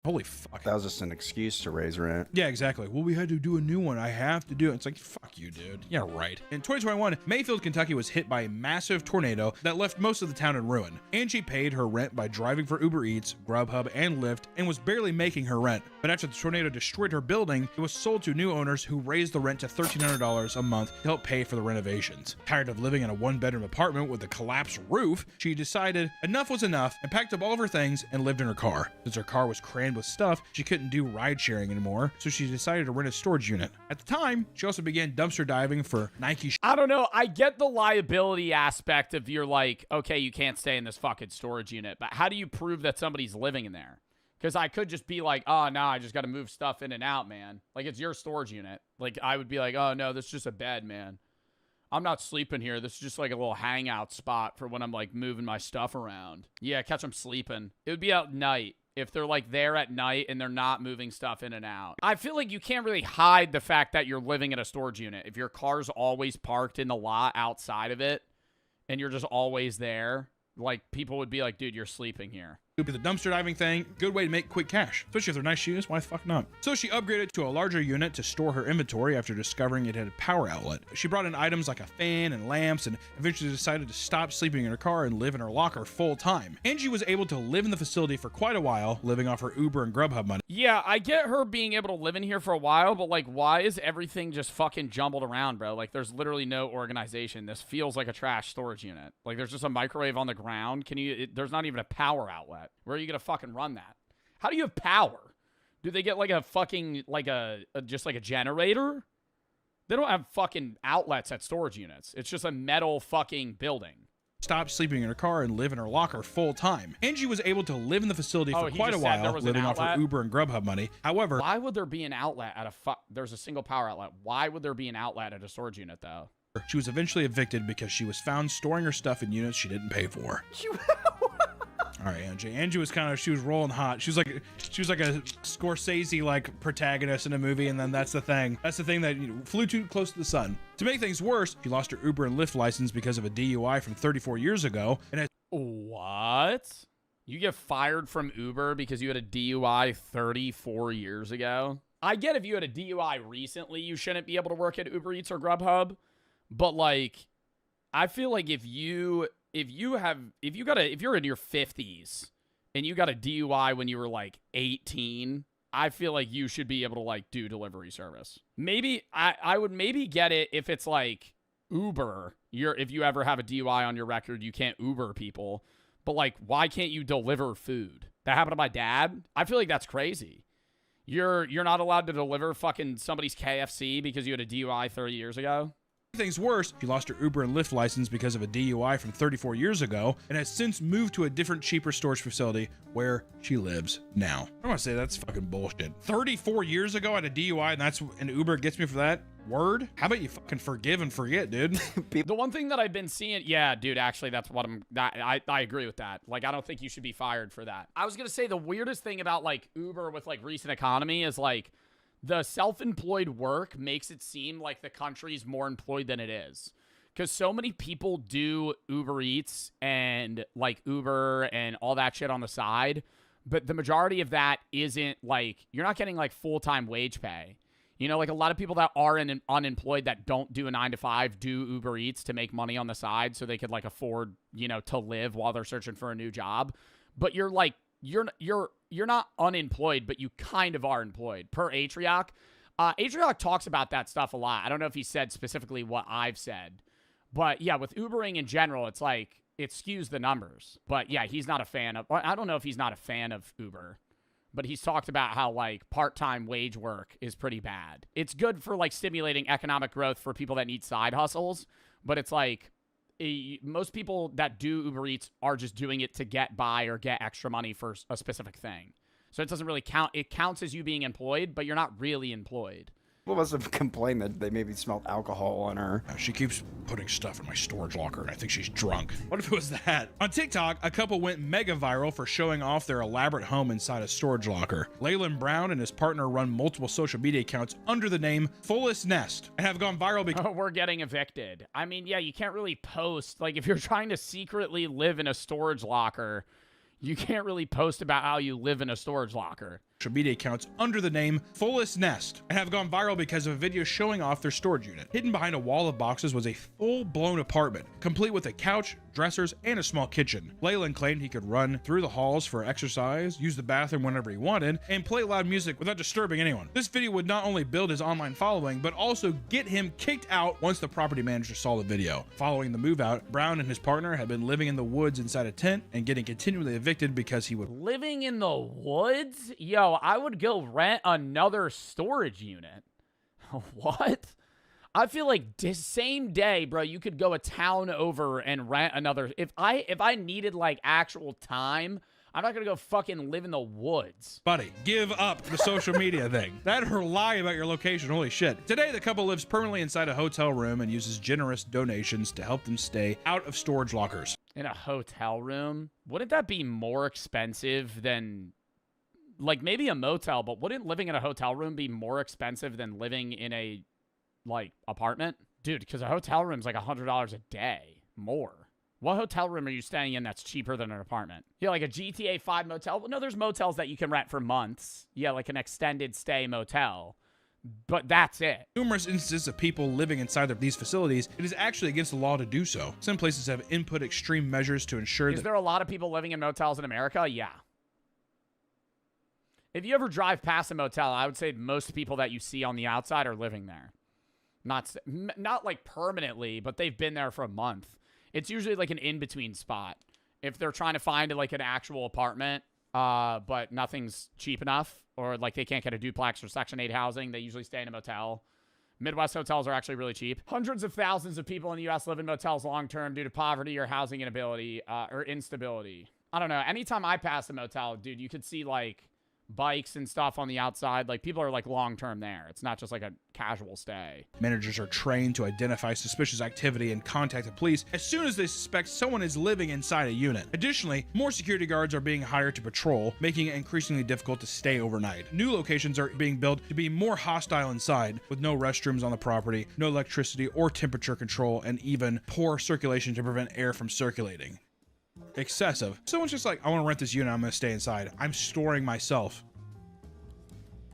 Holy fuck. That was just an excuse to raise rent. Yeah, exactly. Well, we had to do a new one. I have to do it. It's like, fuck you, dude. Yeah, right. In 2021, Mayfield, Kentucky was hit by a massive tornado that left most of the town in ruin. Angie paid her rent by driving for Uber Eats, Grubhub, and Lyft, and was barely making her rent. But after the tornado destroyed her building, it was sold to new owners who raised the rent to $1,300 a month to help pay for the renovations. Tired of living in a one-bedroom apartment with a collapsed roof, she decided enough was enough and packed up all of her things and lived in her car. Since her car was crammed with stuff, she couldn't do ride sharing anymore, so she decided to rent a storage unit. At the time, she also began dumpster diving for Nike. I don't know. I get the liability aspect of you're like, okay, you can't stay in this fucking storage unit, but how do you prove that somebody's living in there? Because I could just be like, oh, no, I just got to move stuff in and out, man. Like, it's your storage unit. Like, I would be like, oh, no, this is just a bed, man. I'm not sleeping here. This is just like a little hangout spot for when I'm, like, moving my stuff around. Yeah, catch them sleeping. It would be at night. If they're like there at night and they're not moving stuff in and out. I feel like you can't really hide the fact that you're living in a storage unit. If your car's always parked in the lot outside of it and you're just always there, like people would be like, dude, you're sleeping here. The dumpster diving thing, good way to make quick cash, especially if they're nice shoes. Why the fuck not? So she upgraded to a larger unit to store her inventory after discovering it had a power outlet. She brought in items like a fan and lamps and eventually decided to stop sleeping in her car and live in her locker full time. Angie was able to live in the facility for quite a while, living off her Uber and Grubhub money. Yeah, I get her being able to live in here for a while, but like, why is everything just fucking jumbled around, bro? Like, there's literally no organization. This feels like a trash storage unit. Like, there's just a microwave on the ground. There's not even a power outlet. Where are you gonna fucking run that? How do you have power? Do they get like a fucking just like a generator? They don't have fucking outlets at storage units. It's just a metal fucking building. Stop sleeping in her car and live in her locker full time. Angie was able to live in the facility for quite a while, living off her Uber and Grubhub money. However, why would there be an outlet at there's a single power outlet. Why would there be an outlet at a storage unit though? She was eventually evicted because she was found storing her stuff in units she didn't pay for. All right, Angie. Angie was she was rolling hot. She was like a Scorsese like protagonist in a movie, and then that's the thing. That's the thing that flew too close to the sun. To make things worse, she lost her Uber and Lyft license because of a DUI from 34 years ago. And what? You get fired from Uber because you had a DUI 34 years ago? I get if you had a DUI recently, you shouldn't be able to work at Uber Eats or Grubhub, but like, I feel like if you're in your 50s and you got a DUI when you were like 18, I feel like you should be able to like do delivery service. Maybe I would maybe get it if it's like Uber. If you ever have a DUI on your record, you can't Uber people. But like, why can't you deliver food? That happened to my dad. I feel like that's crazy. You're not allowed to deliver fucking somebody's KFC because you had a DUI 30 years ago. Things worse, she lost her Uber and Lyft license because of a DUI from 34 years ago and has since moved to a different, cheaper storage facility where she lives now. I want to say that's fucking bullshit. 34 years ago I had a DUI and Uber gets me for that? Word? How about you fucking forgive and forget, dude? The one thing that I've been seeing, yeah, dude, actually, that's what I agree with that. Like, I don't think you should be fired for that. I was going to say the weirdest thing about like Uber with like recent economy is like, the self-employed work makes it seem like the country's more employed than it is. Because so many people do Uber Eats and like Uber and all that shit on the side. But the majority of that isn't like, you're not getting like full-time wage pay. You know, like a lot of people that are unemployed that don't do a 9-to-5 do Uber Eats to make money on the side so they could like afford, you know, to live while they're searching for a new job. But you're like, you're not unemployed, but you kind of are employed. Per Atrioc. Atrioc talks about that stuff a lot. I don't know if he said specifically what I've said. But yeah, with Ubering in general, it's like, it skews the numbers. But yeah, he's not a fan of, I don't know if he's not a fan of Uber. But he's talked about how like part-time wage work is pretty bad. It's good for like stimulating economic growth for people that need side hustles. But it's like, most people that do Uber Eats are just doing it to get by or get extra money for a specific thing. So it doesn't really count. It counts as you being employed, but you're not really employed. People must have complained that they maybe smelled alcohol on her. She keeps putting stuff in my storage locker, and I think she's drunk. What if it was that? On TikTok, a couple went mega viral for showing off their elaborate home inside a storage locker. Leyland Brown and his partner run multiple social media accounts under the name Fullest Nest and have gone viral because we're getting evicted. I mean, yeah, you can't really post. Like, if you're trying to secretly live in a storage locker, you can't really post about how you live in a storage locker. social media accounts under the name Fullest Nest and have gone viral because of a video showing off their storage unit. Hidden behind a wall of boxes was a full-blown apartment, complete with a couch, dressers, and a small kitchen. Leyland claimed he could run through the halls for exercise, use the bathroom whenever he wanted, and play loud music without disturbing anyone. This video would not only build his online following, but also get him kicked out once the property manager saw the video. Following the move out, Brown and his partner had been living in the woods inside a tent and getting continually evicted because he would... Living in the woods? Yo, I would go rent another storage unit. What? I feel like this same day, bro, you could go a town over and rent another. If I needed like actual time, I'm not gonna go fucking live in the woods. Buddy, give up the social media thing. That or lie about your location, holy shit. Today, the couple lives permanently inside a hotel room and uses generous donations to help them stay out of storage lockers. In a hotel room? Wouldn't that be more expensive than, like, maybe a motel, but wouldn't living in a hotel room be more expensive than living in a, like, apartment? Dude, because a hotel room's like $100 a day. More. What hotel room are you staying in that's cheaper than an apartment? Yeah, like a GTA 5 motel? No, there's motels that you can rent for months. Yeah, like an extended stay motel. But that's it. Numerous instances of people living inside of these facilities, it is actually against the law to do so. Some places have input extreme measures to ensure Is there a lot of people living in motels in America? Yeah. If you ever drive past a motel, I would say most people that you see on the outside are living there. Not like permanently, but they've been there for a month. It's usually like an in-between spot. If they're trying to find like an actual apartment, but nothing's cheap enough, or like they can't get a duplex or Section 8 housing, they usually stay in a motel. Midwest hotels are actually really cheap. Hundreds of thousands of people in the U.S. live in motels long-term due to poverty or housing inability or instability. I don't know. Anytime I pass a motel, dude, you could see like bikes and stuff on the outside. Like people are like long-term there. It's not just like a casual stay. Managers are trained to identify suspicious activity and contact the police as soon as they suspect someone is living inside a unit. Additionally, more security guards are being hired to patrol, making it increasingly difficult to stay overnight. New locations are being built to be more hostile inside, with no restrooms on the property, no electricity or temperature control, and even poor circulation to prevent air from circulating. Excessive. Someone's just like, I want to rent this unit, I'm going to stay inside. I'm storing myself.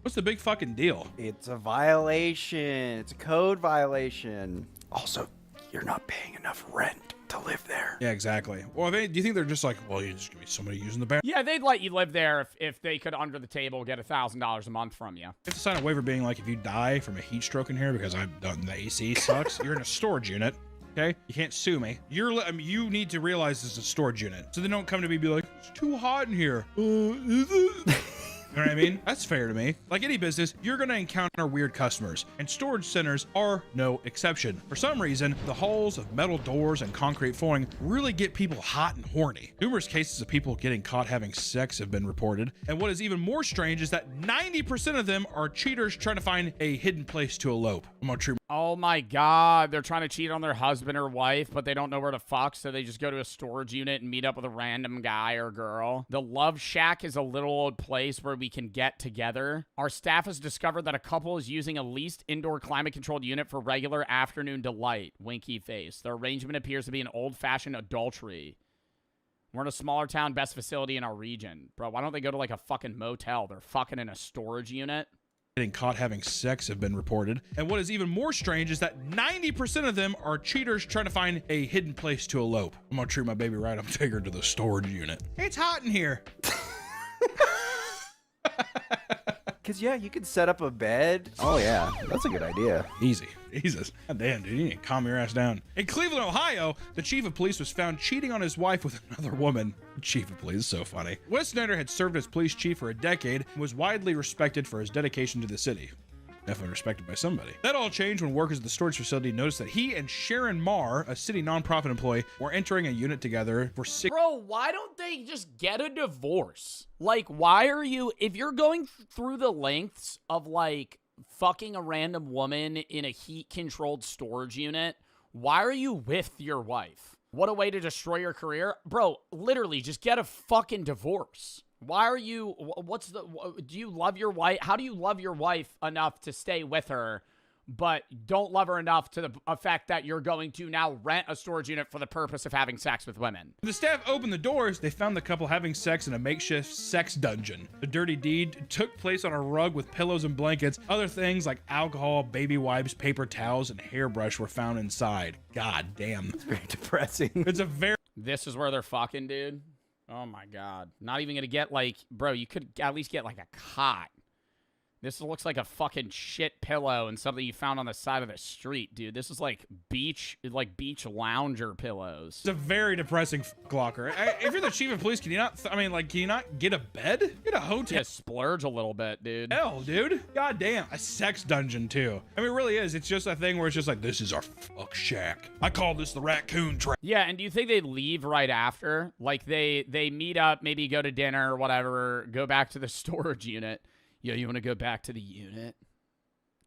What's the big fucking deal? It's a violation. It's a code violation. Also, you're not paying enough rent to live there. Yeah, exactly. Well, do you think they're just like, well, you just give me somebody using the bathroom? Yeah, they'd let you live there if they could, under the table, get $1,000 a month from you. You have to sign a waiver being like, if you die from a heat stroke in here because I've done the AC sucks, you're in a storage unit. Okay, you can't sue me. You need to realize this is a storage unit, so they don't come to me and be like, it's too hot in here. Is it? You know what I mean? That's fair to me. Like any business, you're gonna encounter weird customers, and storage centers are no exception. For some reason, the halls of metal doors and concrete flooring really get people hot and horny. Numerous cases of people getting caught having sex have been reported, and what is even more strange is that 90% of them are cheaters trying to find a hidden place to elope. I'm gonna treat. Oh my God, they're trying to cheat on their husband or wife, but they don't know where to fuck, so they just go to a storage unit and meet up with a random guy or girl. The Love Shack is a little old place where we can get together. Our staff has discovered that a couple is using a leased indoor climate-controlled unit for regular afternoon delight. Winky face. The arrangement appears to be an old-fashioned adultery. We're in a smaller town, best facility in our region. Bro, why don't they go to like a fucking motel? They're fucking in a storage unit. Getting caught having sex have been reported. And what is even more strange is that 90% of them are cheaters trying to find a hidden place to elope. I'm gonna treat my baby right. I'm taking her to the storage unit. It's hot in here. Because, yeah, you could set up a bed. Oh, yeah. That's a good idea. Easy. Jesus. God damn, dude. You need to calm your ass down. In Cleveland, Ohio, the chief of police was found cheating on his wife with another woman. Chief of police is so funny. Wes Snyder had served as police chief for a decade and was widely respected for his dedication to the city. Definitely respected by somebody. That all changed when workers at the storage facility noticed that he and Sharon Marr, a city nonprofit employee, were entering a unit together for 6. Bro, why don't they just get a divorce? Like, why are you, if you're going through the lengths of like fucking a random woman in a heat-controlled storage unit, why are you with your wife? What a way to destroy your career. Bro, literally, just get a fucking divorce. Why are you, do you love your wife? How do you love your wife enough to stay with her but don't love her enough to the effect that you're going to now rent a storage unit for the purpose of having sex with women. When the staff opened the doors, they found the couple having sex in a makeshift sex dungeon. The dirty deed took place on a rug with pillows and blankets. Other things like alcohol, baby wipes, paper towels, and hairbrush were found inside. God damn. It's very depressing. It's a very This is where they're fucking, dude. Oh my God. Not even gonna get like, bro, you could at least get like a cot. This looks like a fucking shit pillow and something you found on the side of the street, dude. This is like beach lounger pillows. It's a very depressing locker. If you're the chief of police, can you not, can you not get a bed? Get a hotel. Yeah, splurge a little bit, dude. Hell, dude. God damn. A sex dungeon, too. I mean, it really is. It's just a thing where it's just like, this is our fuck shack. I call this the raccoon trap. Yeah, and do you think they leave right after? Like they meet up, maybe go to dinner or whatever, go back to the storage unit. Yo, you want to go back to the unit?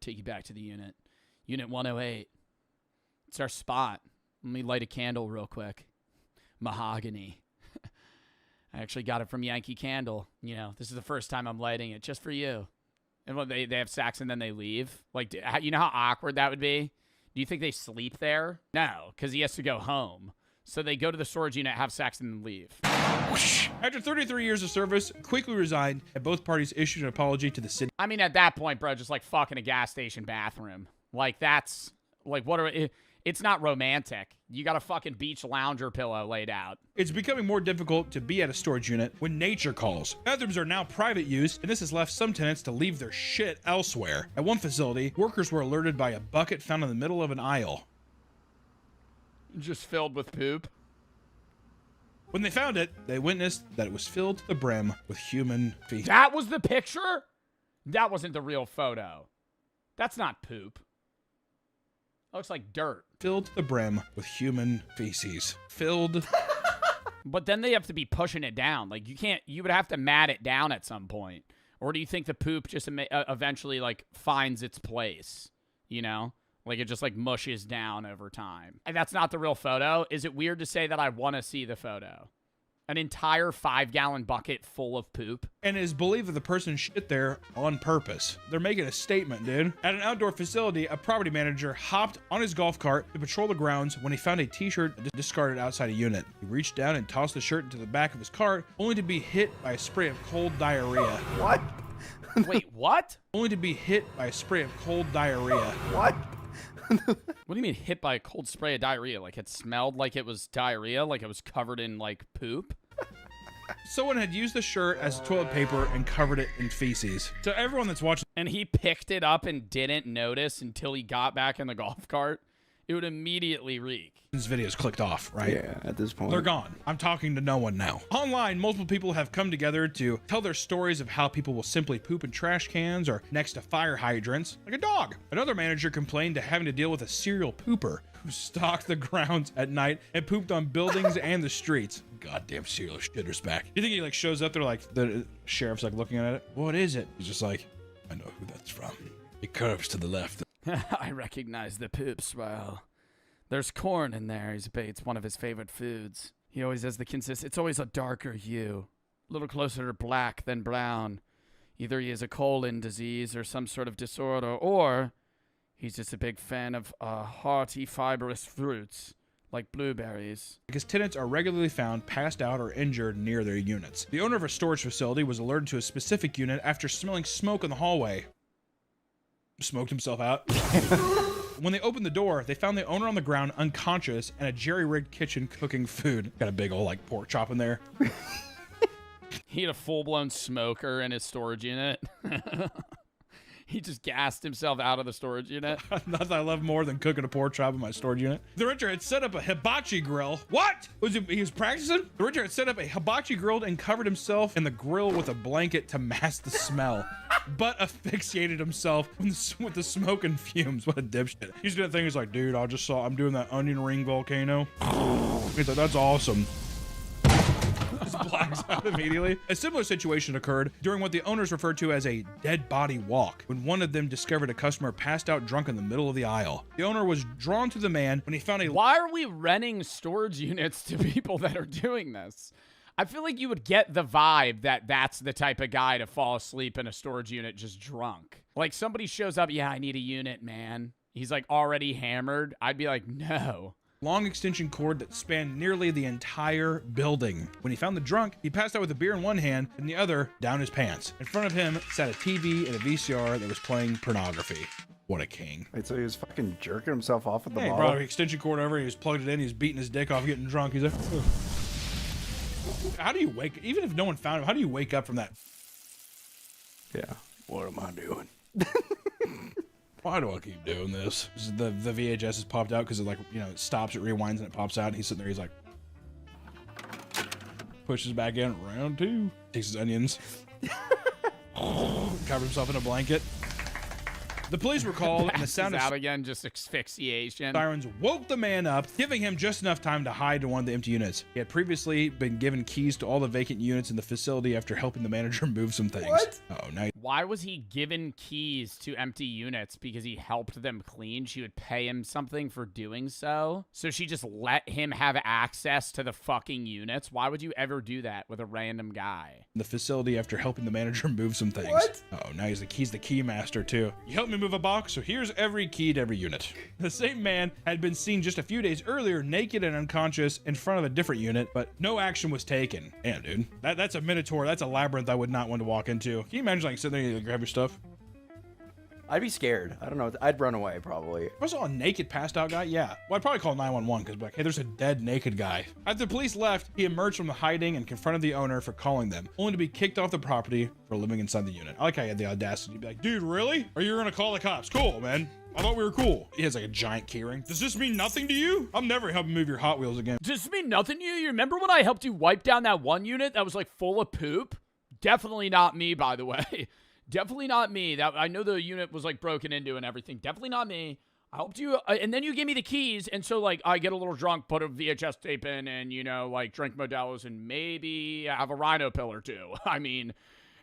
Take you back to the unit. Unit 108. It's our spot. Let me light a candle real quick. Mahogany. I actually got it from Yankee Candle. You know, this is the first time I'm lighting it just for you. And when they have sex and then they leave. Like, you know how awkward that would be? Do you think they sleep there? No, because he has to go home. So they go to the storage unit, have sex, and then leave. After 33 years of service, quickly resigned, and both parties issued an apology to the city. I mean, at that point, bro, just like fucking a gas station bathroom. Like, that's, like, it's not romantic. You got a fucking beach lounger pillow laid out. It's becoming more difficult to be at a storage unit when nature calls. Bathrooms are now private use, and this has left some tenants to leave their shit elsewhere. At one facility, workers were alerted by a bucket found in the middle of an aisle. Just filled with poop. When they found it, they witnessed that it was filled to the brim with human feces. That was the picture? That wasn't the real photo. That's not poop. That looks like dirt. Filled to the brim with human feces. Filled. But then they have to be pushing it down. Like, you would have to mat it down at some point. Or do you think the poop just eventually, like, finds its place? You know? Like, it just, like, mushes down over time. And that's not the real photo? Is it weird to say that I want to see the photo? An entire 5-gallon bucket full of poop? And it is believed that the person shit there on purpose. They're making a statement, dude. At an outdoor facility, a property manager hopped on his golf cart to patrol the grounds when he found a t-shirt discarded outside a unit. He reached down and tossed the shirt into the back of his cart, only to be hit by a spray of cold diarrhea. What? Wait, what? Only to be hit by a spray of cold diarrhea. What? What do you mean hit by a cold spray of diarrhea? Like it smelled like it was diarrhea? Like it was covered in like poop? Someone had used the shirt as toilet paper and covered it in feces. So everyone that's watching, And he picked it up and didn't notice until he got back in the golf cart? It would immediately reek. this video's clicked off, right? Yeah, at this point. They're gone. I'm talking to no one now. Online, multiple people have come together to tell their stories of how people will simply poop in trash cans or next to fire hydrants, like a dog. Another manager complained to having to deal with a serial pooper who stalked the grounds at night and pooped on buildings and the streets. Goddamn serial shitter's back. You think he like shows up there like the sheriff's like looking at it? What is it? He's just like, I know who that's from. It curves to the left. I recognize the poop smell. There's corn in there. It's one of his favorite foods. He always has it's always a darker hue. A little closer to black than brown. Either he has a colon disease or some sort of disorder, or he's just a big fan of hearty, fibrous fruits, like blueberries. His tenants are regularly found passed out or injured near their units. The owner of a storage facility was alerted to a specific unit after smelling smoke in the hallway. Smoked himself out. When they opened the door, they found the owner on the ground unconscious and a jerry-rigged kitchen cooking food. Got a big old like pork chop in there. He had a full-blown smoker in his storage unit. He just gassed himself out of the storage unit. Nothing I love more than cooking a pork chop in my storage unit. The renter had set up a hibachi grill. What? He was practicing? The renter had set up a hibachi grill and covered himself in the grill with a blanket to mask the smell, but asphyxiated himself with the smoke and fumes. What a dipshit. He's doing that thing. He's like, dude, I'm doing that onion ring volcano. He's like, that's awesome. Just blacks out immediately. A similar situation occurred during what the owners referred to as a dead body walk, when one of them discovered a customer passed out drunk in the middle of the aisle. The owner was drawn to the man when he found a... Why are we renting storage units to people that are doing this? I feel like you would get the vibe that that's the type of guy to fall asleep in a storage unit just drunk. Like somebody shows up, yeah, I need a unit, man. He's like already hammered. I'd be like, no. Long extension cord that spanned nearly the entire building. When he found the drunk, he passed out with a beer in one hand and the other down his pants. In front of him sat a TV and a VCR that was playing pornography. What a king. Wait, so he was fucking jerking himself off with the He bottle? brought an extension cord over, he was plugged it in, he was beating his dick off, getting drunk. He's like, ugh. How do you wake, even if no one found him, how do you wake up from that? Yeah. What am I doing? Why do I keep doing this? The VHS has popped out because it, like, you know, it stops, it rewinds, and it pops out. And he's sitting there, he's like, pushes back in, round two. Takes his onions. Covers himself in a blanket. The police were called, and the sound of out again, just asphyxiation. sirens woke the man up, giving him just enough time to hide to one of the empty units. He had previously been given keys to all the vacant units in the facility after helping the manager move some things. What? Oh, now Why was he given keys to empty units? Because he helped them clean? She would pay him something for doing so? So she just let him have access to the fucking units? Why would you ever do that with a random guy? the facility after helping the manager move some things. What? Oh, now he's the key master too. You helped me move a box, so here's every key to every unit. The same man had been seen just a few days earlier naked and unconscious in front of a different unit, but no action was taken. Damn, dude. That's a minotaur. That's a labyrinth I would not want to walk into. Can you imagine like sitting there and grab your stuff? I'd be scared. I don't know. I'd run away probably. If I saw a naked passed out guy, yeah. Well, I'd probably call 911 because like, hey, there's a dead naked guy. After the police left, he emerged from the hiding and confronted the owner for calling them, only to be kicked off the property for living inside the unit. I like how he had the audacity to be like, dude, really? Or you're gonna call the cops? Cool, man. I thought we were cool. He has like a giant keyring. Does this mean nothing to you? I'm never helping move your Hot Wheels again. Does this mean nothing to you? You remember when I helped you wipe down that one unit that was like full of poop? Definitely not me, by the way. Definitely not me. That I know the unit was like broken into and everything. Definitely not me. I helped you, and then you gave me the keys, and so like I get a little drunk, put a VHS tape in, and you know like drink Modelo's and maybe have a rhino pill or two. I mean,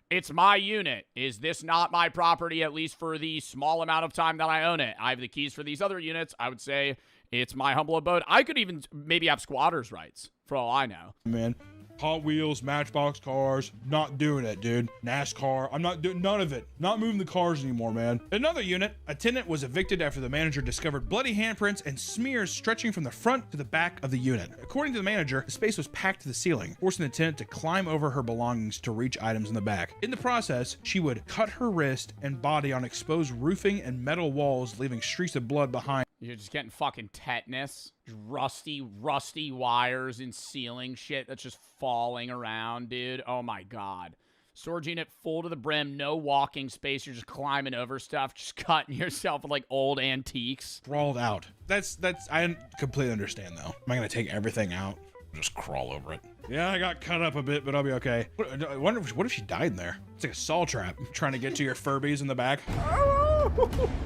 it's my unit. Is this not my property? At least for the small amount of time that I own it. I have the keys for these other units. I would say it's my humble abode. I could even maybe have squatters' rights for all I know. Man. Hot Wheels, Matchbox cars, not doing it, dude. NASCAR, I'm not doing none of it. Not moving the cars anymore, man. In another unit, a tenant was evicted after the manager discovered bloody handprints and smears stretching from the front to the back of the unit. According to the manager, the space was packed to the ceiling, forcing the tenant to climb over her belongings to reach items in the back. In the process, she would cut her wrist and body on exposed roofing and metal walls, leaving streaks of blood behind. You're just getting fucking tetanus. Rusty wires and ceiling shit that's just falling around, dude. Oh my God. Storage unit full to the brim, no walking space. You're just climbing over stuff, just cutting yourself with like old antiques. Sprawled out. That's I completely understand though. Am I gonna take everything out? Just crawl over it. Yeah, I got cut up a bit, but I'll be okay. I wonder what if she died in there? It's like a saw trap trying to get to your Furbies in the back.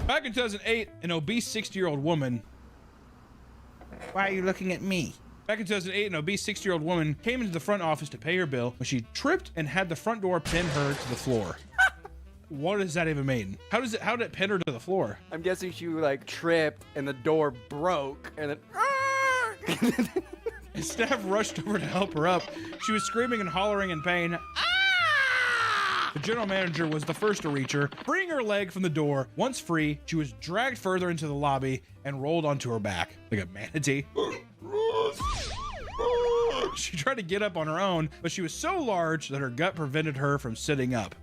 Back in 2008, an obese 60-year-old woman. Why are you looking at me? Back in 2008, an obese 60-year-old woman came into the front office to pay her bill when she tripped and had the front door pin her to the floor. What does that even mean? How did it pin her to the floor? I'm guessing she like tripped and the door broke and then. His staff rushed over to help her up. She was screaming and hollering in pain. The general manager was the first to reach her, freeing her leg from the door. Once free, she was dragged further into the lobby and rolled onto her back like a manatee. She tried to get up on her own, but she was so large that her gut prevented her from sitting up.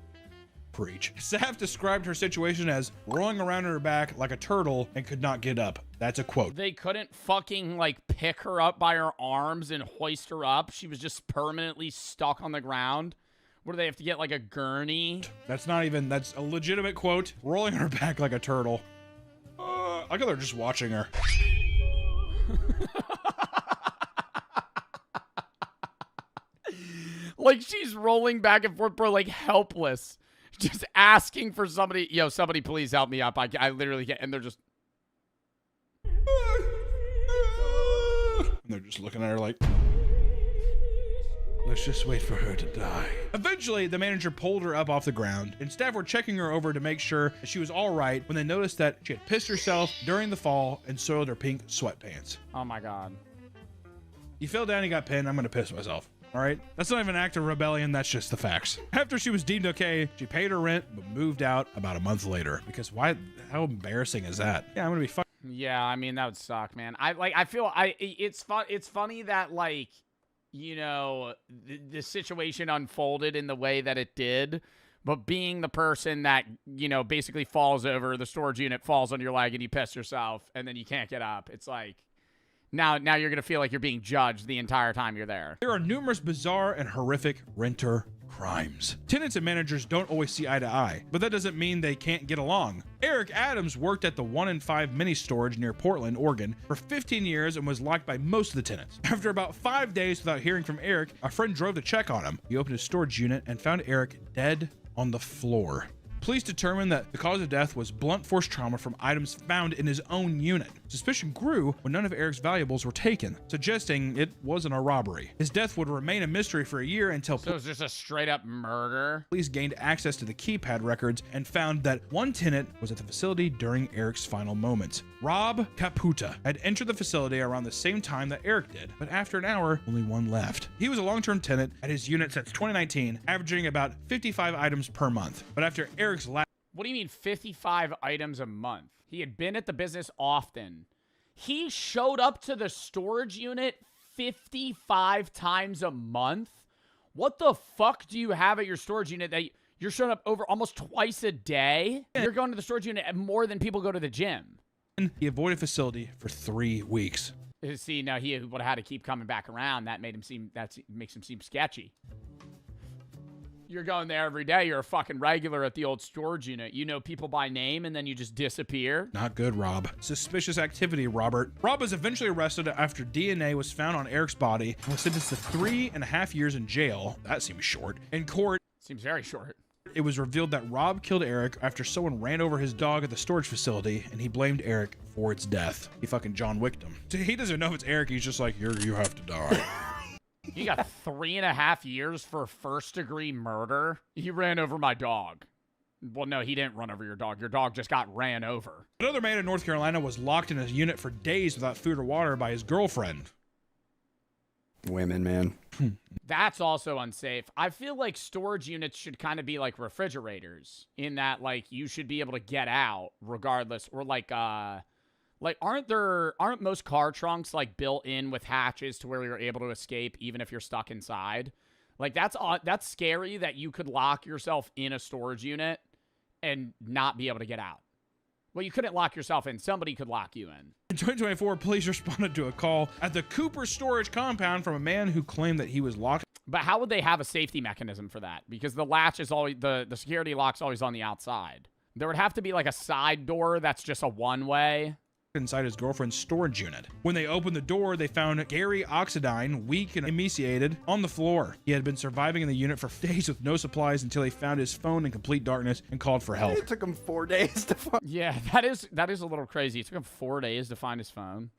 Preach. Staff described her situation as rolling around on her back like a turtle and could not get up. That's a quote. They couldn't fucking like pick her up by her arms and hoist her up. She was just permanently stuck on the ground. What do they have to get, like a gurney? That's a legitimate quote. Rolling on her back like a turtle. I thought they're just watching her. Like she's rolling back and forth, bro, like helpless. Just asking for somebody, yo, somebody please help me up. I literally can't, and they're just. And they're just looking at her like, let's just wait for her to die. Eventually, the manager pulled her up off the ground, and staff were checking her over to make sure that she was all right when they noticed that she had pissed herself during the fall and soiled her pink sweatpants. Oh my God. You fell down and got pinned. I'm going to piss myself. All right, that's not even an act of rebellion, that's just the facts. After she was deemed okay, she paid her rent but moved out about a month later. Because why? How embarrassing is that? Yeah, I'm gonna be fucking. Yeah, I mean that would suck, man. It's funny that like, you know, the situation unfolded in the way that it did, but being the person that, you know, basically falls over, the storage unit falls on your leg and you piss yourself and then you can't get up. It's like now you're gonna feel like you're being judged the entire time you're there. There are numerous bizarre and horrific renter crimes. Tenants and managers don't always see eye to eye, but that doesn't mean they can't get along. Eric Adams worked at the 1 in 5 mini storage near Portland, Oregon for 15 years and was liked by most of the tenants. After about 5 days without hearing from Eric, a friend drove to check on him. He opened his storage unit and found Eric dead on the floor. Police determined that the cause of death was blunt force trauma from items found in his own unit. Suspicion grew when none of Eric's valuables were taken, suggesting it wasn't a robbery. His death would remain a mystery for a year until So it's just a straight up murder. police gained access to the keypad records and found that one tenant was at the facility during Eric's final moments. Rob Caputa had entered the facility around the same time that Eric did, but after an hour, only one left. He was a long-term tenant at his unit since 2019, averaging about 55 items per month. But after Eric's last What do you mean 55 items a month? He had been at the business often. He showed up to the storage unit 55 times a month? What the fuck do you have at your storage unit that you're showing up over almost twice a day? You're going to the storage unit more than people go to the gym. he avoided facility for 3 weeks. See, now he would have had to keep coming back around. That makes him seem sketchy. You're going there every day. You're a fucking regular at the old storage unit. You know people by name, and then you just disappear. Not good, Rob. Suspicious activity, Robert. Rob was eventually arrested after DNA was found on Eric's body and was sentenced to 3.5 years in jail. That seems short. In court, Seems very short. it was revealed that Rob killed Eric after someone ran over his dog at the storage facility, and he blamed Eric for its death. He fucking John Wicked him. He doesn't know if it's Eric. He's just like, you have to die. You got 3.5 years for first-degree murder? He ran over my dog. Well, no, he didn't run over your dog. Your dog just got ran over. Another man in North Carolina was locked in his unit for days without food or water by his girlfriend. Women, man. That's also unsafe. I feel like storage units should kind of be like refrigerators in that, like, you should be able to get out regardless. Or aren't most car trunks like built in with hatches to where you're able to escape even if you're stuck inside? Like that's scary that you could lock yourself in a storage unit and not be able to get out. Well, you couldn't lock yourself in. Somebody could lock you in. In 2024, police responded to a call at the Cooper storage compound from a man who claimed that he was locked. But how would they have a safety mechanism for that? Because the latch is always, the security lock's always on the outside. There would have to be like a side door that's just a one-way. Inside his girlfriend's storage unit. When they opened the door, they found Gary Oxidine, weak and emaciated, on the floor. He had been surviving in the unit for days with no supplies until he found his phone in complete darkness and called for help. It took him 4 days to find. Yeah, that is a little crazy. It took him 4 days to find his phone.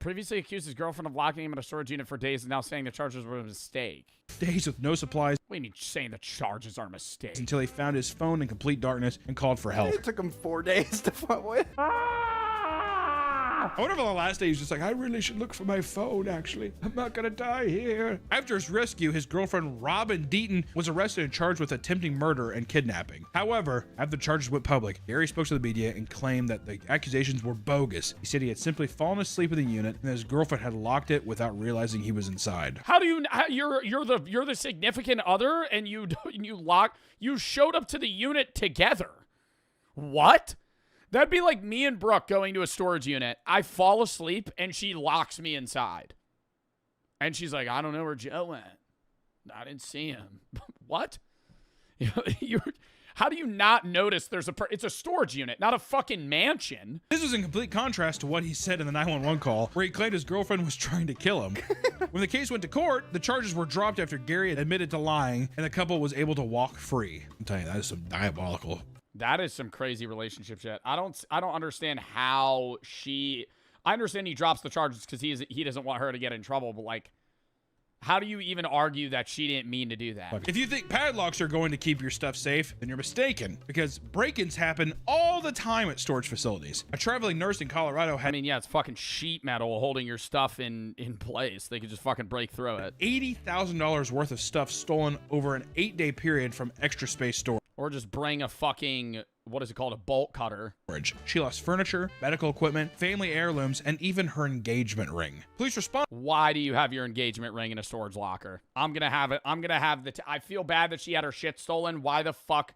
Previously accused his girlfriend of locking him in a storage unit for days and now saying the charges were a mistake. Days with no supplies. What do you mean saying the charges are a mistake? Until he found his phone in complete darkness and called for help. It took him 4 days to find. What? I wonder if on the last day he's just like, I really should look for my phone, actually. I'm not gonna die here. After his rescue, his girlfriend, Robin Deaton, was arrested and charged with attempting murder and kidnapping. However, after the charges went public, Gary spoke to the media and claimed that the accusations were bogus. He said he had simply fallen asleep in the unit and his girlfriend had locked it without realizing he was inside. How do you you're the significant other and you showed up to the unit together? What? That'd be like me and Brooke going to a storage unit. I fall asleep, and she locks me inside. And she's like, I don't know where Joe went. I didn't see him. What? How do you not notice it's a storage unit, not a fucking mansion? This was in complete contrast to what he said in the 911 call, where he claimed his girlfriend was trying to kill him. When the case went to court, the charges were dropped after Gary had admitted to lying, and the couple was able to walk free. I'm telling you, that is some diabolical. That is some crazy relationship shit. I don't understand how I understand he drops the charges because he doesn't want her to get in trouble, but like, How do you even argue that she didn't mean to do that? If you think padlocks are going to keep your stuff safe, then you're mistaken, because break-ins happen all the time at storage facilities. A traveling nurse in Colorado had, I mean, yeah, it's fucking sheet metal holding your stuff in place. They could just fucking break through it. $80,000 worth of stuff stolen over an 8-day period from Extra Space Storage. Or just bring a fucking, what is it called, a bolt cutter. She lost furniture, medical equipment, family heirlooms, and even her engagement ring. Police respond. Why do you have your engagement ring in a storage locker? I'm gonna have it. I feel bad that she had her shit stolen. Why the fuck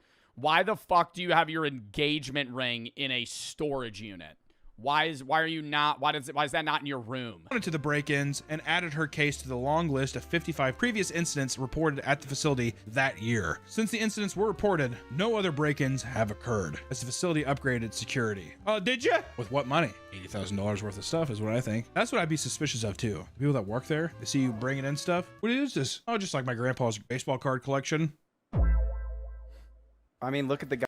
do you have your engagement ring in a storage unit? Why is that not in your room? To the break-ins and added her case to the long list of 55 previous incidents reported at the facility that year. Since the incidents were reported, no other break-ins have occurred as the facility upgraded security. Oh, did you? With what money? $80,000 worth of stuff is what I think. That's what I'd be suspicious of too. People that work there, they see you bringing in stuff. What is this? Oh, just like my grandpa's baseball card collection. I mean, look at the guy.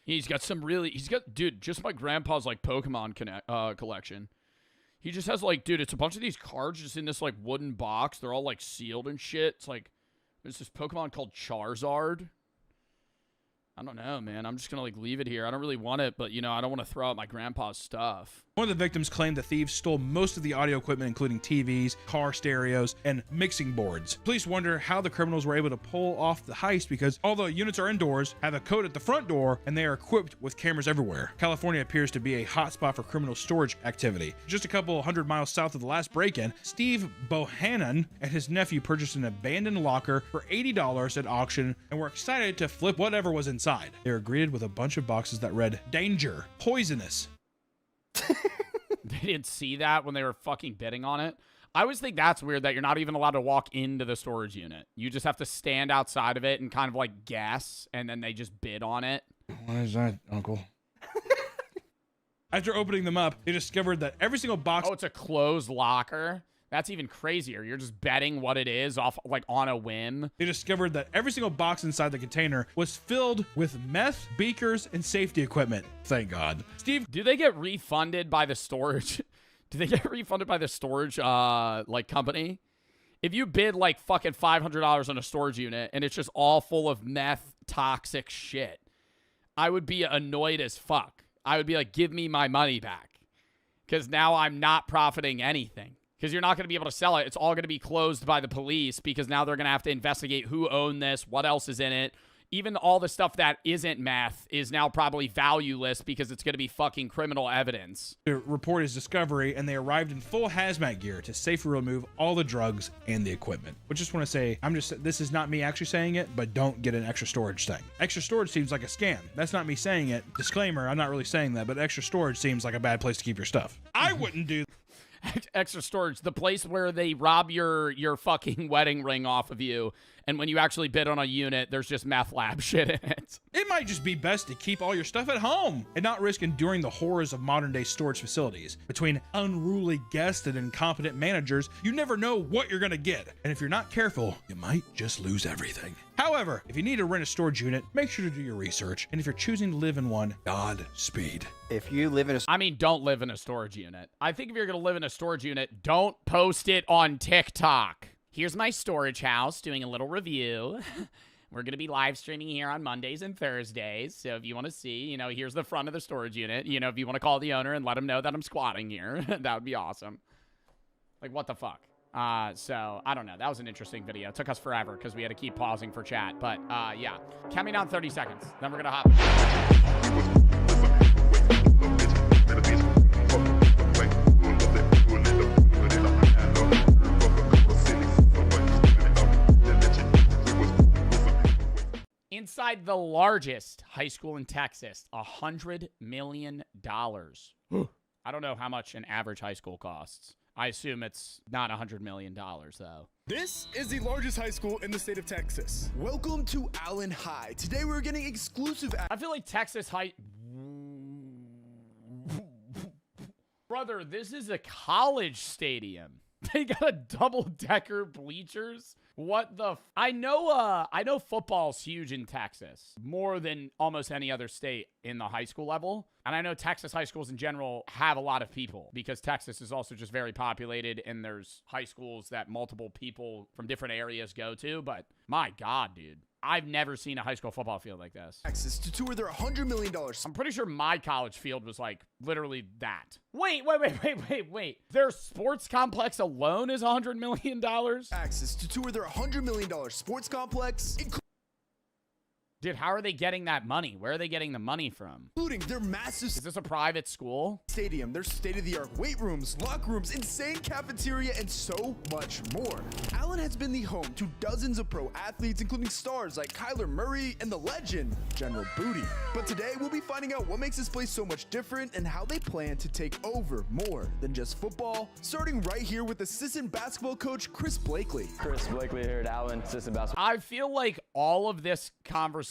Dude, just my grandpa's like Pokemon collection. He just has like, dude, it's a bunch of these cards just in this like wooden box. They're all like sealed and shit. It's like, there's this Pokemon called Charizard. I don't know, man. I'm just gonna like leave it here. I don't really want it, but you know, I don't want to throw out my grandpa's stuff. One of the victims claimed the thieves stole most of the audio equipment, including TVs, car stereos, and mixing boards. Police wonder how the criminals were able to pull off the heist because although units are indoors, have a code at the front door, and they are equipped with cameras everywhere. California appears to be a hotspot for criminal storage activity. Just a couple hundred miles south of the last break-in, Steve Bohannon and his nephew purchased an abandoned locker for $80 at auction and were excited to flip whatever was inside. They were greeted with a bunch of boxes that read, "Danger, poisonous." They didn't see that when they were fucking bidding on it. I always think that's weird that you're not even allowed to walk into the storage unit. You just have to stand outside of it and kind of like guess, and then they just bid on it. What is that, Uncle? After opening them up, they discovered that every single box... Oh, it's a closed locker? That's even crazier. You're just betting what it is off like on a whim. They discovered that every single box inside the container was filled with meth, beakers, and safety equipment. Thank God. Steve, do they get refunded by the storage? Do they get refunded by the storage like company? If you bid like fucking $500 on a storage unit and it's just all full of meth, toxic shit, I would be annoyed as fuck. I would be like, give me my money back. Because now I'm not profiting anything. Because you're not going to be able to sell it. It's all going to be closed by the police because now they're going to have to investigate who owned this, what else is in it. Even all the stuff that isn't meth is now probably valueless because it's going to be fucking criminal evidence. The report is discovery, and they arrived in full hazmat gear to safely remove all the drugs and the equipment. I just want to say, this is not me actually saying it, but don't get an extra storage thing. Extra storage seems like a scam. That's not me saying it. Disclaimer, I'm not really saying that, but extra storage seems like a bad place to keep your stuff. I wouldn't do extra storage, the place where they rob your fucking wedding ring off of you, and when you actually bid on a unit, there's just meth lab shit in it. It might just be best to keep all your stuff at home and not risk enduring the horrors of modern day storage facilities. Between unruly guests and incompetent managers, you never know what you're gonna get, and if you're not careful, you might just lose everything. However, if you need to rent a storage unit, make sure to do your research, and if you're choosing to live in one, Godspeed. If you live in a... I mean, don't live in a storage unit. I think if you're gonna live in a storage unit, don't post it on TikTok. Here's my storage house, doing a little review. We're going to be live streaming here on Mondays and Thursdays. So if you want to see, you know, here's the front of the storage unit. You know, if you want to call the owner and let him know that I'm squatting here, that would be awesome. Like, what the fuck? So, I don't know. That was an interesting video. It took us forever because we had to keep pausing for chat. But, yeah. Count me down 30 seconds. Then we're going to hop. Inside the largest high school in Texas, $100 million. I don't know how much an average high school costs. I assume it's not $100 million, though. This is the largest high school in the state of Texas. Welcome to Allen High. Today we're getting exclusive... I feel like Texas High... Brother, this is a college stadium. They got a double-decker bleachers. What the? I know football's huge in Texas, more than almost any other state in the high school level. And I know Texas high schools in general have a lot of people because Texas is also just very populated, and there's high schools that multiple people from different areas go to. But my God, dude, I've never seen a high school football field like this. Texas to tour their $100 million. I'm pretty sure my college field was like literally that. Wait. Their sports complex alone is $100 million? Access to tour their $100 million sports complex, Dude, how are they getting that money? Where are they getting the money from? including their massive Is this a private school? stadium, their state-of-the-art weight rooms, locker rooms, insane cafeteria, and so much more. Allen has been the home to dozens of pro athletes, including stars like Kyler Murray and the legend General Booty. But today, we'll be finding out what makes this place so much different and how they plan to take over more than just football, starting right here with assistant basketball coach Chris Blakely. Chris Blakely here at Allen, assistant basketball. I feel like all of this conversation-wise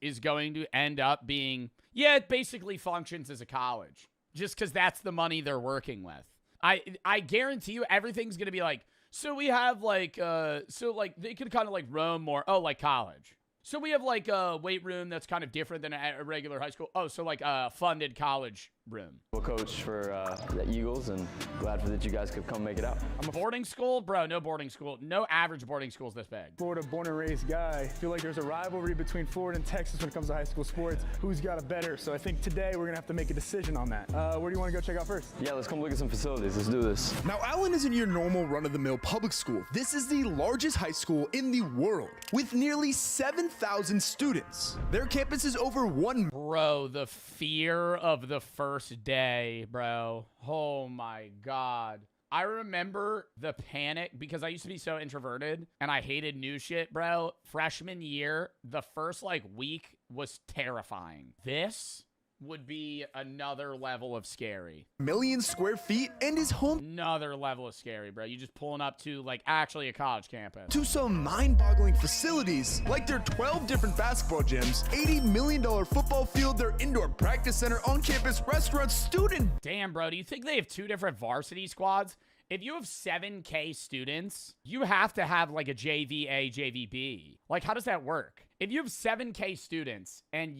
is going to end up being, yeah, it basically functions as a college. Just because that's the money they're working with. I guarantee you everything's going to be like, so we have like, they could kind of like roam more. Oh, like college. So we have like a weight room that's kind of different than a regular high school. Oh, so like a funded college room. Coach for the Eagles, and glad that you guys could come make it out. I'm a boarding school? Bro, no boarding school. No average boarding school is this big. Florida born and raised guy. I feel like there's a rivalry between Florida and Texas when it comes to high school sports. Who's got it better? So I think today we're gonna have to make a decision on that. Where do you want to go check out first? Yeah, let's come look at some facilities. Let's do this. Now, Allen isn't your normal run-of-the-mill public school. This is the largest high school in the world, with nearly 7,000 students. Their campus is over 1 Bro, the fear of the first day, bro. Oh my God. I remember the panic because I used to be so introverted and I hated new shit, bro. Freshman year, the first like week was terrifying. This would be another level of scary. million square feet and is home Another level of scary, bro. You just pulling up to like actually a college campus. to some mind-boggling facilities like their 12 different basketball gyms, $80 million football field, their indoor practice center, on-campus restaurants, student Damn, bro. Do you think they have two different varsity squads? If you have 7K students, you have to have like a JV-A, JV-B. Like, how does that work? If you have 7K students and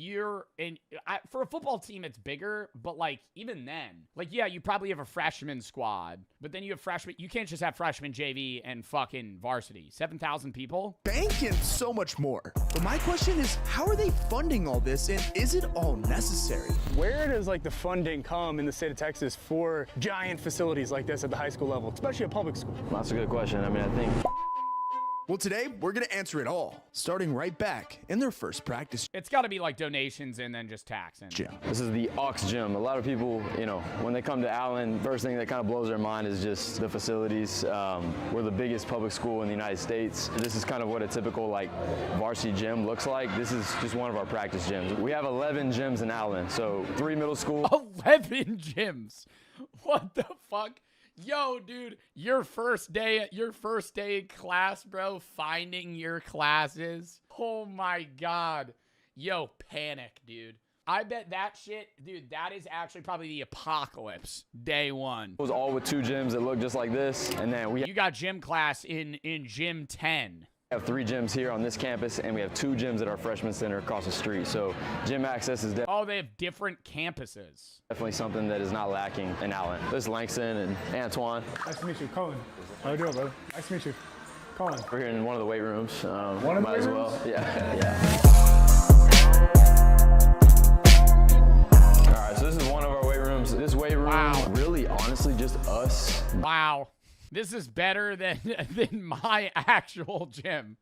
for a football team, it's bigger, but like even then, like, yeah, you probably have a freshman squad, but then you have freshmen. You can't just have freshman, JV, and fucking varsity. 7,000 people? bank and so much more. But my question is, how are they funding all this, and is it all necessary? Where does like the funding come in the state of Texas for giant facilities like this at the high school level, especially a public school? That's a good question. I mean, I think Well, today, we're going to answer it all, starting right back in their first practice It's got to be like donations and then just taxing. gym. this is the Aux Gym. A lot of people, you know, when they come to Allen, first thing that kind of blows their mind is just the facilities. We're the biggest public school in the United States. This is kind of what a typical like varsity gym looks like. This is just one of our practice gyms. We have 11 gyms in Allen, so 3 middle school. 11 gyms. What the fuck? Yo, dude, your first day in class, bro, finding your classes. Oh my God. Yo, panic, dude. I bet that shit, dude, that is actually probably the apocalypse day one. It was all with 2 gyms that look just like this, and then we You got gym class in gym 10. have 3 gyms here on this campus, and we have 2 gyms at our freshman center across the street. So gym access is Oh, they have different campuses. definitely something that is not lacking in Allen. This is Langston and Antoine. Nice to meet you, Colin. How you doing, brother? Nice to meet you, Colin. We're here in one of the weight rooms. One of the might as weight well. rooms? Yeah. All right, so this is one of our weight rooms. This weight room, Wow. really, honestly, just us. Wow. This is better than my actual gym.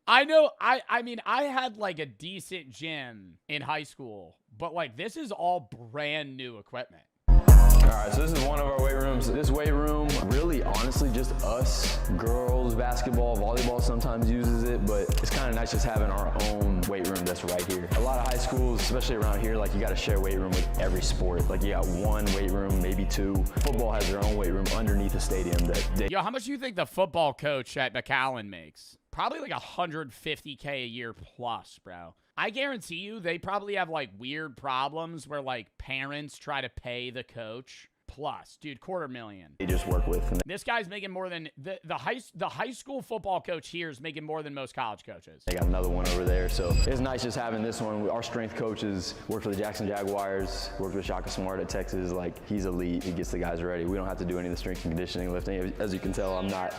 I know, I mean, I had like a decent gym in high school, but like this is all brand new equipment. All right, so this is one of our weight rooms. This weight room, really, honestly, just us. Girls, basketball, volleyball sometimes uses it, but it's kind of nice just having our own weight room that's right here. A lot of high schools, especially around here, like you got to share weight room with every sport. Like you got one weight room, maybe 2. Football has their own weight room underneath the stadium that they Yo, how much do you think the football coach at McAllen makes? Probably like $150K a year plus, bro. I guarantee you they probably have like weird problems where like parents try to pay the coach plus, dude, $250,000. They just work with. And This guy's making more than the high school football coach here is making more than most college coaches. they got another one over there. So it's nice just having this one. Our strength coaches worked for the Jackson Jaguars, worked with Shaka Smart at Texas. Like, he's elite. He gets the guys ready. We don't have to do any of the strength and conditioning, lifting. As you can tell, I'm not,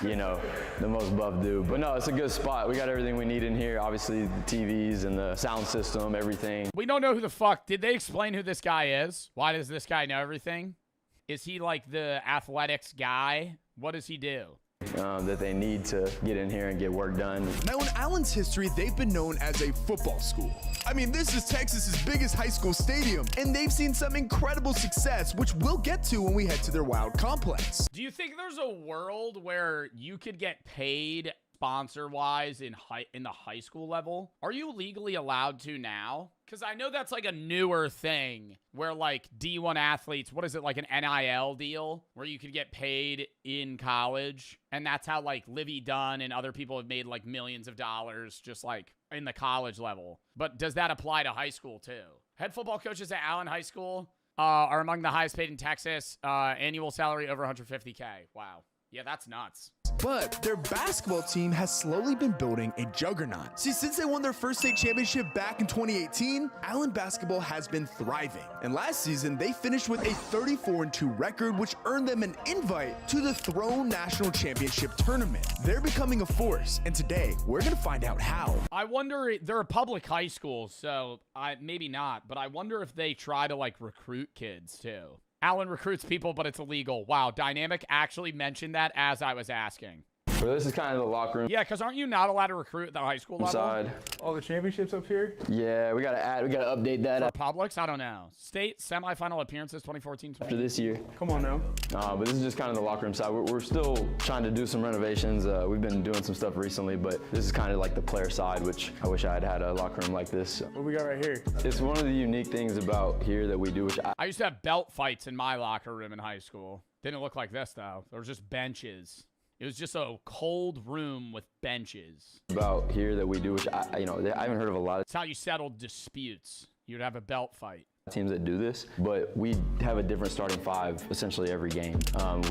you know, the most buff dude. But no, it's a good spot. We got everything we need in here. Obviously, the TVs and the sound system, everything. We don't know who the fuck. Did they explain who this guy is? Why does this guy know everything? Is he like the athletics guy? What does he do? That they need to get in here and get work done. Now, in Allen's history, they've been known as a football school. I mean, this is Texas's biggest high school stadium, and they've seen some incredible success, which we'll get to when we head to their Wild complex. Do you think there's a world where you could get paid sponsor-wise in the high school level? Are you legally allowed to now? Because I know that's like a newer thing where like D1 athletes, what is it, like an NIL deal where you could get paid in college? And that's how like Livy Dunn and other people have made like millions of dollars just like in the college level. But does that apply to high school too? Head football coaches at Allen High School are among the highest paid in Texas. Annual salary over $150K. Wow. Yeah, that's nuts. But their basketball team has slowly been building a juggernaut. See, since they won their first state championship back in 2018, Allen basketball has been thriving. And last season, they finished with a 34-2 record, which earned them an invite to the Throne National Championship Tournament. They're becoming a force, and today, we're gonna find out how. I wonder, they're a public high school, so maybe not, but I wonder if they try to like recruit kids too. Allen recruits people, but it's illegal. Wow, Dynamic actually mentioned that as I was asking. So this is kind of the locker room Yeah, because aren't you not allowed to recruit at the high school level? side. All the championships up here. Yeah, we gotta update that For Publix? I don't know. State semifinal appearances 2014 after this year. Come on now. But this is just kind of the locker room side. We're still trying to do some renovations. We've been doing some stuff recently, but this is kind of like the player side, which I wish I had had a locker room like this. What we got right here? It's one of the unique things about here that we do, which I used to have belt fights in my locker room in high school. Didn't look like this, though. There were just benches. It was just a cold room with benches. about here that we do, which I haven't heard of a lot of It's how you settled disputes. You'd have a belt fight. teams that do this, but we have a different starting five essentially every game.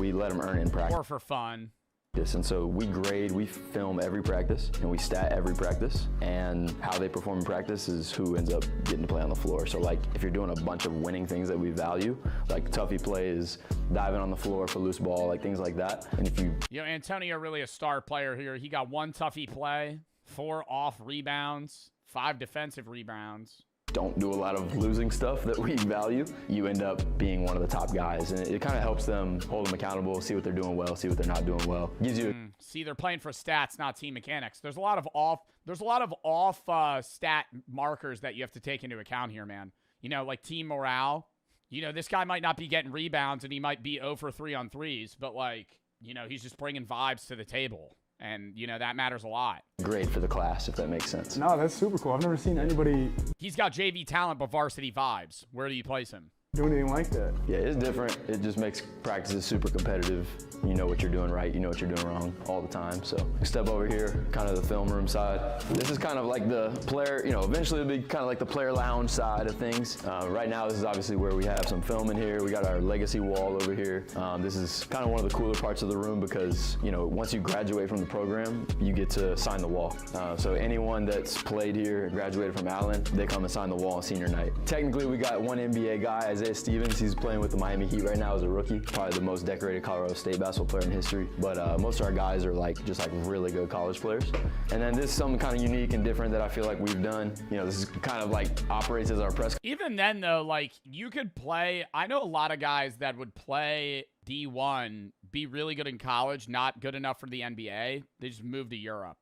We let them earn in practice. Or for fun. And so we grade, we film every practice, and we stat every practice. And how they perform in practice is who ends up getting to play on the floor. So like if you're doing a bunch of winning things that we value, like toughy plays, diving on the floor for loose ball, like things like that. And if you Antonio really a star player here. He got 1 toughy play, 4 off rebounds, 5 defensive rebounds. don't do a lot of losing stuff that we value, you end up being one of the top guys. And it kind of helps them hold them accountable, see what they're doing well, see what they're not doing well. Gives you See, they're playing for stats, not team mechanics. There's a lot of off stat markers that you have to take into account here, man. You know, like team morale. You know, this guy might not be getting rebounds and he might be 0 for 3 on threes, but like, you know, he's just bringing vibes to the table. And, you know, that matters a lot. great for the class, if that makes sense. No, that's super cool. I've never seen anybody He's got JV talent, but varsity vibes. Where do you place him? do anything like that. Yeah, it's different. It just makes practices super competitive. You know what you're doing right, you know what you're doing wrong all the time. So we step over here, kind of the film room side. This is kind of like the player, you know, eventually it'll be kind of like the player lounge side of things. Right now, this is obviously where we have some film in here. We got our legacy wall over here. This is kind of one of the cooler parts of the room because, you know, once you graduate from the program, you get to sign the wall. So anyone that's played here and graduated from Allen, they come and sign the wall on senior night. Technically, we got one NBA guy, Isaiah Stevens. He's playing with the Miami Heat right now as a rookie. Probably the most decorated Colorado State basketball player in history. But most of our guys are just really good college players. And then this is something kind of unique and different that I feel like we've done. You know, this is kind of like operates as our press. Even then, though, like, you could play. I know a lot of guys that would play D1, be really good in college, not good enough for the NBA. They just move to Europe.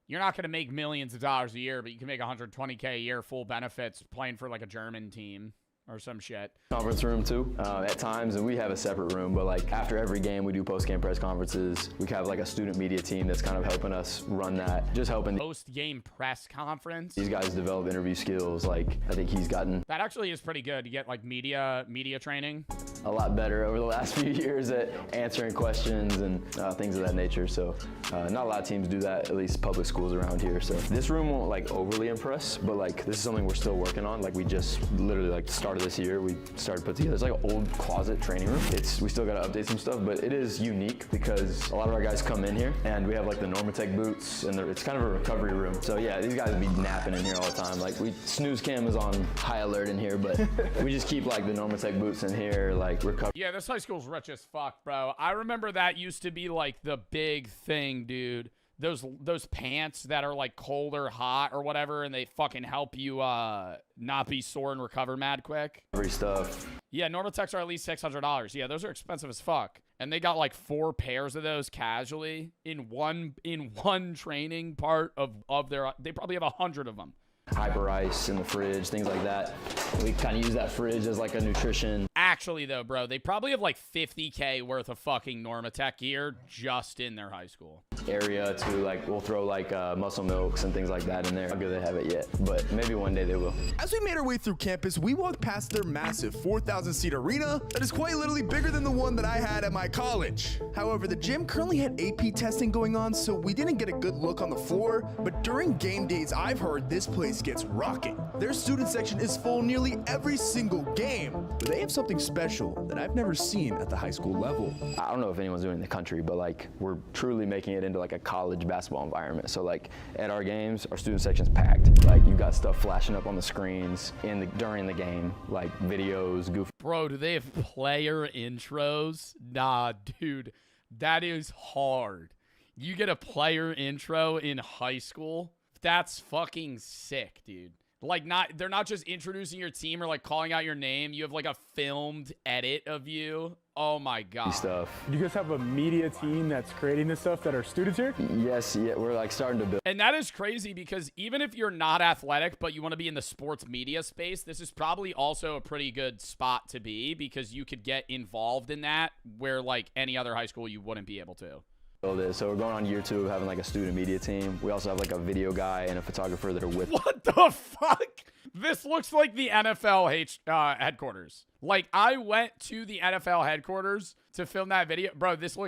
You're not going to make millions of dollars a year, but you can make $120K a year, full benefits, playing for like a German team or some shit. Conference room too, at times, and we have a separate room, but like after every game we do post-game press conferences. We have like a student media team that's kind of helping us run that, just helping Post-game press conference. these guys develop interview skills. Like I think he's gotten That actually is pretty good. You get like media training. a lot better over the last few years at answering questions and things of that nature. So not a lot of teams do that, at least public schools around here. So this room won't like overly impress, but like this is something we're still working on. Like we just literally like the start of this year, we started to put together. It's like an old closet training room. We still got to update some stuff, but it is unique because a lot of our guys come in here and we have like the Normatec boots and it's kind of a recovery room. So yeah, these guys would be napping in here all the time. Like snooze cam is on high alert in here, but we just keep like the Normatec boots in here, like recover. Yeah, this high school's rich as fuck, bro. I remember that used to be like the big thing, dude. Those pants that are like cold or hot or whatever, and they fucking help you not be sore and recover mad quick. Recovery stuff. Yeah, Normatechs are at least $600. Yeah, those are expensive as fuck. And they got like 4 pairs of those casually in one training part of their. They probably have 100 of them. Hyper ice in the fridge, things like that. We kind of use that fridge as like a nutrition. Actually, though, bro, they probably have like $50K worth of fucking Normatec gear just in their high school area to like, we'll throw like muscle milks and things like that in there. How good they have it yet, but maybe one day they will. As we made our way through campus, we walked past their massive 4,000-seat arena that is quite literally bigger than the one that I had at my college. However, the gym currently had AP testing going on, so we didn't get a good look on the floor, but during game days, I've heard this place gets rocking. Their student section is full nearly every single game, but they have something special that I've never seen at the high school level. I don't know if anyone's doing it in the country, but like we're truly making it into like a college basketball environment. So like at our games, our student section's packed. Like you got stuff flashing up on the screens during the game, like videos, goofy. Bro, do they have player intros? Nah, dude, that is hard. You get a player intro in high school? That's fucking sick, dude. Like they're not just introducing your team or like calling out your name. You have like a filmed edit of you. Oh my God. Stuff. Do you guys have a media team that's creating this stuff that are students here? Yes, yeah, we're like starting to build. And that is crazy because even if you're not athletic, but you want to be in the sports media space, this is probably also a pretty good spot to be because you could get involved in that where like any other high school you wouldn't be able to. So we're going on year 2 of having like a student media team. We also have like a video guy and a photographer that are with. What the fuck? This looks like the NFL headquarters. Like I went to the NFL headquarters to film that video. Bro, this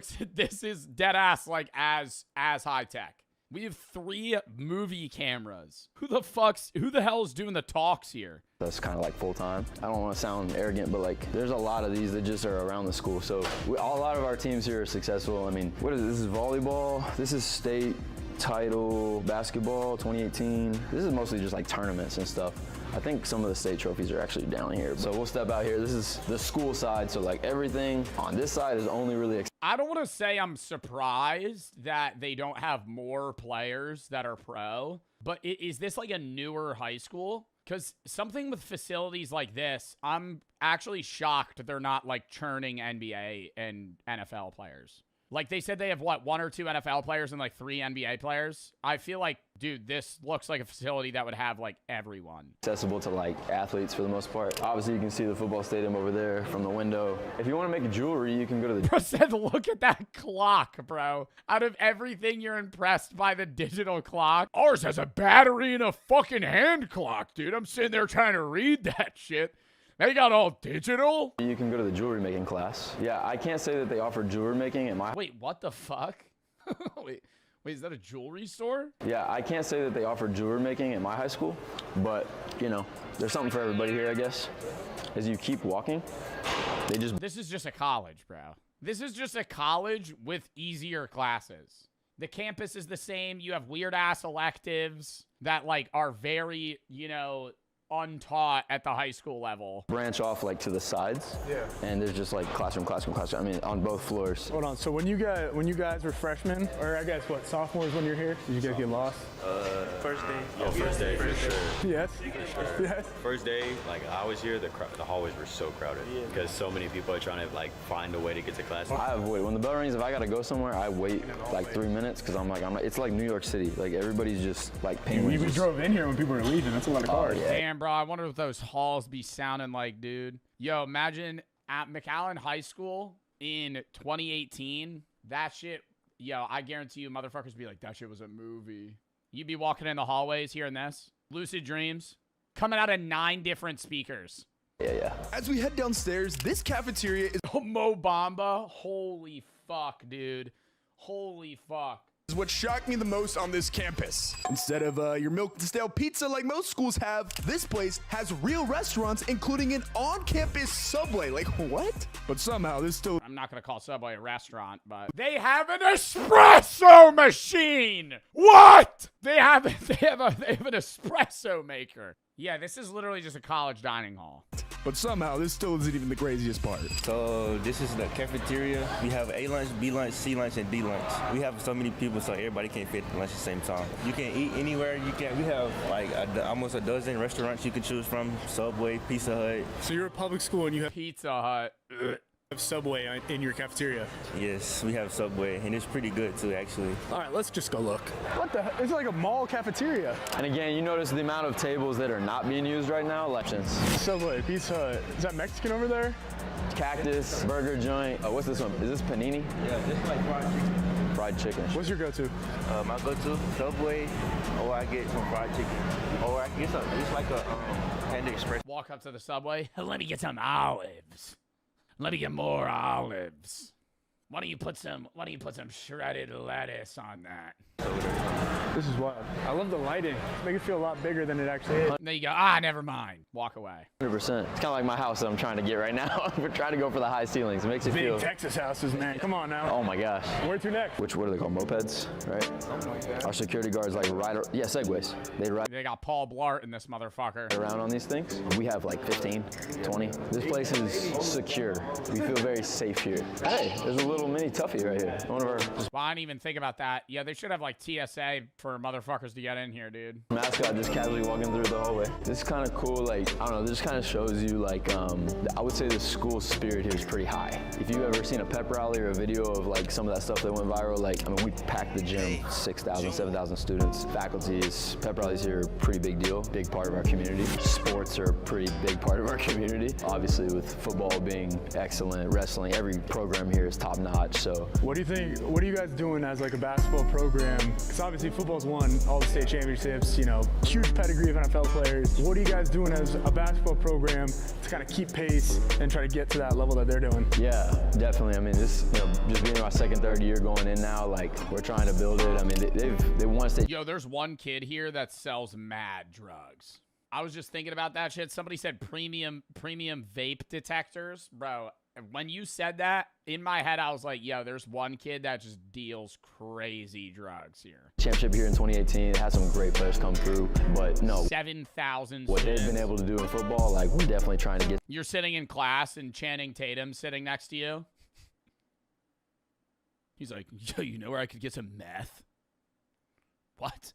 is dead ass like as high tech. We have 3 movie cameras. Who the hell is doing the talks here? That's kind of like full time. I don't want to sound arrogant, but like there's a lot of these that just are around the school. So a lot of our teams here are successful. I mean, what is it? This is volleyball. This is state title basketball 2018. This is mostly just like tournaments and stuff. I think some of the state trophies are actually down here. So we'll step out here. This is the school side. So like everything on this side is only really. I don't want to say I'm surprised that they don't have more players that are pro, but is this like a newer high school? Because something with facilities like this, I'm actually shocked they're not like churning NBA and NFL players. Like they said they have what, 1 or 2 NFL players and like 3 NBA players. I feel like, dude, this looks like a facility that would have like everyone. Accessible to like athletes for the most part. Obviously you can see the football stadium over there from the window. If you want to make jewelry, you can go to the. Bro said, look at that clock, bro. Out of everything, you're impressed by the digital clock. Ours has a battery and a fucking hand clock, dude. I'm sitting there trying to read that shit. They got all digital? You can go to the jewelry making class. Yeah, I can't say that they offer jewelry making at my. Wait, what the fuck? Wait, is that a jewelry store? Yeah, I can't say that they offer jewelry making at my high school, but you know, there's something for everybody here, I guess. As you keep walking, they just. This is just a college, bro. This is just a college with easier classes. The campus is the same. You have weird ass electives that like are very, you know, untaught at the high school level. Branch off like to the sides. Yeah. And there's just like classroom. I mean, on both floors. Hold on. So when you guys were freshmen, or I guess what, sophomores when you're here, did you guys get lost? First day. Yeah, first day for sure. Yes. Yes. First day, like I was here, the hallways were so crowded because so many people are trying to like find a way to get to class. I avoid when the bell rings. If I gotta go somewhere, I wait like 3 minutes because I'm like, it's like New York City. Like everybody's just like paying. We drove in here when people were leaving. That's a lot of cars. Yeah. Damn, bro. I wonder what those halls be sounding like, dude. Yo, imagine at McAllen High School in 2018. That shit, yo, I guarantee you motherfuckers be like, that shit was a movie. You'd be walking in the hallways hearing this. Lucid Dreams. Coming out of 9 different speakers. Yeah. As we head downstairs, this cafeteria is Mo Bamba. Holy fuck, dude. Holy fuck. what shocked me the most on this campus. Instead of your milk and stale pizza like most schools have, this place has real restaurants, including an on-campus Subway. Like, what? But somehow this still... I'm not going to call Subway a restaurant, but they have an espresso machine. What? They have an espresso maker. Yeah, this is literally just a college dining hall. But somehow this still isn't even the craziest part. So this is the cafeteria. We have A lunch, B lunch, C lunch, and D lunch. We have so many people, so everybody can't fit at lunch at the same time. You can eat anywhere you can. We have like almost a dozen restaurants you can choose from. Subway, Pizza Hut. So you're a public school and you have Pizza Hut. Subway in your cafeteria. Yes, we have Subway, and it's pretty good too, actually. All right, let's just go look. What the heck? It's like a mall cafeteria. And again, you notice the amount of tables that are not being used right now. Subway, Pizza Hut. Is that Mexican over there? Cactus, burger joint. What's this one? Is this panini? Yeah, just like fried chicken. Fried chicken. What's your go-to? My go-to Subway, or I get some fried chicken, or I get some. It's like a Panda Express. Walk up to the Subway. Let me get some olives. Let me get more olives. Why don't you put some shredded lettuce on that? This is wild. I love the lighting. Make it feel a lot bigger than it actually is. There you go. Never mind. Walk away. 100%. It's kind of like my house that I'm trying to get right now. We're trying to go for the high ceilings. It makes you Big feel... Texas houses, man. Come on now. Oh my gosh. Where to next? What are they called? Mopeds, right? Something like that. Our security guards yeah, Segways. They ride They got Paul Blart in this motherfucker. around on these things. We have like 15, 20. This place is secure. We feel very safe here. Hey, there's a little mini Tuffy right here. One of our Well, I didn't even think about that. Yeah, they should have like TSA for motherfuckers to get in here, dude. mascot just casually walking through the hallway. This is kind of cool. Like, I don't know, this kind of shows you like, I would say the school spirit here is pretty high. If you've ever seen a pep rally or a video of like some of that stuff that went viral, like, I mean, we packed the gym, 6,000, 7,000 students, faculties. Pep rallies here are a pretty big deal, big part of our community. Sports are a pretty big part of our community. Obviously with football being excellent, wrestling, every program here is top notch, so. What do you think, what are you guys doing as like a basketball program? Because obviously football's won all the state championships, you know, huge pedigree of NFL players. What are you guys doing as a basketball program to kind of keep pace and try to get to that level that they're doing? Yeah, definitely. I mean, this, you know, just being our second, third year going in now, like, we're trying to build it. I mean, they want to stay. Yo, there's one kid here that sells mad drugs. I was just thinking about that shit. Somebody said premium vape detectors. Bro, when you said that, in my head, I was like, yo, there's one kid that just deals crazy drugs here. Championship here in 2018, it had some great players come through, but no. 7,000 What they've been able to do in football, like, we're definitely trying to get. You're sitting in class and Channing Tatum sitting next to you. He's like, yo, you know where I could get some meth? What?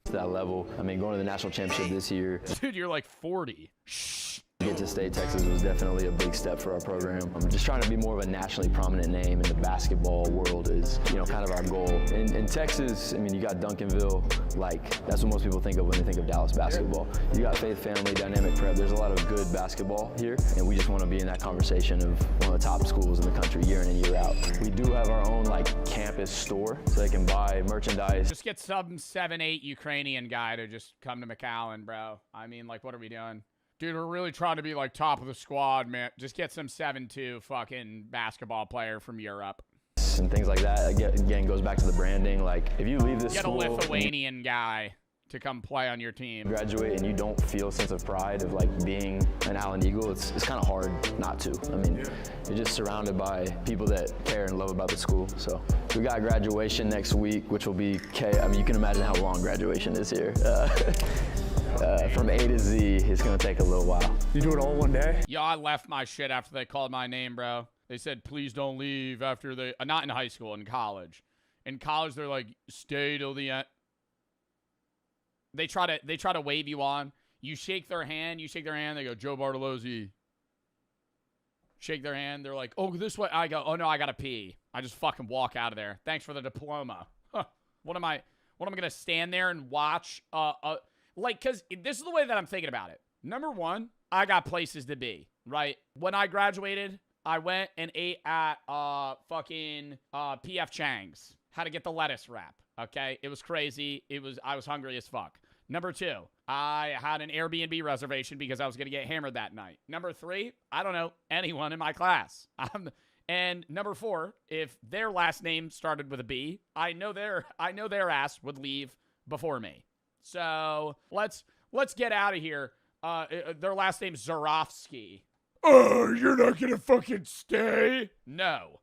To that level. I mean, going to the national championship this year. Dude, you're like 40. Shh. Get to state Texas was definitely a big step for our program. I'm just trying to be more of a nationally prominent name in the basketball world is, you know, kind of our goal. In Texas, I mean, you got Duncanville, like, that's what most people think of when they think of Dallas basketball. You got Faith Family, Dynamic Prep. There's a lot of good basketball here, and we just want to be in that conversation of one of the top schools in the country year in and year out. We do have our own, like, campus store, so they can buy merchandise. Just get some 7'8" Ukrainian guy to just come to McAllen, bro. I mean, like, what are we doing? Dude, we're really trying to be, like, top of the squad, man. Just get some 7'2" fucking basketball player from Europe. And things like that. Again, goes back to the branding. Like, if you leave this school... Get a Lithuanian guy to come play on your team. Graduate and you don't feel a sense of pride of, like, being an Allen Eagle, it's kind of hard not to. I mean, you're just surrounded by people that care and love about the school. So we got graduation next week, which will be... I mean, you can imagine how long graduation is here. From A to Z, it's going to take a little while. You do it all one day? Yo, I left my shit after they called my name, bro. They said, please don't leave after they... not in high school, in college. In college, they're like, stay till the end. They try to wave you on. You shake their hand, they go, Joe Bartolozzi. Shake their hand, they're like, oh, this way. I go, oh, no, I got to pee. I just fucking walk out of there. Thanks for the diploma. Huh. What am I going to stand there and watch... Like, because this is the way that I'm thinking about it. Number one, I got places to be, right? When I graduated, I went and ate at fucking P.F. Chang's. How to get the lettuce wrap, okay? It was crazy. I was hungry as fuck. Number two, I had an Airbnb reservation because I was going to get hammered that night. Number 3, I don't know anyone in my class. And number 4, if their last name started with a B, I know their ass would leave before me. So let's get out of here. Their last name's Zarofsky. Oh, you're not gonna fucking stay? No.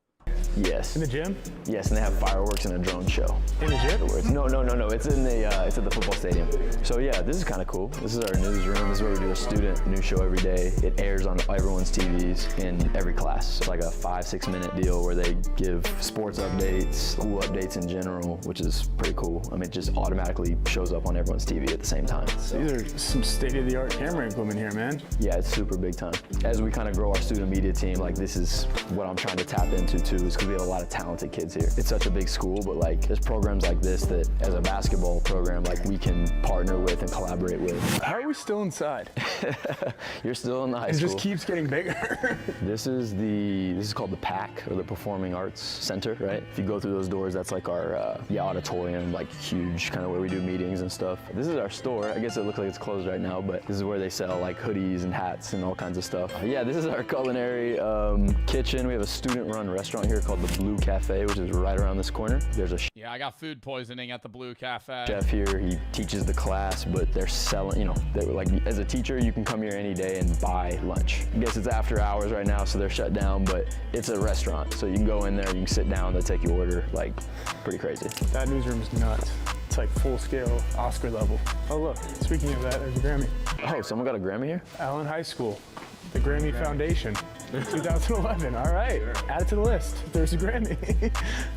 Yes. In the gym? Yes, and they have fireworks and a drone show. In the gym? No. It's in the it's at the football stadium. So yeah, this is kind of cool. This is our newsroom. This is where we do a student news show every day. It airs on everyone's TVs in every class. It's like a 5-6 minute deal where they give sports updates, school updates in general, which is pretty cool. I mean, it just automatically shows up on everyone's TV at the same time. So. These are some state-of-the-art camera equipment here, man. Yeah, it's super big time. As we kind of grow our student media team, like this is what I'm trying to tap into too, is because we have a lot of talented kids here. It's such a big school, but like there's programs like this that as a basketball program, like we can partner with and collaborate with. How are we still inside? You're still in the high It school. just keeps getting bigger. This is called the PAC, or the Performing Arts Center, right? If you go through those doors, that's like our auditorium, like huge, kind of where we do meetings and stuff. This is our store. I guess it looks like it's closed right now, but this is where they sell like hoodies and hats and all kinds of stuff. Yeah, this is our culinary kitchen. We have a student-run restaurant here called the Blue Cafe, which is right around this corner. There's a Yeah, I got food poisoning at the Blue Cafe. chef here. He teaches the class, but they're selling, you know, they're like, as a teacher, you can come here any day and buy lunch. I guess it's after hours right now, so they're shut down, but it's a restaurant. So you can go in there, you can sit down, they'll take your order, like, pretty crazy. That newsroom's nuts. It's like full-scale Oscar level. Oh look, speaking of that, there's a Grammy. Oh, someone got a Grammy here? Allen High School, the Grammy Foundation, 2011. All right, add it to the list. There's a Grammy.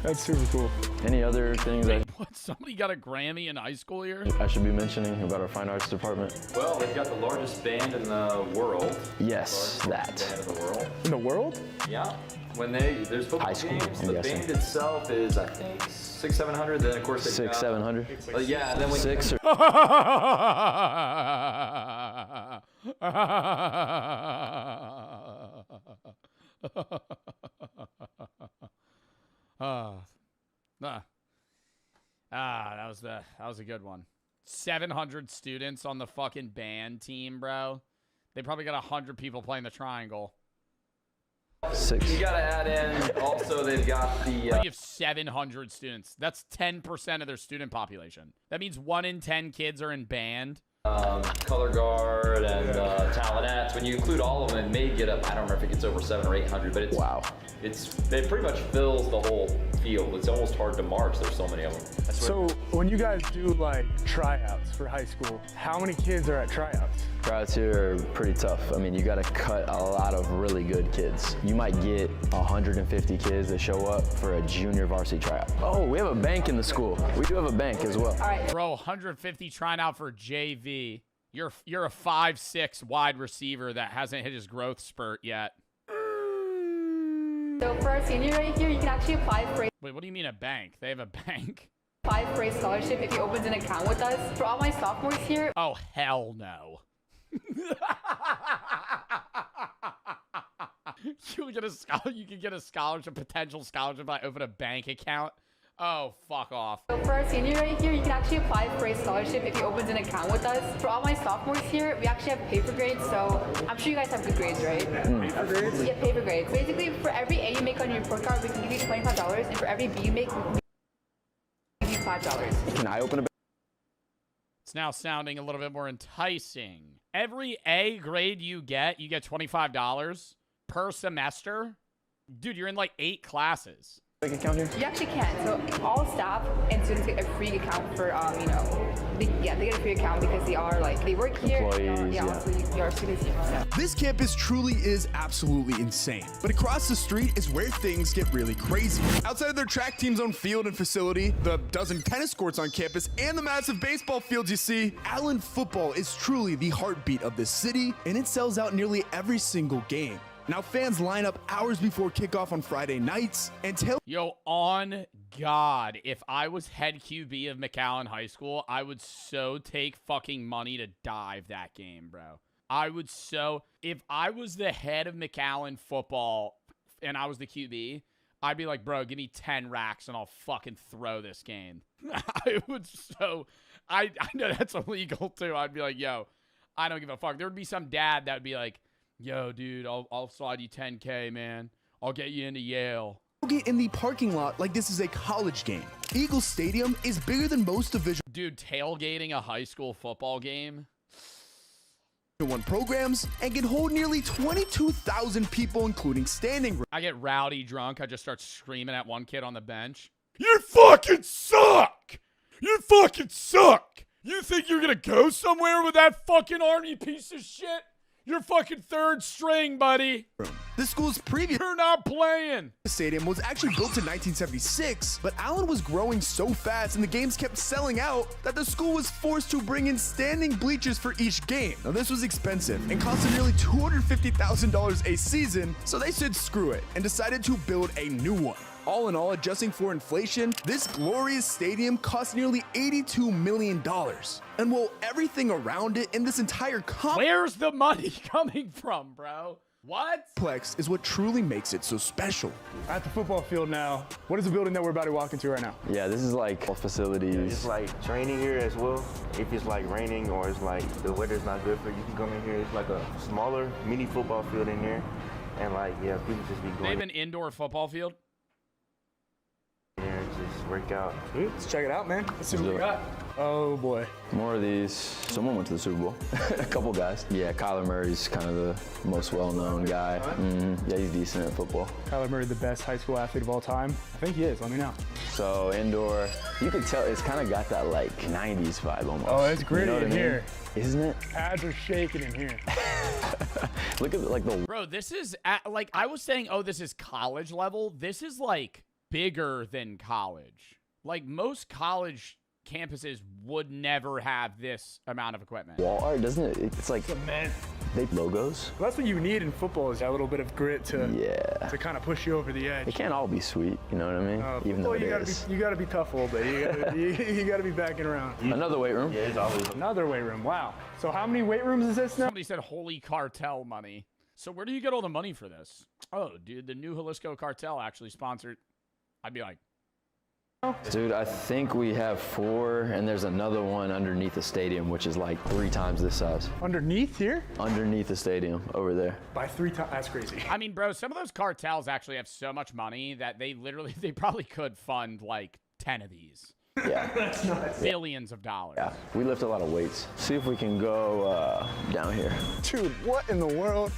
That's super cool. Any other things that What? Somebody got a Grammy in high school here? I should be mentioning about our fine arts department? Well, they've got the largest band in the world. Yes, that. Band in the world. In the world? Yeah. When there's football High school, games, I'm the guessing. band itself is, I think, 600-700. Then of course they've got 600-700? yeah. And then when 6 or that was a good one. 700 students on the fucking band team, bro. They probably got 100 people playing the triangle. 6. you gotta add in also they've got the You have 700 students. That's 10% of their student population. That means 1 in 10 kids are in band. color guard and talent. When you include all of them, it may get up. I don't know if it gets over 700 or 800, but it's Wow. It pretty much fills the whole field. It's almost hard to march. There's so many of them. So when you guys do like tryouts for high school, how many kids are at tryouts? Tryouts here are pretty tough. I mean, you got to cut a lot of really good kids. You might get 150 kids that show up for a junior varsity tryout. Oh, we have a bank in the school. We do have a bank as well. Bro, 150 trying out for JV. You're a 5'6" wide receiver that hasn't hit his growth spurt yet. So for our senior right here, you can actually apply for Wait, what do you mean a bank? They have a bank? a scholarship if you open an account with us. For all my sophomores here, Oh, hell no. You can get a scholarship, potential scholarship by open a bank account. Oh, fuck off. so for our senior right here, you can actually apply for a scholarship if you open an account with us. For all my sophomores here, we actually have paper grades, so I'm sure you guys have good grades, right? Paper grades? Yeah, paper grades. Basically, for every A you make on your report card, we can give you $25, and for every B you make, we can give you $5. Can I open a bank? It's now sounding a little bit more enticing. Every A grade you get $25 per semester. Dude, you're in like 8 classes. Account here? You actually can. So all staff and students get a free account for, they get a free account because they work here. Employees, yeah. Also you are students here. So. This campus truly is absolutely insane. But across the street is where things get really crazy. Outside of their track team's own field and facility, the dozen tennis courts on campus, and the massive baseball fields you see, Allen football is truly the heartbeat of this city, and it sells out nearly every single game. Now fans line up hours before kickoff on Friday nights and tell Yo, on God, if I was head QB of McAllen High School, I would so take fucking money to dive that game, bro. If I was the head of McAllen football and I was the QB, I'd be like, bro, give me 10 racks and I'll fucking throw this game. I know that's illegal too. I'd be like, yo, I don't give a fuck. There would be some dad that would be like, yo, dude, I'll slide you 10K, man. I'll get you into Yale. Get in the parking lot like this is a college game. Eagles Stadium is bigger than most Division Dude, tailgating a high school football game? I programs and can hold nearly 22,000 people, including standing room. I get rowdy drunk. I just start screaming at one kid on the bench. You fucking suck! You fucking suck! You think you're gonna go somewhere with that fucking Army piece of shit? You're fucking third string, buddy. The school's previous You're not playing. stadium was actually built in 1976, but Allen was growing so fast and the games kept selling out that the school was forced to bring in standing bleachers for each game. Now this was expensive and costed nearly $250,000 a season, so they said screw it and decided to build a new one. All in all, adjusting for inflation, this glorious stadium cost nearly $82 million. And while everything around it in this entire Where's the money coming from, bro? What? complex is what truly makes it so special. At the football field now, what is the building that we're about to walk into right now? Yeah, this is like all facilities. It's like training here as well. If it's like raining or it's like the weather's not good for you, you can come in here. It's like a smaller mini football field in here. And like, yeah, people just be They going have an indoor football field? in there and just work out. Let's check it out, man. Let's see what we got. Oh boy. More of these. Someone went to the Super Bowl. A couple guys. Yeah, Kyler Murray's kind of the most well-known guy. Yeah, he's decent at football. Kyler Murray, the best high school athlete of all time. I think he is. Let me know. So indoor, you can tell it's kind of got that like 90s vibe almost. Oh, it's gritty what I in mean? here. Isn't it? Pads are shaking in here. Look at like the Bro, this is, like, I was saying, oh, this is college level. This is, like, bigger than college. Like, most college campuses would never have this amount of equipment. wall art, doesn't it? It's like Man, they logos. well, that's what you need in football is that little bit of grit to Yeah. kind of push you over the edge. It can't all be sweet, you know what I mean? Even though Football, it is. you gotta be tough a little bit. You gotta be backing around. Another weight room. Yeah, it's always Another weight room. Wow. So how many weight rooms is this now? Somebody said holy cartel money. So where do you get all the money for this? Oh, dude, the new Jalisco cartel actually sponsored. I'd be like, Dude, I think we have 4, and there's another one underneath the stadium, which is like 3 times this size. Underneath here? Underneath the stadium, over there. By 3 times. That's crazy. I mean, bro, some of those cartels actually have so much money that they probably could fund like 10 of these. Yeah. That's nuts. Billions of dollars. Yeah, we lift a lot of weights. See if we can go down here. Dude, what in the world?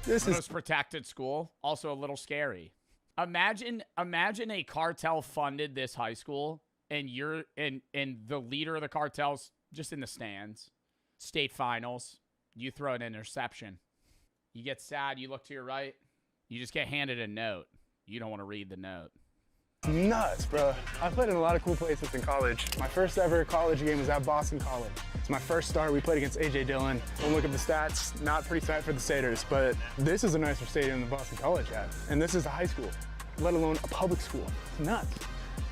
This is Most protected school. Also a little scary. Imagine a cartel funded this high school and you're and the leader of the cartel's just in the stands. State finals. You throw an interception. You get sad, you look to your right. You just get handed a note. You don't want to read the note. nuts, bro. I played in a lot of cool places in college. My first ever college game was at Boston College. It's my first start. We played against A.J. Dillon. Don't look at the stats. Not pretty sight for the Staters, but this is a nicer stadium than Boston College had. And this is a high school, let alone a public school. It's nuts.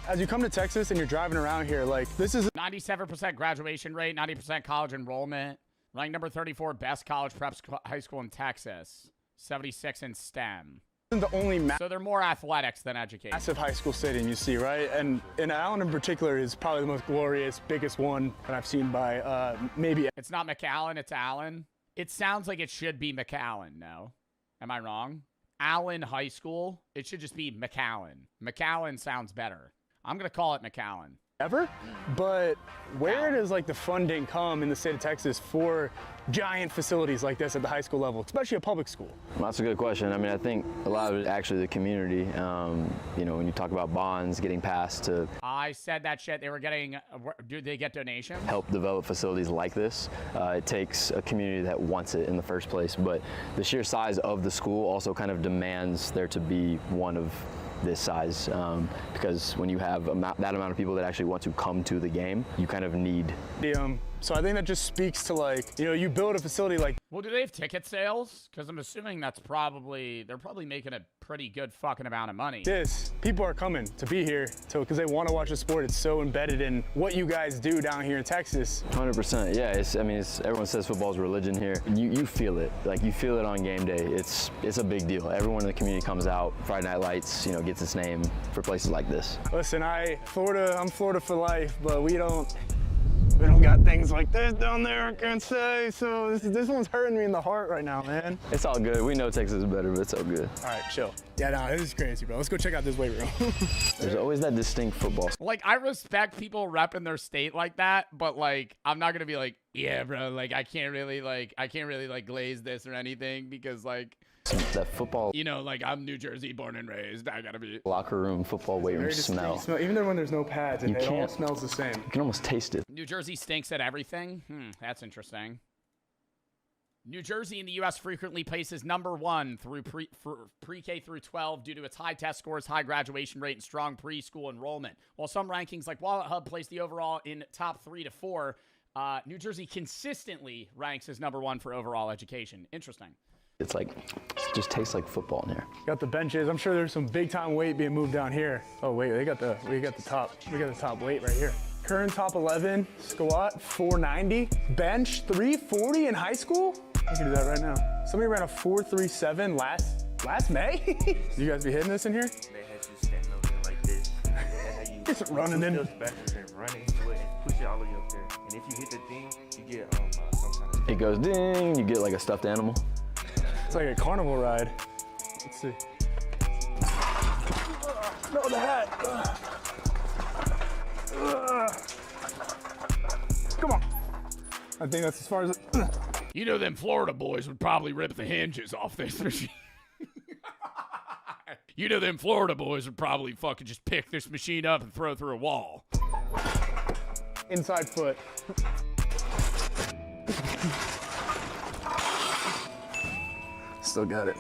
As you come to Texas and you're driving around here, like, this is 97% graduation rate, 90% college enrollment. Ranked number 34 best college prep high school in Texas. 76 in STEM. the only So they're more athletics than education. massive high school stadium you see, right? And Allen in particular is probably the most glorious, biggest one that I've seen by maybe. It's not McAllen, it's Allen. It sounds like it should be McAllen, no? Am I wrong? Allen High School, it should just be McAllen. McAllen sounds better. I'm going to call it McAllen. Ever, but where does like the funding come in the state of Texas for giant facilities like this at the high school level, especially a public school? Well, that's a good question. I mean, I think a lot of it actually the community. You know, when you talk about bonds getting passed to I said that shit. They were getting, do they get donations? help develop facilities like this, it takes a community that wants it in the first place. But the sheer size of the school also kind of demands there to be one of this size, because when you have that amount of people that actually want to come to the game, you kind of need. So I think that just speaks to, like, you know, you build a facility like Well, do they have ticket sales? Because I'm assuming they're probably making a pretty good fucking amount of money. this. People are coming to be here because they want to watch the sport. It's so embedded in what you guys do down here in Texas. 100%. Yeah. Everyone says football's religion here. You feel it. Like, you feel it on game day. It's a big deal. Everyone in the community comes out. Friday Night Lights, gets its name for places like this. Listen, I'm Florida for life, but we don't We don't got things like this down there, I can't say. So this one's hurting me in the heart right now, man. It's all good. We know Texas is better, but it's all good. All right, chill. Yeah, no, this is crazy, bro. Let's go check out this weight room. There's always that distinct football. Like, I respect people repping their state like that, but like, I'm not gonna be like, yeah, bro, like I can't really like glaze this or anything because like, That football, you know, like I'm New Jersey born and raised. I gotta be. locker room, football weight room Very distinct smell. Even though when there's no pads, it all can't- smells the same. You can almost taste it. New Jersey stinks at everything. That's interesting. New Jersey in the U.S. frequently places #1 through pre-K through 12 due to its high test scores, high graduation rate, and strong preschool enrollment. While some rankings like Wallet Hub place the overall in top 3 to 4, New Jersey consistently ranks as #1 for overall education. Interesting. It's like, it just tastes like football in here. Got the benches. I'm sure there's some big time weight being moved down here. Oh wait, we got the top weight right here. Current top 11 squat 490, bench 340 in high school. I can do that right now. Somebody ran a 437 last May. You guys be hitting this in here? They had you stand over there like this. Just running in. Those backwards and running into it and push it all the way up there. And if you hit the thing, you get some kind of. It goes ding, you get like a stuffed animal. It's like a carnival ride. Let's see. No, the hat. Come on. I think that's as far as. You know, them Florida boys would probably rip the hinges off this machine. You know, them Florida boys would probably fucking just pick this machine up and throw it through a wall. Inside foot. Still got it.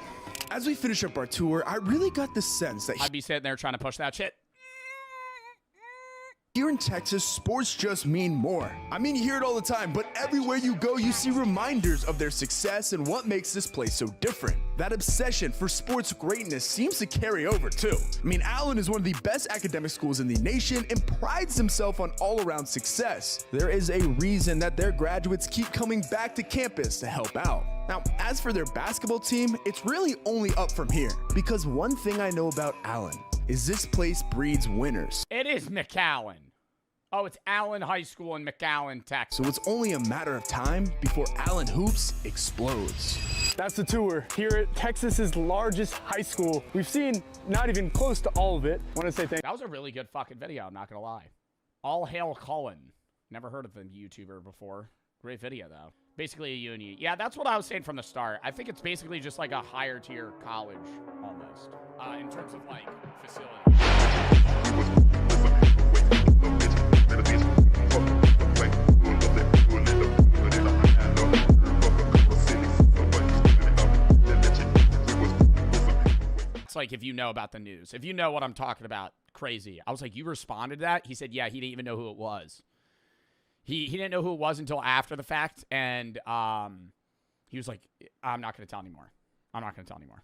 As we finish up our tour, I really got the sense that I'd be sitting there trying to push that shit. here in Texas, sports just mean more. I mean, you hear it all the time, but everywhere you go, you see reminders of their success and what makes this place so different. That obsession for sports greatness seems to carry over too. I mean, Allen is one of the best academic schools in the nation and prides himself on all-around success. There is a reason that their graduates keep coming back to campus to help out. Now, as for their basketball team, it's really only up from here. Because one thing I know about Allen is this place breeds winners. It is McAllen. Oh, it's Allen High School in McAllen, Texas. So it's only a matter of time before Allen Hoops explodes. That's the tour here at Texas's largest high school. We've seen not even close to all of it. I want to say thank That was a really good fucking video, I'm not gonna lie. All hail Cullen. Never heard of the YouTuber before. Great video though. Basically a uni. Yeah, that's what I was saying from the start. I think it's basically just like a higher tier college almost. In terms of like facility. It's like if you know about the news. If you know what I'm talking about, crazy. I was like, you responded to that? He said, yeah, he didn't even know who it was. He didn't know who it was until after the fact, and he was like, I'm not going to tell anymore. I'm not going to tell anymore.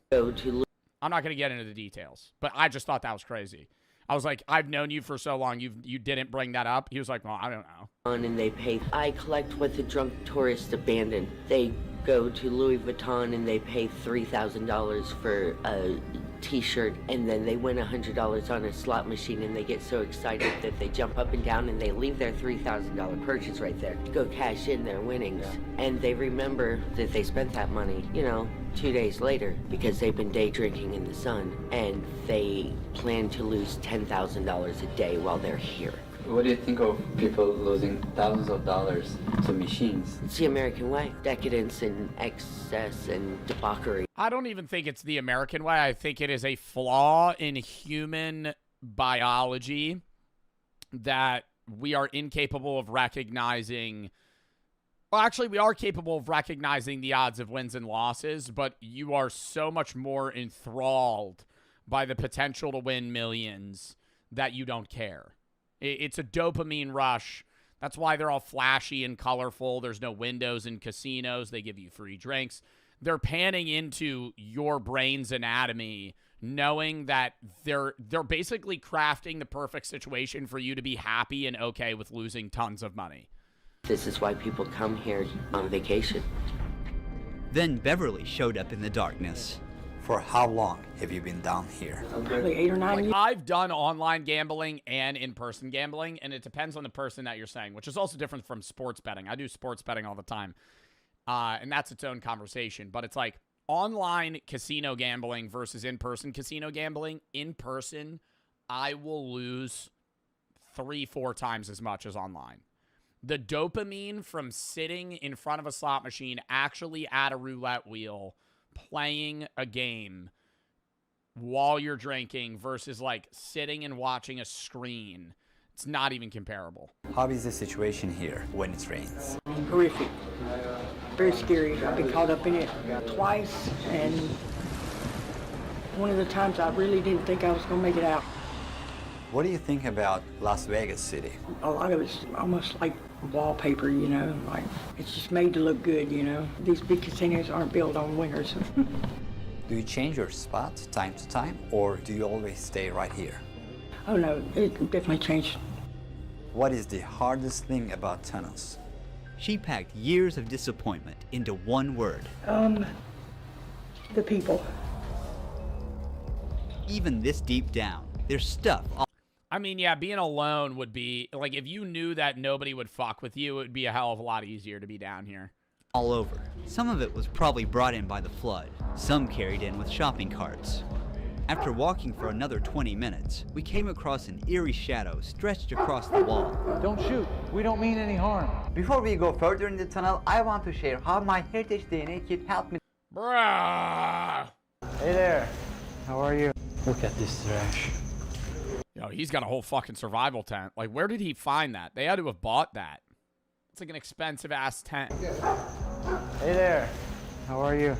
I'm not going to get into the details, but I just thought that was crazy. I was like, I've known you for so long. You didn't bring that up. He was like, well, I don't know. And they pay. I collect what the drunk tourists abandon. They go to Louis Vuitton and they pay $3,000 for a t-shirt, and then they win $100 on a slot machine, and they get so excited that they jump up and down and they leave their $3,000 purchase right there to go cash in their winnings. And they remember that they spent that money, 2 days later, because they've been day drinking in the sun, and they plan to lose $10,000 a day while they're here. What do you think of people losing thousands of dollars to machines? It's the American way. Decadence and excess and debauchery. I don't even think it's the American way. I think it is a flaw in human biology that we are incapable of recognizing. Well, actually, we are capable of recognizing the odds of wins and losses, but you are so much more enthralled by the potential to win millions that you don't care. It's a dopamine rush. That's why they're all flashy and colorful. There's no windows in casinos. They give you free drinks. They're panning into your brain's anatomy, knowing that they're basically crafting the perfect situation for you to be happy and okay with losing tons of money. This is why people come here on vacation. Then Beverly showed up in the darkness. For how long have you been down here? Probably 8 or 9 years. I've done online gambling and in-person gambling, and it depends on the person that you're saying, which is also different from sports betting. I do sports betting all the time, and that's its own conversation. But it's like online casino gambling versus in-person casino gambling. In person, I will lose 3-4 times as much as online. The dopamine from sitting in front of a slot machine, actually at a roulette wheel, playing a game while you're drinking versus like sitting and watching a screen, it's not even comparable. How is the situation here when it rains? Horrific. Very scary. I've been caught up in it twice, and one of the times I really didn't think I was going to make it out. What do you think about Las Vegas City? A lot of it's almost like wallpaper, you know, like it's just made to look good, you know. These big casinos aren't built on winners. Do you change your spot time to time, or do you always stay right here? Oh no, it definitely changed. What is the hardest thing about tunnels? She packed years of disappointment into one word. The people. Even this deep down, there's stuff. I mean, yeah, being alone would be, like, if you knew that nobody would fuck with you, it would be a hell of a lot easier to be down here. All over. Some of it was probably brought in by the flood. Some carried in with shopping carts. After walking for another 20 minutes, we came across an eerie shadow stretched across the wall. Don't shoot. We don't mean any harm. Before we go further in the tunnel, I want to share how my heritage DNA kit helped me. Bruh! Hey there. How are you? Look at this trash. Yo, he's got a whole fucking survival tent. Like, where did he find that? They had to have bought that. It's like an expensive-ass tent. Hey there. How are you?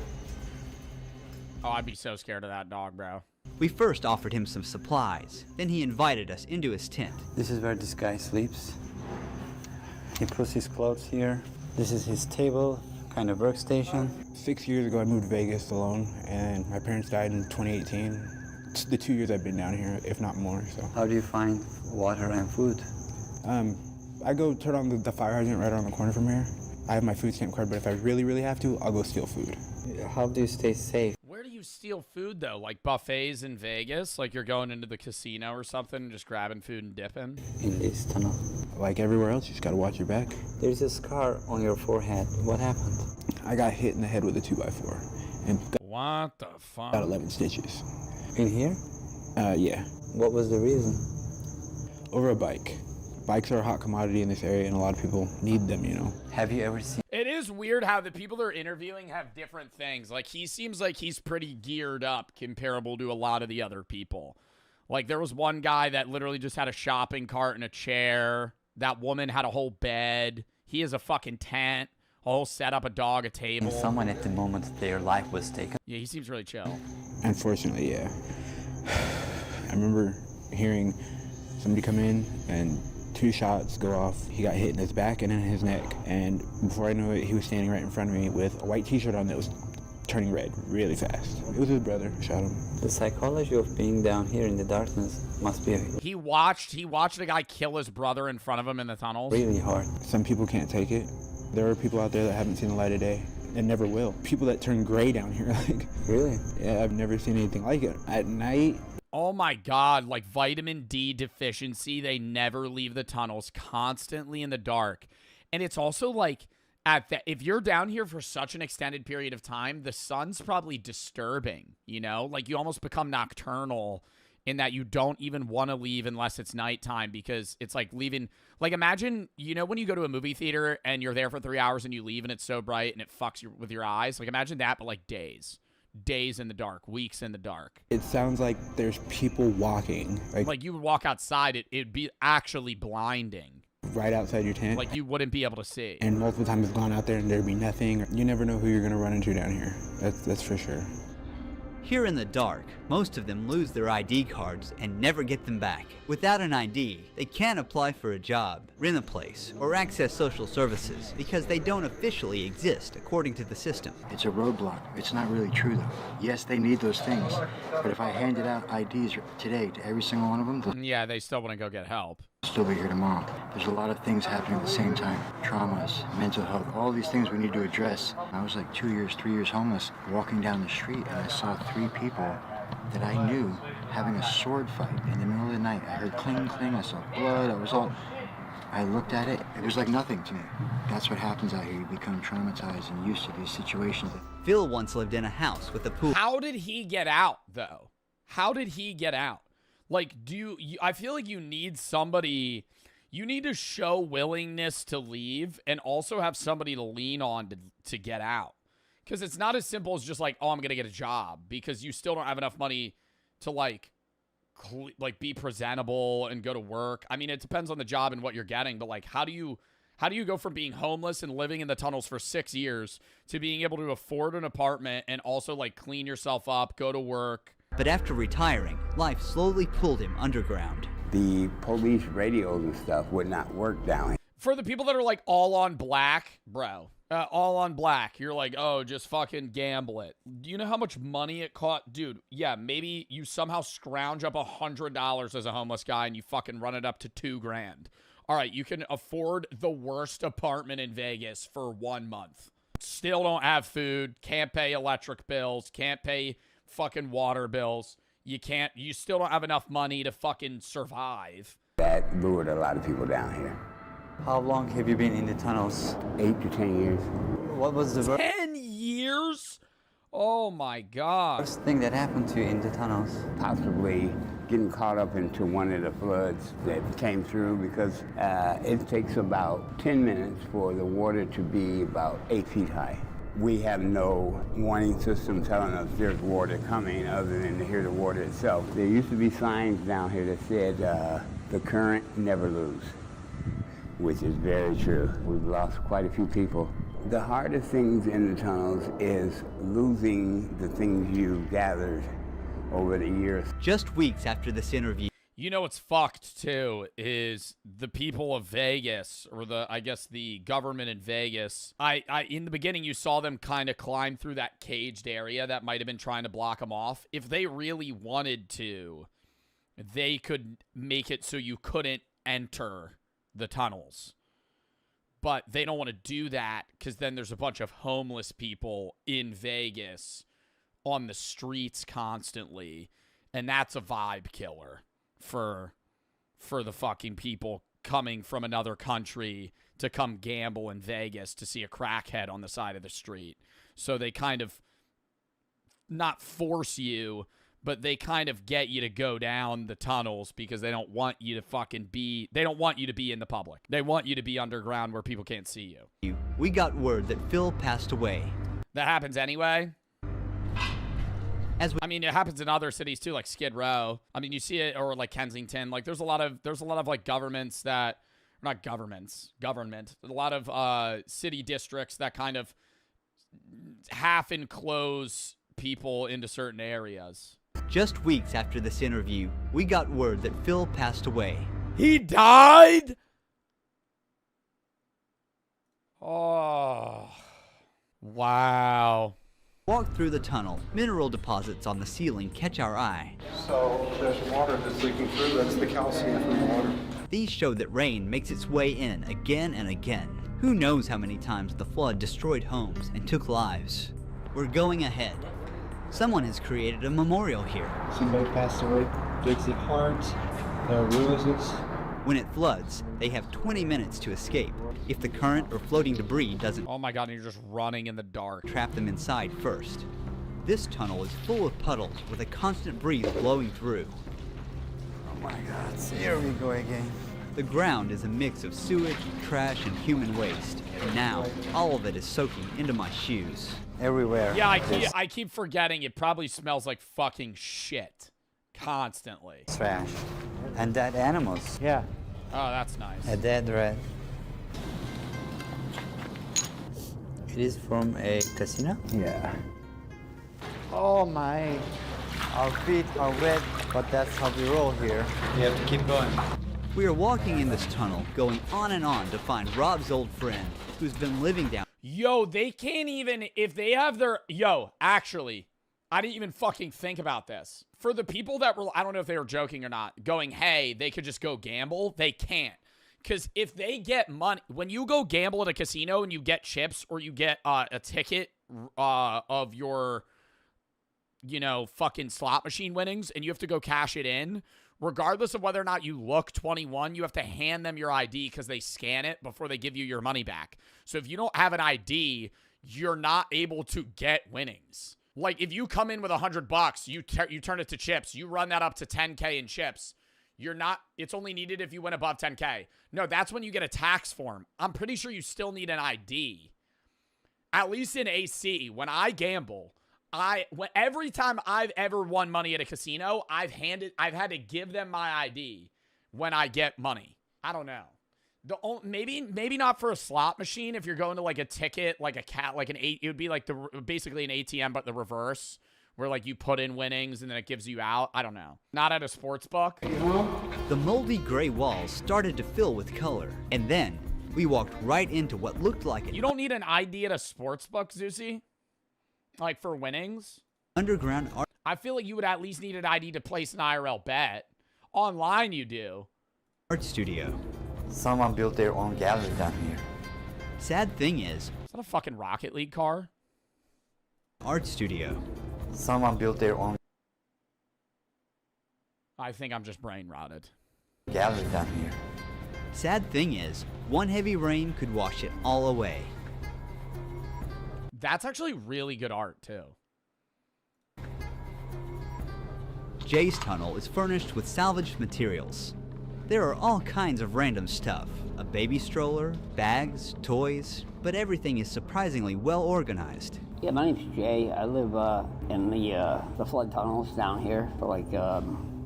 Oh, I'd be so scared of that dog, bro. We first offered him some supplies. Then he invited us into his tent. This is where this guy sleeps. He puts his clothes here. This is his table, kind of workstation. 6 years ago, I moved to Vegas alone, and my parents died in 2018. It's the 2 years I've been down here, if not more. So. How do you find water and food? I go turn on the fire hydrant right around the corner from here. I have my food stamp card, but if I really, really have to, I'll go steal food. How do you stay safe? Where do you steal food, though? Like buffets in Vegas? Like you're going into the casino or something and just grabbing food and dipping? In this tunnel. Like everywhere else, you just gotta watch your back. There's a scar on your forehead. What happened? I got hit in the head with a 2x4 and what the fuck? Got 11 stitches. In here? Yeah. What was the reason? Over a bike. Bikes are a hot commodity in this area, and a lot of people need them, you know. Have you ever seen... It is weird how the people they're interviewing have different things. Like, he seems like he's pretty geared up comparable to a lot of the other people. Like, there was one guy that literally just had a shopping cart and a chair. That woman had a whole bed. He has a fucking tent. A whole setup, a dog, a table. Someone at the moment their life was taken. Yeah, he seems really chill. Unfortunately, yeah. I remember hearing somebody come in and 2 shots go off. He got hit in his back and in his neck. And before I knew it, he was standing right in front of me with a white t-shirt on that was turning red really fast. It was his brother who shot him. The psychology of being down here in the darkness must be He watched a guy kill his brother in front of him in the tunnels. really hard. Some people can't take it. There are people out there that haven't seen the light of day and never will. People that turn gray down here, like. Really? Yeah, I've never seen anything like it. At night. Oh my God, like vitamin D deficiency. They never leave the tunnels, constantly in the dark. And it's also like, if you're down here for such an extended period of time, the sun's probably disturbing, you know? Like you almost become nocturnal in that you don't even want to leave unless it's nighttime because it's like leaving. Like imagine, you know, when you go to a movie theater and you're there for 3 hours and you leave and it's so bright and it fucks with your eyes. Like imagine that, but like days in the dark, weeks in the dark. It sounds like there's people walking. Like you would walk outside, it'd be actually blinding. Right outside your tent. Like you wouldn't be able to see. And multiple times I've gone out there and there'd be nothing. You never know who you're gonna run into down here. That's for sure. Here in the dark, most of them lose their ID cards and never get them back. Without an ID, they can't apply for a job, rent a place, or access social services because they don't officially exist according to the system. It's a roadblock. It's not really true though. Yes, they need those things, but if I handed out IDs today to every single one of them... Yeah, they still want to go get help. Still be here tomorrow. There's a lot of things happening at the same time. Traumas, mental health, all these things we need to address. I was like 2 years, 3 years homeless, walking down the street, and I saw 3 people that I knew having a sword fight in the middle of the night. I heard cling, cling, I saw blood, I looked at it, it was like nothing to me. That's what happens out here. You become traumatized and used to these situations. Phil once lived in a house with a pool. How did he get out, though? How did he get out? Like, I feel like you need somebody, you need to show willingness to leave and also have somebody to lean on to get out. Because it's not as simple as just like, oh, I'm going to get a job, because you still don't have enough money to like be presentable and go to work. I mean, it depends on the job and what you're getting, but like, how do you go from being homeless and living in the tunnels for 6 years to being able to afford an apartment and also like clean yourself up, go to work? But after retiring, life slowly pulled him underground. The police radios and stuff would not work down here. For the people that are like all on black, bro, all on black, you're like, oh, just fucking gamble it. Do you know how much money it cost? Dude, yeah, maybe you somehow scrounge up $100 as a homeless guy and you fucking run it up to $2,000. All right, you can afford the worst apartment in Vegas for 1 month. Still don't have food, can't pay electric bills, can't pay fucking water bills. You still don't have enough money to fucking survive. That lured a lot of people down here. How long have you been in the tunnels? 8 to 10 years. What was the 10 years? Oh my God. worst thing that happened to you in the tunnels? Possibly getting caught up into one of the floods that came through, because it takes about 10 minutes for the water to be about 8 feet high. We have no warning system telling us there's water coming other than to hear the water itself. There used to be signs down here that said, the current never lose, which is very true. We've lost quite a few people. The hardest things in the tunnels is losing the things you gathered over the years. Just weeks after this interview, you know what's fucked too is the people of Vegas, or I guess the government in Vegas. In the beginning you saw them kind of climb through that caged area that might have been trying to block them off. If they really wanted to, they could make it so you couldn't enter the tunnels. But they don't want to do that because then there's a bunch of homeless people in Vegas on the streets constantly, and that's a vibe killer for the fucking people coming from another country to come gamble in Vegas to see a crackhead on the side of the street. So they kind of not force you, but they kind of get you to go down the tunnels because they don't want you to they don't want you to be in the public. They want you to be underground where people can't see you. We got word that Phil passed away. That happens anyway. I mean, it happens in other cities too, like Skid Row. I mean, you see it, or like Kensington. Like, there's a lot of like governments that, not governments, government. A lot of city districts that kind of half enclose people into certain areas. Just weeks after this interview, we got word that Phil passed away. He died? Oh, wow. Walk through the tunnel. Mineral deposits on the ceiling catch our eye. So there's water that's leaking through. That's the calcium from the water. These show that rain makes its way in again and again. Who knows how many times the flood destroyed homes and took lives. We're going ahead. Someone has created a memorial here. Somebody passed away. Dixie Heart, Roses. When it floods, they have 20 minutes to escape. If the current or floating debris doesn't, oh my God, you're just running in the dark, trap them inside first. This tunnel is full of puddles with a constant breeze blowing through. Oh my God, here we go again. The ground is a mix of sewage, trash, and human waste. And now, all of it is soaking into my shoes. Everywhere. Yeah, I keep forgetting it probably smells like fucking shit. Constantly. Trash. And dead animals. Yeah. Oh, that's nice. A dead rat. It is from a casino? Yeah. Oh my. Our feet are wet, but that's how we roll here. We have to keep going. We are walking in this tunnel, going on and on to find Rob's old friend, who's been living down. Yo, they can't even, if they have their, actually, I didn't even fucking think about this. For the people that were, I don't know if they were joking or not, going, hey, they could just go gamble. They can't. Because if they get money, when you go gamble at a casino and you get chips or you get a ticket of your, you know, fucking slot machine winnings and you have to go cash it in, regardless of whether or not you look 21, you have to hand them your ID because they scan it before they give you your money back. So if you don't have an ID, you're not able to get winnings. Like, if you come in with $100, you turn it to chips, you run that up to 10K in chips, you're not, it's only needed if you win above 10K. No, that's when you get a tax form. I'm pretty sure you still need an ID. At least in AC, when I gamble, every time I've ever won money at a casino, I've had to give them my ID when I get money. I don't know. Maybe not for a slot machine. If you're going to like a ticket, like it would be like basically an ATM, but the reverse, where like you put in winnings and then it gives you out. I don't know. Not at a sports book. The moldy gray walls started to fill with color, and then we walked right into what looked like an You don't need an ID at a sports book, Zeusy? Like for winnings? underground art. I feel like you would at least need an ID to place an IRL bet. Online you do. Art studio. Someone built their own gallery down here. Sad thing is that a fucking Rocket League car? Art studio. Someone built their own I think I'm just brain rotted. gallery down here. Sad thing is, one heavy rain could wash it all away. That's actually really good art, too. Jay's tunnel is furnished with salvaged materials. There are all kinds of random stuff. A baby stroller, bags, toys, but everything is surprisingly well organized. Yeah, my name's Jay. I live in the flood tunnels down here for like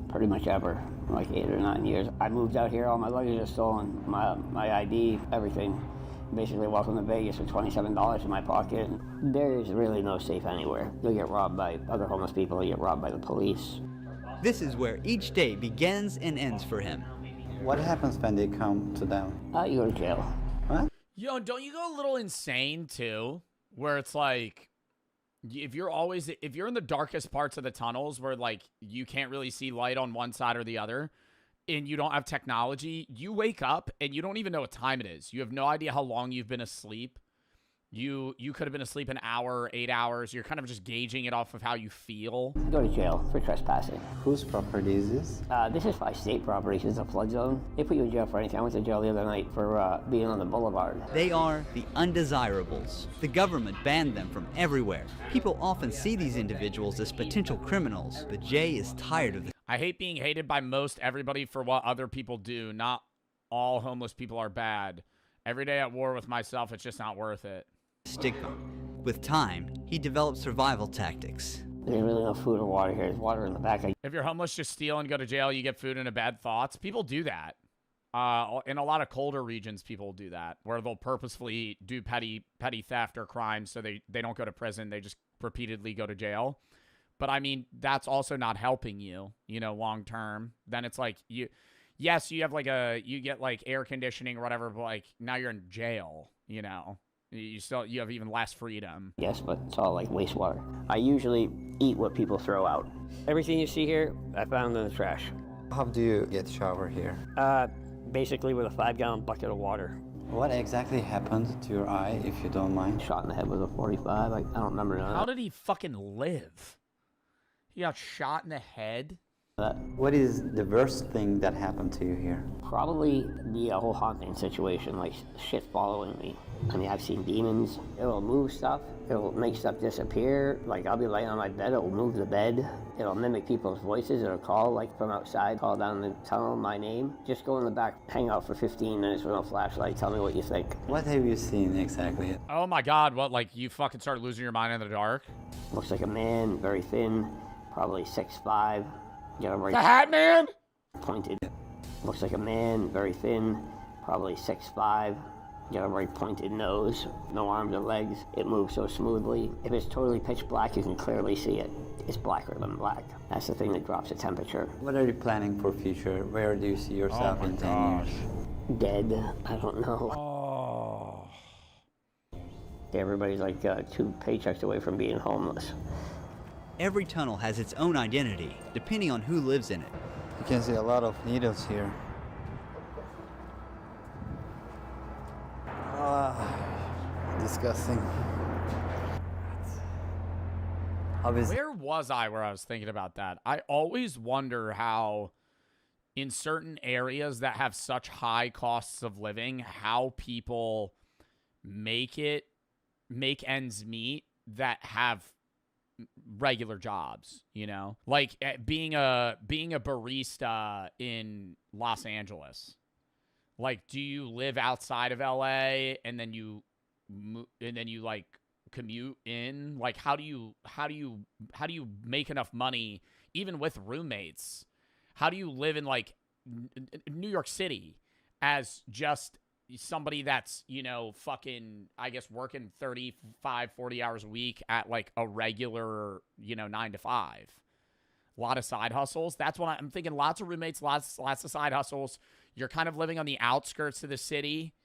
pretty much ever, like 8 or 9 years. I moved out here, all my luggage is stolen, my ID, everything. Basically welcome to Vegas with $27 in my pocket. There is really no safe anywhere. You'll get robbed by other homeless people, you'll get robbed by the police. This is where each day begins and ends for him. What happens when they come to them? You go to jail. What? Yo, don't you go a little insane, too? Where it's like, if you're in the darkest parts of the tunnels where, like, you can't really see light on one side or the other, and you don't have technology, you wake up and you don't even know what time it is. You have no idea how long you've been asleep. You could have been asleep an hour, 8 hours. You're kind of just gauging it off of how you feel. Go to jail for trespassing. Whose property is this? This is by state property. This is a flood zone. They put you in jail for anything. I went to jail the other night for being on the boulevard. They are the undesirables. The government banned them from everywhere. People often see these individuals as potential criminals, but Jay is tired of this. I hate being hated by most everybody for what other people do. Not all homeless people are bad. Every day at war with myself, it's just not worth it. Stigma. With time, he developed survival tactics. There's really no food or water here. There's water in the back. If you're homeless, just steal and go to jail. You get food and bad thoughts. People do that. In a lot of colder regions, people do that, where they'll purposefully do petty theft or crimes so they don't go to prison. They just repeatedly go to jail. But I mean, that's also not helping you, long term. Then it's like yes, you have you get like air conditioning or whatever, but like now you're in jail, You have even less freedom. Yes, but it's all like wastewater. I usually eat what people throw out. Everything you see here, I found in the trash. How do you get shower here? Basically with a 5-gallon bucket of water. What exactly happened to your eye, if you don't mind? Shot in the head with a 45. I don't remember none of How that. did he fucking live? He got shot in the head? What is the worst thing that happened to you here? Probably the whole haunting situation, like shit following me. I mean, I've seen demons. It'll move stuff. It'll make stuff disappear. Like, I'll be laying on my bed, it'll move the bed. It'll mimic people's voices. It'll call, like, from outside, call down the tunnel my name. Just go in the back, hang out for 15 minutes with no flashlight. Tell me what you think. What have you seen exactly? Oh my God, what, like you fucking started losing your mind in the dark? Looks like a man, very thin, probably 6'5". Got a very the Hat Man? Pointed. Looks like a man, very thin, probably 6'5". Got a very pointed nose, no arms or legs. It moves so smoothly. If it's totally pitch black, you can clearly see it. It's blacker than black. That's the thing that drops the temperature. What are you planning for future? Where do you see yourself in 10 years? Dead. I don't know. Oh. Everybody's like 2 paychecks away from being homeless. Every tunnel has its own identity, depending on who lives in it. You can see a lot of needles here. Disgusting. Where was I where I was thinking about that? I always wonder how in certain areas that have such high costs of living, how people make ends meet that have regular jobs, you know? Like being a barista in Los Angeles. Like, do you live outside of LA and then you like commute in? Like, how do you make enough money even with roommates? How do you live in like New York City as just somebody that's, you know, fucking, I guess, working 35, 40 hours a week at like a regular, you know, 9 to 5? A lot of side hustles. That's what I'm thinking. Lots of roommates, lots of side hustles. You're kind of living on the outskirts of the city.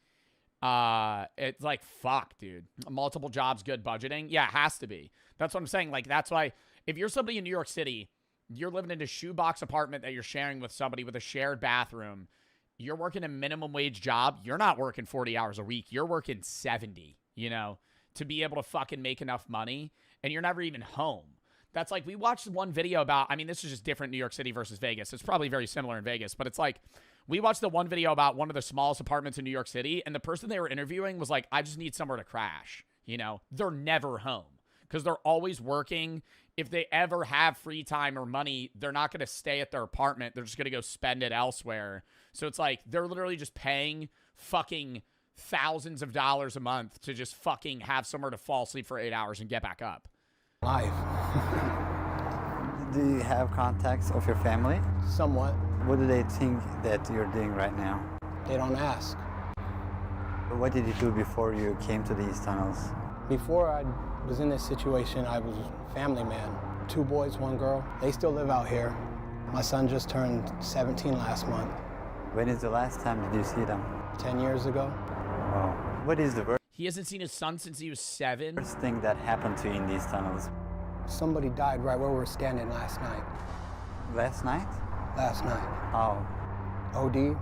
It's like, fuck, dude. Multiple jobs, good budgeting. Yeah, it has to be. That's what I'm saying. Like, that's why if you're somebody in New York City, you're living in a shoebox apartment that you're sharing with somebody with a shared bathroom. You're working a minimum wage job. You're not working 40 hours a week. You're working 70, you know, to be able to fucking make enough money. And you're never even home. That's like, we watched one video about, I mean, this is just different New York City versus Vegas. It's probably very similar in Vegas, but it's like, we watched the one video about one of the smallest apartments in New York City, and the person they were interviewing was like, I just need somewhere to crash. You know, they're never home because they're always working. If they ever have free time or money, they're not going to stay at their apartment. They're just going to go spend it elsewhere. So it's like, they're literally just paying fucking thousands of dollars a month to just fucking have somewhere to fall asleep for 8 hours and get back up. Life. Do you have contacts of your family? Somewhat. What do they think that you're doing right now? They don't ask. What did you do before you came to these tunnels? Before I was in this situation, I was a family man. 2 boys, 1 girl. They still live out here. My son just turned 17 last month. When is the last time did you see them? 10 years ago. Wow. What is the He hasn't seen his son since he was 7. worst thing that happened to you in these tunnels? Somebody died right where we were standing last night. Last night? Last night. How? OD.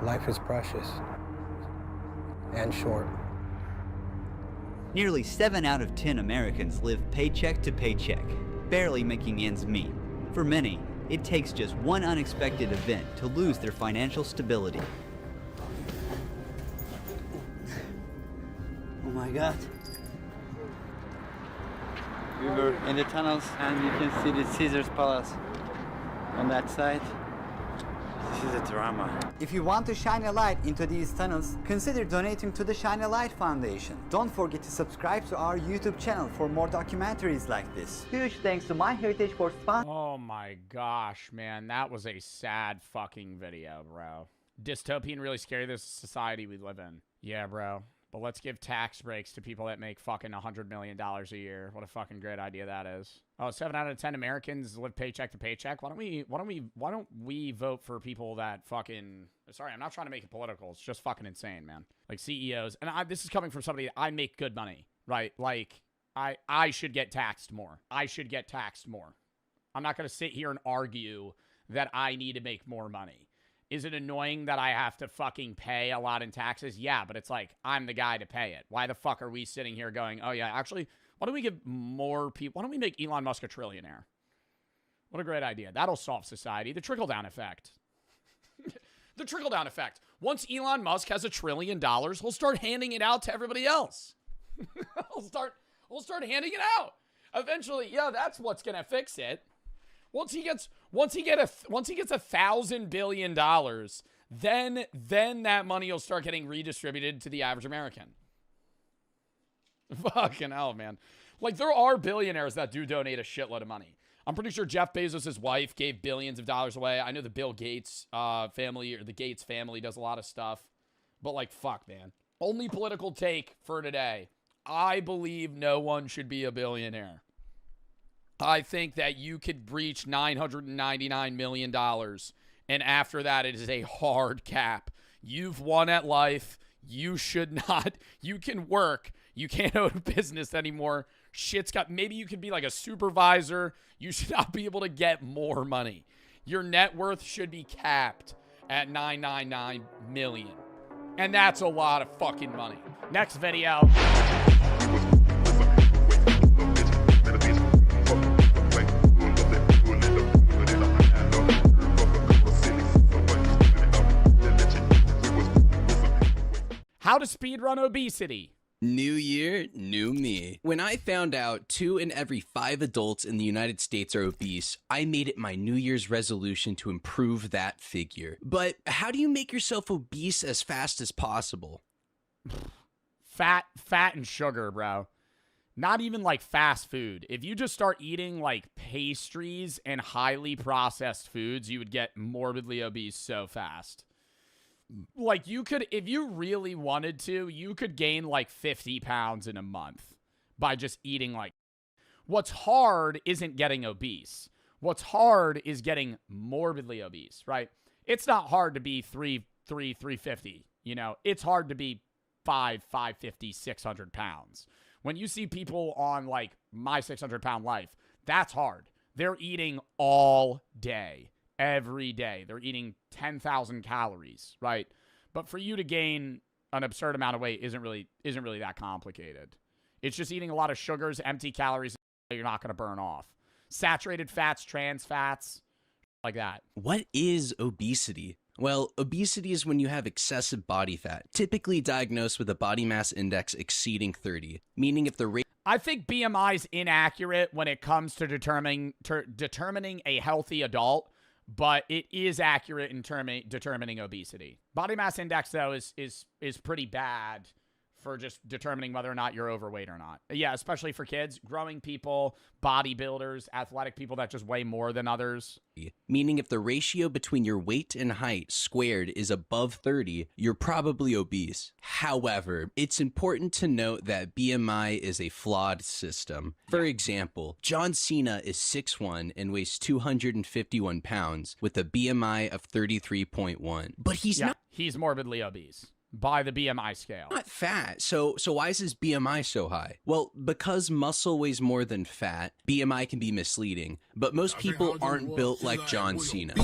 Life is precious. And short. Nearly 7 out of 10 Americans live paycheck to paycheck, barely making ends meet. For many, it takes just one unexpected event to lose their financial stability. Oh my God. We were in the tunnels and you can see the Caesar's Palace on that side. This is a drama. If you want to shine a light into these tunnels, consider donating to the Shine a Light Foundation. Don't forget to subscribe to our YouTube channel for more documentaries like this. Huge thanks to MyHeritage for sponsoring. Oh my gosh, man. That was a sad fucking video, bro. Dystopian, really scary. This is the society we live in. Yeah, bro. But let's give tax breaks to people that make fucking $100 million a year. What a fucking great idea that is. Oh, 7 out of 10 Americans live paycheck to paycheck. Why don't we vote for people that fucking, sorry, I'm not trying to make it political. It's just fucking insane, man. Like CEOs. And this is coming from somebody, I make good money, right? Like I should get taxed more. I should get taxed more. I'm not going to sit here and argue that I need to make more money. Is it annoying that I have to fucking pay a lot in taxes? Yeah, but it's like, I'm the guy to pay it. Why the fuck are we sitting here going, oh yeah, actually, why don't we give more people, why don't we make Elon Musk a trillionaire? What a great idea. That'll solve society. The trickle-down effect. The trickle-down effect. Once Elon Musk has $1 trillion, he'll start handing it out to everybody else. We'll start handing it out. Eventually, yeah, that's what's gonna fix it. Once he gets $1,000 billion, then that money will start getting redistributed to the average American. Fucking hell, man. Like, there are billionaires that do donate a shitload of money. I'm pretty sure Jeff Bezos' wife gave billions of dollars away. I know the Bill Gates family, or the Gates family, does a lot of stuff. But, like, fuck, man. Only political take for today. I believe no one should be a billionaire. I think that you could reach $999 million, and after that, it is a hard cap. You've won at life. You should not. You can work. You can't own a business anymore. Shit's got, maybe you could be like a supervisor. You should not be able to get more money. Your net worth should be capped at $999 million. And that's a lot of fucking money. Next video. How to speedrun obesity. New year, new me. When I found out 2 in every 5 adults in the United States are obese, I made it my New Year's resolution to improve that figure. But how do you make yourself obese as fast as possible? Fat and sugar, bro. Not even like fast food. If you just start eating like pastries and highly processed foods, you would get morbidly obese so fast. Like, you could, if you really wanted to, you could gain like 50 pounds in a month by just eating like. What's hard isn't getting obese. What's hard is getting morbidly obese, right? It's not hard to be 350, you know? It's hard to be 550, 600 pounds. When you see people on like My 600 Pound Life, that's hard. They're eating all day. Every day. They're eating 10,000 calories, right? But for you to gain an absurd amount of weight isn't really that complicated. It's just eating a lot of sugars, empty calories that you're not going to burn off. Saturated fats, trans fats, like that. What is obesity? Well, obesity is when you have excessive body fat, typically diagnosed with a body mass index exceeding 30, meaning if the rate. I think BMI is inaccurate when it comes to determining a healthy adult. But it is accurate in determining obesity. Body mass index, though, is pretty bad for just determining whether or not you're overweight or not. Yeah, especially for kids, growing people, bodybuilders, athletic people that just weigh more than others. Meaning if the ratio between your weight and height squared is above 30, you're probably obese. However, it's important to note that BMI is a flawed system. For example, John Cena is 6'1" and weighs 251 pounds with a BMI of 33.1. But he's not. He's morbidly obese. By the BMI scale. Not fat. So why is his BMI so high? Well, because muscle weighs more than fat, BMI can be misleading. But most people aren't built like John Cena.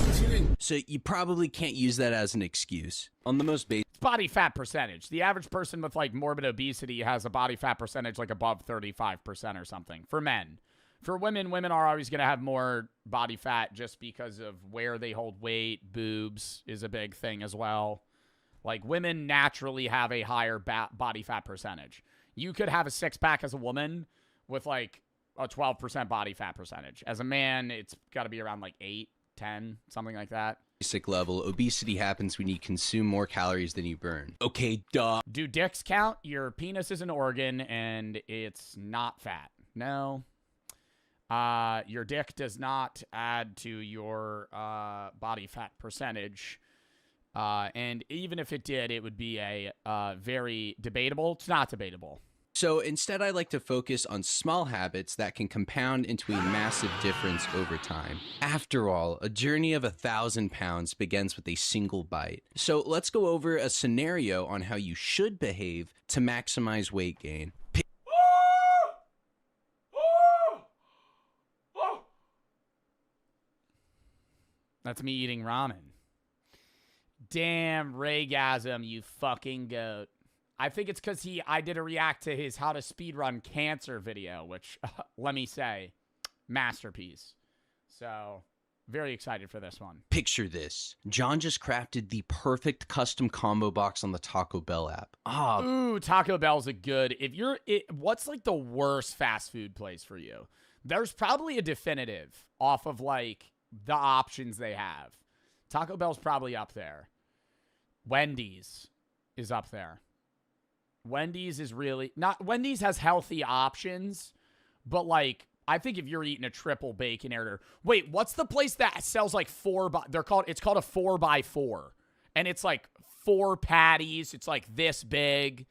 So you probably can't use that as an excuse. On the most basic body fat percentage. The average person with like morbid obesity has a body fat percentage like above 35% or something. For men. For women are always going to have more body fat just because of where they hold weight. Boobs is a big thing as well. Like, women naturally have a higher body fat percentage. You could have a six-pack as a woman with, like, a 12% body fat percentage. As a man, it's got to be around, like, 8, 10, something like that. Basic level, obesity happens when you consume more calories than you burn. Okay, duh. Do dicks count? Your penis is an organ, and it's not fat. No. Your dick does not add to your body fat percentage. And even if it did, it would be a very debatable. It's not debatable. So instead, I like to focus on small habits that can compound into a massive difference over time. After all, a journey of 1,000 pounds begins with a single bite. So let's go over a scenario on how you should behave to maximize weight gain. That's me eating ramen. Damn, Raygasm, you fucking goat. I think it's because I did a react to his how to speedrun cancer video, which, let me say, masterpiece. So, very excited for this one. Picture this. John just crafted the perfect custom combo box on the Taco Bell app. Ooh, Taco Bell's a good. What's like the worst fast food place for you? There's probably a definitive off of like the options they have. Taco Bell's probably up there. Wendy's is up there. Wendy's is really not. Wendy's has healthy options, but like I think if you're eating a triple bacon order, wait, what's the place that sells like it's called a 4x4, and it's like 4 patties. It's like this big.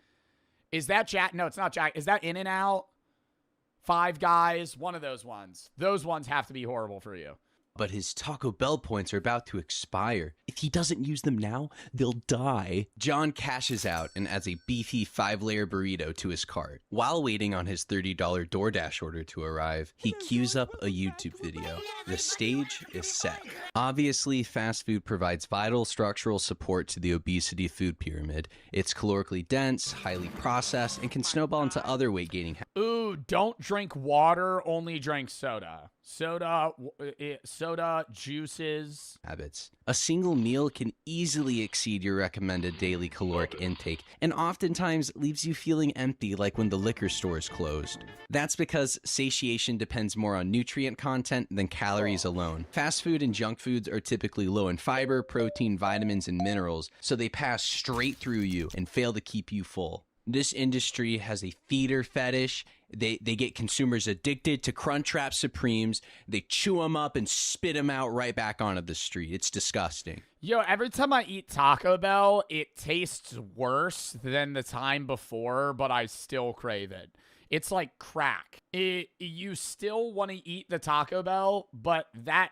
Is that Jack? No, it's not Jack. Is that In-N-Out? Five Guys? One of those ones. Those ones have to be horrible for you. But his Taco Bell points are about to expire. If he doesn't use them now, they'll die. John cashes out and adds a beefy 5-layer burrito to his cart. While waiting on his $30 DoorDash order to arrive, he queues up a YouTube video. The stage is set. Obviously, fast food provides vital structural support to the obesity food pyramid. It's calorically dense, highly processed, and can snowball into other weight-gaining habits. Ooh, don't drink water, only drink soda. Soda, juices. A single meal can easily exceed your recommended daily caloric intake, and oftentimes leaves you feeling empty like when the liquor store is closed. That's because satiation depends more on nutrient content than calories alone. Fast food and junk foods are typically low in fiber, protein, vitamins, and minerals, so they pass straight through you and fail to keep you full. This industry has a feeder fetish. They get consumers addicted to Crunchwrap Supremes. They chew them up and spit them out right back onto the street. It's disgusting. Yo, every time I eat Taco Bell, it tastes worse than the time before, but I still crave it. It's like crack. You still want to eat the Taco Bell, but that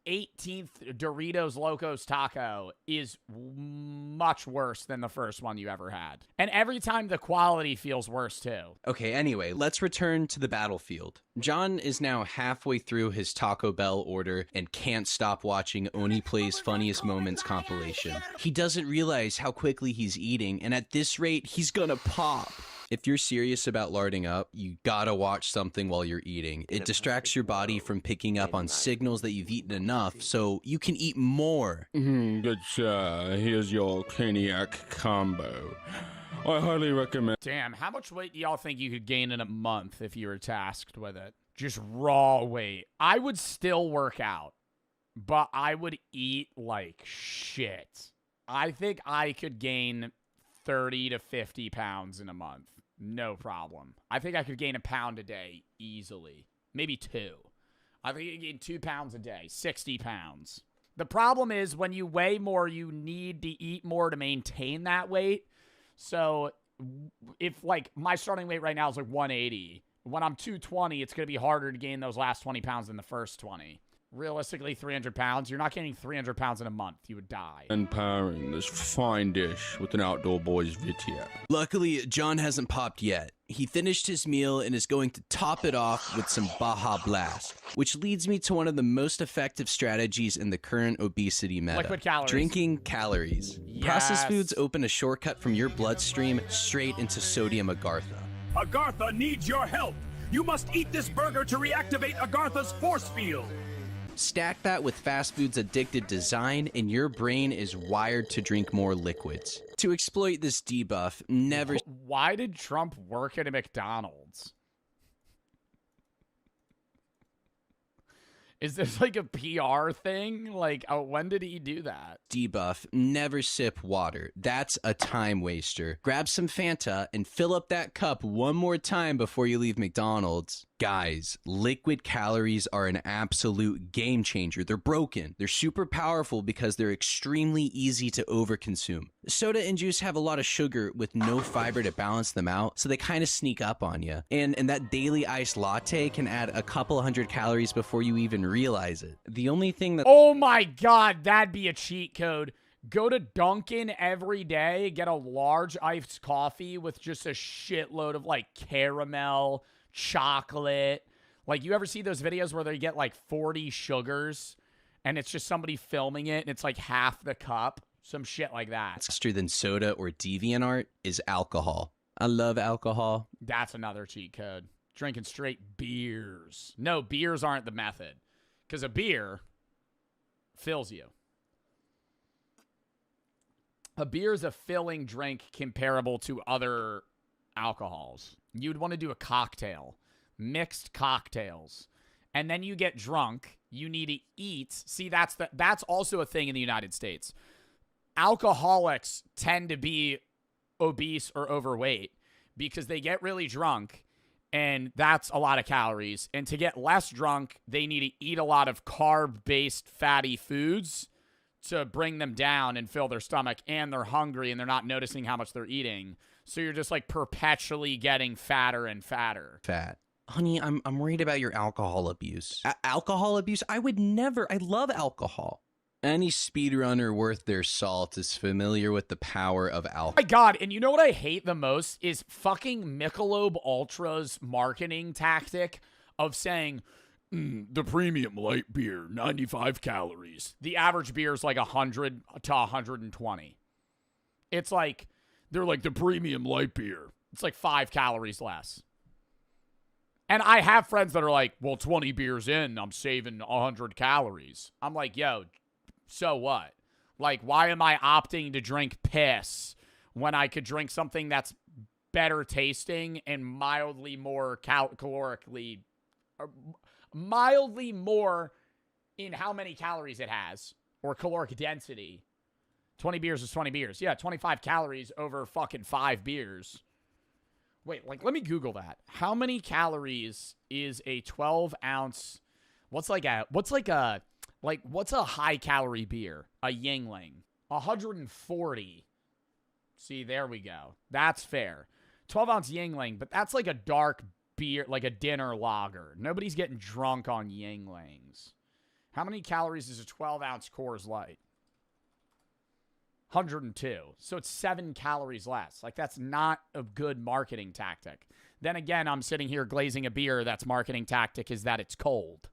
18th Doritos Locos taco is much worse than the first one you ever had. And every time the quality feels worse too. Okay, anyway, let's return to the battlefield. John is now halfway through his Taco Bell order and can't stop watching Oni Plays Funniest Moments compilation. He doesn't realize how quickly he's eating, and at this rate, he's gonna pop. If you're serious about larding up, you gotta watch something while you're eating. It distracts your body from picking up on signals that you've eaten enough, so you can eat more. Good sir, here's your Caniac combo. I highly recommend. Damn, how much weight do y'all think you could gain in a month if you were tasked with it? Just raw weight. I would still work out, but I would eat like shit. I think I could gain 30 to 50 pounds in a month. No problem. I think I could gain a pound a day easily. Maybe 2. I think you gain 2 pounds a day, 60 pounds. The problem is when you weigh more, you need to eat more to maintain that weight. So if like my starting weight right now is like 180, when I'm 220, it's going to be harder to gain those last 20 pounds than the first 20. Realistically, 300 pounds. You're not gaining 300 pounds in a month. You would die. Empowering this fine dish with an Outdoor Boys video. Luckily, John hasn't popped yet. He finished his meal and is going to top it off with some Baja Blast, which leads me to one of the most effective strategies in the current obesity meta. Liquid calories. Drinking calories. Yes. Processed foods open a shortcut from your bloodstream straight into sodium agartha. Agartha needs your help. You must eat this burger to reactivate Agartha's force field. Stack that with fast food's addictive design, and your brain is wired to drink more liquids. To exploit this debuff, never... Why did Trump work at a McDonald's? Is this like a PR thing? Like, when did he do that? Debuff, never sip water. That's a time waster. Grab some Fanta and fill up that cup one more time before you leave McDonald's. Guys, liquid calories are an absolute game changer. They're broken. They're super powerful because they're extremely easy to overconsume. Soda and juice have a lot of sugar with no fiber to balance them out, so they kind of sneak up on you. And that daily iced latte can add a couple hundred calories before you even realize it. The only thing that... Oh my god, that'd be a cheat code. Go to Dunkin' every day, get a large iced coffee with just a shitload of like caramel, chocolate. Like, you ever see those videos where they get like 40 sugars and it's just somebody filming it and it's like half the cup? Some shit like that. Faster than soda or DeviantArt is alcohol. I love alcohol. That's another cheat code. Drinking straight beers. No, beers aren't the method. Because a beer fills you. A beer is a filling drink comparable to other alcohols. You'd want to do a cocktail. Mixed cocktails. And then you get drunk. You need to eat. See, that's also a thing in the United States. Alcoholics tend to be obese or overweight because they get really drunk, and that's a lot of calories. And to get less drunk, they need to eat a lot of carb-based fatty foods to bring them down and fill their stomach, and they're hungry and they're not noticing how much they're eating. So you're just like perpetually getting fatter and fatter. Fat. Honey, I'm worried about your alcohol abuse. Alcohol abuse? I would never. I love alcohol. Any speedrunner worth their salt is familiar with the power of alcohol. My God, and you know what I hate the most is fucking Michelob Ultra's marketing tactic of saying, the premium light beer, 95 calories. The average beer is like 100 to 120. It's like, they're like, the premium light beer. It's like 5 calories less. And I have friends that are like, well, 20 beers in, I'm saving 100 calories. I'm like, yo, so what? Like, why am I opting to drink piss when I could drink something that's better tasting and mildly more calorically, mildly more in how many calories it has or caloric density? 20 beers is 20 beers. Yeah, 25 calories over fucking 5 beers. Wait, like, let me Google that. How many calories is a 12-ounce? What's a high-calorie beer? A Yingling. 140. See, there we go. That's fair. 12-ounce Yingling, but that's like a dark beer, like a dinner lager. Nobody's getting drunk on Yinglings. How many calories is a 12-ounce Coors Light? 102. So it's 7 calories less. Like, that's not a good marketing tactic. Then again, I'm sitting here glazing a beer that's marketing tactic is that it's cold.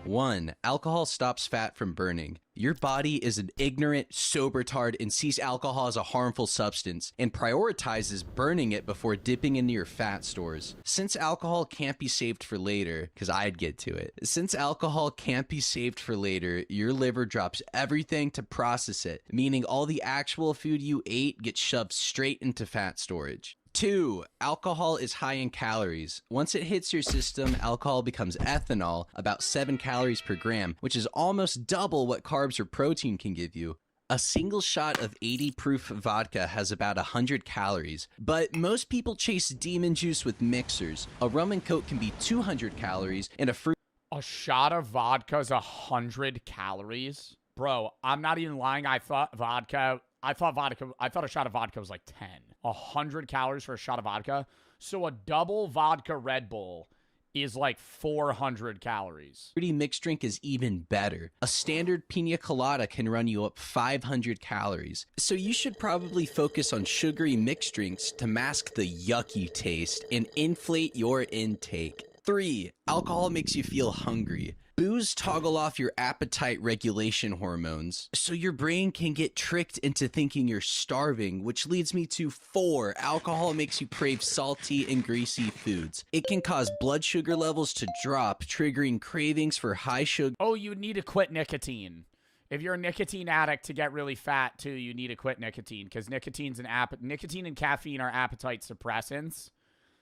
1. Alcohol stops fat from burning. Your body is an ignorant, sober tard and sees alcohol as a harmful substance and prioritizes burning it before dipping into your fat stores. Since alcohol can't be saved for later, because I'd get to it. Since alcohol can't be saved for later, your liver drops everything to process it, meaning all the actual food you ate gets shoved straight into fat storage. 2. Alcohol is high in calories. Once it hits your system, alcohol becomes ethanol, about 7 calories per gram, which is almost double what carbs or protein can give you. A single shot of 80 proof vodka has about 100 calories, but most people chase demon juice with mixers. A rum and coke can be 200 calories, and a fruit... A shot of vodka is 100 calories? Bro, I'm not even lying. I thought a shot of vodka was like 10. 100 calories for a shot of vodka. So a double vodka Red Bull is like 400 calories. Fruity mixed drink is even better. A standard pina colada can run you up 500 calories. So you should probably focus on sugary mixed drinks to mask the yucky taste and inflate your intake. 3. Alcohol makes you feel hungry. Booze toggle off your appetite regulation hormones, so your brain can get tricked into thinking you're starving, which leads me to 4. Alcohol makes you crave salty and greasy foods. It can cause blood sugar levels to drop, triggering cravings for high sugar. Oh, you need to quit nicotine. If you're a nicotine addict to get really fat too, you need to quit nicotine because nicotine and caffeine are appetite suppressants.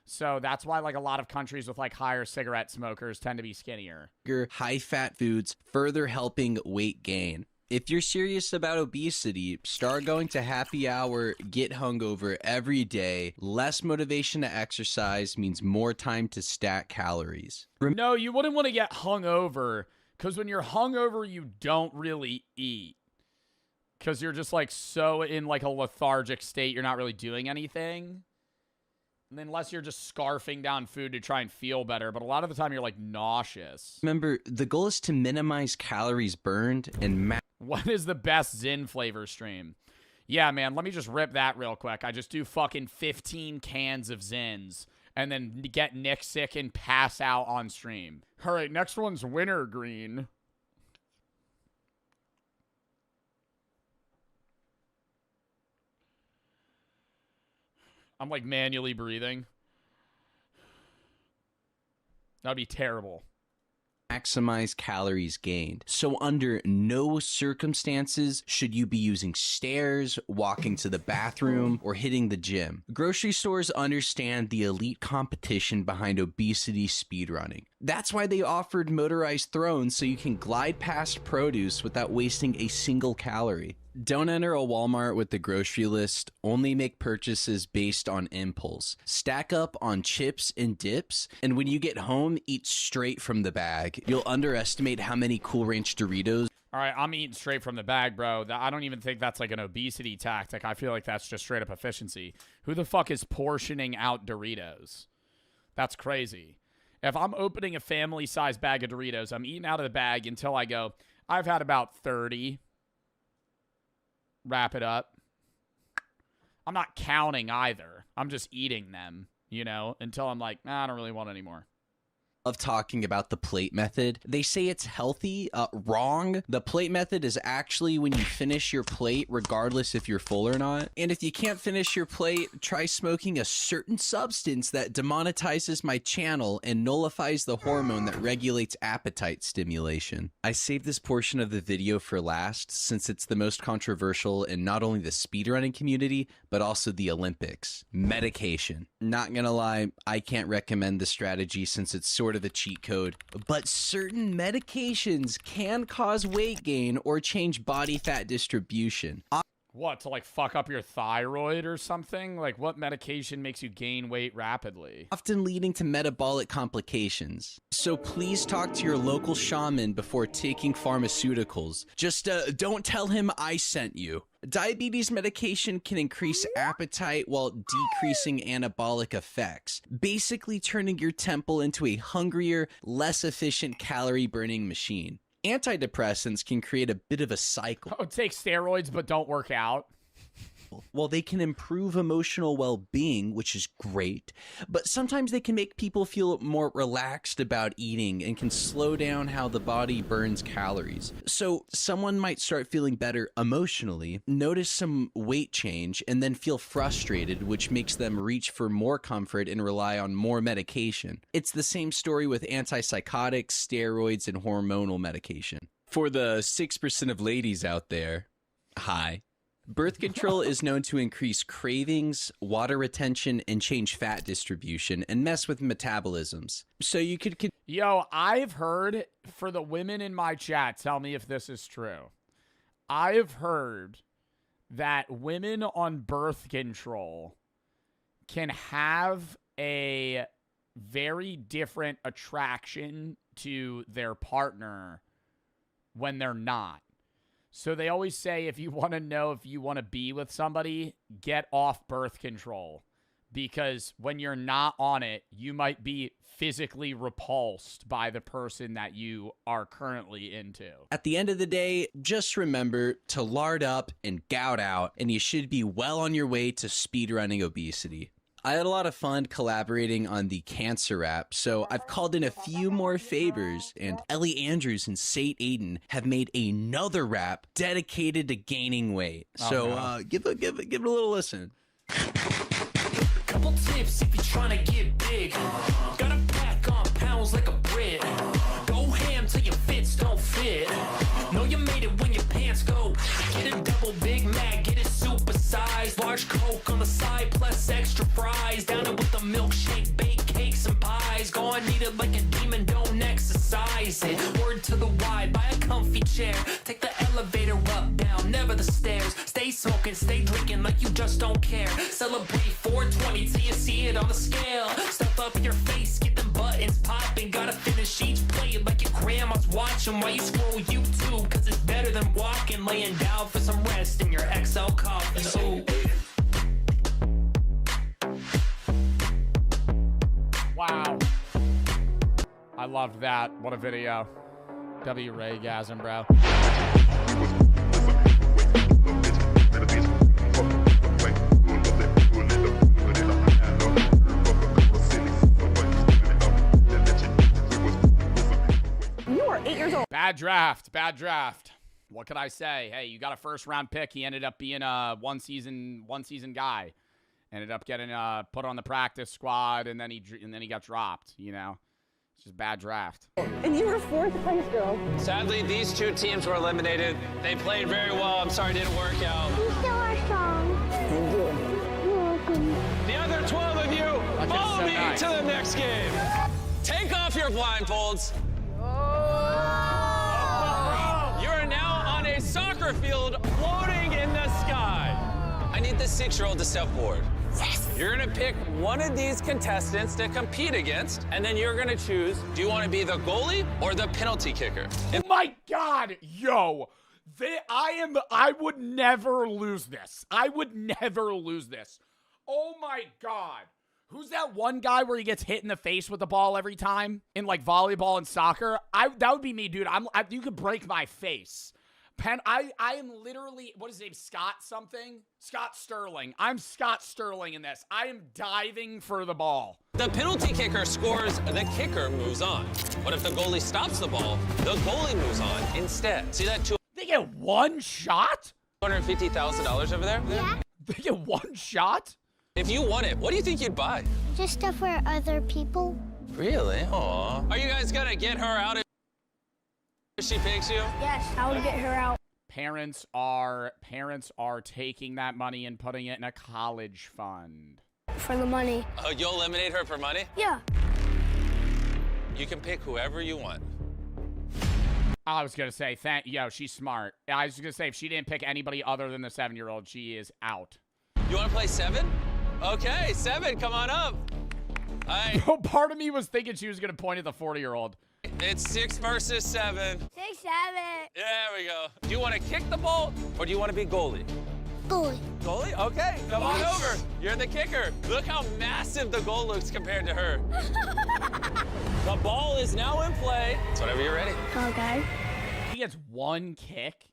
So that's why, like, a lot of countries with, like, higher cigarette smokers tend to be skinnier. High-fat foods further helping weight gain. If you're serious about obesity, start going to happy hour, get hungover every day. Less motivation to exercise means more time to stack calories. No, you wouldn't want to get hungover, because when you're hungover, you don't really eat. Because you're just, like, so in, like, a lethargic state, you're not really doing anything. Unless you're just scarfing down food to try and feel better. But a lot of the time, you're, like, nauseous. Remember, the goal is to minimize calories burned and... What is the best Zyn flavor stream? Yeah, man, let me just rip that real quick. I just do fucking 15 cans of Zyns and then get Nick sick and pass out on stream. All right, next one's wintergreen. I'm, like, manually breathing. That'd be terrible. Maximize calories gained. So under no circumstances should you be using stairs, walking to the bathroom, or hitting the gym. Grocery stores understand the elite competition behind obesity speedrunning. That's why they offered motorized thrones so you can glide past produce without wasting a single calorie. Don't enter a Walmart with the grocery list. Only make purchases based on impulse. Stack up on chips and dips, and when you get home, eat straight from the bag. You'll underestimate how many Cool Ranch Doritos. All right, I'm eating straight from the bag, bro. I don't even think that's like an obesity tactic. I feel like that's just straight up efficiency. Who the fuck is portioning out Doritos? That's crazy. If I'm opening a family-sized bag of Doritos, I'm eating out of the bag until I go, I've had about 30. Wrap it up. I'm not counting either. I'm just eating them, you know, until I'm like, nah, I don't really want any more. Of talking about the plate method. They say it's healthy. Wrong. The plate method is actually when you finish your plate, regardless if you're full or not. And if you can't finish your plate, try smoking a certain substance that demonetizes my channel and nullifies the hormone that regulates appetite stimulation. I saved this portion of the video for last since it's the most controversial in not only the speedrunning community, but also the Olympics. Medication. Not gonna lie, I can't recommend the strategy since it's sort of a cheat code, but certain medications can cause weight gain or change body fat distribution. What, to like fuck up your thyroid or something? Like what medication makes you gain weight rapidly? Often leading to metabolic complications. So please talk to your local shaman before taking pharmaceuticals. Just don't tell him I sent you. Diabetes medication can increase appetite while decreasing anabolic effects, basically turning your temple into a hungrier, less efficient calorie-burning machine. Antidepressants can create a bit of a cycle. Oh, take steroids but don't work out. Well, they can improve emotional well-being, which is great, but sometimes they can make people feel more relaxed about eating and can slow down how the body burns calories. So someone might start feeling better emotionally, notice some weight change, and then feel frustrated, which makes them reach for more comfort and rely on more medication. It's the same story with antipsychotics, steroids, and hormonal medication. For the 6% of ladies out there, hi. Birth control is known to increase cravings, water retention, and change fat distribution, and mess with metabolisms. So you could... Yo, I've heard, for the women in my chat, tell me if this is true. I've heard that women on birth control can have a very different attraction to their partner when they're not. So they always say if you want to know if you want to be with somebody, get off birth control. Because when you're not on it, you might be physically repulsed by the person that you are currently into. At the end of the day, just remember to lard up and gout out, and you should be well on your way to speedrunning obesity. I had a lot of fun collaborating on the cancer rap, so I've called in a few more favors, and Ellie Andrews and Sate Aiden have made another rap dedicated to gaining weight. So give it a little listen. Couple tips if you're trying to get big. Gotta pack on pounds like a Brit. Go ham till your fits don't fit. Know you made it when your pants go. Get a double Big Mac, get it super size. Large Coke on the side plus extra fries. Down it with the milkshake, baked cakes and pies. Go on, eat it like a demon, don't exercise it. Word to the wide, buy a comfy chair. Take the elevator up, down, never the stairs. Stay smoking, stay drinking like you just don't care. Celebrate 420 till you see it on the scale. Stuff up your face, get them buttons popping. Gotta finish each plate like your grandma's watching while you scroll YouTube. Cause it's better than walking, laying down for some rest in your XL coffin. Ooh. Wow. I loved that. What a video. W-Raygasm, bro. You are 8 years old. Bad draft. Bad draft. What could I say? Hey, you got a first round pick. He ended up being a one season guy. Ended up getting put on the practice squad, and then he got dropped. You know, it's just bad draft. And you were 4th place, girl. Sadly, these two teams were eliminated. They played very well. I'm sorry it didn't work out. You still are strong. Thank you. You're welcome. The other 12 of you, follow me to the next game. Take off your blindfolds. You are now on a soccer field floating in the sky. I need the 6-year-old to step forward. Yes. You're gonna pick one of these contestants to compete against, and then you're gonna choose, do you wanna be the goalie or the penalty kicker? Oh my God, yo. I would never lose this. I would never lose this. Oh my God. Who's that one guy where he gets hit in the face with the ball every time in like volleyball and soccer? That would be me, dude. You could break my face. I am literally, what is his name? Scott something? Scott Sterling. I'm Scott Sterling in this. I am diving for the ball. The penalty kicker scores, the kicker moves on. What if the goalie stops the ball? The goalie moves on instead. See that? They get one shot? $250,000 over there? Yeah. They get one shot? If you won it, what do you think you'd buy? Just stuff for other people. Really? Aw. Are you guys gonna get her out if she picks you? Yes, I would get her out. Parents are taking that money and putting it in a college fund. For the money. Oh, you'll eliminate her for money? Yeah. You can pick whoever you want. I was going to say, she's smart. I was going to say, if she didn't pick anybody other than the 7-year-old, she is out. You want to play 7? Okay, 7, come on up. Part of me was thinking she was going to point at the 40-year-old. It's 6 versus 7. 6, 7. There we go. Do you want to kick the ball or do you want to be goalie? Goalie. Goalie? Okay, come on over. You're the kicker. Look how massive the goal looks compared to her. The ball is now in play. It's whenever you're ready. Okay. He gets one kick.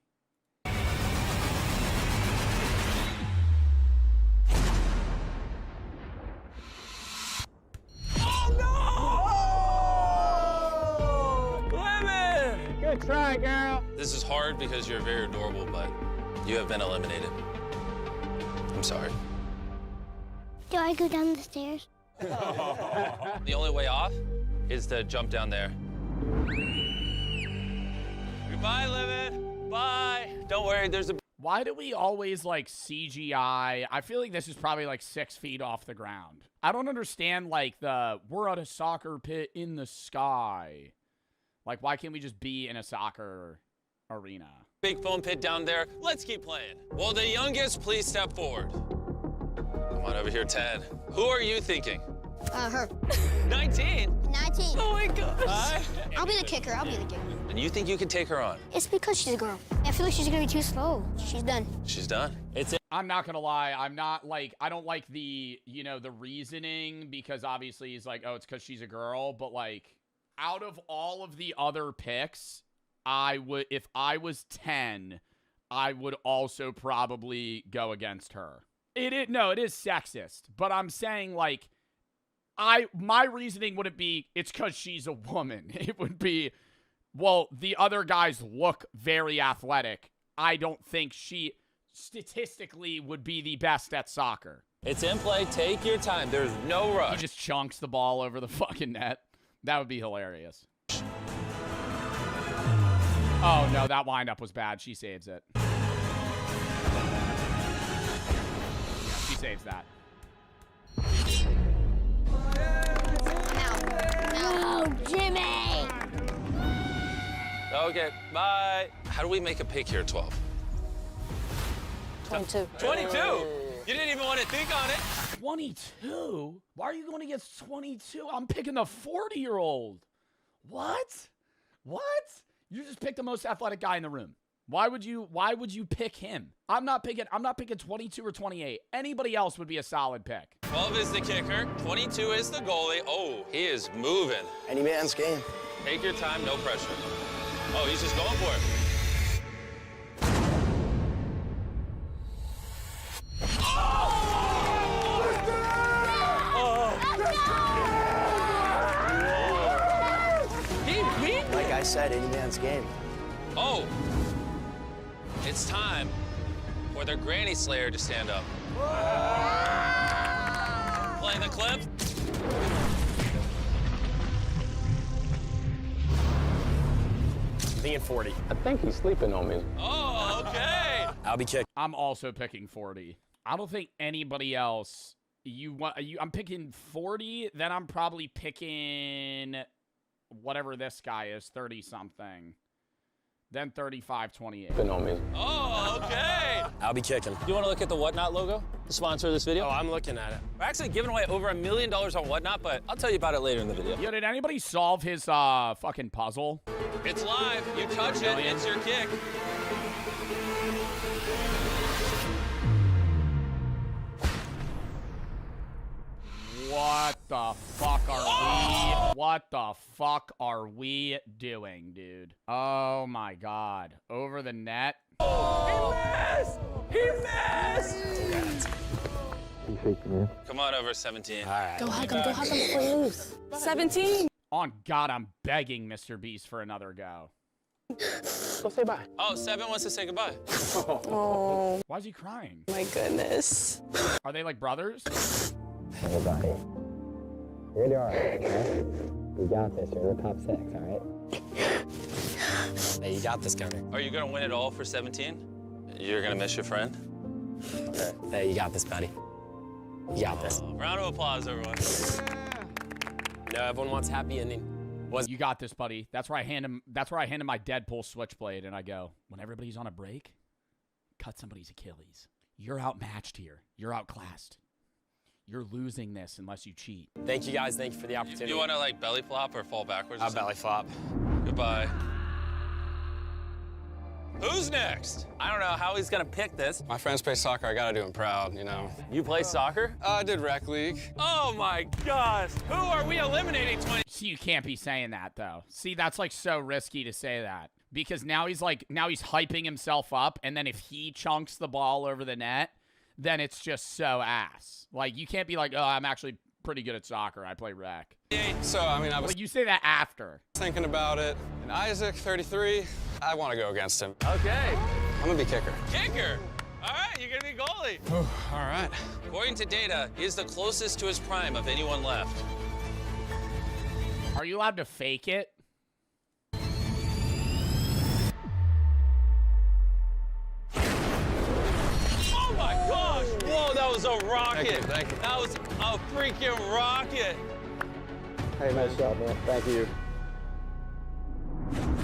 Good try, girl. This is hard because you're very adorable, but you have been eliminated. I'm sorry. Do I go down the stairs? The only way off is to jump down there. Goodbye, Lemon. Bye. Don't worry, there's a... Why do we always, like, CGI? I feel like this is probably, like, 6 feet off the ground. I don't understand, like, we're at a soccer pit in the sky. Like, why can't we just be in a soccer arena? Big foam pit down there. Let's keep playing. Will the youngest please step forward? Come on over here, 10. Who are you thinking? Her. 19? 19. Oh my gosh. I'll be the kicker. I'll be the kicker. And you think you can take her on? It's because she's a girl. I feel like she's gonna be too slow. She's done. She's done. I'm not gonna lie. I'm not like, I don't like the, the reasoning because obviously he's like, oh, it's because she's a girl. But like, out of all of the other picks, if I was 10, I would also probably go against her. It is sexist, but I'm saying like, my reasoning wouldn't be it's because she's a woman. It would be, well, the other guys look very athletic. I don't think she statistically would be the best at soccer. It's in play. Take your time. There's no rush. He just chunks the ball over the fucking net. That would be hilarious. Oh, no, that windup was bad. She saves it. Yeah, she saves that. No, Jimmy! Okay, bye. How do we make a pick here at 12? 22. 22? You didn't even want to think on it. 22? Why are you going against 22? I'm picking the 40-year-old. What? You just picked the most athletic guy in the room. Why would you pick him? I'm not picking 22 or 28. Anybody else would be a solid pick. 12 is the kicker. 22 is the goalie. Oh, he is moving. Any man's game. Take your time, no pressure. Oh, he's just going for it. Like I said, any man's game. Oh, it's time for the Granny Slayer to stand up. Playing the clip. Being 40. I think he's sleeping on me. Oh, okay. I'll be kicking. I'm also picking 40. I don't think anybody else. I'm picking 40. Then I'm probably picking whatever this guy is, 30-something. Then 35-28. Been on me. Oh, okay. I'll be kicking. Do you want to look at the Whatnot logo, the sponsor of this video? Oh, I'm looking at it. We're actually giving away over $1 million on Whatnot, but I'll tell you about it later in the video. Yo, did anybody solve his fucking puzzle? It's live. You touch it, it's your kick. What the fuck are we? What the fuck are we doing, dude? Oh my god. Over the net. Oh, he missed! He missed! Come on over, 17. All right. Go hug him before you lose. 17. On God, I'm begging Mr. Beast for another go. Go say bye. Oh, 7 wants to say goodbye. Oh. Why is he crying? My goodness. Are they like brothers? Hey, buddy. You're doing all right, okay? You got this. You're in the top 6, all right? Hey, you got this, Gunner. Are you going to win it all for 17? You're going to miss your friend? Okay. Hey, you got this, buddy. You got this. Round of applause, everyone. No, everyone wants happy ending. You got this, buddy. That's where I hand him. That's where I hand him my Deadpool switchblade, and I go, when everybody's on a break, cut somebody's Achilles. You're outmatched here. You're outclassed. You're losing this unless you cheat. Thank you, guys. Thank you for the opportunity. You want to like belly flop or fall backwards? I'll belly flop. Goodbye. Who's next? I don't know how he's gonna pick this. My friends play soccer. I gotta do them proud, you know. You play soccer? I did rec league. Oh my gosh! Who are we eliminating? 20. See, you can't be saying that though. See, that's like so risky to say that because now he's hyping himself up, and then if he chunks the ball over the net, then it's just so ass. Like you can't be like, oh, I'm actually pretty good at soccer. I play rec. So I mean, I was. But you say that after. Thinking about it. And Isaac, 33. I want to go against him. Okay. I'm gonna be kicker. Kicker. All right, you're gonna be goalie. All right. According to data, he's the closest to his prime of anyone left. Are you allowed to fake it? Oh my gosh! Whoa, that was a rocket. Thank you. That was a freaking rocket. Hey, nice job, man. Thank you.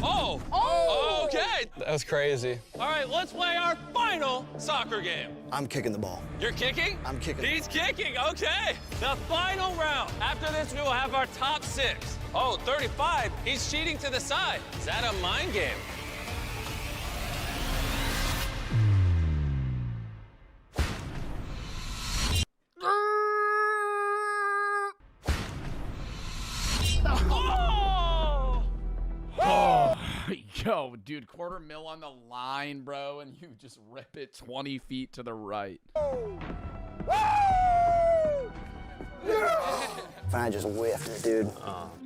Oh! Oh! Okay. That was crazy. All right, let's play our final soccer game. I'm kicking the ball. You're kicking? I'm kicking. He's kicking, okay. The final round. After this, we will have our top 6. Oh, 35, he's cheating to the side. Is that a mind game? Oh, yo, dude, $250,000 on the line, bro, and you just rip it 20 feet to the right. I just whiffed, dude.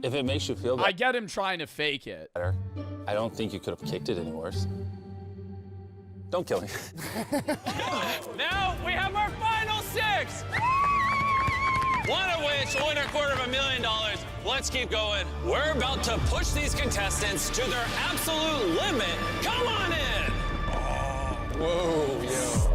If it makes you feel better. I get him trying to fake it. I don't think you could have kicked it any worse. Don't kill me. Now we have our final 6. One of which will win $250,000. Let's keep going. We're about to push these contestants to their absolute limit. Come on in. Whoa, yo.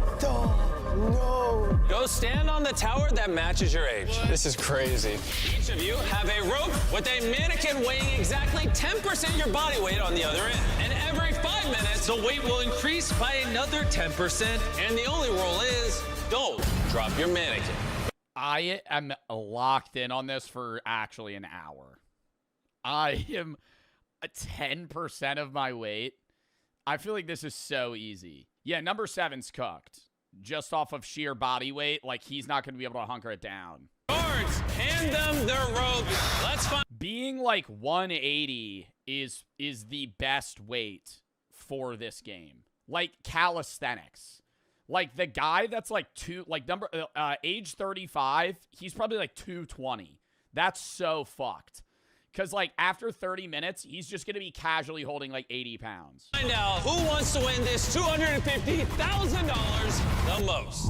No. Go stand on the tower that matches your age. This is crazy. Each of you have a rope with a mannequin weighing exactly 10% your body weight on the other end. And every 5 minutes, the weight will increase by another 10%. And the only rule is, don't drop your mannequin. I am locked in on this for actually an hour. I am 10% of my weight. I feel like this is so easy. Yeah, number 7's cooked. Just off of sheer body weight, like he's not going to be able to hunker it down. Guards, hand them their rope. Let's find. Being like 180 is the best weight for this game. Like calisthenics. Like the guy that's like age 35, he's probably like 220. That's so fucked. Because like after 30 minutes, he's just going to be casually holding like 80 pounds. Find out who wants to win this $250,000 the most.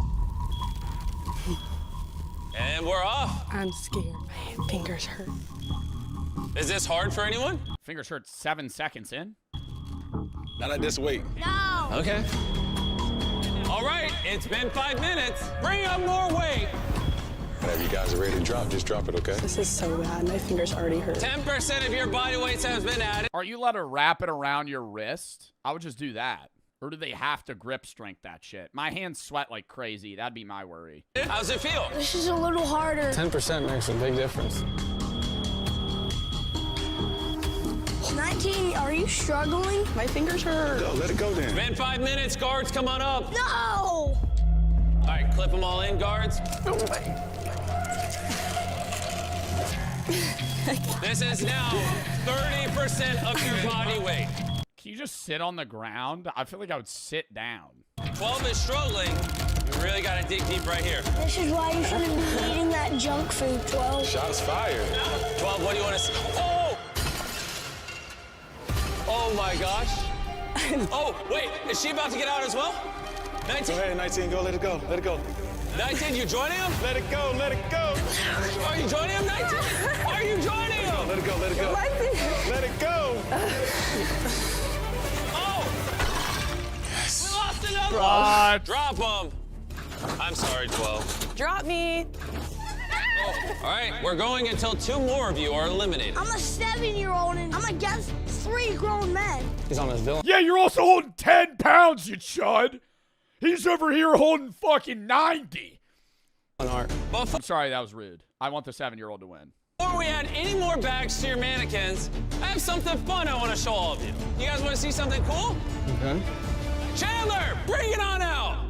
And we're off. I'm scared. My fingers hurt. Is this hard for anyone? Fingers hurt 7 seconds in. Not at this weight. No. Okay. All right, it's been 5 minutes. Bring up more weight. Whenever you guys are ready to drop, just drop it, okay? This is so bad. My fingers already hurt. 10% of your body weight has been added. Are you allowed to wrap it around your wrist? I would just do that. Or do they have to grip strength that shit? My hands sweat like crazy. That'd be my worry. How's it feel? This is a little harder. 10% makes a big difference. 19, are you struggling? My fingers hurt. Yo, let it go then. It's been 5 minutes. Guards, come on up. No! All right, clip them all in, guards. No way. This is now 30% of your body weight. Can you just sit on the ground? I feel like I would sit down. 12 is struggling. You really gotta dig deep right here. This is why you shouldn't be eating that junk food, 12. Shots fired. 12, what do you want to see? Oh! Oh my gosh. Oh, wait, is she about to get out as well? 19? Go ahead, 19, go, let it go, let it go. 19, you joining him? Let it go, let it go. Are you joining him, 19? Are you joining him? Let it go, let it go. Let it go. Oh! Yes. We lost another What? Drop him. I'm sorry, 12. Drop me. Oh, all right, we're going until 2 more of you are eliminated. I'm a 7-year-old and I'm against 3 grown men. He's on his villain. Yeah, you're also holding 10 pounds, you chud. He's over here holding fucking 90. I'm sorry, that was rude. I want the 7-year-old to win. Before we add any more bags to your mannequins, I have something fun I want to show all of you. You guys want to see something cool? Okay. Chandler, bring it on out.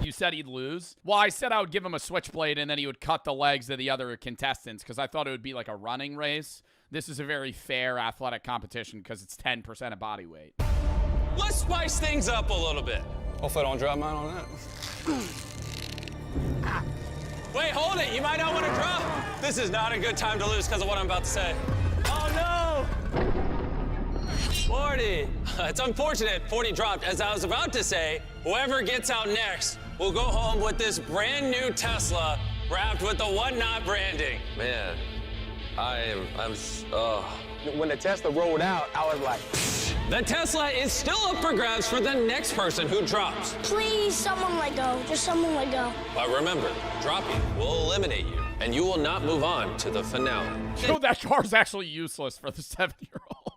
You said he'd lose? Well, I said I would give him a switchblade and then he would cut the legs of the other contestants because I thought it would be like a running race. This is a very fair athletic competition because it's 10% of body weight. Let's spice things up a little bit. Hopefully I don't drop mine on that. Wait, hold it. You might not want to drop. This is not a good time to lose because of what I'm about to say. Oh, no. 40. It's unfortunate 40 dropped. As I was about to say, whoever gets out next will go home with this brand new Tesla wrapped with the Whatnot branding. Man, When the Tesla rolled out, I was like, the Tesla is still up for grabs for the next person who drops. Please, someone let go. Just someone let go. But remember, dropping will eliminate you, and you will not move on to the finale. So that car's actually useless for the 7-year-old.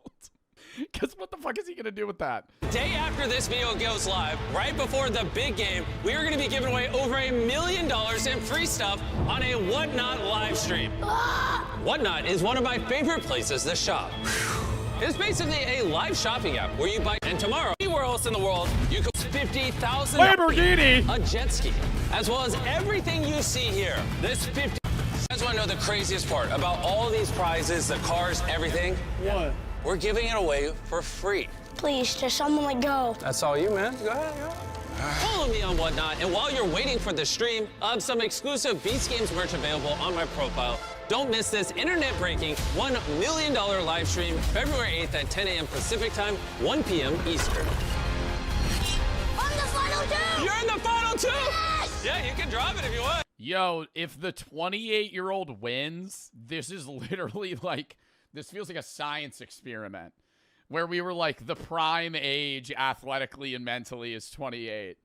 Because what the fuck is he going to do with that? Day after this video goes live, right before the big game, we are going to be giving away over $1 million in free stuff on a Whatnot live stream. Whatnot is one of my favorite places to shop. It's basically a live shopping app where you buy, and tomorrow, anywhere else in the world, you can $50,000 Lamborghini, a jet ski, as well as everything you see here. This 50. You guys want to know the craziest part about all these prizes, the cars, everything? What? We're giving it away for free. Please, just someone let go. That's all you, man. Go ahead, go. Follow me on Whatnot, and while you're waiting for the stream, I have some exclusive Beats Games merch available on my profile. Don't miss this internet-breaking $1 million live stream February 8th at 10 a.m. Pacific Time, 1 p.m. Eastern. I'm the final 2! You're in the final 2? Yes! Yeah, you can drop it if you want. Yo, if the 28-year-old wins, this is literally like, this feels like a science experiment where we were like, the prime age athletically and mentally is 28.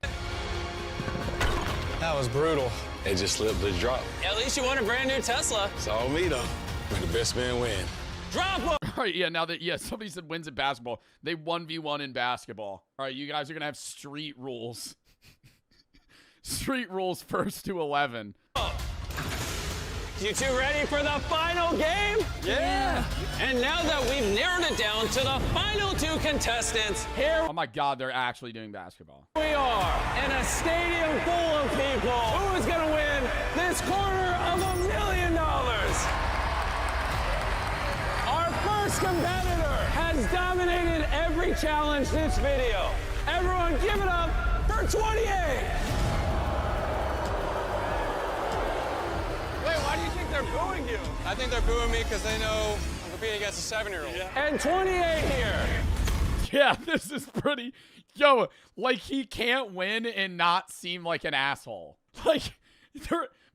That was brutal. It just slipped the drop. Yeah, at least you won a brand new Tesla. It's all me, though. May the best man win. Drop him! All right, yeah, now that, yeah, somebody said wins in basketball. They 1v1 in basketball. All right, you guys are going to have street rules. Street rules 1st to 11. You two ready for the final game? Yeah. And now that we've narrowed it down to the final 2 contestants, here Oh my God, they're actually doing basketball. we are in a stadium full of people. Who is going to win this quarter of $1 million? Our first competitor has dominated every challenge this video. Everyone give it up for 28. Wait, why do you think they're booing you? I think they're booing me because they know I'm competing against a 7-year-old. Yeah. And 28 here. Yeah, this is pretty. Yo, like he can't win and not seem like an asshole. Like,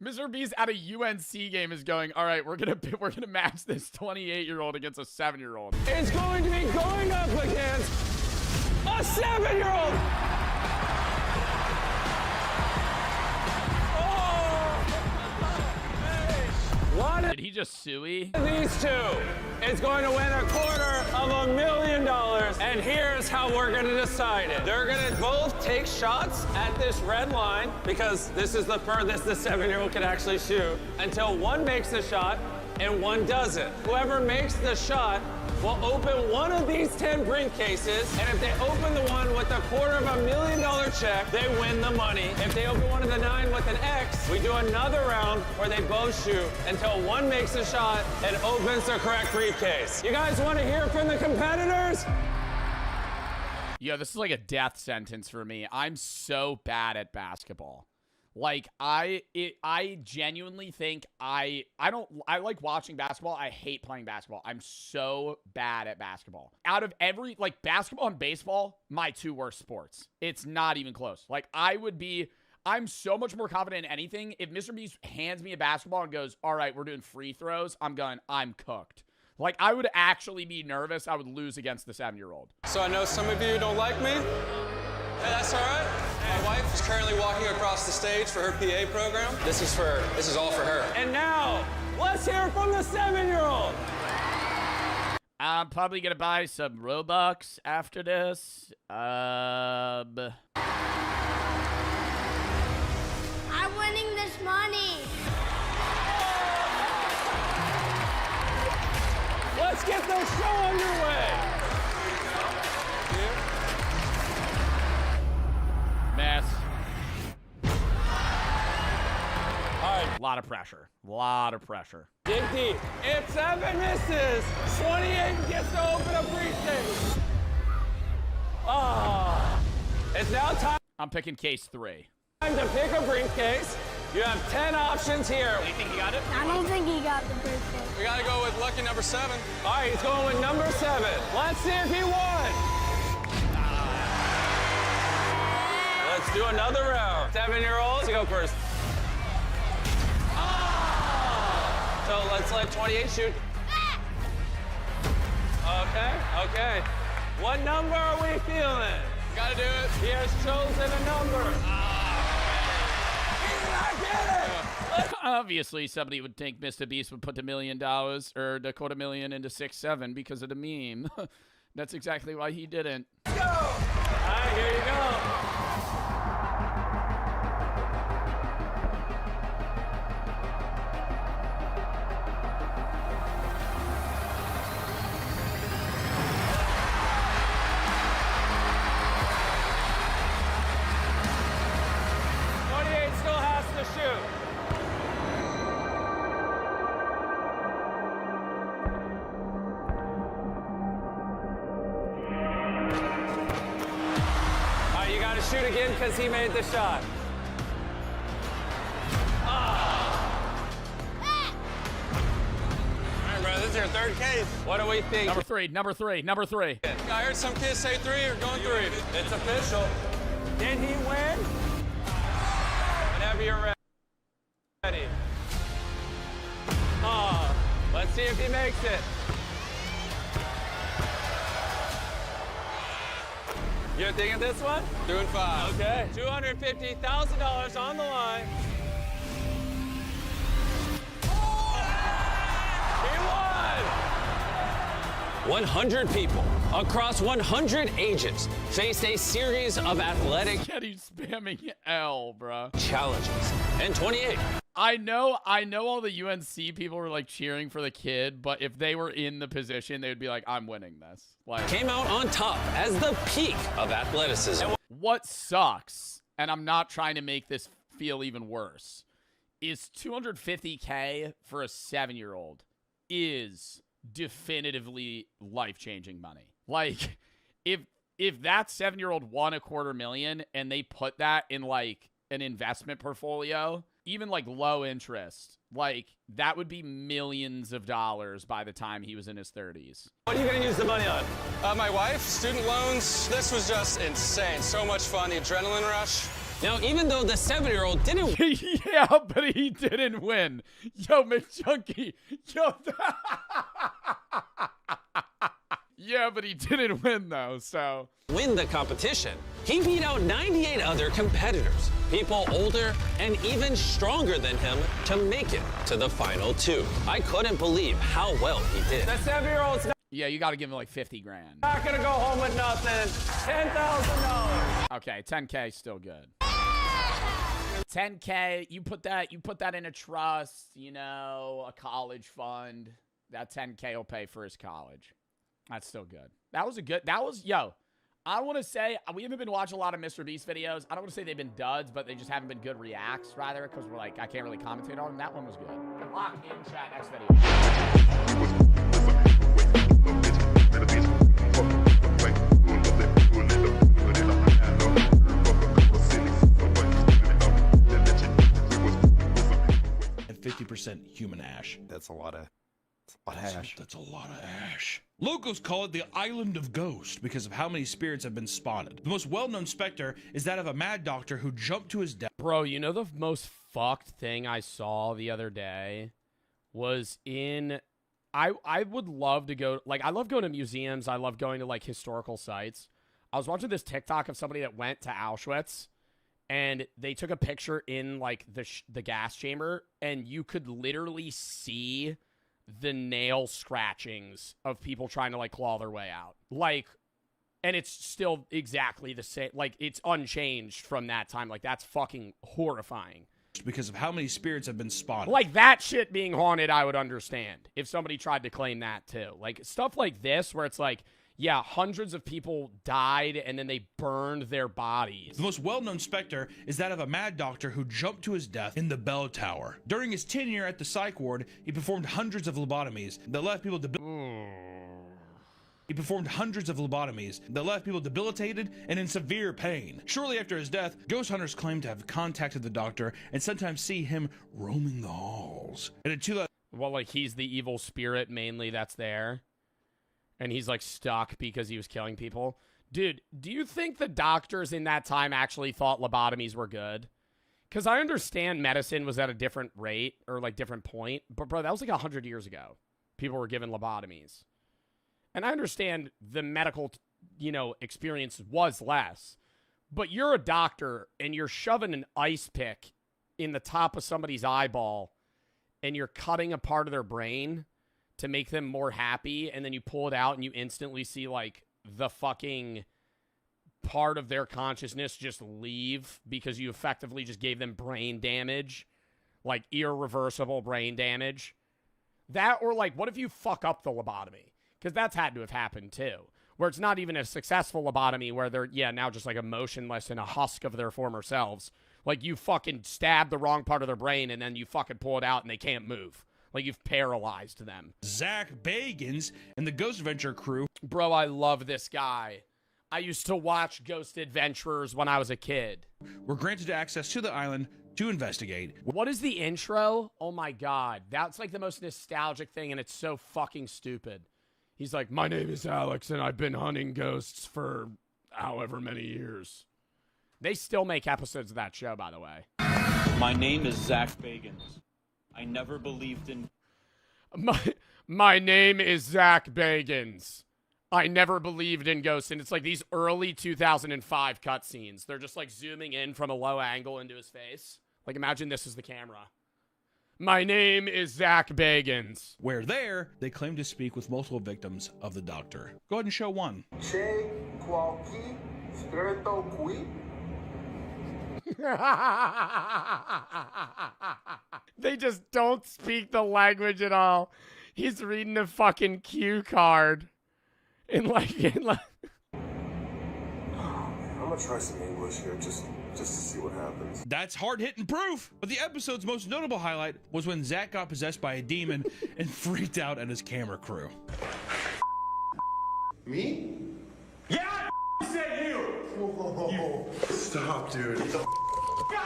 Mr. Beast at a UNC game is going, all right, we're gonna match this 28-year-old against a 7-year-old. It's going to be going up against a 7-year-old. Did he just sue-y? These two is going to win a quarter of $1 million. And here's how we're going to decide it. They're going to both take shots at this red line because this is the furthest the 7-year-old can actually shoot until one makes the shot and one doesn't. Whoever makes the shot will open one of these 10 briefcases, and if they open the one with a $250,000 check, they win the money. If they open one of the 9 with an X, we do another round where they both shoot until one makes a shot and opens the correct briefcase. You guys want to hear from the competitors? Yo, this is like a death sentence for me. I'm so bad at basketball. Like, I genuinely think I like watching basketball. I hate playing basketball. I'm so bad at basketball. Out of every, like, basketball and baseball, my 2 worst sports. It's not even close. Like, I'm so much more confident in anything. If Mr. Beast hands me a basketball and goes, all right, we're doing free throws, I'm cooked. Like, I would actually be nervous. I would lose against the 7-year-old. So I know some of you don't like me. Hey, that's all right. My wife is currently walking across the stage for her PA program. This is all for her. And now, let's hear from the 7-year-old. I'm probably gonna buy some Robux after this. I'm winning this money. Let's get this show underway. Mess. All right. A lot of pressure. Dig deep. If 7 misses, 28 gets to open a briefcase. It's now time. I'm picking case 3. Time to pick a briefcase. You have 10 options here. You think he got it? I don't think he got the briefcase. We gotta go with lucky number 7. All right, he's going with number 7. Let's see if he won. Let's do another round. 7-year-olds, go first. So let's let 28 shoot. Okay. What number are we feeling? Gotta do it. He has chosen a number. Obviously, somebody would think Mr. Beast would put $1 million or the $250,000 into 6-7 because of the meme. That's exactly why he didn't. Go! All right, here you go. Shoot again because he made the shot. All right, bro, this is your 3rd case. What do we think? Number three. I heard some kids say 3. You're going 3. It's official. Did he win? Whenever you're ready. Let's see if he makes it. You're thinking this one? Doing 5. Okay. $250,000 on the line. He won! 100 people across 100 ages faced a series of athletic He's spamming L, bro. challenges. And 28. I know all the UNC people were like cheering for the kid, but if they were in the position, they would be like, I'm winning this. Like, Came out on top as the peak of athleticism. what sucks, and I'm not trying to make this feel even worse, is $250K for a 7-year-old is definitively life-changing money. Like, if that 7-year-old won $250,000 and they put that in like an investment portfolio, even like low interest, like that would be millions of dollars by the time he was in his 30s. What are you going to use the money on? My wife, student loans. This was just insane. So much fun. The adrenaline rush. Now, even though the 7-year-old didn't Yeah, but he didn't win. Yo, McChunky. Yo. Yeah, but he didn't win though, so. win the competition, he beat out 98 other competitors, people older and even stronger than him, to make it to the final 2. I couldn't believe how well he did. The 7-year-old's Yeah, you got to give him like 50 grand. not gonna go home with nothing. $10,000. Okay, 10K still good. 10K, you put that in a trust, you know, a college fund. That 10K will pay for his college. That's still good. That was, yo, I want to say, we haven't been watching a lot of Mr. Beast videos. I don't want to say they've been duds, but they just haven't been good reacts, rather, because we're like, I can't really commentate on them. That one was good. Lock in chat, next video. And 50% human ash. That's a lot of ash. That's a lot of ash. Locals call it the Island of Ghosts because of how many spirits have been spotted. The most well-known specter is that of a mad doctor who jumped to his death. Bro, you know the most fucked thing I saw the other day was in... I would love to go... Like, I love going to museums. I love going to, like, historical sites. I was watching this TikTok of somebody that went to Auschwitz, and they took a picture in, like, the gas chamber, and you could literally see the nail scratchings of people trying to, like, claw their way out. Like, and it's still exactly the same. Like, it's unchanged from that time. Like, that's fucking horrifying. Because of how many spirits have been spotted. Like, that shit being haunted, I would understand if somebody tried to claim that, too. Like, stuff like this, where it's like, yeah, hundreds of people died, and then they burned their bodies. The most well-known specter is that of a mad doctor who jumped to his death in the bell tower. During his tenure at the psych ward, he performed hundreds of lobotomies that left people debilitated and in severe pain. Shortly after his death, ghost hunters claim to have contacted the doctor and sometimes see him roaming the halls. And in 2000, well, like, he's the evil spirit mainly that's there. And he's, like, stuck because he was killing people. Dude, do you think the doctors in that time actually thought lobotomies were good? Because I understand medicine was at a different rate or, like, different point. But, bro, that was, like, 100 years ago. People were given lobotomies. And I understand the medical, experience was less. But you're a doctor, and you're shoving an ice pick in the top of somebody's eyeball, and you're cutting a part of their brain to make them more happy, and then you pull it out and you instantly see, like, the fucking part of their consciousness just leave because you effectively just gave them brain damage, like irreversible brain damage. That, or, like, what if you fuck up the lobotomy? Because that's had to have happened, too, where it's not even a successful lobotomy where they're, now just, like, emotionless and a husk of their former selves. Like, you fucking stab the wrong part of their brain, and then you fucking pull it out and they can't move. Like, you've paralyzed them. Zach Bagans and the Ghost Adventure crew. Bro, I love this guy. I used to watch Ghost Adventurers when I was a kid. Were granted access to the island to investigate. What is the intro? Oh my God. That's like the most nostalgic thing, and it's so fucking stupid. He's like, my name is Alex, and I've been hunting ghosts for however many years. They still make episodes of that show, by the way. My name is Zach Bagans. I never believed in... My name is Zach Bagans. I never believed in ghosts. And it's like these early 2005 cutscenes. They're just like zooming in from a low angle into his face. Like, imagine this is the camera. My name is Zach Bagans. Where there, they claim to speak with multiple victims of the doctor. Go ahead and show one. They just don't speak the language at all. He's reading a fucking cue card. I'm gonna try some English here just to see what happens. That's hard-hitting proof. But the episode's most notable highlight was when Zach got possessed by a demon and freaked out at his camera crew. Me? Yeah, said you! Whoa. Stop, dude. Get the out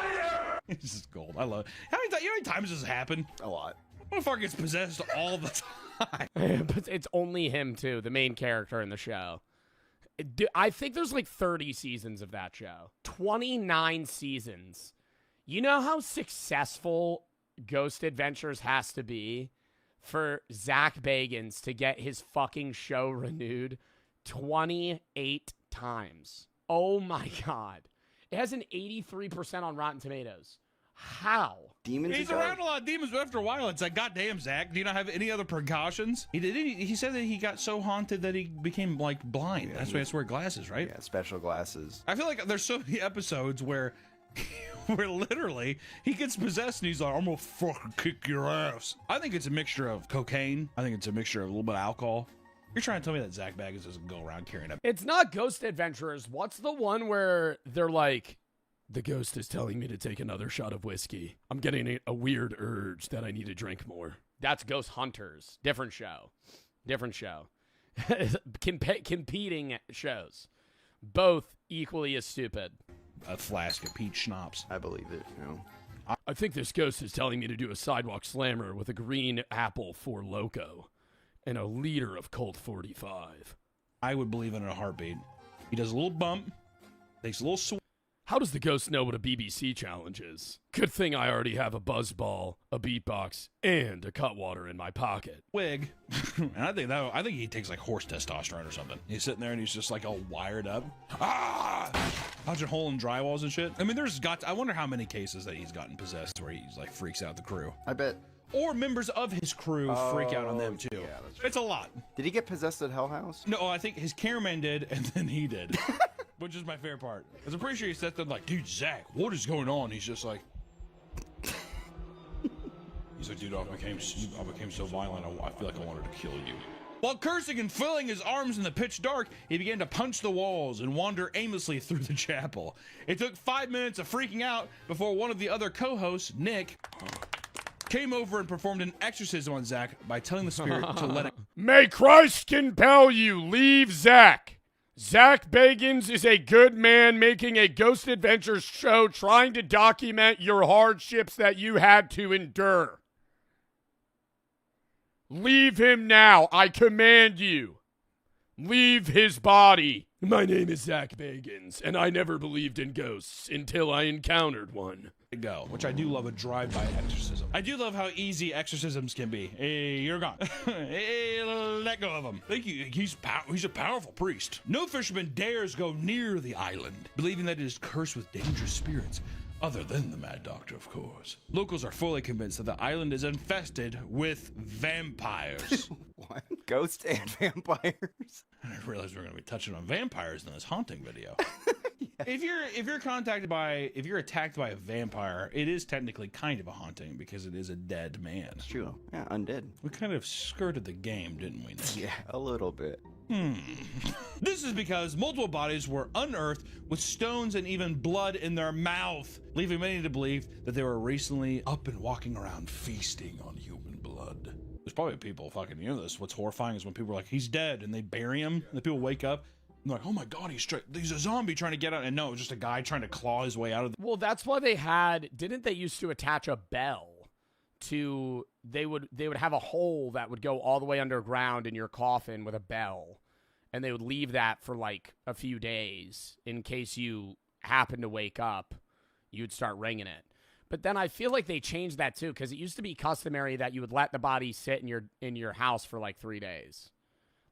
of here! This is gold. I love it. You know how many times this has happened? A lot. Motherfucker gets possessed all the time. But it's only him, too, the main character in the show. I think there's like 30 seasons of that show. 29 seasons. You know how successful Ghost Adventures has to be for Zach Bagans to get his fucking show renewed 28 times? Oh my God. It has an 83% on Rotten Tomatoes. How? Demons. He's around a lot of demons, but after a while, it's like, goddamn, Zach, do you not have any other precautions? He said that he got so haunted that he became, like, blind. Yeah, that's why he has to wear glasses, right? Yeah, special glasses. I feel like there's so many episodes where literally he gets possessed and he's like, I'm gonna fucking kick your ass. I think it's a mixture of cocaine. I think it's a mixture of a little bit of alcohol. You're trying to tell me that Zach Baggins doesn't go around carrying a... It's not Ghost Adventurers. What's the one where they're like, the ghost is telling me to take another shot of whiskey. I'm getting a weird urge that I need to drink more. That's Ghost Hunters. Different show. Different show. Competing shows. Both equally as stupid. A flask of peach schnapps. I believe it, you know. I think this ghost is telling me to do a sidewalk slammer with a green apple for Loco and a liter of Colt 45. I would believe it in a heartbeat. He does a little bump, takes a little swing. How does the ghost know what a BBC challenge is? Good thing I already have a buzz ball, a beatbox, and a Cutwater in my pocket. Wig. And I think he takes like horse testosterone or something. He's sitting there and he's just like all wired up. Punching hole in drywalls and shit. I mean, I wonder how many cases that he's gotten possessed where he's like freaks out the crew. I bet. Or members of his crew freak out on them too. Yeah, it's a lot. Did he get possessed at Hell House? No, I think his cameraman did, and then he did. Which is my favorite part. Because I'm pretty sure he said something like, dude, Zach, what is going on? He's just like... He's like, dude, I became so violent, I feel like I wanted to kill you. While cursing and filling his arms in the pitch dark, he began to punch the walls and wander aimlessly through the chapel. It took 5 minutes of freaking out before one of the other co-hosts, Nick, came over and performed an exorcism on Zach by telling the spirit to let it... May Christ compel you, leave Zach. Zach Bagans is a good man making a Ghost Adventures show trying to document your hardships that you had to endure. Leave him now, I command you. Leave his body. My name is Zach Bagans, and I never believed in ghosts until I encountered one. Go, which I do love a drive-by exorcism. I do love how easy exorcisms can be. Hey, you're gone. Hey, let go of him. Thank you. He's a powerful priest. No fisherman dares go near the island, believing that it is cursed with dangerous spirits. Other than the Mad Doctor, of course. Locals are fully convinced that the island is infested with vampires. What? Ghosts and vampires? I didn't realize we were going to be touching on vampires in this haunting video. If you're attacked by a vampire, it is technically kind of a haunting because it is a dead man. It's true. Yeah, undead. We kind of skirted the game, didn't we? Yeah, a little bit. This is because multiple bodies were unearthed with stones and even blood in their mouth, leaving many to believe that they were recently up and walking around feasting on human blood. There's probably people fucking, this. What's horrifying is when people are like, he's dead, and they bury him, and the people wake up, and they're like, oh my god, he's a zombie trying to get out, and no, it was just a guy trying to claw his way out of the... Well, that's why didn't they used to attach a bell to, they would have a hole that would go all the way underground in your coffin with a bell, and they would leave that for like a few days in case you happen to wake up, you'd start ringing it. But then I feel like they changed that too, because it used to be customary that you would let the body sit in your house for like 3 days.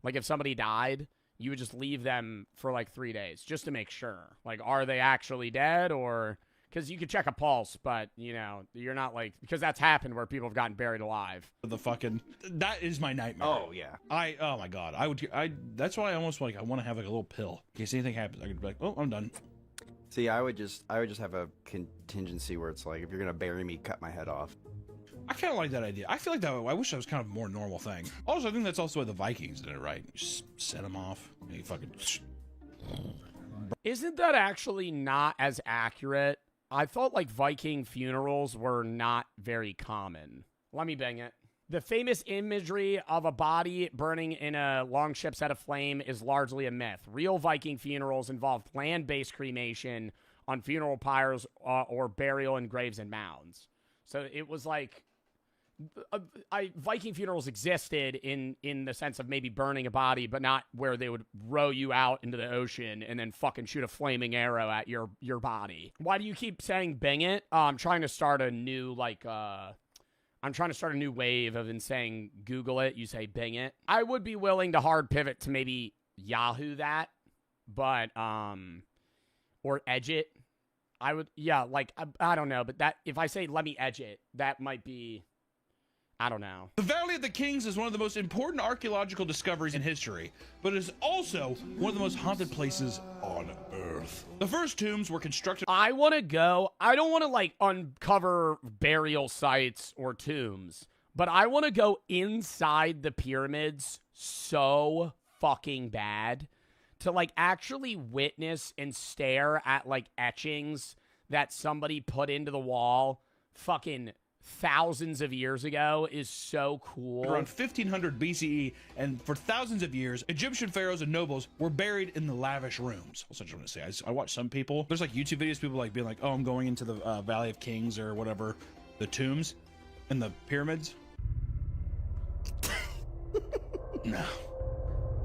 Like if somebody died, you would just leave them for like 3 days just to make sure. Like, are they actually dead? Or because you could check a pulse, but you're not like, because that's happened where people have gotten buried alive. That is my nightmare. Oh yeah. Oh my god. That's why I almost I want to have like a little pill in case anything happens. I could be like, oh, I'm done. See, I would just have a contingency where it's like, if you're gonna bury me, cut my head off. I kind of like that idea. I feel like I wish that was kind of a more normal thing. Also, I think that's also why the Vikings did it, right? Just set them off. And you fucking... Isn't that actually not as accurate? I thought like Viking funerals were not very common. Let me bang it. The famous imagery of a body burning in a longship set of flame is largely a myth. Real Viking funerals involved land-based cremation on funeral pyres or burial in graves and mounds. So it was like... Viking funerals existed in the sense of maybe burning a body, but not where they would row you out into the ocean and then fucking shoot a flaming arrow at your body. Why do you keep saying bang it? I'm trying to start a new wave of saying Google it. You say bang it. I would be willing to hard pivot to maybe Yahoo that, but or edge it. I would, yeah, like I don't know, but that if I say let me edge it, that might be. I don't know. The Valley of the Kings is one of the most important archaeological discoveries in history, but it is also one of the most haunted places on Earth. The first tombs were constructed... I want to go. I don't want to, like, uncover burial sites or tombs. But I want to go inside the pyramids so fucking bad to like actually witness and stare at like etchings that somebody put into the wall fucking thousands of years ago is so cool. Around 1500 BCE, and for thousands of years, Egyptian pharaohs and nobles were buried in the lavish rooms. That's what I'm going to say. I watch some people. There's like YouTube videos, people like being like, "Oh, I'm going into the Valley of Kings or whatever, the tombs and the pyramids." No.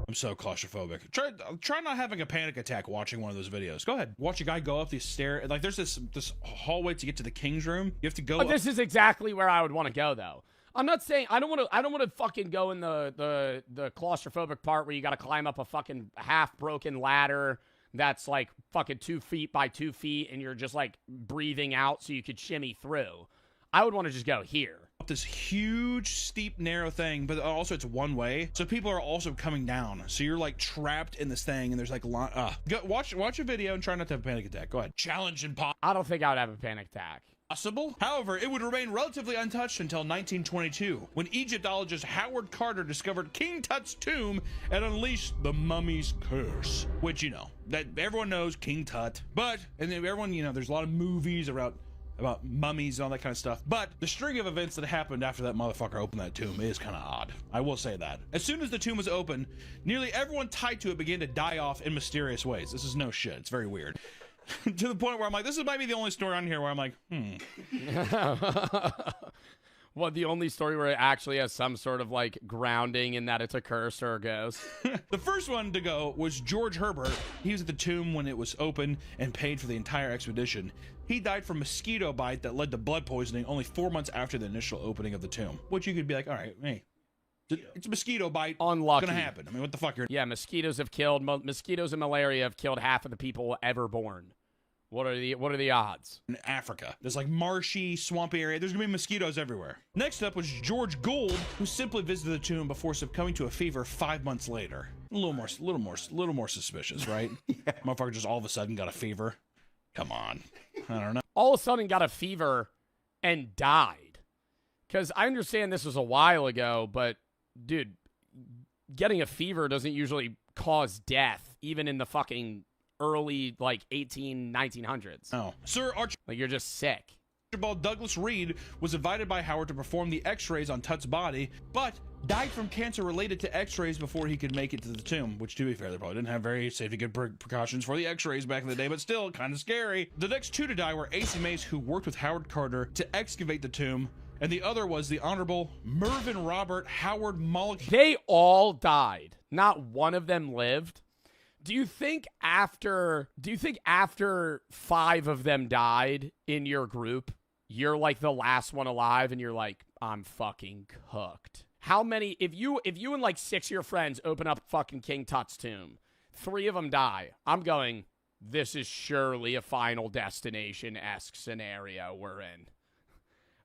I'm so claustrophobic. Try not having a panic attack watching one of those videos. Go ahead. Watch a guy go up these stairs. Like, there's this hallway to get to the king's room. You have to go up. This is exactly where I would want to go, though. I'm not saying I don't want to fucking go in the claustrophobic part where you got to climb up a fucking half broken ladder that's like fucking 2 feet by 2 feet, and you're just like breathing out so you could shimmy through. I would want to just go here. This huge, steep, narrow thing, but also it's one way, so people are also coming down. So you're like trapped in this thing, and there's like watch a video and try not to have a panic attack. Go ahead. Challenge impossible. I don't think I would have a panic attack. However, it would remain relatively untouched until 1922, when Egyptologist Howard Carter discovered King Tut's tomb and unleashed the mummy's curse. Which, you know, that everyone knows King Tut, but and then everyone, you know, there's a lot of movies about mummies and all that kind of stuff. But the string of events that happened after that motherfucker opened that tomb is kind of odd. I will say that. As soon as the tomb was open, nearly everyone tied to it began to die off in mysterious ways. This is no shit. It's very weird. To the point where I'm like, this might be the only story on here where I'm like, Well, the only story where it actually has some sort of like grounding in that it's a curse or a ghost. The first one to go was George Herbert. He was at the tomb when it was open and paid for the entire expedition. He died from mosquito bite that led to blood poisoning only 4 months after the initial opening of the tomb. Which you could be like, all right, hey, it's a mosquito bite. Unlucky. It's gonna happen. I mean, what the fuck? Yeah, mosquitoes and malaria have killed half of the people ever born. What are the odds? In Africa, there's like marshy, swampy area. There's gonna be mosquitoes everywhere. Next up was George Gould, who simply visited the tomb before succumbing to a fever 5 months later. A little more suspicious, right? Yeah. Motherfucker just all of a sudden got a fever. Come on, I don't know. All of a sudden got a fever and died. Because I understand this was a while ago, but dude, getting a fever doesn't usually cause death, even in the fucking early, like, 1900s. Oh. Sir Archibald, like, you're just sick. Archibald Douglas Reed was invited by Howard to perform the x-rays on Tut's body, but died from cancer related to x-rays before he could make it to the tomb, which, to be fair, they probably didn't have very safety good precautions for the x-rays back in the day, but still kind of scary. The next two to die were Asa Mace, who worked with Howard Carter to excavate the tomb, and the other was the Honorable Mervyn Robert Howard Mullock. They all died. Not one of them lived. Do you think after 5 of them died in your group, you're like the last one alive and you're like, I'm fucking cooked? How many, if you and like 6 of your friends open up fucking King Tut's tomb, 3 of them die, I'm going, this is surely a Final Destination-esque scenario we're in.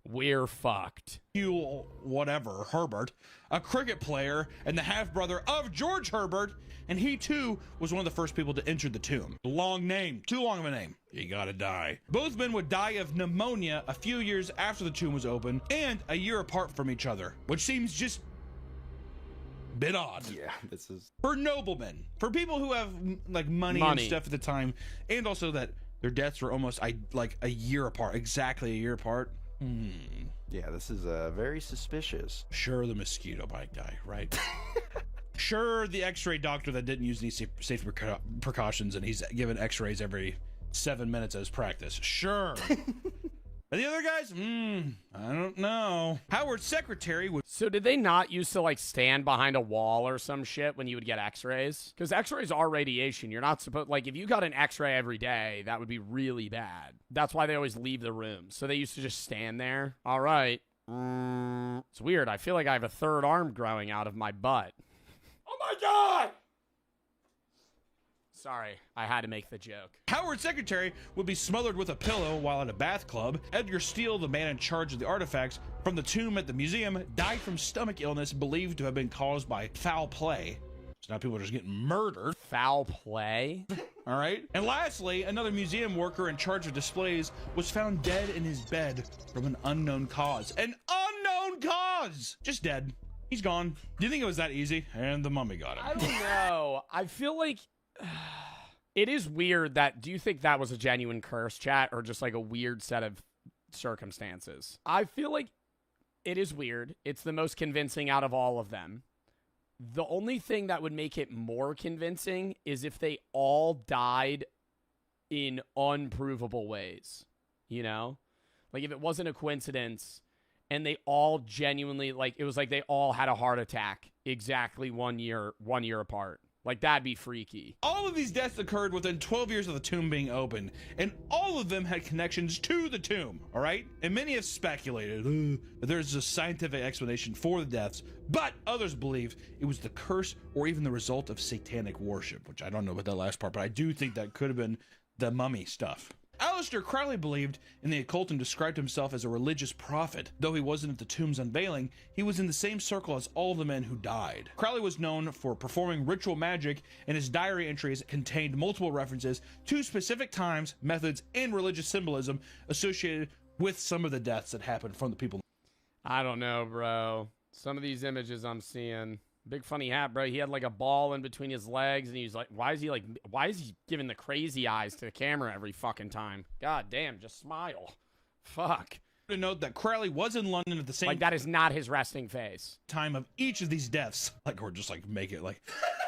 We're fucked. Hugh, whatever, Herbert, a cricket player and the half-brother of George Herbert, and he too was one of the first people to enter the tomb. Long name, too long of a name. You gotta die. Both men would die of pneumonia a few years after the tomb was open, and a year apart from each other, which seems just a bit odd. Yeah, this is... For noblemen, for people who have like money and stuff at the time, and also that their deaths were almost like a year apart, exactly a year apart. Yeah, this is very suspicious. Sure, the mosquito bite guy, right? Sure, the x-ray doctor that didn't use any safety precautions and he's given x-rays every 7 minutes as practice. Sure. But the other guys? I don't know. Howard's secretary would... So did they not used to like stand behind a wall or some shit when you would get x-rays? Because x-rays are radiation. You're not supposed... Like, if you got an x-ray every day, that would be really bad. That's why they always leave the room. So they used to just stand there. All right. It's weird. I feel like I have a third arm growing out of my butt. Oh my God! Sorry, I had to make the joke. Howard's secretary would be smothered with a pillow while at a bath club. Edgar Steele, the man in charge of the artifacts from the tomb at the museum, died from stomach illness believed to have been caused by foul play. So now people are just getting murdered. Foul play? All right. And lastly, another museum worker in charge of displays was found dead in his bed from an unknown cause. An unknown cause! was just dead. He's gone. Do you think it was that easy? And the mummy got him. I don't know. I feel like it is weird that, do you think that was a genuine curse, chat, or just like a weird set of circumstances? I feel like it is weird. It's the most convincing out of all of them. The only thing that would make it more convincing is if they all died in unprovable ways, you know? Like if it wasn't a coincidence and they all genuinely, like it was like they all had a heart attack exactly 1 year apart. Like that'd be freaky. All of these deaths occurred within 12 years of the tomb being opened, and all of them had connections to the tomb, all right? And many have speculated that there's a scientific explanation for the deaths, but others believe it was the curse or even the result of satanic worship, which I don't know about that last part, but I do think that could have been the mummy stuff. Aleister Crowley believed in the occult and described himself as a religious prophet. Though he wasn't at the tomb's unveiling, he was in the same circle as all the men who died. Crowley was known for performing ritual magic, and his diary entries contained multiple references to specific times, methods, and religious symbolism associated with some of the deaths that happened from the people. I don't know, bro. Some of these images I'm seeing. Big funny hat, bro. He had like a ball in between his legs, and he was like, why is he giving the crazy eyes to the camera every fucking time? God damn, just smile. Fuck. To note that Crowley was in London at the same like that is not his resting face. Time of each of these deaths. Like, or just like make it like,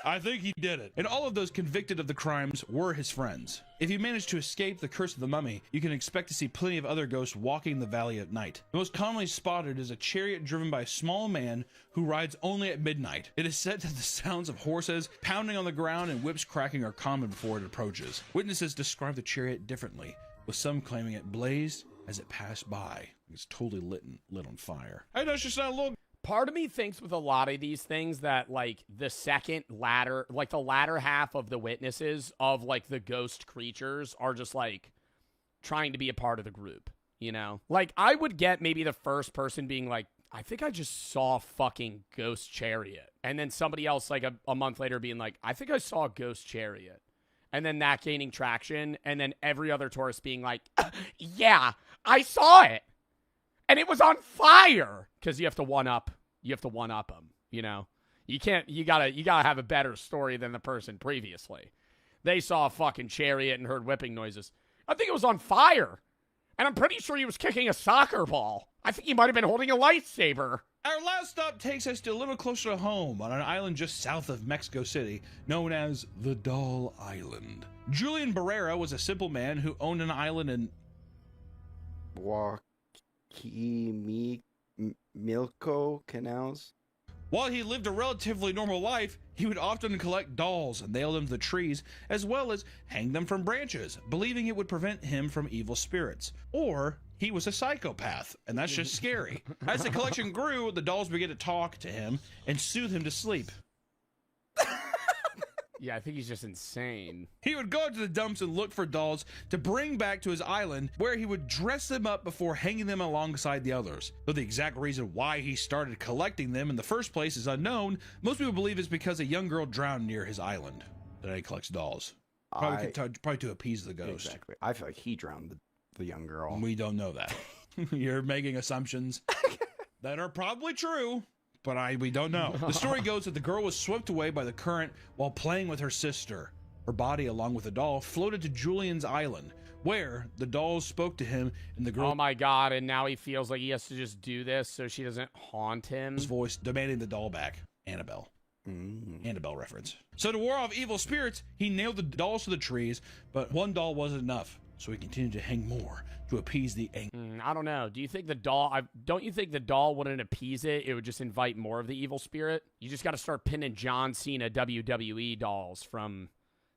I think he did it. And all of those convicted of the crimes were his friends. If you manage to escape the curse of the mummy, you can expect to see plenty of other ghosts walking the valley at night. The most commonly spotted is a chariot driven by a small man who rides only at midnight. It is said that the sounds of horses pounding on the ground and whips cracking are common before it approaches. Witnesses describe the chariot differently, with some claiming it blazed as it passed by. It's totally lit on fire. I know it's just not a little. Part of me thinks with a lot of these things that like the latter half of the witnesses of like the ghost creatures are just like trying to be a part of the group, you know? Like I would get maybe the first person being like, I think I just saw a fucking ghost chariot. And then somebody else like a month later being like, I think I saw a ghost chariot. And then that gaining traction. And then every other tourist being like, yeah, I saw it. And it was on fire. Because you have to one up them, you know? You gotta have a better story than the person previously. They saw a fucking chariot and heard whipping noises. I think it was on fire. And I'm pretty sure he was kicking a soccer ball. I think he might have been holding a lightsaber. Our last stop takes us to a little closer to home on an island just south of Mexico City, known as the Doll Island. Julian Barrera was a simple man who owned an island in Milco Canals. While he lived a relatively normal life, he would often collect dolls and nail them to the trees, as well as hang them from branches, believing it would prevent him from evil spirits. Or he was a psychopath, and that's just scary. As the collection grew, the dolls began to talk to him and soothe him to sleep. Yeah, I think he's just insane. He would go to the dumps and look for dolls to bring back to his island, where he would dress them up before hanging them alongside the others. Though the exact reason why he started collecting them in the first place is unknown, most people believe it's because a young girl drowned near his island. That he collects dolls. Probably to appease the ghost. Exactly. I feel like he drowned the young girl. We don't know that. You're making assumptions that are probably true. But we don't know. The story goes that the girl was swept away by the current while playing with her sister. Her body, along with the doll, floated to Julian's island, where the dolls spoke to him, and the girl... Oh my god, and now he feels like he has to just do this so she doesn't haunt him. ...his voice demanding the doll back. Annabelle. Annabelle reference. So to ward off evil spirits, he nailed the dolls to the trees, but one doll wasn't enough. So he continued to hang more to appease the anger. I don't know. Do you think the doll... don't you think the doll wouldn't appease it? It would just invite more of the evil spirit? You just got to start pinning John Cena WWE dolls from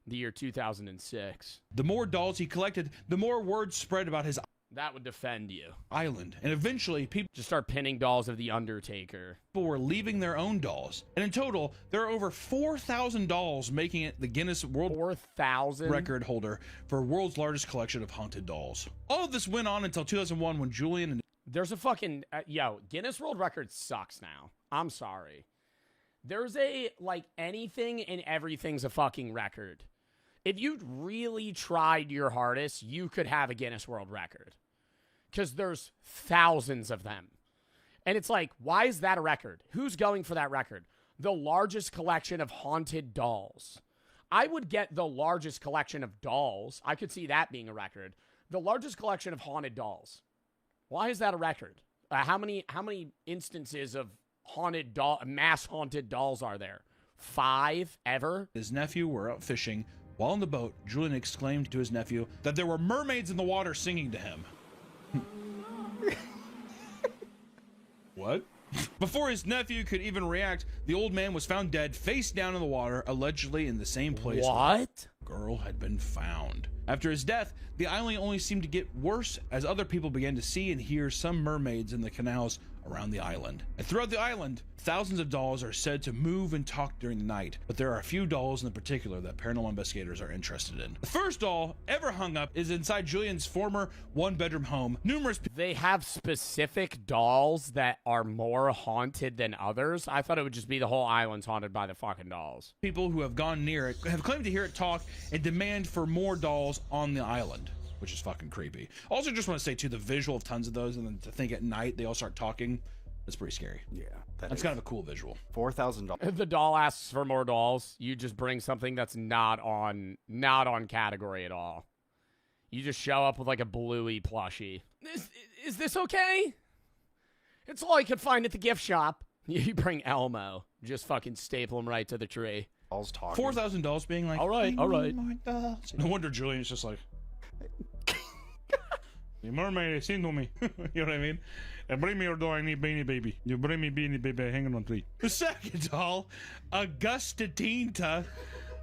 the year 2006. The more dolls he collected, the more word spread about his... That would defend you. ...island. And eventually, people... just start pinning dolls of The Undertaker. ...people were leaving their own dolls. And in total, there are over 4,000 dolls, making it the Guinness World 4,000 record holder for world's largest collection of haunted dolls. All of this went on until 2001 when Julian and... There's a fucking... Guinness World Record sucks now. I'm sorry. There's a, like, anything and everything's a fucking record. If you really tried your hardest, you could have a Guinness World Record. Because there's thousands of them. And it's like, why is that a record? Who's going for that record? The largest collection of haunted dolls. I would get the largest collection of dolls. I could see that being a record. The largest collection of haunted dolls. Why is that a record? How many instances of mass haunted dolls are there? 5 ever? His nephew were out fishing. While on the boat, Julian exclaimed to his nephew that there were mermaids in the water singing to him. What? Before his nephew could even react, the old man was found dead, face down in the water, allegedly in the same place what? The girl had been found. After his death, the island only seemed to get worse as other people began to see and hear some mermaids in the canals around the island. And throughout the island, thousands of dolls are said to move and talk during the night, but there are a few dolls in particular that paranormal investigators are interested in. The first doll ever hung up is inside Julian's former one-bedroom home. They have specific dolls that are more haunted than others? I thought it would just be the whole island's haunted by the fucking dolls. People who have gone near it have claimed to hear it talk and demand for more dolls on the island, which is fucking creepy. Also, just want to say, too, the visual of tons of those, and then to think at night they all start talking, that's pretty scary. Yeah. That's kind of a cool visual. $4,000. If the doll asks for more dolls, you just bring something that's not on category at all. You just show up with like a Bluey plushie. Is this okay? It's all I could find at the gift shop. You bring Elmo. Just fucking staple him right to the tree. Dolls talking. $4,000 being like, all right. No wonder Julian's just like, the mermaid is into me. You know what I mean? And bring me your doll, I need Beanie Baby. You bring me Beanie Baby hanging on tree. The second doll, Augusta Tinta,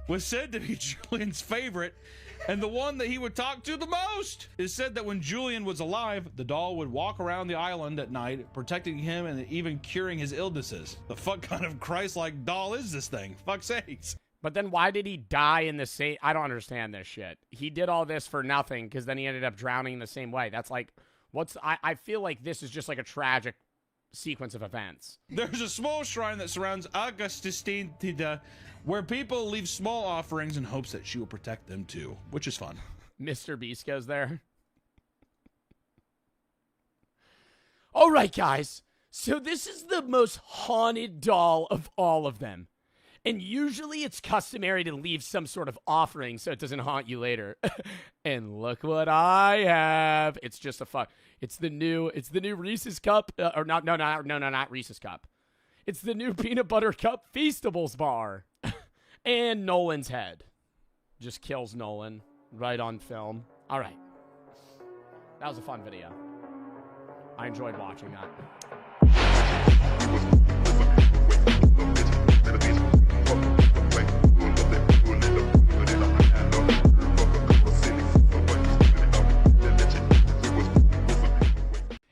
was said to be Julian's favorite and the one that he would talk to the most. It is said that when Julian was alive, the doll would walk around the island at night, protecting him and even curing his illnesses. The fuck kind of Christ-like doll is this thing? Fuck's sakes. But then why did he die in the same... I don't understand this shit. He did all this for nothing because then he ended up drowning in the same way. That's like... I feel like this is just like a tragic sequence of events. There's a small shrine that surrounds Augustinita where people leave small offerings in hopes that she will protect them too, which is fun. Mr. Beast goes there. All right, guys. So this is the most haunted doll of all of them. And usually it's customary to leave some sort of offering so it doesn't haunt you later. And look what I have. It's just a fuck. It's the new Reese's Cup. Not Reese's Cup. It's the new Peanut Butter Cup Feastables bar. And Nolan's head. Just kills Nolan right on film. All right. That was a fun video. I enjoyed watching that.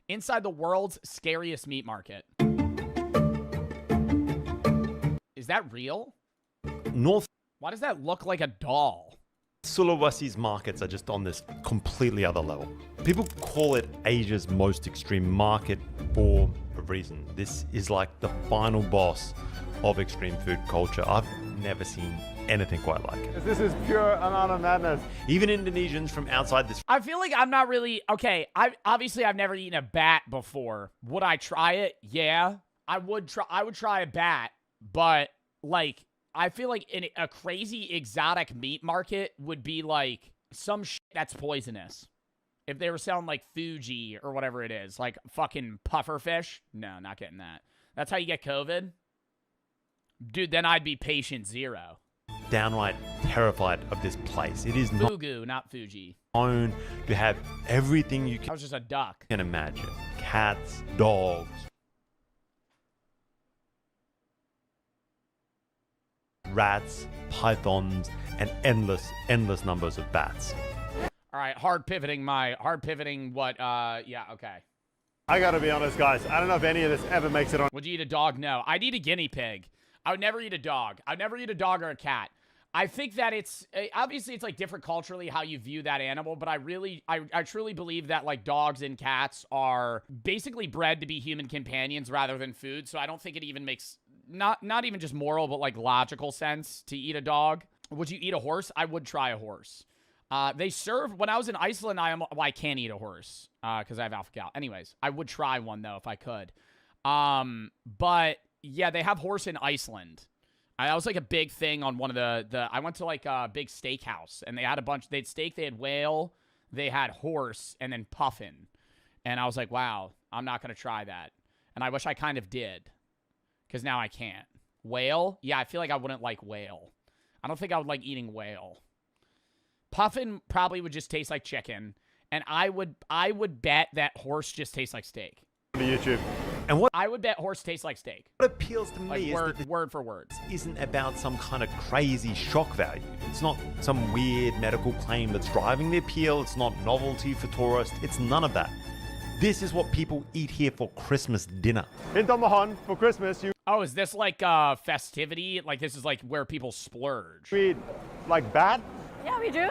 Inside the world's scariest meat market. Is that real? North. Why does that look like a doll? Sulawesi's markets are just on this completely other level. People call it Asia's most extreme market for a reason. This is like the final boss of extreme food culture. I've never seen anything quite like it. This is pure and utter madness. Even Indonesians from outside this... I feel like I'm not really... Okay, I've never eaten a bat before. Would I try it? Yeah. I would try a bat, but like... I feel like in a crazy exotic meat market would be like some shit that's poisonous. If they were selling like Fuji or whatever it is, like fucking puffer fish. No, not getting that. That's how you get COVID? Dude, then I'd be patient 0. Downright terrified of this place. It is not Fugu, not Fuji. known to have everything you That was just a duck. can imagine. Cats, dogs, rats, pythons, and endless numbers of bats. All right, hard pivoting what, yeah, okay. I gotta be honest, guys. I don't know if any of this ever makes it on. Would you eat a dog? No. I'd eat a guinea pig. I would never eat a dog. I'd never eat a dog or a cat. I think that it's, obviously it's like different culturally how you view that animal, but I truly believe that like dogs and cats are basically bred to be human companions rather than food, so I don't think it even makes, not even just moral, but like logical sense to eat a dog. Would you eat a horse? I would try a horse. They serve, when I was in Iceland, I can't eat a horse because I have alpha-gal. Anyways, I would try one though if I could. But yeah, they have horse in Iceland. That was like a big thing on one of the I went to like a big steakhouse, and they had a bunch. They had steak, they had whale, they had horse, and then puffin. And I was like, wow, I'm not gonna try that. And I wish I kind of did, because now I can't. Whale? Yeah, I feel like I wouldn't like whale. I don't think I would like eating whale. Puffin probably would just taste like chicken, and I would bet that horse just tastes like steak. YouTube. And what I would bet horse tastes like steak. What appeals to me Like is that word for word. isn't about some kind of crazy shock value. It's not some weird medical claim that's driving the appeal. It's not novelty for tourists. It's none of that. This is what people eat here for Christmas dinner. In Tomahan, for Christmas, you Oh, is this like festivity? Like this is like where people splurge. eat like bat. Yeah, we do.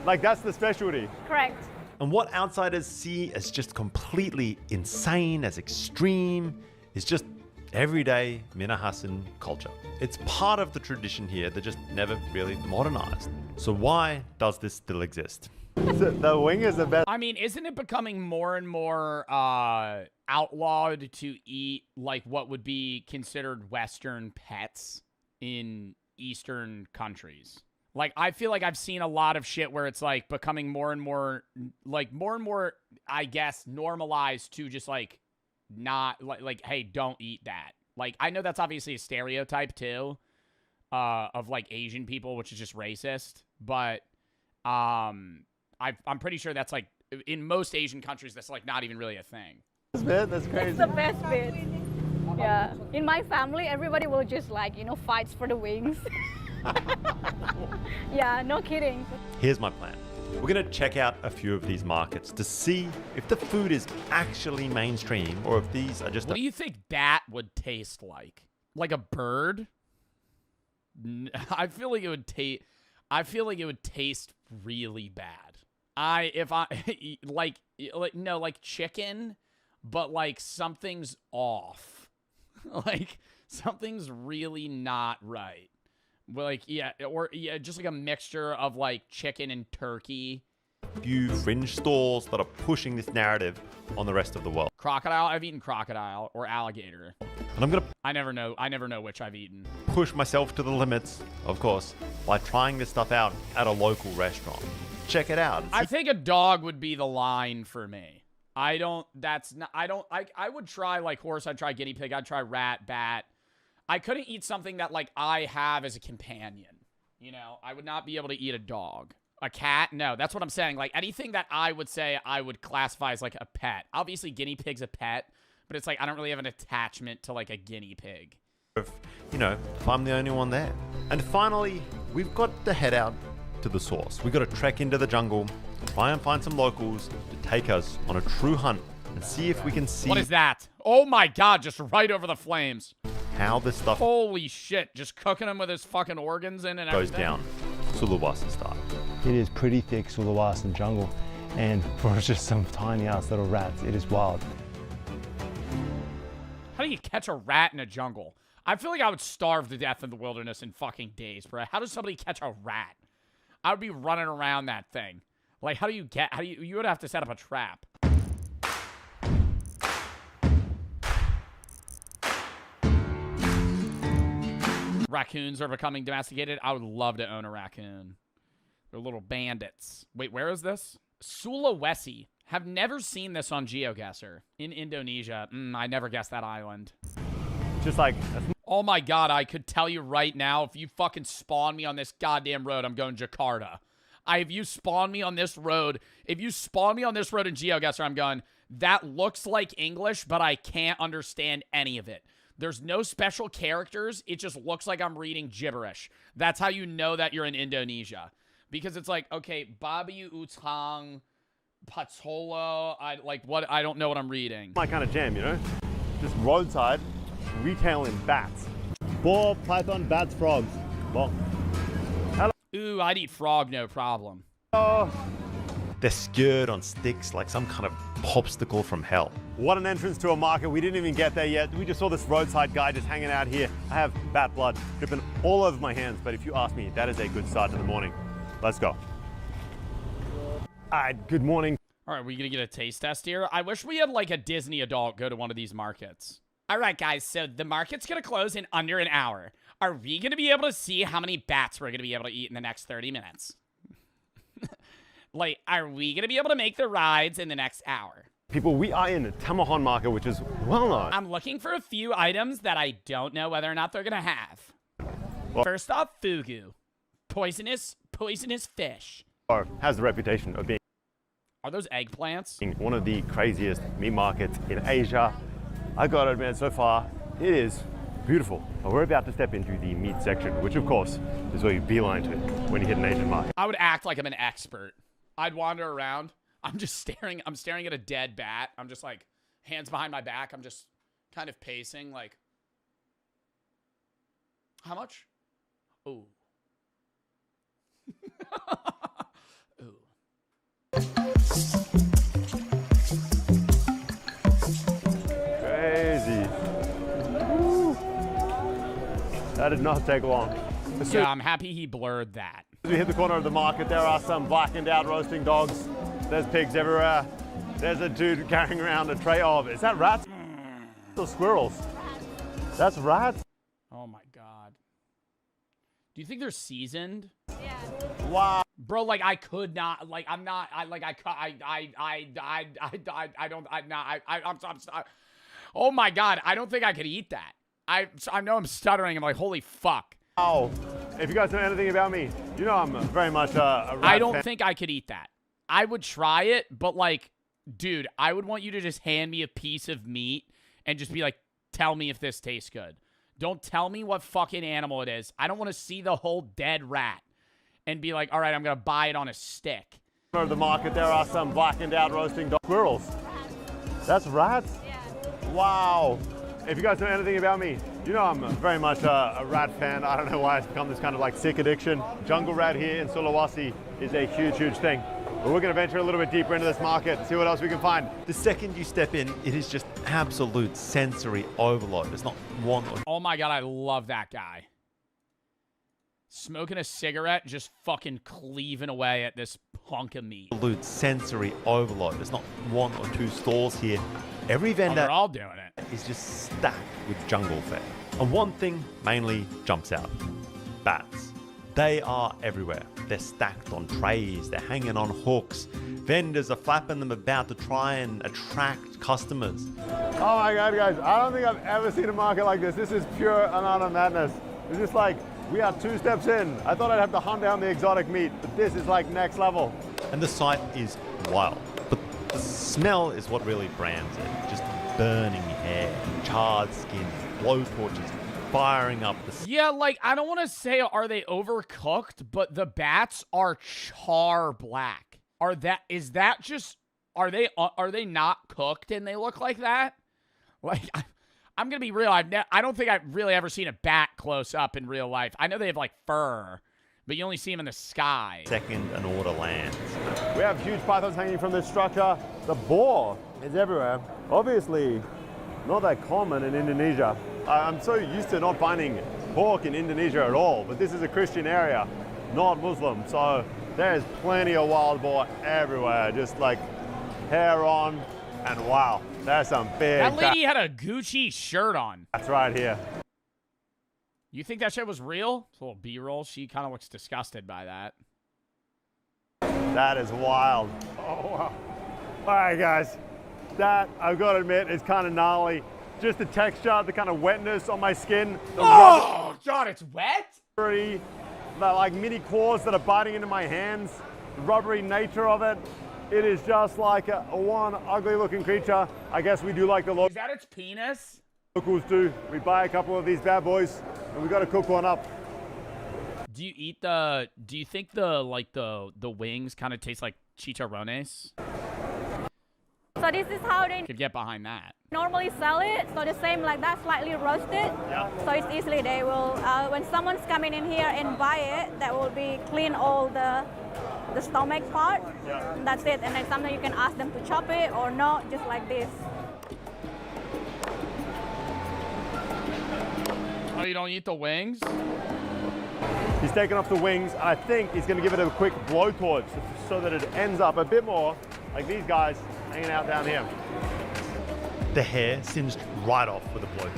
Like that's the specialty. Correct. And what outsiders see as just completely insane, as extreme, is just everyday Minahasan culture. It's part of the tradition here that just never really modernized. So why does this still exist? The wing is the best. I mean, isn't it becoming more and more outlawed to eat like what would be considered Western pets in Eastern countries? Like, I feel like I've seen a lot of shit where it's like becoming more and more, I guess, normalized to just like not like, hey, don't eat that. Like, I know that's obviously a stereotype too, of like Asian people, which is just racist. But I'm pretty sure that's like in most Asian countries, that's like not even really a thing. That's crazy. It's the best bit. Yeah. In my family, everybody will just like, fights for the wings. Yeah, no kidding. Here's my plan. We're gonna check out a few of these markets to see if the food is actually mainstream or if these are just... What do you think bat would taste like? Like a bird? I feel like it would taste... I feel like it would taste really bad. Like chicken, but like something's off. Like something's really not right. Like, just like a mixture of like chicken and turkey. Few fringe stalls that are pushing this narrative on the rest of the world. Crocodile? I've eaten crocodile or alligator. And I'm gonna... I never know which I've eaten. Push myself to the limits, of course, by trying this stuff out at a local restaurant. Check it out. I think a dog would be the line for me. I would try like horse, I'd try guinea pig, I'd try rat, bat. I couldn't eat something that like I have as a companion. I would not be able to eat a dog. A cat? No, that's what I'm saying. Like anything that I would say I would classify as like a pet. Obviously guinea pig's a pet, but it's like I don't really have an attachment to like a guinea pig. If I'm the only one there. And finally, we've got to head out to the source. We've got to trek into the jungle, try and find some locals to take us on a true hunt and see if we can see... What is that? Oh my god, just right over the flames. How this stuff... Holy shit, just cooking him with his fucking organs in and goes everything. down Sulawesi style. It is pretty thick Sulawesi jungle, and for just some tiny ass little rats, it is wild. How do you catch a rat in a jungle? I feel like I would starve to death in the wilderness in fucking days, bro. How does somebody catch a rat? I would be running around that thing. Like, you would have to set up a trap. Raccoons are becoming domesticated. I would love to own a raccoon. They're little bandits. Wait, where is this? Sulawesi. Have never seen this on GeoGuessr. In Indonesia. I never guessed that island. Just like... Oh my god, I could tell you right now, if you fucking spawn me on this goddamn road, I'm going Jakarta. If you spawn me on this road in GeoGuessr, I'm going, that looks like English, but I can't understand any of it. There's no special characters. It just looks like I'm reading gibberish. That's how you know that you're in Indonesia. Because it's like, okay, Babi Utang, Patolo, I don't know what I'm reading. My kind of jam, Just roadside, retailing bats. Boar, python, bats, frogs. Well, hello. Ooh, I'd eat frog, no problem. Oh. They're skewered on sticks like some kind of popsicle from hell. What an entrance to a market. We didn't even get there yet. We just saw this roadside guy just hanging out here. I have bat blood dripping all over my hands, but if you ask me, that is a good start to the morning. Let's go. Good morning. All right, we gonna get a taste test here? I wish we had like a Disney adult go to one of these markets. All right, guys, so the market's going to close in under an hour. Are we going to be able to see how many bats we're going to be able to eat in the next 30 minutes? Like, are we going to be able to make the rides in the next hour? People, we are in Tamahon market, which is well known. I'm looking for a few items that I don't know whether or not they're going to have. Well, first off, fugu. Poisonous fish. Has the reputation of being... Are those eggplants? One of the craziest meat markets in Asia. I gotta admit, so far, it is beautiful. But we're about to step into the meat section, which of course is where you beeline to when you hit an Asian market. I would act like I'm an expert. I'd wander around. I'm staring at a dead bat. I'm just like, hands behind my back. I'm just kind of pacing like, how much? Ooh. Crazy. Woo. That did not take long. Yeah, I'm happy he blurred that. As we hit the corner of the market, there are some blackened out roasting dogs. There's pigs everywhere. There's a dude carrying around a tray of, is that rats or squirrels? That's rats. Oh my God. Do you think they're seasoned? Yeah. Wow. Bro, like I could not, like I'm not, oh my God, I don't think I could eat that. I know I'm stuttering. I'm like, holy fuck. Oh, if you guys know anything about me, you know I'm very much a rat I don't fan. think I could eat that. I would try it, but like, dude, I would want you to just hand me a piece of meat and just be like, tell me if this tastes good. Don't tell me what fucking animal it is. I don't want to see the whole dead rat and be like, all right, I'm going to buy it on a stick. Of the market, there are some blackened out roasting dog squirrels. That's rats? Yeah. Wow. If you guys know anything about me, you know I'm very much a rat fan. I don't know why it's become this kind of like sick addiction. Jungle rat here in Sulawesi is a huge, huge thing. But we're going to venture a little bit deeper into this market, see what else we can find. The second you step in, it is just absolute sensory overload. There's not one or... Oh my God, I love that guy. Smoking a cigarette, just fucking cleaving away at this hunk of meat. Absolute sensory overload. There's not one or two stalls here. Every vendor they're all doing it. Is just stacked with jungle fare. And one thing mainly jumps out. Bats. They are everywhere. They're stacked on trays, they're hanging on hooks. Vendors are flapping them about to try and attract customers. Oh my God, guys, I don't think I've ever seen a market like this. This is pure and utter madness. It's just like, we are 2 steps in. I thought I'd have to hunt down the exotic meat, but this is like next level. And the sight is wild. But the smell is what really brands it. Just burning hair, charred skin, blowtorches, firing up the... Yeah, like, I don't want to say are they overcooked, but the bats are char black. Is that just, are they not cooked and they look like that? Like, I'm going to be real. I don't think I've really ever seen a bat close up in real life. I know they have like fur, but you only see them in the sky. Second an order lands. We have huge pythons hanging from this structure. The boar is everywhere. Obviously, not that common in Indonesia. I'm so used to not finding pork in Indonesia at all, but this is a Christian area, not Muslim. So there's plenty of wild boar everywhere, just like hair on, and wow, there's some big... That lady had a Gucci shirt on. That's right here. You think that shit was real? It's a little B-roll. She kind of looks disgusted by that. That is wild. Oh, wow. All right, guys. That, I've got to admit, is kind of gnarly. Just the texture, the kind of wetness on my skin. Oh, God, it's wet? The like mini claws that are biting into my hands. The rubbery nature of it. It is just like a one ugly looking creature. I guess we do like the Is that its penis? locals do. We buy a couple of these bad boys and we got to cook one up. Do you think the wings kind of taste like chicharrones? So this is how they Could get behind that. normally sell it. So the same like that, slightly roasted. Yeah. So it's easily they will, when someone's coming in here and buy it, that will be clean all the stomach part. Yeah. And that's it. And then sometimes you can ask them to chop it or not, just like this. Oh, you don't eat the wings? He's taken off the wings. I think he's going to give it a quick blowtorch so that it ends up a bit more like these guys hanging out down here. the hair singed right off with a blowtorch.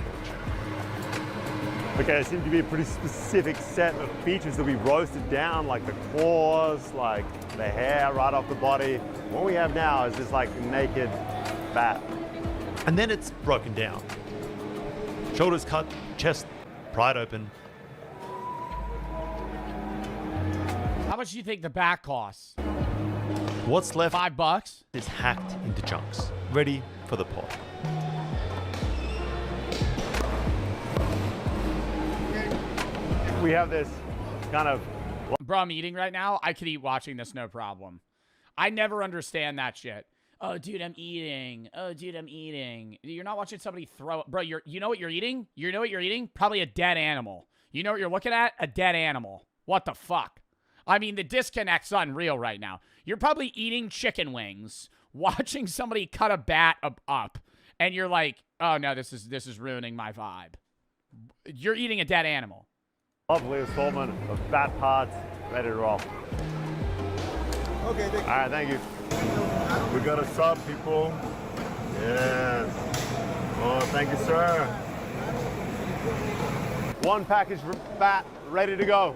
Okay, there seems to be a pretty specific set of features that we roasted down, like the claws, like the hair right off the body. What we have now is this like naked bat. And then it's broken down. Shoulders cut, chest pried open. How much do you think the back costs? What's left $5 is hacked into chunks, ready for the pot. We have this kind of... Bro, I'm eating right now. I could eat watching this, no problem. I never understand that shit. Oh, dude, I'm eating. Oh, dude, I'm eating. You're not watching somebody throw... Bro, you know what you're eating? You know what you're eating? Probably a dead animal. You know what you're looking at? A dead animal. What the fuck? I mean, the disconnect's unreal right now. You're probably eating chicken wings, watching somebody cut a bat up, and you're like, oh, no, this is ruining my vibe. You're eating a dead animal. Lovely assortment of bat parts, ready to roll. Okay, thank you. All right, thank you. We got a sub, people. Yes. Oh, thank you, sir. One package bat ready to go.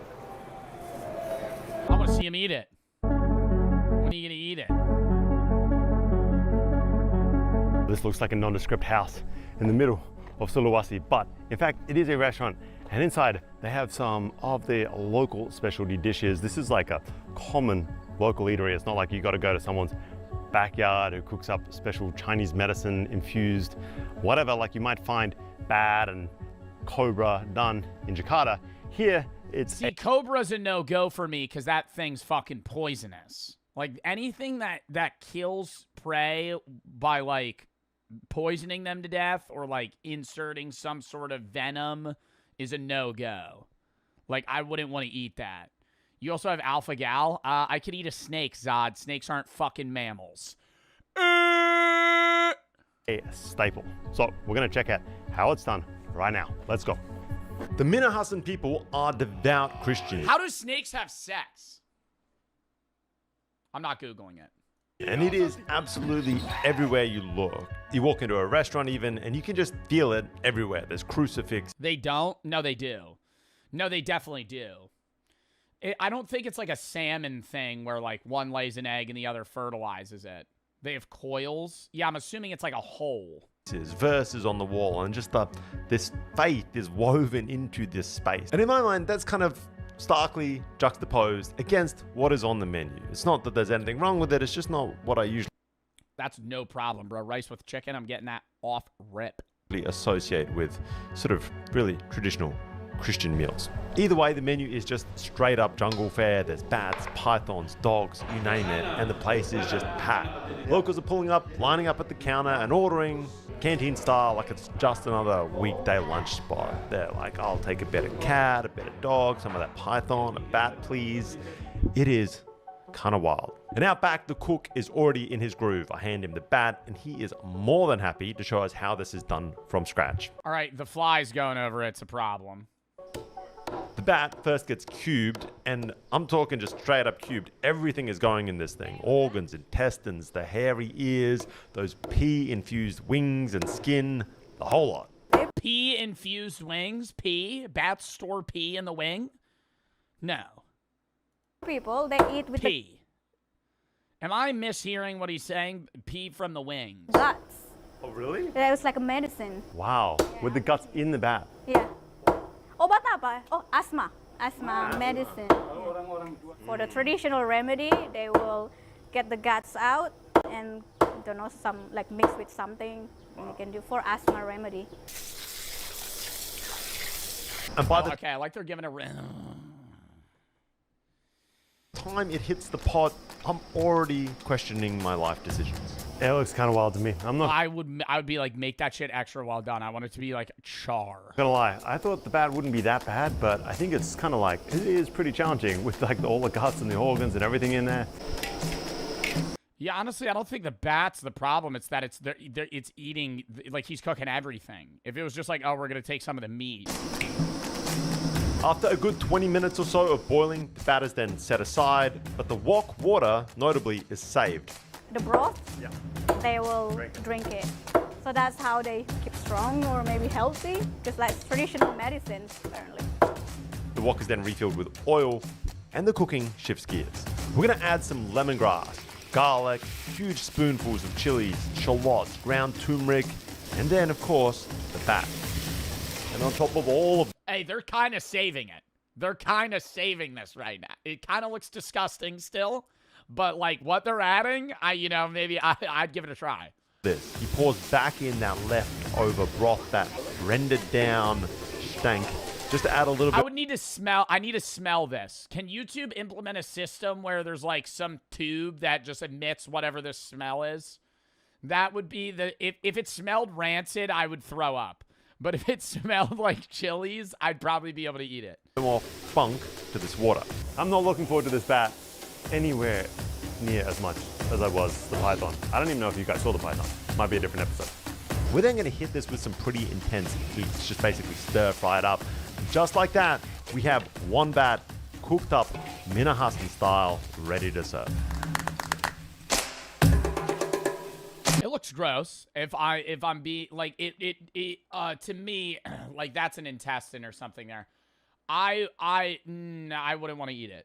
I want to see him eat it. When are you going to eat it? This looks like a nondescript house in the middle of Sulawesi, but in fact, it is a restaurant. And inside, they have some of their local specialty dishes. This is like a common local eatery. It's not like you got to go to someone's backyard who cooks up special Chinese medicine infused, whatever, like you might find bat and cobra done in Jakarta. Here, it's... See, cobra's a no-go for me because that thing's fucking poisonous. Like, anything that kills prey by, like, poisoning them to death or, like, inserting some sort of venom is a no-go. Like, I wouldn't want to eat that. You also have alpha gal. I could eat a snake, Zod. Snakes aren't fucking mammals. a staple. So we're going to check out how it's done right now. Let's go. The Minahasan people are devout Christians. How do snakes have sex? I'm not Googling it. And it is absolutely everywhere you look. You walk into a restaurant even, and you can just feel it everywhere. There's crucifix. They don't? No, they do. No, they definitely do. I don't think it's like a salmon thing where like one lays an egg and the other fertilizes it. They have coils. Yeah, I'm assuming it's like a hole. Verses on the wall, and just this faith is woven into this space. And in my mind, that's kind of starkly juxtaposed against what is on the menu. It's not that there's anything wrong with it, it's just not what I usually... That's no problem, bro. Rice with chicken, I'm getting that off rip. ...associate with sort of really traditional Christian meals. Either way, the menu is just straight up jungle fare. There's bats, pythons, dogs, you name it, and the place is just packed. Locals are pulling up, lining up at the counter and ordering canteen style like it's just another weekday lunch spot. They're like, I'll take a bit of cat, a bit of dog, some of that python, a bat please. It is kind of wild. And out back, the cook is already in his groove. I hand him the bat, and he is more than happy to show us how this is done from scratch. All right, the fly's going over, it's a problem. The bat first gets cubed, and I'm talking just straight up cubed. Everything is going in this thing. Organs, intestines, the hairy ears, those pea-infused wings and skin, the whole lot. Pea-infused wings? Pea? Bats store pea in the wing? No. People, they eat with pea. Am I mishearing what he's saying? Pea from the wings. the guts. Oh, really? Yeah, it's like a medicine. Wow, with the guts in the bat. Yeah. Obat apa? Oh, asthma. Asthma medicine. For the traditional remedy, they will get the guts out and don't know, some like mix with something, and you can do for asthma remedy. And by the okay, I like they're giving a time it hits the pot, I'm already questioning my life decisions. It looks kind of wild to me. I'm not I would be like, make that shit extra well done. I want it to be like char. gonna lie. I thought the bat wouldn't be that bad, but I think it's kind of like, it is pretty challenging with like all the guts and the organs and everything in there. Yeah, honestly, I don't think the bat's the problem. It's that it's eating, like he's cooking everything. If it was just like, oh, we're gonna take some of the meat. After a good 20 minutes or so of boiling, the bat is then set aside, but the wok water, notably, is saved. The broth, they will drink it. So that's how they keep strong or maybe healthy, just like traditional medicines, apparently. The wok is then refilled with oil, and the cooking shifts gears. We're gonna add some lemongrass, garlic, huge spoonfuls of chilies, shallots, ground turmeric, and then, of course, the bat. And on top of all of... Hey, they're kind of saving it. They're kind of saving this right now. It kind of looks disgusting still, but like what they're adding, maybe I'd give it a try. This. He pours back in that leftover broth, that rendered down stank, just to add a little bit. I need to smell this. Can YouTube implement a system where there's like some tube that just emits whatever this smell is? That would be if it smelled rancid, I would throw up. But if it smelled like chilies, I'd probably be able to eat it. More funk to this water. I'm not looking forward to this bat anywhere near as much as I was the python. I don't even know if you guys saw the python. Might be a different episode. We're then going to hit this with some pretty intense heat. Just basically stir fry it up. Just like that, we have one bat cooked up Minahassan style, ready to serve. It looks gross. If I'm being like to me, like that's an intestine or something there. I wouldn't want to eat it.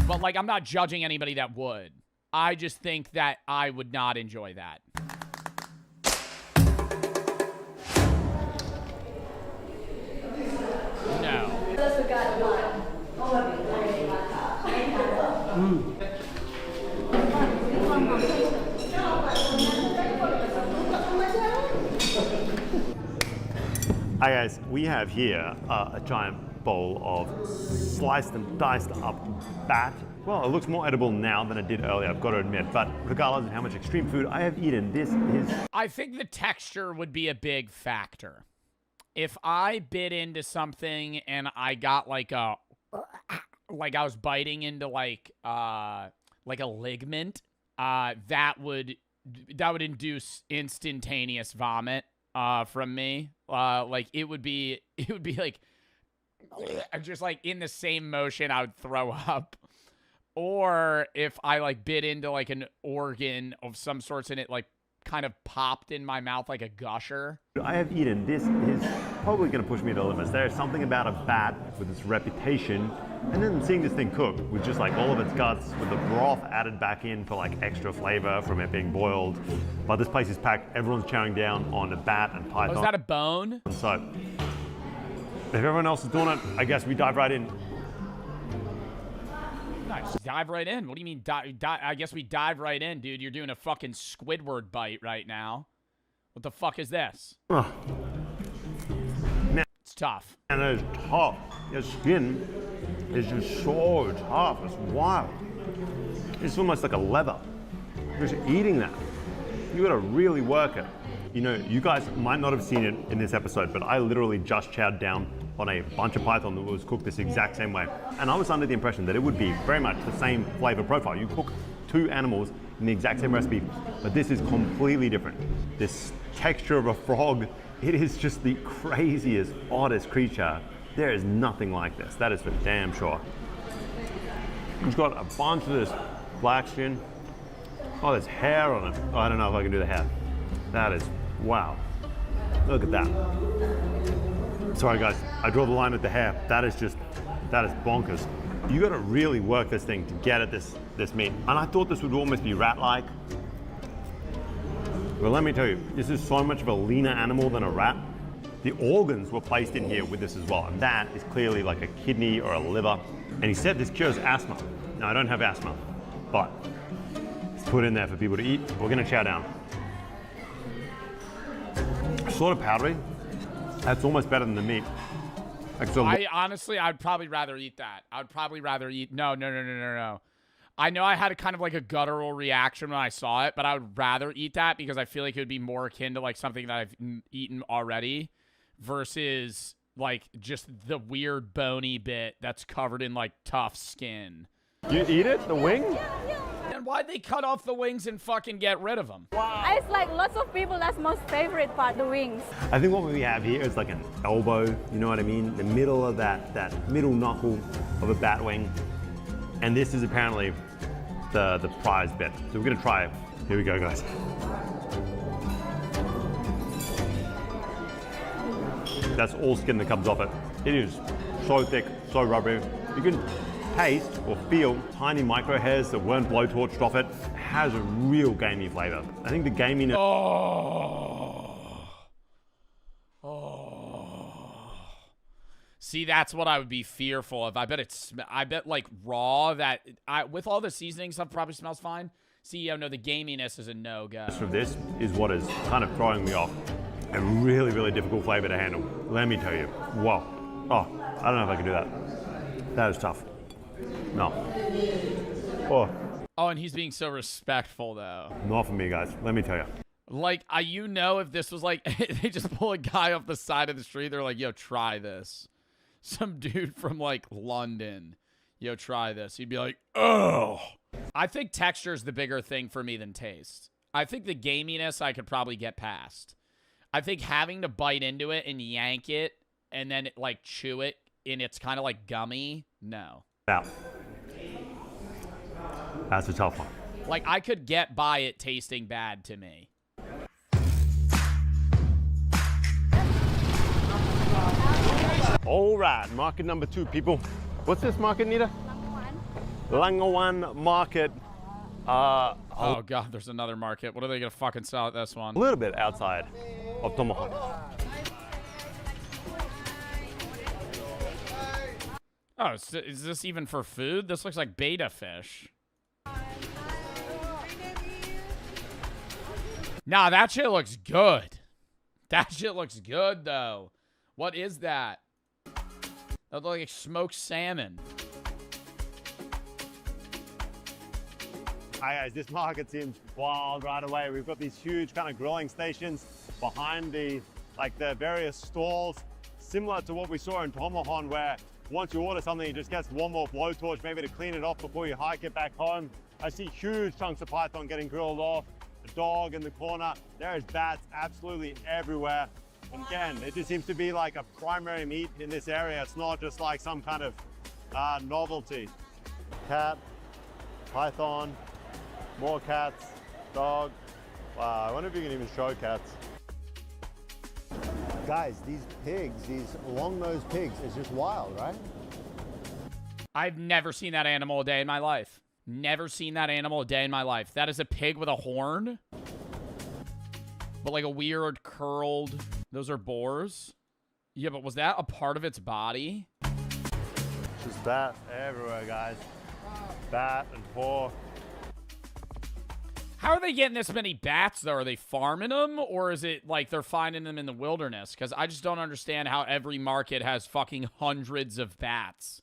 But like I'm not judging anybody that would. I just think that I would not enjoy that. No. Hi guys, we have here a giant bowl of sliced and diced up bat. Well, it looks more edible now than it did earlier, I've got to admit, but regardless of how much extreme food I have eaten, this is... I think the texture would be a big factor. If I bit into something and I got like I was biting into like a ligament, that would induce instantaneous vomit from me. Like it would be like just like in the same motion I would throw up. Or if I like bit into like an organ of some sorts and it like kind of popped in my mouth like a gusher. I have eaten, this is probably going to push me to the limits. There is something about a bat with its reputation, and then seeing this thing cooked with just like all of its guts, with the broth added back in for like extra flavor from it being boiled. But this place is packed, everyone's chowing down on a bat and python. Oh, is that a bone? So, if everyone else is doing it, I guess we dive right in. Nice. Dive right in. What do you mean? I guess we dive right in, dude. You're doing a fucking Squidward bite right now. What the fuck is this? Oh. It's tough. And it's tough. Your skin is just so tough. It's wild. It's almost like a leather. Just eating that, you gotta really work it. You know, you guys might not have seen it in this episode, but I literally just chowed down on a bunch of python that was cooked this exact same way. And I was under the impression that it would be very much the same flavor profile. You cook two animals in the exact same recipe, but this is completely different. This texture of a frog, it is just the craziest, oddest creature. There is nothing like this. That is for damn sure. It's got a bunch of this black skin. Oh, there's hair on it. Oh, I don't know if I can do the hair. That is, wow. Look at that. Sorry guys, I draw the line at the hair. That is bonkers. You gotta really work this thing to get at this meat. And I thought this would almost be rat-like. But let me tell you, this is so much of a leaner animal than a rat. The organs were placed in here with this as well. And that is clearly like a kidney or a liver. And he said this cures asthma. Now I don't have asthma, but it's put in there for people to eat. We're gonna chow down. Sort of powdery. That's almost better than the meat. Like, so I'd probably rather eat that. I'd probably rather eat. No. I know I had a kind of like a guttural reaction when I saw it, but I would rather eat that because I feel like it would be more akin to like something that I've eaten already versus like just the weird bony bit that's covered in like tough skin. You eat it? The wing? And why'd they cut off the wings and fucking get rid of them? It's like lots of people, that's most favorite part, the wings. I think what we have here is like an elbow, you know what I mean? The middle of that middle knuckle of a bat wing. And this is apparently the prize bit. So we're gonna try it. Here we go, guys. That's all skin that comes off it. It is so thick, so rubbery. You can taste or feel tiny micro hairs that weren't blowtorched off it. It has a real gamey flavor. I think the gaminess. See, that's what I would be fearful of. I bet like raw that with all the seasoning stuff probably smells fine. See, no, the gaminess is a no-go. Of this is what is kind of throwing me off. A really, really difficult flavor to handle. Let me tell you. Whoa. Oh, I don't know if I can do that. That is tough. No. Oh. Oh, and he's being so respectful, though. Not for me, guys. Let me tell you. Like, you know, if this was like, they just pull a guy off the side of the street, they're like, yo, try this. Some dude from, like, London. Yo, try this. He'd be like, oh. I think texture is the bigger thing for me than taste. I think the gaminess I could probably get past. I think having to bite into it and yank it and then, like, chew it and it's kind of like gummy, no. Now, that's a tough one. Like, I could get by it tasting bad to me. All right, market number 2, people. What's this market, Nita? Langawan Market. Oh, God, there's another market. What are they going to fucking sell at this one? A little bit outside of Tomahawk. Oh, is this even for food? This looks like betta fish. Nah, that shit looks good. That shit looks good, though. What is that? That looks like smoked salmon. Hi guys, this market seems wild right away. We've got these huge kind of grilling stations behind the various stalls, similar to what we saw in Tomahawk, where once you order something, it just gets one more blowtorch, maybe to clean it off before you hike it back home. I see huge chunks of python getting grilled off, a dog in the corner. There is bats absolutely everywhere. And again, it just seems to be like a primary meat in this area. It's not just like some kind of novelty. Cat, python, more cats, dog. Wow, I wonder if you can even show cats. Guys, these pigs, these long-nosed pigs, is just wild, right? I've never seen that animal a day in my life. Never seen that animal a day in my life. That is a pig with a horn. But like a weird curled... Those are boars? Yeah, but was that a part of its body? Just bats everywhere, guys. Bat and pork. How are they getting this many bats, though? Are they farming them? Or is it like they're finding them in the wilderness? Because I just don't understand how every market has fucking hundreds of bats.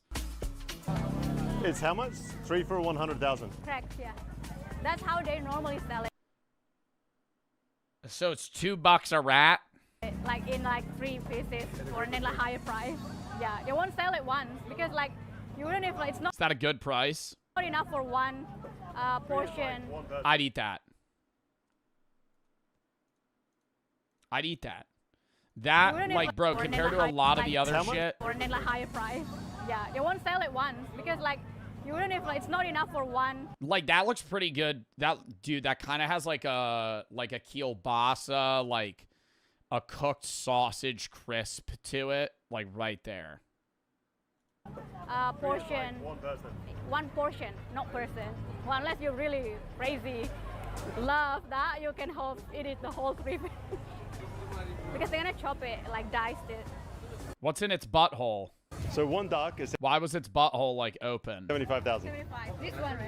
It's how much? 3 for 100,000. Correct, yeah. That's how they normally sell it. So it's $2 a rat? Like in like 3 pieces for a like higher price. Yeah, they won't sell it once because like you wouldn't if it's not. Is that a good price? Not enough for one portion. I'd eat that. I'd eat that. That, like, bro, compared to a lot of the other shit. For a like higher price. Yeah, they won't sell it once because like you wouldn't if it's not enough for one. Like that looks pretty good. That dude, that kind of has like a kielbasa, like a cooked sausage crisp to it, like right there. Portion. One portion, not person. Well, unless you're really crazy, love that, you can eat it the whole 3 because they're gonna chop it, like diced it. What's in its butthole? So one duck is... Why was its butthole like open? 75,000. 75. This one.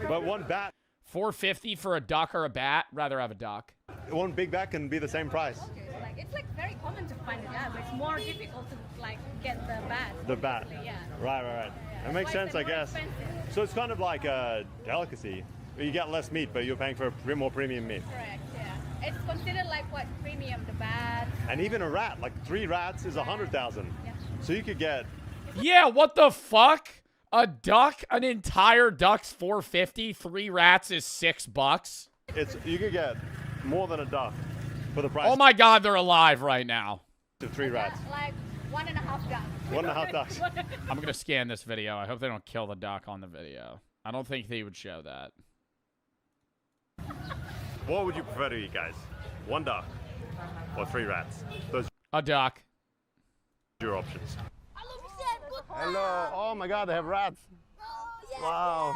But one bat. 450 for a duck or a bat? Rather have a duck. One big bat can be the same price. Okay, so like it's like very common to find a bat, but it's more difficult to like get the bat. The bat. Yeah. Right. That makes sense, I guess. Expensive. So it's kind of like a delicacy. You get less meat, but you're paying for a more premium meat. Correct. Yeah. It's considered like what premium, the bat. And even a rat, like 3 rats is 100,000. Yeah. So you could get. Yeah. What the fuck? A duck, an entire duck's 450. 3 rats is $6. You could get more than a duck for the price. Oh my God, they're alive right now. To 3 rats. Like 1.5 ducks. 1.5 ducks. I'm gonna scan this video. I hope they don't kill the duck on the video. I don't think they would show that. What would you prefer to eat, guys? 1 duck or 3 rats? A duck. Your options. Hello. Oh my God, they have rats. Wow.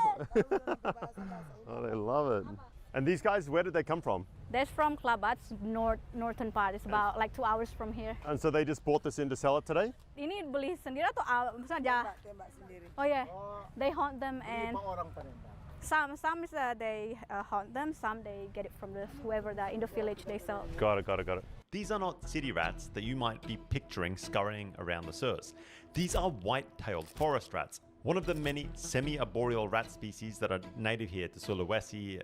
Oh, they love it. And these guys, where did they come from? That's from Klabat's northern part. It's about like 2 hours from here. And so they just bought this in to sell it today? Ini beli sendiri atau maksudnya? Oh yeah, they hunt them and some is they hunt them, some they get it from whoever in the village they sell. Got it. These are not city rats that you might be picturing scurrying around the Surs. These are white-tailed forest rats, one of the many semi-arboreal rat species that are native here to Sulawesi.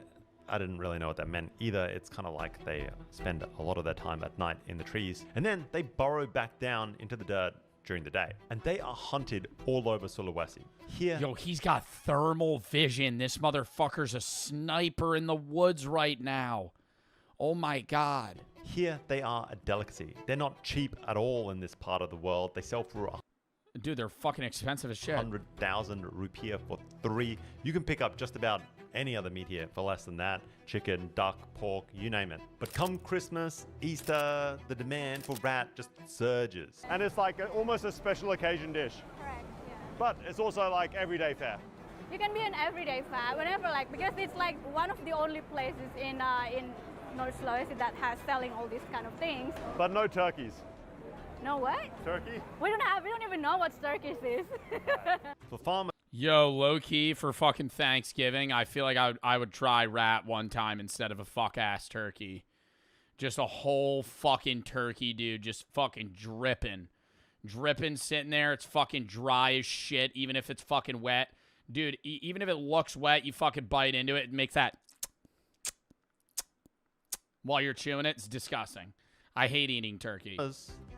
I didn't really know what that meant either. It's kind of like they spend a lot of their time at night in the trees, and then they burrow back down into the dirt during the day. And they are hunted all over Sulawesi. Here, Yo, he's got thermal vision. This motherfucker's a sniper in the woods right now. Oh my God. Here they are a delicacy. They're not cheap at all in this part of the world. They sell for Dude, they're fucking expensive as shit. 100,000 rupiah for 3. You can pick up just about any other meat here for less than that. Chicken, duck, pork, you name it. But come Christmas, Easter, the demand for rat just surges. And it's like almost a special occasion dish. Correct, yeah. But it's also like everyday fare. You can be an everyday fare whenever because it's like one of the only places in North Sulawesi that has selling all these kind of things. But no turkeys. No what? Turkey? We don't even know what Turkish is. For farmers. Yo, low-key, for fucking Thanksgiving, I feel like I would try rat one time instead of a fuck-ass turkey. Just a whole fucking turkey, dude. Just fucking dripping. Dripping, sitting there. It's fucking dry as shit, even if it's fucking wet. Dude, even if it looks wet, you fucking bite into it. It makes that while you're chewing it. It's disgusting. I hate eating turkey.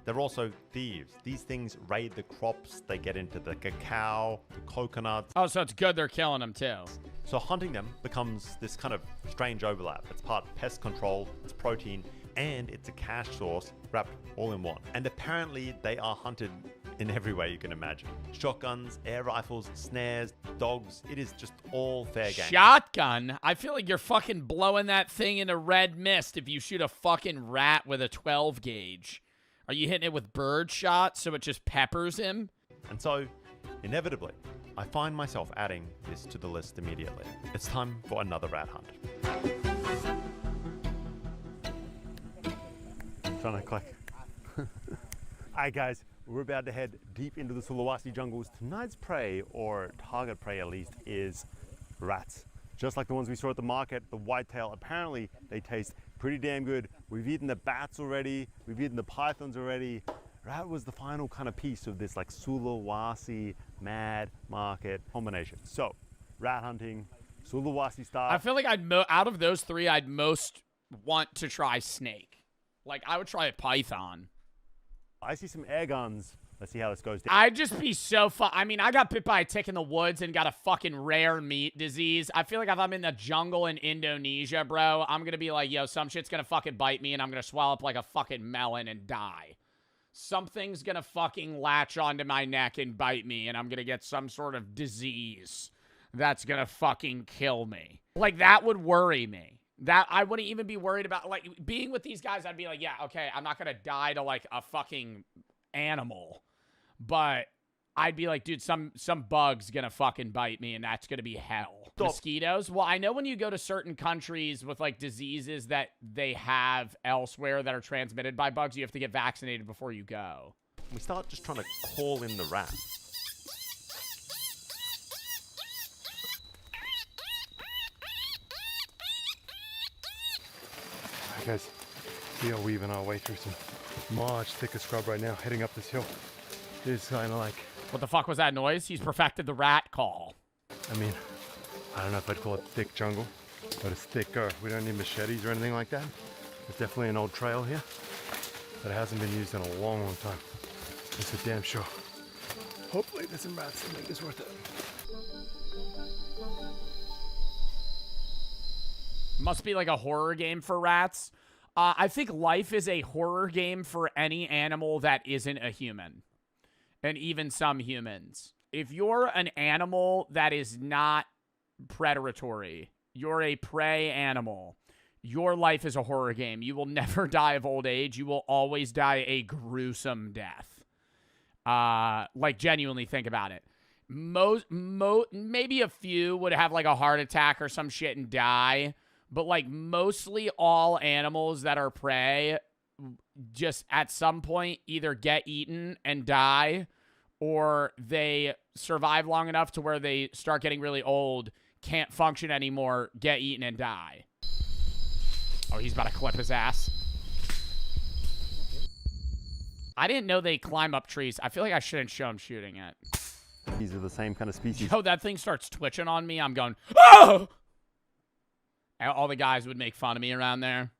They're also thieves. These things raid the crops. They get into the cacao, the coconuts. Oh, so it's good they're killing them too. So hunting them becomes this kind of strange overlap. It's part pest control, it's protein, and it's a cash source wrapped all in one. And apparently they are hunted in every way you can imagine. Shotguns, air rifles, snares, dogs. It is just all fair game. Shotgun? I feel like you're fucking blowing that thing into red mist if you shoot a fucking rat with a 12 gauge. Are you hitting it with bird shot so it just peppers him? And so, inevitably, I find myself adding this to the list immediately. It's time for another rat hunt. Trying to click. Alright guys, we're about to head deep into the Sulawesi jungles. Tonight's prey, or target prey at least, is rats. Just like the ones we saw at the market, the whitetail, apparently they taste pretty damn good. We've eaten the bats already, we've eaten the pythons already. Rat was the final kind of piece of this like Sulawesi mad market combination. So, rat hunting, Sulawesi style. I feel like out of those three, I'd most want to try snake. Like, I would try a python. I see some air guns. Let's see how this goes down. I'd just be so I mean, I got bit by a tick in the woods and got a fucking rare meat disease. I feel like if I'm in the jungle in Indonesia, bro, I'm gonna be like, yo, some shit's gonna fucking bite me and I'm gonna swallow up like a fucking melon and die. Something's gonna fucking latch onto my neck and bite me and I'm gonna get some sort of disease that's gonna fucking kill me. Like, that would worry me. That I wouldn't even be worried about. Like, being with these guys, I'd be like, yeah, okay, I'm not gonna die to like a fucking animal. But I'd be like, dude, some bug's gonna fucking bite me and that's gonna be hell. Stop. Mosquitoes? Well, I know when you go to certain countries with like diseases that they have elsewhere that are transmitted by bugs, you have to get vaccinated before you go. We start just trying to call in the rat. Alright guys, we are weaving our way through some much thicker scrub right now, heading up this hill. It's kind of like... What the fuck was that noise? He's perfected the rat call. I mean, I don't know if I'd call it thick jungle, but it's thicker. We don't need machetes or anything like that. There's definitely an old trail here, but it hasn't been used in a long, long time. That's for damn sure. Hopefully there's some rats to make this worth it. Must be like a horror game for rats. I think life is a horror game for any animal that isn't a human. And even some humans. If you're an animal that is not predatory, you're a prey animal, your life is a horror game. You will never die of old age. You will always die a gruesome death. Like, genuinely think about it. Maybe a few would have, like, a heart attack or some shit and die. But, like, mostly all animals that are prey just at some point either get eaten and die, or they survive long enough to where they start getting really old, can't function anymore, get eaten and die. Oh, he's about to clip his ass. I didn't know they climb up trees. I feel like I shouldn't show him shooting it. These are the same kind of species. Yo, that thing starts twitching on me. I'm going, oh! And all the guys would make fun of me around there.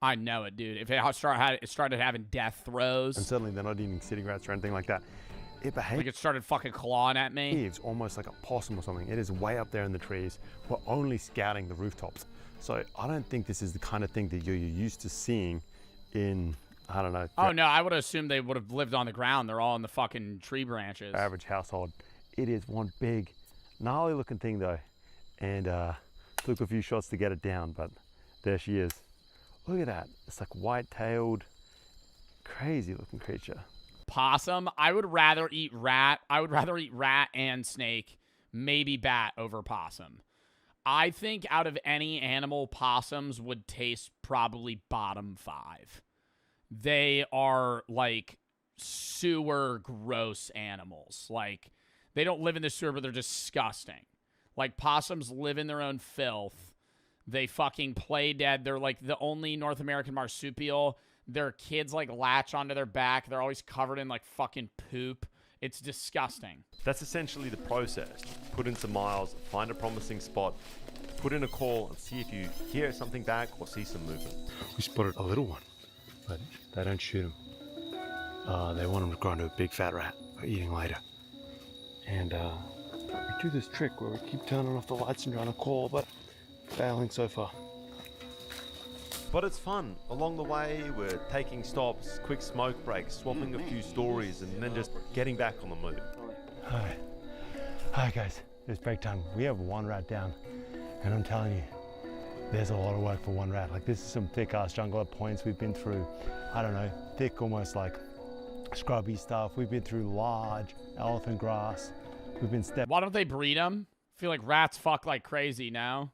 I know it, dude. If it started having death throes. And certainly they're not eating city rats or anything like that. It behaves like it started fucking clawing at me. It's almost like a possum or something. It is way up there in the trees. We're only scouting the rooftops. So I don't think this is the kind of thing that you're used to seeing in, I don't know. Oh, no, I would assume they would have lived on the ground. They're all in the fucking tree branches. Average household. It is one big, gnarly looking thing though. And took a few shots to get it down, but there she is. Look at that. It's like white-tailed, crazy looking creature. Possum, I would rather eat rat. I would rather eat rat and snake, maybe bat over possum. I think out of any animal, possums would taste probably bottom 5. They are like sewer gross animals. Like, they don't live in the sewer, but they're disgusting. Like, possums live in their own filth. They fucking play dead. They're like the only North American marsupial. Their kids like latch onto their back. They're always covered in like fucking poop. It's disgusting. That's essentially the process. Put in some miles, find a promising spot, put in a call and see if you hear something back or see some movement. We spotted a little one, but they don't shoot him. They want him to grow into a big fat rat for eating later. And we do this trick where we keep turning off the lights and trying to call, but failing so far. But it's fun. Along the way, we're taking stops, quick smoke breaks, swapping a few stories, and then just getting back on the move. Hi guys, it's break time. We have one rat down, and I'm telling you, there's a lot of work for one rat. Like, this is some thick ass jungle at points. We've been through, I don't know, thick, almost like scrubby stuff. We've been through large elephant grass. We've been Why don't they breed them? I feel like rats fuck like crazy now.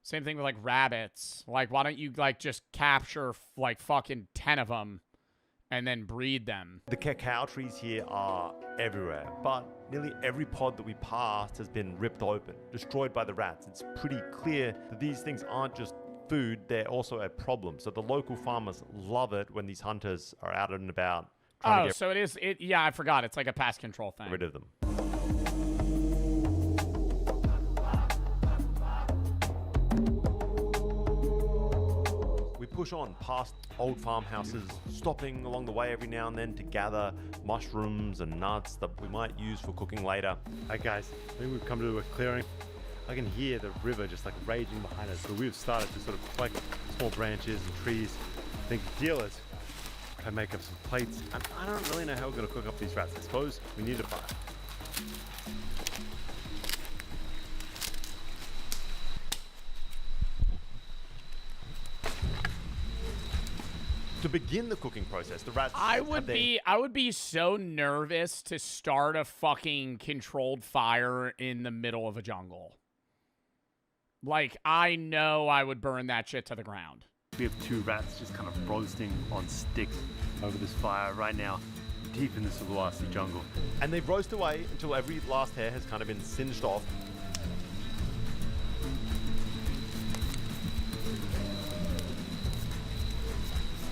Same thing with like rabbits. Like, why don't you like just capture like fucking 10 of them and then breed them? The cacao trees here are everywhere, but nearly every pod that we passed has been ripped open, destroyed by the rats. It's pretty clear that these things aren't just food, they're also a problem. So the local farmers love it when these hunters are out and about trying to get so yeah, I forgot. It's like a pest control thing. rid of them. Push on past old farmhouses, stopping along the way every now and then to gather mushrooms and nuts that we might use for cooking later. Hey guys, I think we've come to a clearing. I can hear the river just like raging behind us. So we've started to sort of collect small branches and trees. I think the deal is to make up some plates. And I don't really know how we're going to cook up these rats. I suppose we need a fire. To begin the cooking process, the rats... I would be so nervous to start a fucking controlled fire in the middle of a jungle. Like, I know I would burn that shit to the ground. We have 2 rats just kind of roasting on sticks over this fire right now, deep in the Sulawesi jungle. And they roast away until every last hair has kind of been singed off.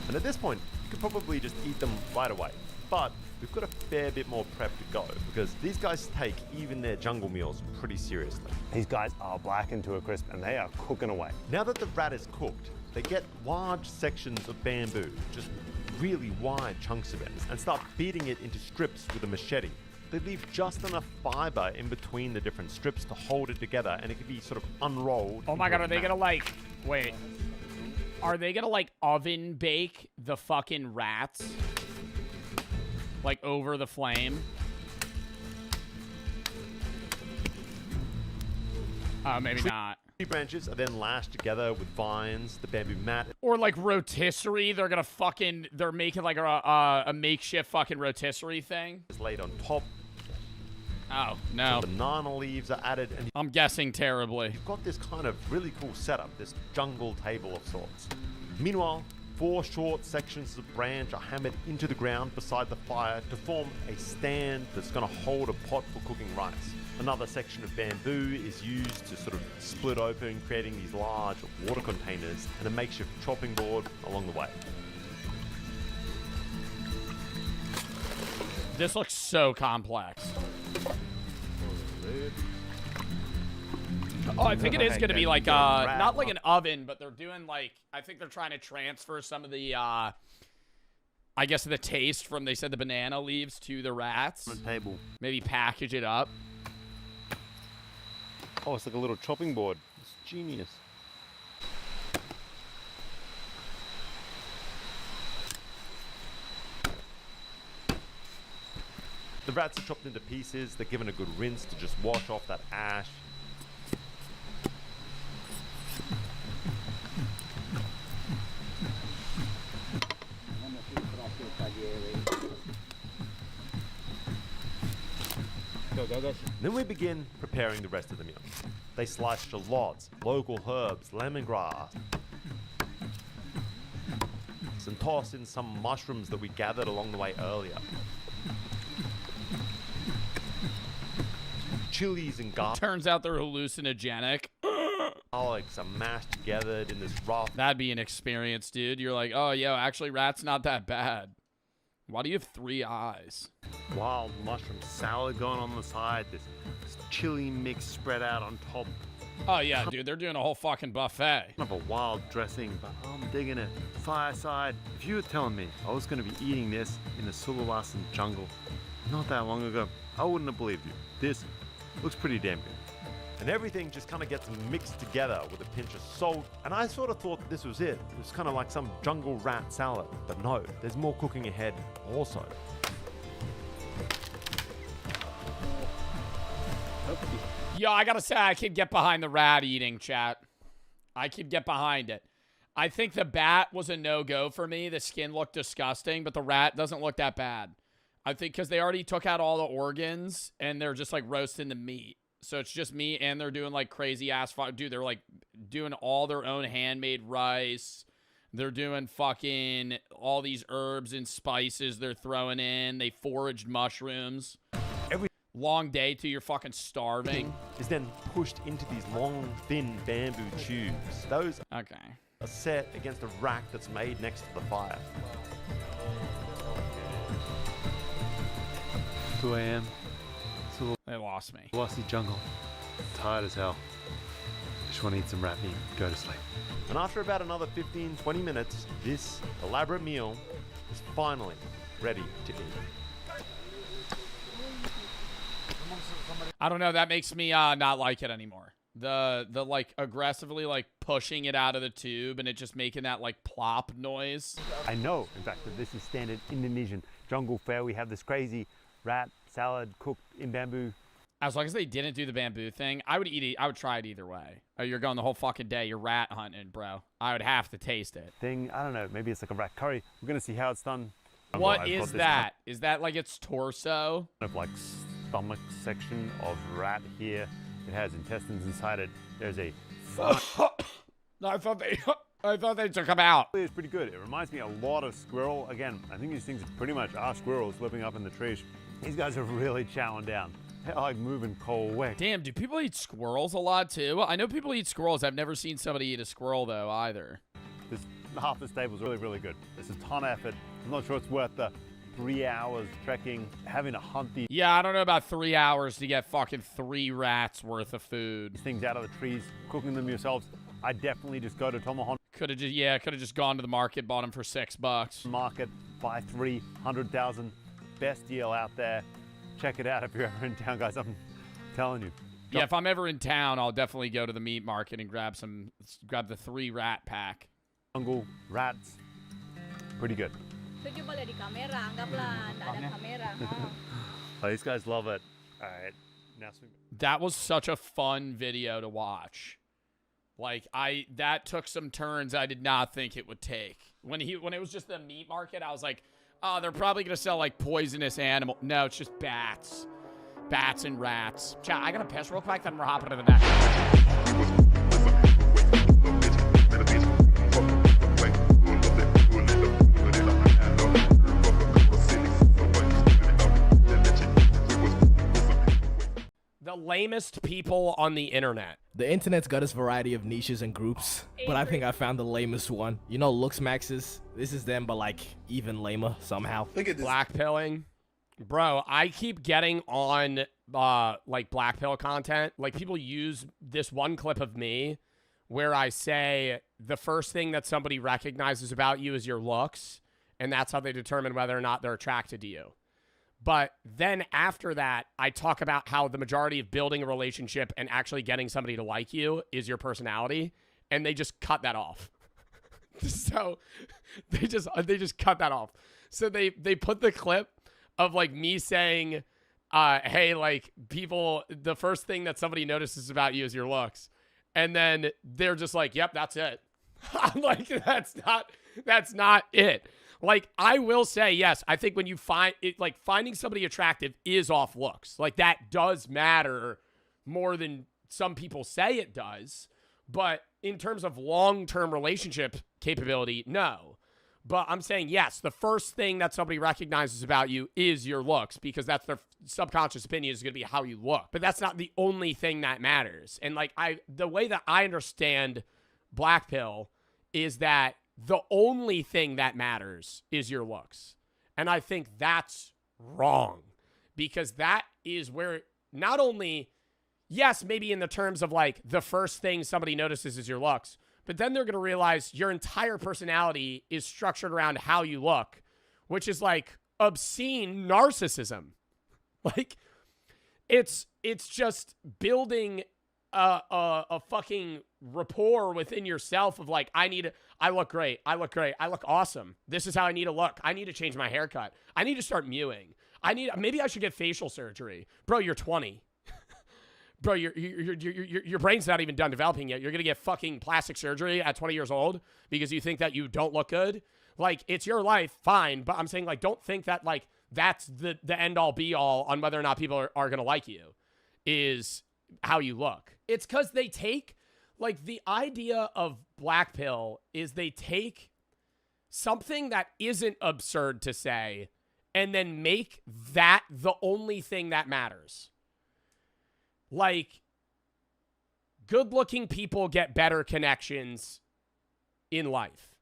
And at this point, you could probably just eat them right away. But we've got a fair bit more prep to go because these guys take even their jungle meals pretty seriously. These guys are blackened to a crisp and they are cooking away. Now that the rat is cooked, they get large sections of bamboo, just really wide chunks of it, and start beating it into strips with a machete. They leave just enough fiber in between the different strips to hold it together, and it can be sort of unrolled. Oh my god, are they gonna like... Wait. Are they gonna, like, oven bake the fucking rats? Like, over the flame? Oh, maybe not. Tree branches are then lashed together with vines, the bamboo mat. Or like rotisserie, they're making like a makeshift fucking rotisserie thing. Is laid on top. Oh, no. Some banana leaves are added, and I'm guessing terribly. You've got this kind of really cool setup, this jungle table of sorts. Meanwhile, 4 short sections of branch are hammered into the ground beside the fire to form a stand that's going to hold a pot for cooking rice. Another section of bamboo is used to sort of split open, creating these large water containers and a makeshift chopping board along the way. This looks so complex. Oh, I think it is going to be like, not like an oven, but they're doing like, I think they're trying to transfer some of the, I guess the taste from, they said the banana leaves to the rats. On the table. Maybe package it up. Oh, it's like a little chopping board. It's genius. The rats are chopped into pieces. They're given a good rinse to just wash off that ash. Then we begin preparing the rest of the meal. They slice shallots, local herbs, lemongrass, and toss in some mushrooms that we gathered along the way earlier. Chilies and garlic. Turns out they're hallucinogenic. Garlics are mashed together in this rough. That'd be an experience, dude. You're like, oh, yo, actually, rat's not that bad. Why do you have 3 eyes? Wild mushroom salad going on the side. This chili mix spread out on top. Oh, yeah, dude. They're doing a whole fucking buffet. Kind of a wild dressing, but I'm digging it. Fireside. If you were telling me I was going to be eating this in the Sulawesi jungle not that long ago, I wouldn't have believed you. This looks pretty damn good. And everything just kind of gets mixed together with a pinch of salt. And I sort of thought this was it. It was kind of like some jungle rat salad. But no, there's more cooking ahead also. Yo, I gotta say, I could get behind the rat eating, chat. I could get behind it. I think the bat was a no-go for me. The skin looked disgusting, but the rat doesn't look that bad. I think because they already took out all the organs, and they're just, like, roasting the meat. So it's just meat, and they're doing, like, crazy-ass... Dude, they're, like, doing all their own handmade rice. They're doing fucking all these herbs and spices they're throwing in. They foraged mushrooms. Every long day till you're fucking starving. Is then pushed into these long, thin bamboo tubes. Those are set against a rack that's made next to the fire. 2 a.m. They lost me. Sulawesi jungle. Tired as hell. Just want to eat some rat meat. Go to sleep. And after about another 15-20 minutes, this elaborate meal is finally ready to eat. I don't know. That makes me not like it anymore. The like aggressively like pushing it out of the tube and it just making that like plop noise. I know, in fact, that this is standard Indonesian jungle fare. We have this crazy rat salad cooked in bamboo. As long as they didn't do the bamboo thing, I would eat it. I would try it either way. Oh, you're going the whole fucking day. You're rat hunting, bro. I would have to taste it. I don't know. Maybe it's like a rat curry. We're gonna see how it's done. What is that? Is that like its torso? Kind of like stomach section of rat here. It has intestines inside it. There's a. No, I thought they took them out. It's pretty good. It reminds me a lot of squirrel. Again, I think these things pretty much are squirrels living up in the trees. These guys are really chowing down. They're like moving coal away. Damn, do people eat squirrels a lot too? I know people eat squirrels. I've never seen somebody eat a squirrel though either. Half this table's really, really good. It's a ton of effort. I'm not sure it's worth the 3 hours trekking, having to hunt these. Yeah, I don't know about 3 hours to get fucking 3 rats worth of food. Things out of the trees, cooking them yourselves. I definitely just go to Tomahawk. Could have just gone to the market, bought them for $6. Market, buy 300,000. Best deal out there. Check it out if you're ever in town, guys. I'm telling you. Yeah, if I'm ever in town, I'll definitely go to the meat market and grab the 3 rat pack. Jungle rats, pretty good. Oh, these guys love it. All right, now that was such a fun video to watch. Like that took some turns I did not think it would take. When it was just the meat market, I was like, oh, they're probably gonna sell like poisonous animal. No, it's just bats. Bats and rats. Chat, I gotta piss real quick, then we're hopping to the next. The lamest people on the internet. The internet's got its variety of niches and groups, but I think I found the lamest one. You know, looks maxes. This is them, but like even lamer somehow. Look at this. Black pilling. Bro, I keep getting on like black pill content. Like people use this one clip of me where I say the first thing that somebody recognizes about you is your looks, and that's how they determine whether or not they're attracted to you. But then after that, I talk about how the majority of building a relationship and actually getting somebody to like you is your personality, and they just cut that off. So they just cut that off. So they put the clip of like me saying, hey, like people, the first thing that somebody notices about you is your looks. And then they're just like, yep, that's it. I'm like, that's not it. Like, I will say, yes, I think when you find it, like finding somebody attractive is off looks. Like that does matter more than some people say it does. But in terms of long-term relationship capability, no. But I'm saying, yes, the first thing that somebody recognizes about you is your looks, because that's their subconscious opinion is going to be how you look. But that's not the only thing that matters. And like the way that I understand black pill is that the only thing that matters is your looks. And I think that's wrong, because that is where not only, yes, maybe in the terms of like the first thing somebody notices is your looks, but then they're going to realize your entire personality is structured around how you look, which is like obscene narcissism. Like it's just building a fucking rapport within yourself of like, I look great. I look great. I look awesome. This is how I need to look. I need to change my haircut. I need to start mewing. Maybe I should get facial surgery. Bro, you're 20. Bro, your brain's not even done developing yet. You're going to get fucking plastic surgery at 20 years old because you think that you don't look good. Like, it's your life, fine. But I'm saying, like, don't think that, like, that's the end all be all on whether or not people are going to like you is how you look. It's because they take, like, the idea of black pill is they take something that isn't absurd to say and then make that the only thing that matters. Like, good-looking people get better connections in life.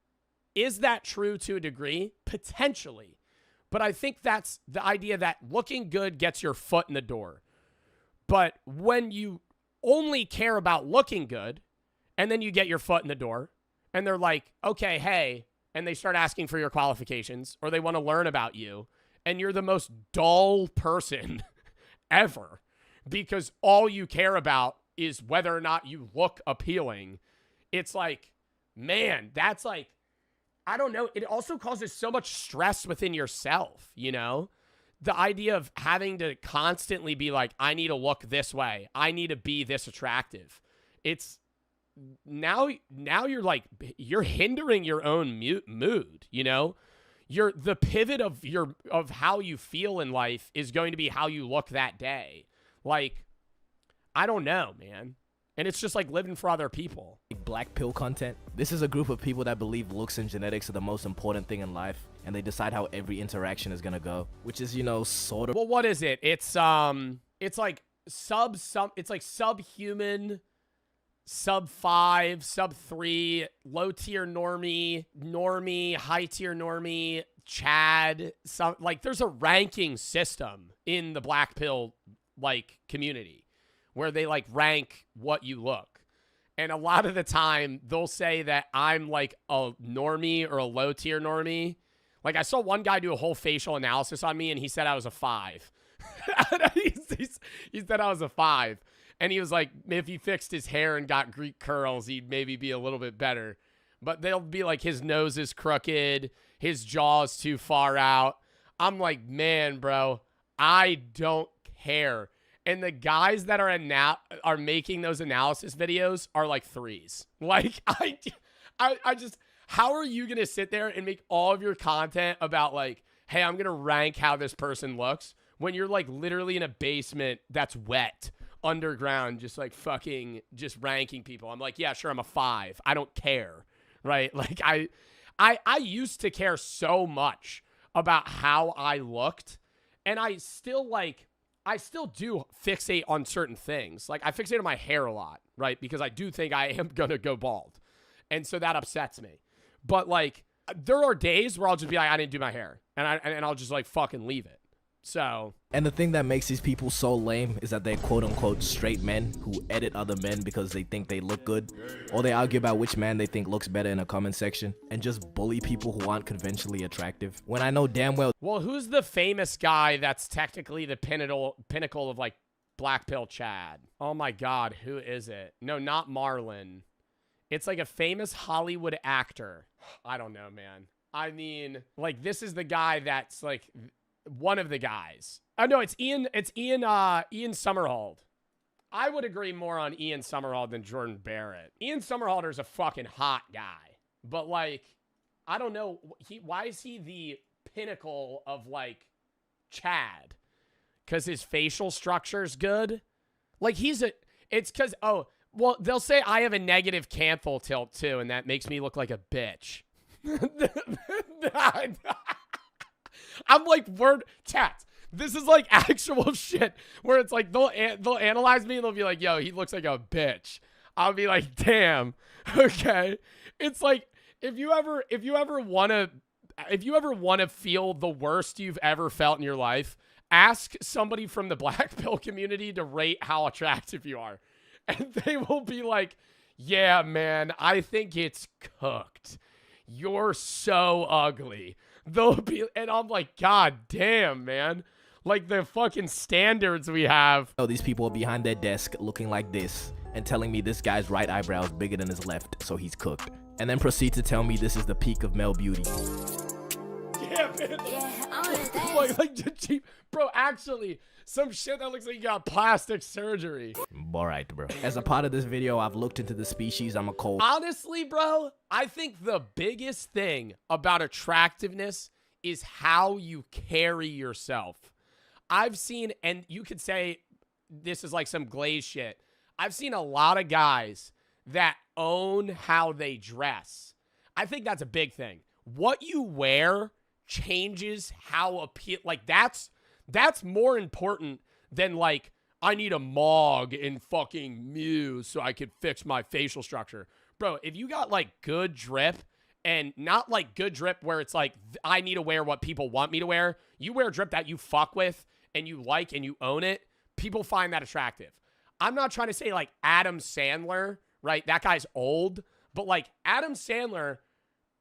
Is that true to a degree? Potentially. But I think that's the idea that looking good gets your foot in the door. But when you only care about looking good, and then you get your foot in the door, and they're like, okay, hey, and they start asking for your qualifications, or they want to learn about you, and you're the most dull person ever, because all you care about is whether or not you look appealing. It's like, man, that's like, I don't know. It also causes so much stress within yourself, you know? The idea of having to constantly be like, I need to look this way. I need to be this attractive. It's now you're like, you're hindering your own mood, you know? The pivot of how you feel in life is going to be how you look that day. Like, I don't know, man. And it's just like living for other people. Black pill content. This is a group of people that believe looks and genetics are the most important thing in life, and they decide how every interaction is gonna go, which is, you know, sort of. Well, what is it? It's like subhuman, sub 5, sub 3, low tier normie, high tier normie, Chad. Like, there's a ranking system in the black pill like community where they like rank what you look. And a lot of the time they'll say that I'm like a normie or a low tier normie. Like, I saw one guy do a whole facial analysis on me and he said I was a 5. he said I was a 5. And he was like, if he fixed his hair and got Greek curls, he'd maybe be a little bit better. But they'll be like, his nose is crooked, his jaw's too far out. I'm like, man, bro, I don't care. and the guys that are making those analysis videos are like 3s. Like, I just, how are you going to sit there and make all of your content about like, hey, I'm going to rank how this person looks when you're like literally in a basement that's wet underground, just like fucking just ranking people? I'm like, yeah, sure, I'm a 5. I don't care. Right? Like I used to care so much about how I looked, and I still do fixate on certain things. Like I fixate on my hair a lot, right? Because I do think I am going to go bald. And so that upsets me. But like there are days where I'll just be like, I didn't do my hair, and I'll just like fucking leave it. So, and the thing that makes these people so lame is that they're quote-unquote straight men who edit other men because they think they look good, or they argue about which man they think looks better in a comment section, and just bully people who aren't conventionally attractive. When I know damn well... Well, who's the famous guy that's technically the pinnacle of like Black Pill Chad? Oh my God, who is it? No, not Marlon. It's like a famous Hollywood actor. I don't know, man. I mean, like this is the guy that's like... one of the guys. Oh no, it's Ian Somerhalder. I would agree more on Ian Somerhalder than Jordan Barrett. Ian Somerhalder is a fucking hot guy. But like, I don't know, why is he the pinnacle of like Chad? Because his facial structure is good? Like it's because, oh, well, they'll say I have a negative canthal tilt too, and that makes me look like a bitch. I'm like, chat. This is like actual shit where it's like they'll analyze me and they'll be like, yo, he looks like a bitch. I'll be like, damn. Okay. It's like if you ever want to feel the worst you've ever felt in your life, ask somebody from the Black Pill community to rate how attractive you are. And they will be like, yeah, man, I think it's cooked. You're so ugly. They'll be, and I'm like, God damn, man. Like the fucking standards we have. Oh, these people are behind their desk looking like this and telling me this guy's right eyebrow is bigger than his left, so he's cooked. And then proceed to tell me this is the peak of male beauty. Yeah, man. like cheap. Bro, actually, some shit that looks like you got plastic surgery. Alright, bro. As a part of this video, I've looked into the species I'm a cold. Honestly, bro, I think the biggest thing about attractiveness is how you carry yourself. I've seen, and you could say this is like some glaze shit, I've seen a lot of guys that own how they dress. I think that's a big thing. What you wear changes how like that's more important than like I need a Mog in fucking Muse so I could fix my facial structure. Bro, if you got like good drip, and not like good drip where it's like I need to wear what people want me to wear, you wear drip that you fuck with and you like and you own it, people find that attractive. I'm not trying to say like Adam Sandler, right? That guy's old, but like Adam Sandler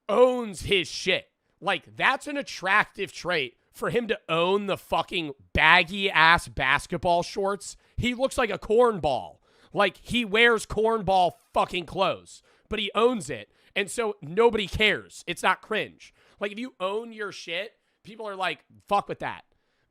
owns his shit. Like that's an attractive trait for him to own the fucking baggy ass basketball shorts. He looks like a cornball. Like he wears cornball fucking clothes, but he owns it. And so nobody cares. It's not cringe. Like if you own your shit, people are like, fuck with that.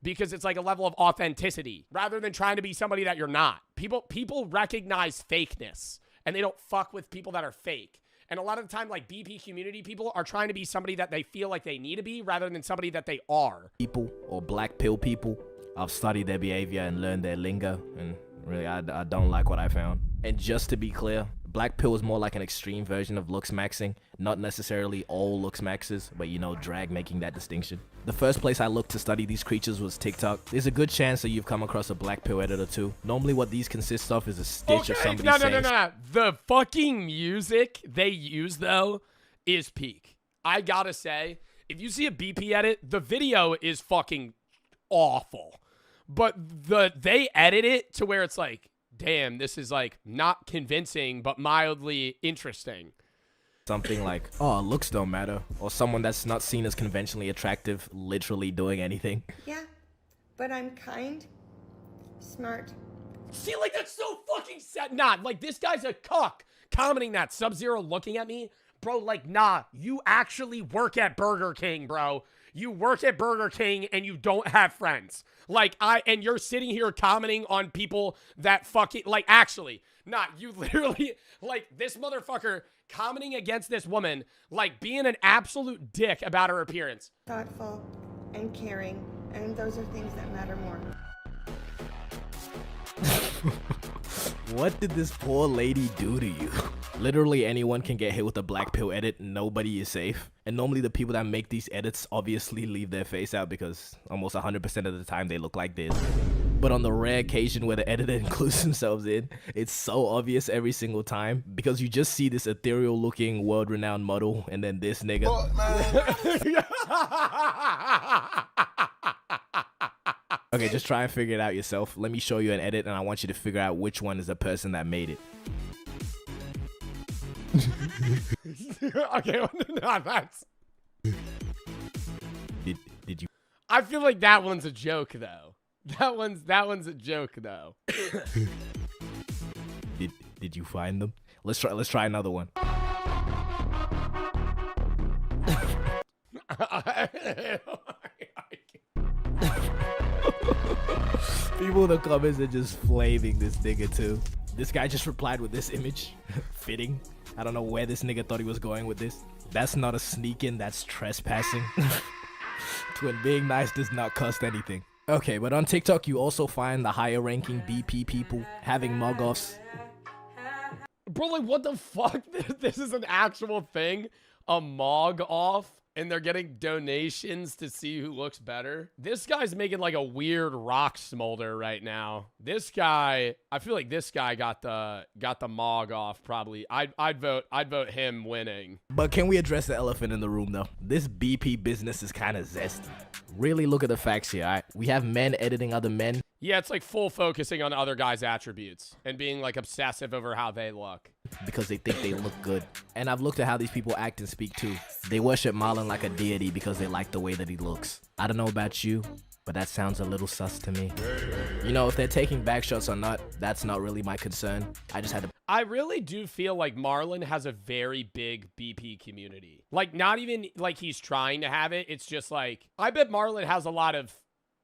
Because it's like a level of authenticity rather than trying to be somebody that you're not. People recognize fakeness and they don't fuck with people that are fake. And a lot of the time, like BP community people are trying to be somebody that they feel like they need to be rather than somebody that they are. People or black pill people, I've studied their behavior and learned their lingo, and really I don't like what I found. And just to be clear, black pill is more like an extreme version of looks maxing, not necessarily all looks maxes, but you know, drag making that distinction. The first place I looked to study these creatures was TikTok. There's a good chance that you've come across a black pill editor too. Normally what these consist of is a stitch of somebody saying... No. The fucking music they use though is peak. I gotta say, if you see a BP edit, the video is fucking awful. But they edit it to where it's like, damn, this is like not convincing, but mildly interesting. Something like, oh, looks don't matter. Or someone that's not seen as conventionally attractive literally doing anything. Yeah, but I'm kind, smart. See, like that's so fucking sad. Nah, like this guy's a cuck commenting that. Sub-Zero looking at me, Bro, like, nah, you actually work at Burger King, bro. You work at Burger King and you don't have friends. Like, and you're sitting here commenting on people that fucking, like, actually, nah, you literally, like, this motherfucker commenting against this woman, like, being an absolute dick about her appearance. Thoughtful and caring, and those are things that matter more. What did this poor lady do to you? Literally anyone can get hit with a black pill edit, nobody is safe. And normally the people that make these edits obviously leave their face out because almost 100% of the time they look like this. But on the rare occasion where the editor includes themselves in, it's so obvious every single time because you just see this ethereal looking world-renowned model and then this nigga. Okay, just try and figure it out yourself. Let me show you an edit and I want you to figure out which one is the person that made it. Okay, well, no, that's... Did you... I feel like that one's a joke, though. That one's a joke, though. Did you find them? Let's try another one. People in the comments are just flaming this nigga too. This guy just replied with this image. Fitting. I don't know where this nigga thought he was going with this. That's not a sneak-in, that's trespassing. Twin, being nice does not cost anything. Okay, but on TikTok you also find the higher ranking BP people having mug-offs. Bro, like, what the fuck? This is an actual thing? A mog-off? And they're getting donations to see who looks better. This guy's making like a weird rock smolder right now. This guy, I feel like this guy got the mog off probably. I'd vote him winning. But can we address the elephant in the room though? This BP business is kind of zesty. Really look at the facts here, alright? We have men editing other men. Yeah, it's like full focusing on other guys' attributes and being like obsessive over how they look. Because they think they look good. And I've looked at how these people act and speak too. They worship Marlon like a deity because they like the way that he looks. I don't know about you, but that sounds a little sus to me. You know, if they're taking back shots or not, that's not really my concern. I just had to... I really do feel like Marlon has a very big BP community. Like, not even like he's trying to have it. It's just like, I bet Marlon has a lot of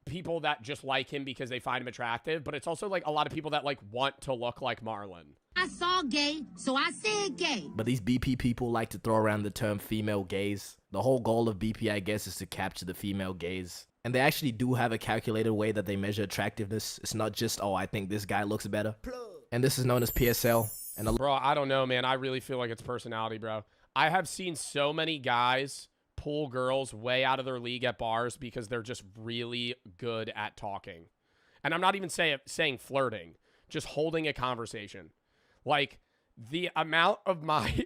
people that just like him because they find him attractive, but it's also like a lot of people that like want to look like Marlon. I saw gay, so I said gay. But these BP people like to throw around the term female gaze. The whole goal of BP, I guess, is to capture the female gaze. And they actually do have a calculated way that they measure attractiveness. It's not just, oh, I think this guy looks better. And this is known as PSL. And bro, I don't know, man. I really feel like it's personality, bro. I have seen so many guys pull girls way out of their league at bars because they're just really good at talking. And I'm not even saying flirting, just holding a conversation. Like the amount of my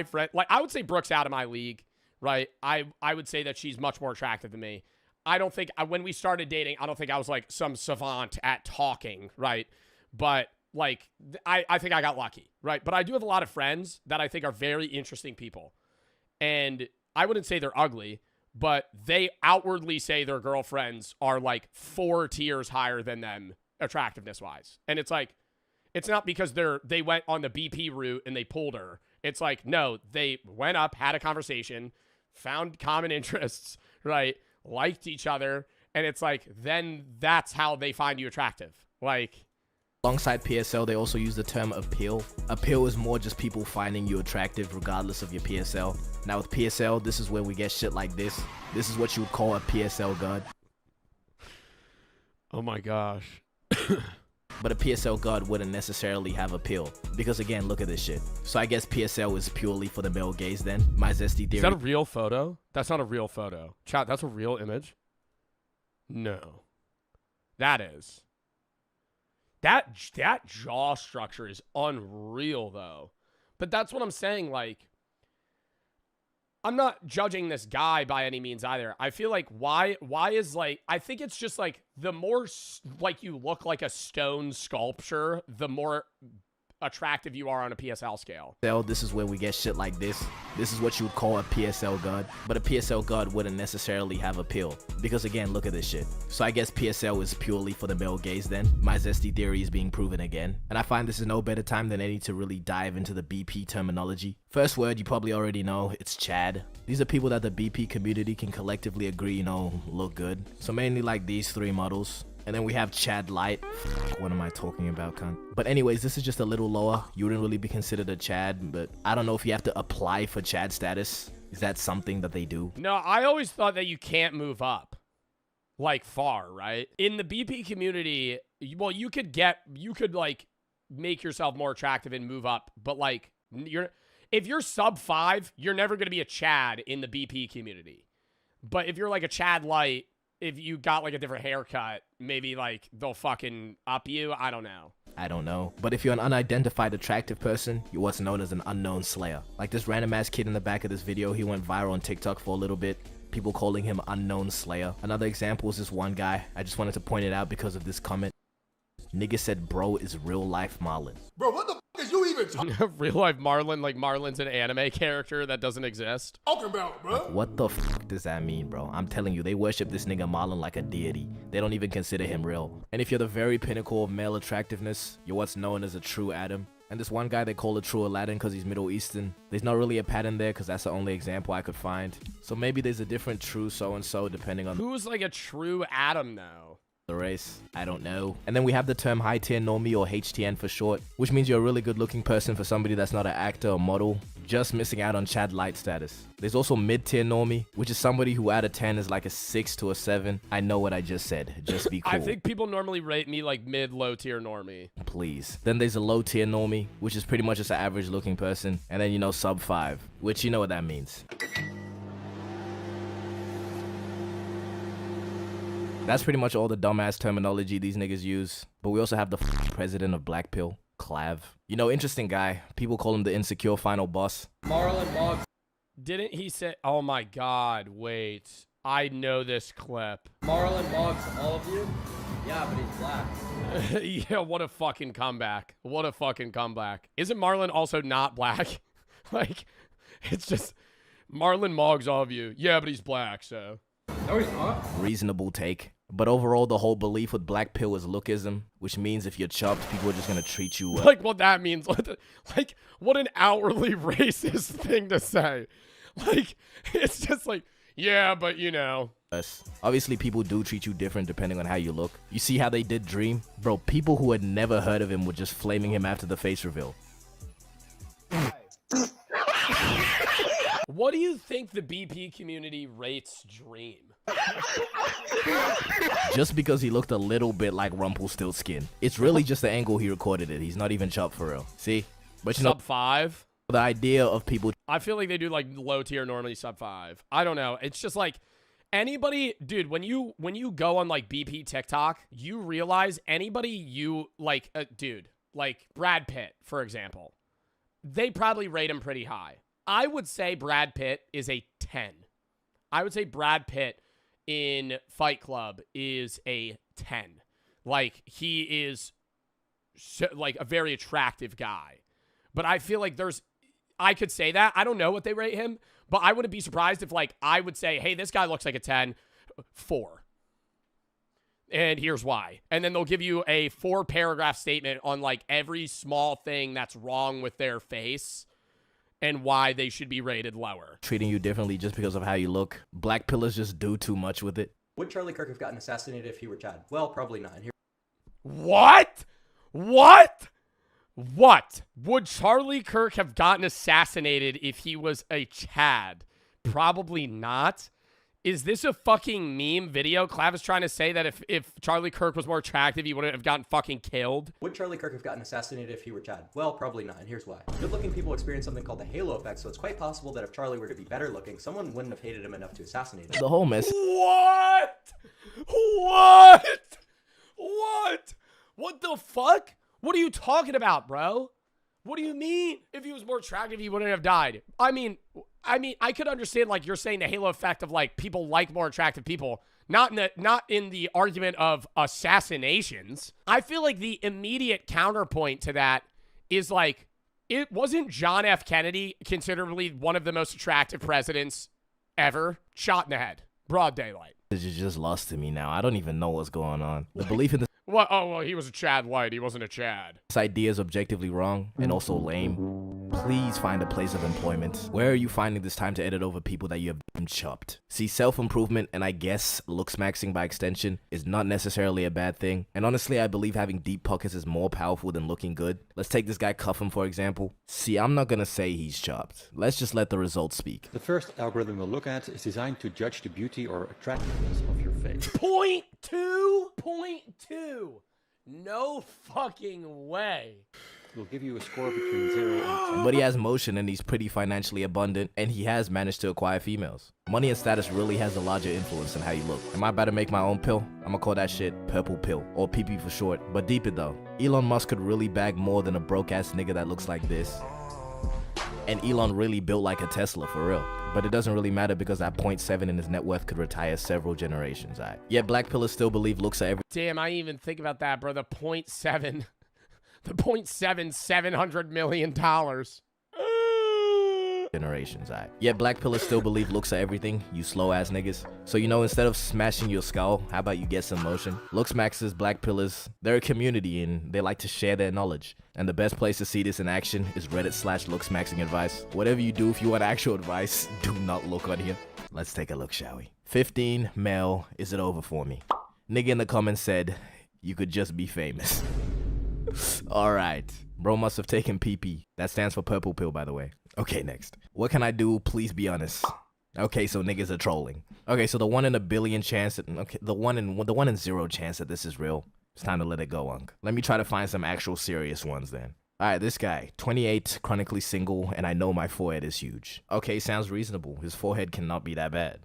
friend, like I would say Brooke's out of my league, right? I would say that she's much more attractive than me. I don't think when we started dating, I don't think I was like some savant at talking, right? But like I think I got lucky, right? But I do have a lot of friends that I think are very interesting people. And I wouldn't say they're ugly, but they outwardly say their girlfriends are like 4 tiers higher than them attractiveness-wise. And it's like, it's not because they went on the BP route and they pulled her. It's like, no, they went up, had a conversation, found common interests, right? Liked each other. And it's like, then that's how they find you attractive. Like, alongside PSL, they also use the term appeal. Appeal is more just people finding you attractive regardless of your PSL. Now with PSL, this is where we get shit like this. This is what you would call a PSL god. Oh my gosh. But a PSL god wouldn't necessarily have appeal. Because again, look at this shit. So I guess PSL is purely for the male gaze then. My zesty theory. Is that a real photo? That's not a real photo. Chat, that's a real image? No. That is. That jaw structure is unreal, though. But that's what I'm saying, like, I'm not judging this guy by any means either. I feel like why is, like, I think it's just, like, the more, like, you look like a stone sculpture, the more attractive you are on a PSL scale. This is where we get shit like this. This is what you would call a PSL god, but a PSL god wouldn't necessarily have appeal because again, look at this shit. So I guess PSL is purely for the male gaze then. My zesty theory is being proven again, and I find this is no better time than any to really dive into the BP terminology. First word you probably already know, it's Chad. These are people that the BP community can collectively agree, you know, look good. So mainly like these three models. And then we have Chad Light. What am I talking about, cunt? But anyways, this is just a little lower. You wouldn't really be considered a Chad, but I don't know if you have to apply for Chad status. Is that something that they do? No, I always thought that you can't move up like far, right? In the BP community, well, you could like make yourself more attractive and move up, but like if you're sub 5, you're never going to be a Chad in the BP community. But if you're like a Chad Light, if you got like a different haircut, maybe like they'll fucking up you. I don't know. I don't know. But if you're an unidentified attractive person, you're what's known as an unknown slayer. Like this random ass kid in the back of this video, he went viral on TikTok for a little bit. People calling him unknown slayer. Another example is this one guy. I just wanted to point it out because of this comment. Nigga said bro is real life Marlon. Bro, what the f is you even talking Real life Marlon, like Marlon's an anime character that doesn't exist. about, bro? What the f does that mean, bro? I'm telling you, they worship this nigga Marlon like a deity. They don't even consider him real. And if you're the very pinnacle of male attractiveness, you're what's known as a true Adam. And this one guy they call a true Aladdin because he's Middle Eastern. There's not really a pattern there because that's the only example I could find. So maybe there's a different true so-and-so depending on who's like a true Adam though. The race. I don't know. And then we have the term high tier normie or HTN for short, which means you're a really good looking person for somebody that's not an actor or model, just missing out on Chad Light status. There's also mid tier normie, which is somebody who out of 10 is like a 6 to a 7. I know what I just said. Just be cool. I think people normally rate me like mid low tier normie. Please. Then there's a low tier normie, which is pretty much just an average looking person. And then, you know, sub 5, which you know what that means. That's pretty much all the dumbass terminology these niggas use. But we also have the president of Black Pill, Clav. You know, interesting guy. People call him the insecure final boss. Marlon Moggs. Didn't he say, oh my God, wait. I know this clip. Marlon Moggs, all of you? Yeah, but he's black. Yeah, what a fucking comeback. What a fucking comeback. Isn't Marlon also not black? Like, it's just Marlon Moggs, all of you. Yeah, but he's black, so. No, he's not. Reasonable take. But overall, the whole belief with Black Pill is lookism, which means if you're chopped, people are just gonna treat you well. Like what that means. Like, what an outwardly racist thing to say. Like, it's just like, yeah, but you know. Obviously, people do treat you different depending on how you look. You see how they did Dream? Bro, people who had never heard of him were just flaming him after the face reveal. What do you think the BP community rates Dream? Just because he looked a little bit like Rumpelstiltskin. It's really just the angle he recorded it. He's not even chopped for real. See? But you know, sub 5? The idea of people... I feel like they do like low tier normally sub 5. I don't know. It's just like anybody... Dude, when you go on like BP TikTok, you realize anybody you like... dude, like Brad Pitt, for example. They probably rate him pretty high. I would say Brad Pitt is a 10. I would say Brad Pitt in Fight Club is a 10. Like, he is so, like a very attractive guy. But I feel like I could say that. I don't know what they rate him, but I wouldn't be surprised if like I would say, hey, this guy looks like a 10, 4. And here's why. And then they'll give you a 4-paragraph statement on like every small thing that's wrong with their face and why they should be rated lower. Treating you differently just because of how you look. Black pillars just do too much with it. Would Charlie Kirk have gotten assassinated if he were Chad? Well, probably not. What? What? What? Would Charlie Kirk have gotten assassinated if he was a Chad? Probably not. Is this a fucking meme video? Clav is trying to say that if Charlie Kirk was more attractive, he wouldn't have gotten fucking killed. Would Charlie Kirk have gotten assassinated if he were Chad? Well, probably not, and here's why. Good-looking people experience something called the halo effect, so it's quite possible that if Charlie were to be better looking, someone wouldn't have hated him enough to assassinate him. The whole mess. What? What? What? What the fuck? What are you talking about, bro? What do you mean? If he was more attractive, he wouldn't have died. I mean, I could understand like you're saying the halo effect of like people like more attractive people, not in the argument of assassinations. I feel like the immediate counterpoint to that is like, it wasn't John F. Kennedy considerably one of the most attractive presidents ever? Shot in the head. Broad daylight. It's just lost to me now. I don't even know what's going on. The belief in What? Oh, well, he was a Chad White. He wasn't a Chad. this idea is objectively wrong and also lame. Please find a place of employment. Where are you finding this time to edit over people that you have chopped? See, self-improvement, and I guess looks maxing by extension, is not necessarily a bad thing. And honestly, I believe having deep pockets is more powerful than looking good. Let's take this guy Cuffham, for example. See, I'm not gonna say he's chopped. Let's just let the results speak. The first algorithm we'll look at is designed to judge the beauty or attractiveness of your face. Point two? No fucking way. We'll give you a score between 0 and 10. But he has motion and he's pretty financially abundant, and he has managed to acquire females. Money and status really has a larger influence on how you look. Am I about to make my own pill? I'ma call that shit purple pill, or PP for short. But deep it though, Elon Musk could really bag more than a broke ass nigga that looks like this. And Elon really built like a Tesla for real. But it doesn't really matter because that 0.7 in his net worth could retire several generations, alright? Yet black pillars still believe looks are everything. Damn, I didn't even think about that, bro. The 0.7, $700 million. Generations, alright? Yet black pillars still believe looks are everything, you slow ass niggas. So you know, instead of smashing your skull, how about you get some motion? Looks maxes, black pillars, they're a community and they like to share their knowledge. And the best place to see this in action is Reddit/looksmaxing advice. Whatever you do, if you want actual advice, do not look on here. Let's take a look, shall we? 15, male, is it over for me? Nigga in the comments said, you could just be famous. Alright, bro must have taken PP. That stands for purple pill, by the way. Okay, next. What can I do? Please be honest. Okay, so niggas are trolling. Okay, so the 1 in a billion chance that, okay, the 1 in 0 chance that this is real. It's time to let it go, Unc. Let me try to find some actual serious ones then. Alright, this guy, 28, chronically single, and I know my forehead is huge. Okay, sounds reasonable. His forehead cannot be that bad.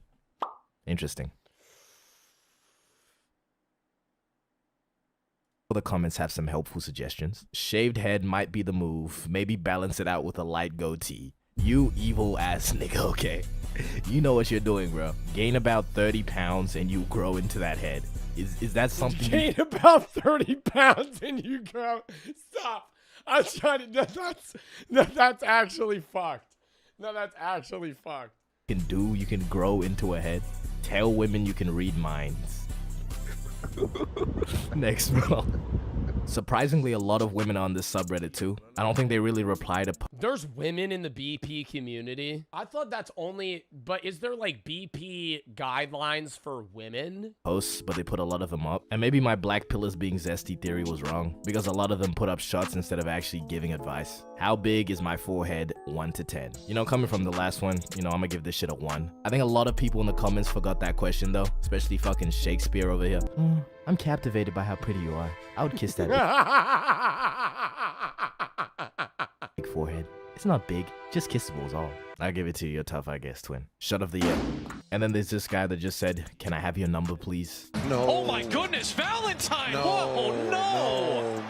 Interesting. The comments have some helpful suggestions. Shaved head might be the move. Maybe balance it out with a light goatee. You evil ass nigga, okay? You know what you're doing, bro. Gain about 30 pounds and you grow into that head. Is that something? Gain about 30 pounds and you grow. Stop. I'm trying to. That's actually fucked. No, that's actually fucked. You can do, you can grow into a head. Tell women you can read minds. Next, bro. Surprisingly, a lot of women are on this subreddit too. I don't think they really reply to. There's women in the BP community. I thought that's only, but is there like BP guidelines for women? Posts, but they put a lot of them up. And maybe my black pillars being zesty theory was wrong because a lot of them put up shots instead of actually giving advice. How big is my forehead? 1 to 10. You know, coming from the last one, you know, I'm gonna give this shit a 1. I think a lot of people in the comments forgot that question though, especially fucking Shakespeare over here. I'm captivated by how pretty you are. I would kiss that big forehead. It's not big, just kissable is all. I'll give it to you. You're tough, I guess, twin. Shut of the year. And then there's this guy that just said, can I have your number, please? No. Oh my goodness, Valentine! No, whoa,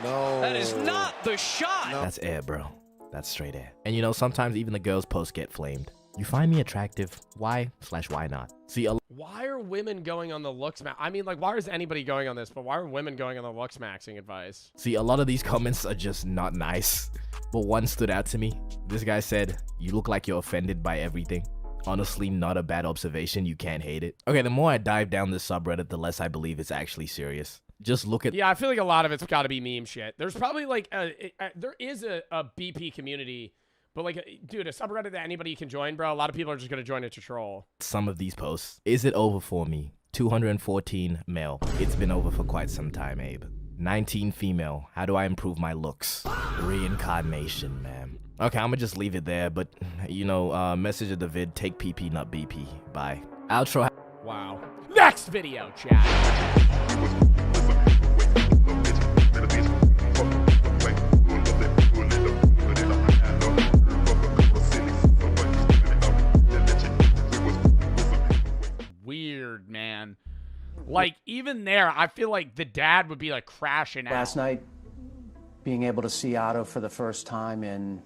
no! That is not the shot! That's air, bro. That's straight air. And you know, sometimes even the girls' posts get flamed. You find me attractive. Why/why not? See, why are women going on the looks max? I mean, like, why is anybody going on this? But why are women going on the looks maxing advice? See, a lot of these comments are just not nice. But one stood out to me. This guy said, you look like you're offended by everything. Honestly, not a bad observation. You can't hate it. Okay, the more I dive down this subreddit, the less I believe it's actually serious. Just look at— Yeah, I feel like a lot of it's got to be meme shit. There's probably like there is a BP community. But like, dude, a subreddit that anybody can join, bro. A lot of people are just gonna join it to troll. Some of these posts. Is it over for me? 214 male. It's been over for quite some time, Abe. 19 female. How do I improve my looks? Reincarnation, man. Okay, I'm gonna just leave it there. But you know, message of the vid: take PP, not BP. Bye. Outro. Wow. Next video, chat. Weird, man. Like, even there, I feel like the dad would be like crashing out. Last night, being able to see Otto for the first time in,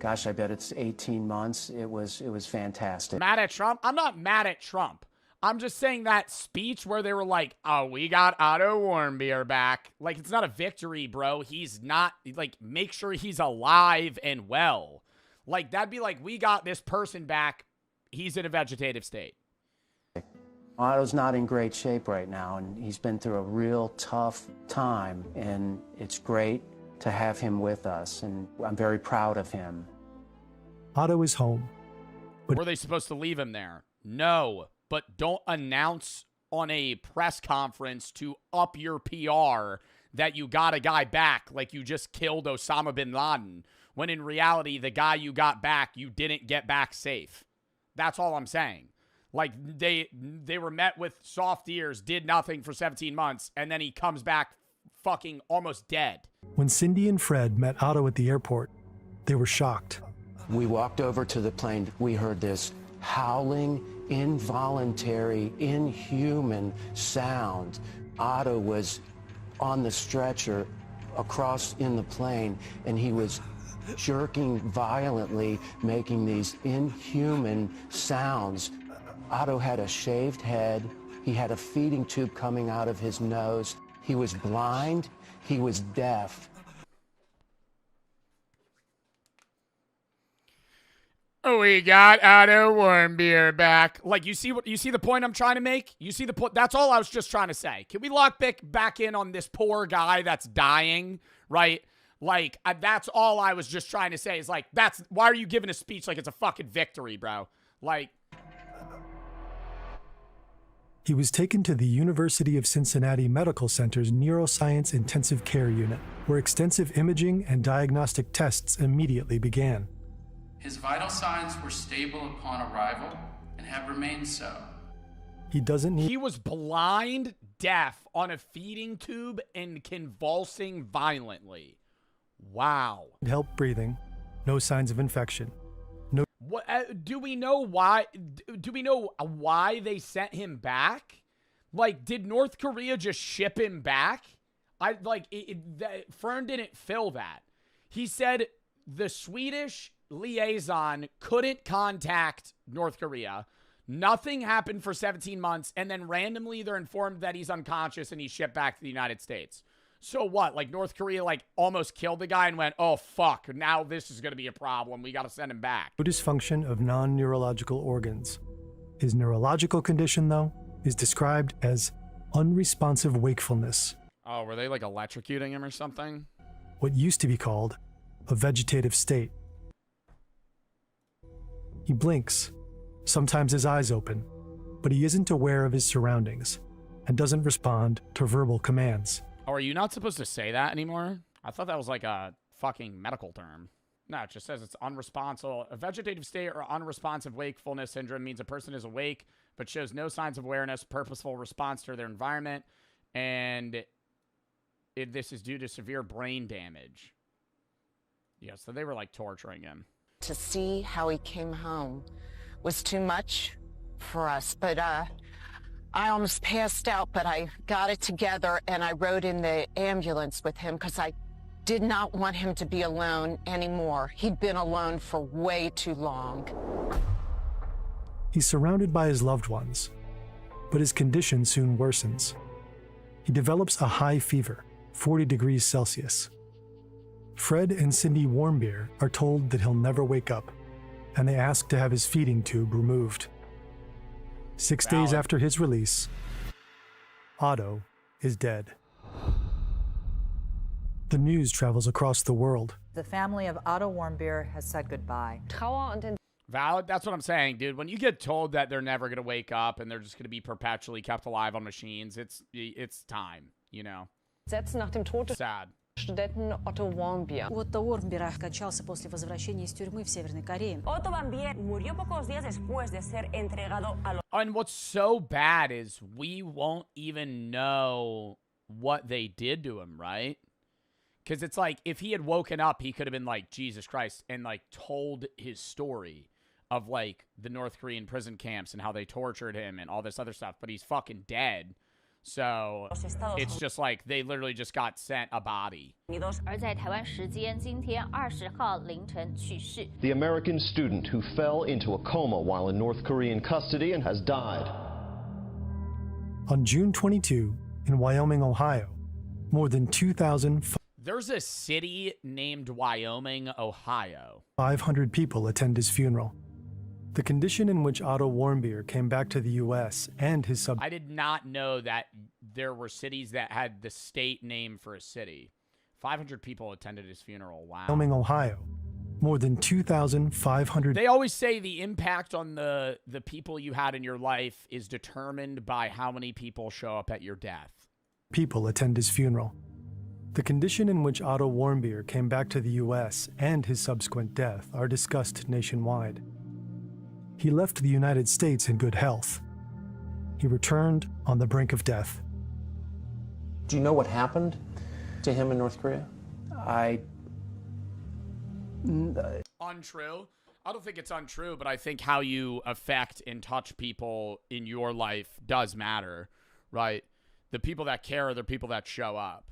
gosh, I bet it's 18 months. It was fantastic. Mad at Trump? I'm not mad at Trump. I'm just saying that speech where they were like, oh, we got Otto Warmbier back. Like, it's not a victory, bro. He's not, like, make sure he's alive and well. Like, that'd be like, we got this person back. He's in a vegetative state. Otto's not in great shape right now, and he's been through a real tough time, and it's great to have him with us, and I'm very proud of him. Otto is home. Were they supposed to leave him there? No, but don't announce on a press conference to up your PR that you got a guy back like you just killed Osama bin Laden, when in reality, the guy you got back, you didn't get back safe. That's all I'm saying. Like, they were met with soft ears, did nothing for 17 months, and then he comes back fucking almost dead. When Cindy and Fred met Otto at the airport, they were shocked. We walked over to the plane. We heard this howling, involuntary, inhuman sound. Otto was on the stretcher across in the plane, and he was jerking violently, making these inhuman sounds. Otto had a shaved head. He had a feeding tube coming out of his nose. He was blind. He was deaf. We got Otto Warmbier back. Like, you see the point I'm trying to make? You see the point? That's all I was just trying to say. Can we lock back in on this poor guy that's dying, right? Like, that's all I was just trying to say is, like, why are you giving a speech like it's a fucking victory, bro? Like, he was taken to the University of Cincinnati Medical Center's Neuroscience Intensive Care Unit, where extensive imaging and diagnostic tests immediately began. His vital signs were stable upon arrival and have remained so. He was blind, deaf, on a feeding tube, and convulsing violently. Wow. Help breathing. No signs of infection. No. What do we know why? Do we know why they sent him back? Like, did North Korea just ship him back? Fern didn't fill that. He said the Swedish liaison couldn't contact North Korea. Nothing happened for 17 months, and then randomly they're informed that he's unconscious and he's shipped back to the United States. So what? Like, North Korea, like, almost killed the guy and went, oh, fuck, now this is going to be a problem. We got to send him back. No dysfunction of non-neurological organs. His neurological condition, though, is described as unresponsive wakefulness. Oh, were they, like, electrocuting him or something? What used to be called a vegetative state. He blinks. Sometimes his eyes open, but he isn't aware of his surroundings and doesn't respond to verbal commands. Oh, are you not supposed to say that anymore? I thought that was like a fucking medical term. No, it just says it's unresponsive. A vegetative state or unresponsive wakefulness syndrome means a person is awake but shows no signs of awareness, purposeful response to their environment, and this is due to severe brain damage. Yeah, so they were like torturing him. To see how he came home was too much for us, but I almost passed out, but I got it together and I rode in the ambulance with him because I did not want him to be alone anymore. He'd been alone for way too long. He's surrounded by his loved ones, but his condition soon worsens. He develops a high fever, 40 degrees Celsius. Fred and Cindy Warmbier are told that he'll never wake up, and they ask to have his feeding tube removed. 6 days after his release, Otto is dead. The news travels across the world. The family of Otto Warmbier has said goodbye. Valid. That's what I'm saying, dude. When you get told that they're never going to wake up and they're just going to be perpetually kept alive on machines, it's time, you know? Sad. Studenten Otto Warmbier. Otto Warmbier скончался после возвращения из тюрьмы в Северной Корее. Otto Warmbier murió pocos días después de ser entregado a los... And what's so bad is we won't even know what they did to him, right? Because it's like, if he had woken up, he could have been like, Jesus Christ, and like told his story of like the North Korean prison camps and how they tortured him and all this other stuff, but he's fucking dead. So it's just like they literally just got sent a body. The American student who fell into a coma while in North Korean custody and has died. On June 22, in Wyoming, Ohio, more than 2,500 There's a city named Wyoming, Ohio. people attend his funeral. The condition in which Otto Warmbier came back to the U.S. and his I did not know that there were cities that had the state name for a city. 500 people attended his funeral. Wow. Wyoming, Ohio, more than 2,500 They always say the impact on the people you had in your life is determined by how many people show up at your death. people attend his funeral. The condition in which Otto Warmbier came back to the U.S. and his subsequent death are discussed nationwide. He left the United States in good health. He returned on the brink of death. Do you know what happened to him in North Korea? Untrue. I don't think it's untrue, but I think how you affect and touch people in your life does matter, right? The people that care are the people that show up.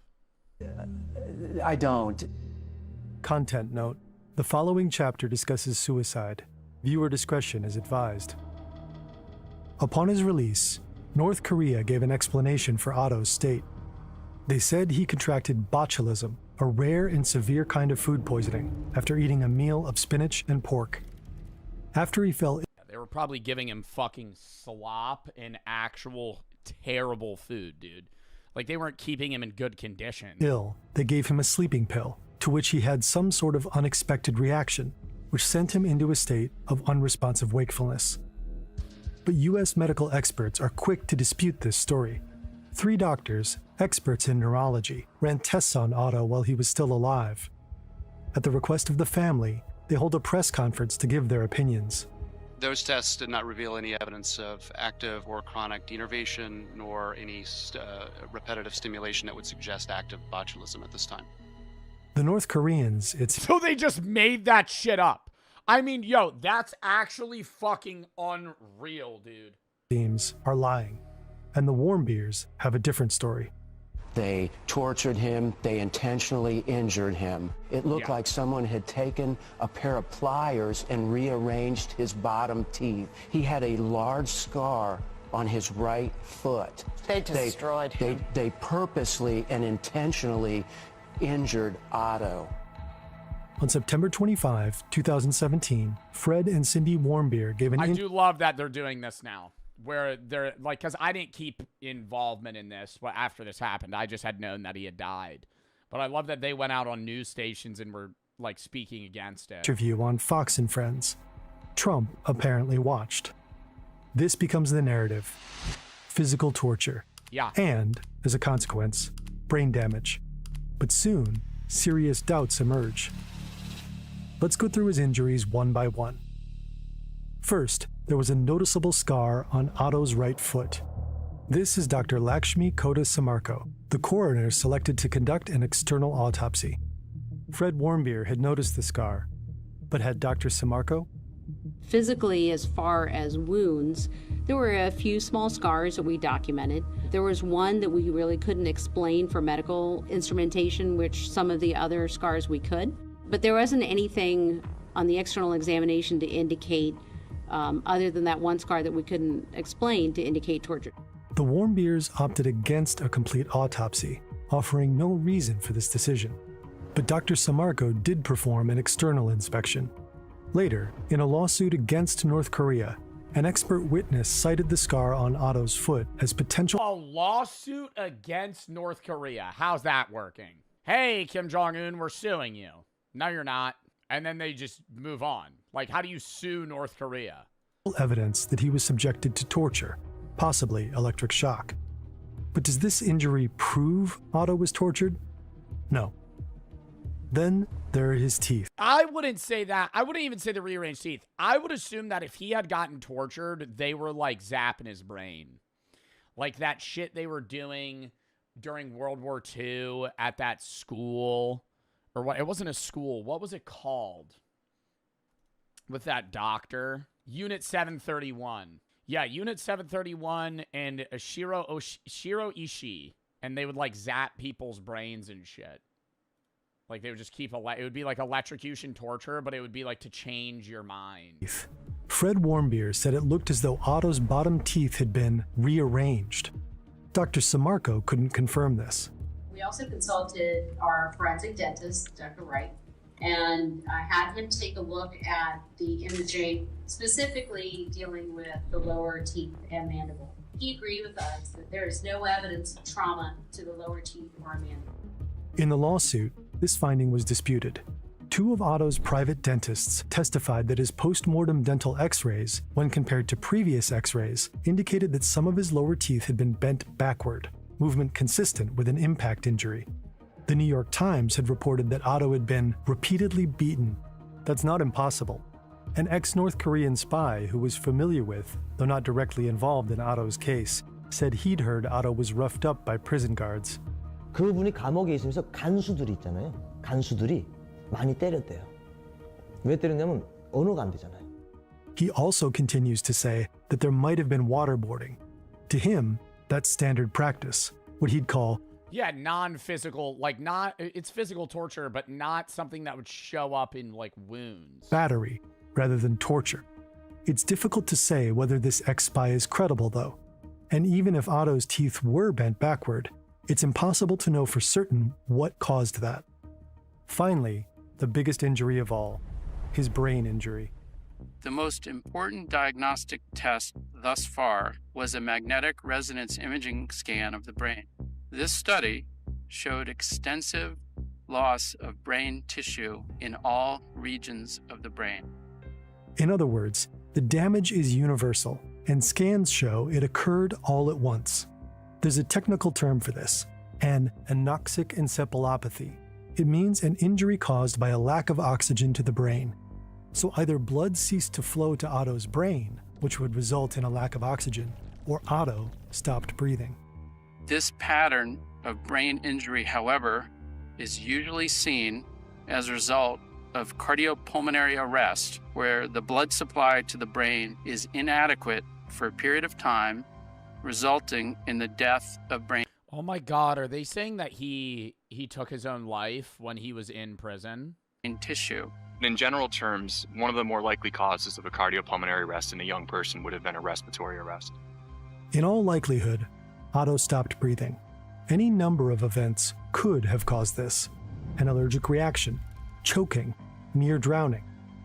I don't. Content note: the following chapter discusses suicide. Viewer discretion is advised. Upon his release, North Korea gave an explanation for Otto's state. They said he contracted botulism, a rare and severe kind of food poisoning, after eating a meal of spinach and pork. After he fell They were probably giving him fucking slop and actual terrible food, dude. Like, they weren't keeping him in good condition. ill, they gave him a sleeping pill, to which he had some sort of unexpected reaction, which sent him into a state of unresponsive wakefulness. But U.S. medical experts are quick to dispute this story. 3 doctors, experts in neurology, ran tests on Otto while he was still alive. At the request of the family, they hold a press conference to give their opinions. Those tests did not reveal any evidence of active or chronic denervation, nor any repetitive stimulation that would suggest active botulism at this time. The North Koreans, So they just made that shit up. I mean, yo, that's actually fucking unreal, dude. teams are lying, and the Warmbiers have a different story. They tortured him. They intentionally injured him. It looked like someone had taken a pair of pliers and rearranged his bottom teeth. He had a large scar on his right foot. They destroyed him. They purposely and intentionally injured Otto. On September 25, 2017, Fred and Cindy Warmbier gave an I do love that they're doing this now, where they're like, because I didn't keep involvement in this after this happened. I just had known that he had died. But I love that they went out on news stations and were like speaking against it. interview on Fox and Friends. Trump apparently watched. This becomes the narrative: physical torture. Yeah. And, as a consequence, brain damage. But soon, serious doubts emerge. Let's go through his injuries one by one. First, there was a noticeable scar on Otto's right foot. This is Dr. Lakshmi Kota Samarko, the coroner selected to conduct an external autopsy. Fred Warmbier had noticed the scar, but had Dr. Samarko? Physically, as far as wounds, there were a few small scars that we documented. There was one that we really couldn't explain for medical instrumentation, which some of the other scars we could. But there wasn't anything on the external examination to indicate, other than that one scar that we couldn't explain, to indicate torture. The Warmbiers opted against a complete autopsy, offering no reason for this decision. But Dr. Samarko did perform an external inspection. Later, in a lawsuit against North Korea, an expert witness cited the scar on Otto's foot as potential. A lawsuit against North Korea. How's that working? Hey, Kim Jong-un, we're suing you. No, you're not. And then they just move on. Like, how do you sue North Korea? Evidence that he was subjected to torture, possibly electric shock. But does this injury prove Otto was tortured? No. Then there are his teeth. I wouldn't say that. I wouldn't even say the rearranged teeth. I would assume that if he had gotten tortured, they were like zapping his brain. Like that shit they were doing during World War II at that school. Or what? It wasn't a school. What was it called? With that doctor? Unit 731. Yeah, Unit 731 and Shiro Ishii. And they would like zap people's brains and shit. Like they would just keep, it would be like electrocution torture, but it would be like to change your mind. Fred Warmbier said it looked as though Otto's bottom teeth had been rearranged. Dr. Samarco couldn't confirm this. We also consulted our forensic dentist, Dr. Wright, and I had him take a look at the imaging, specifically dealing with the lower teeth and mandible. He agreed with us that there is no evidence of trauma to the lower teeth or mandible. In the lawsuit, this finding was disputed. Two of Otto's private dentists testified that his post-mortem dental x-rays, when compared to previous x-rays, indicated that some of his lower teeth had been bent backward, movement consistent with an impact injury. The New York Times had reported that Otto had been repeatedly beaten. That's not impossible. An ex-North Korean spy who was familiar with, though not directly involved in Otto's case, said he'd heard Otto was roughed up by prison guards. 그분이 감옥에 있으면서 간수들이 있잖아요. 간수들이 많이 때렸대요. 왜 때렸냐면 언어가 안 되잖아요. He also continues to say that there might have been waterboarding. To him, that's standard practice, what he'd call non-physical, like it's physical torture, but not something that would show up in like wounds. battery rather than torture. It's difficult to say whether this ex-spy is credible, though. And even if Otto's teeth were bent backward, it's impossible to know for certain what caused that. Finally, the biggest injury of all, his brain injury. The most important diagnostic test thus far was a magnetic resonance imaging scan of the brain. This study showed extensive loss of brain tissue in all regions of the brain. In other words, the damage is universal, and scans show it occurred all at once. There's a technical term for this, an anoxic encephalopathy. It means an injury caused by a lack of oxygen to the brain. So either blood ceased to flow to Otto's brain, which would result in a lack of oxygen, or Otto stopped breathing. This pattern of brain injury, however, is usually seen as a result of cardiopulmonary arrest, where the blood supply to the brain is inadequate for a period of time, resulting in the death of brain. Oh my God, are they saying that he took his own life when he was in prison? In tissue. In general terms, one of the more likely causes of a cardiopulmonary arrest in a young person would have been a respiratory arrest. In all likelihood, Otto stopped breathing. Any number of events could have caused this. An allergic reaction, choking, near drowning,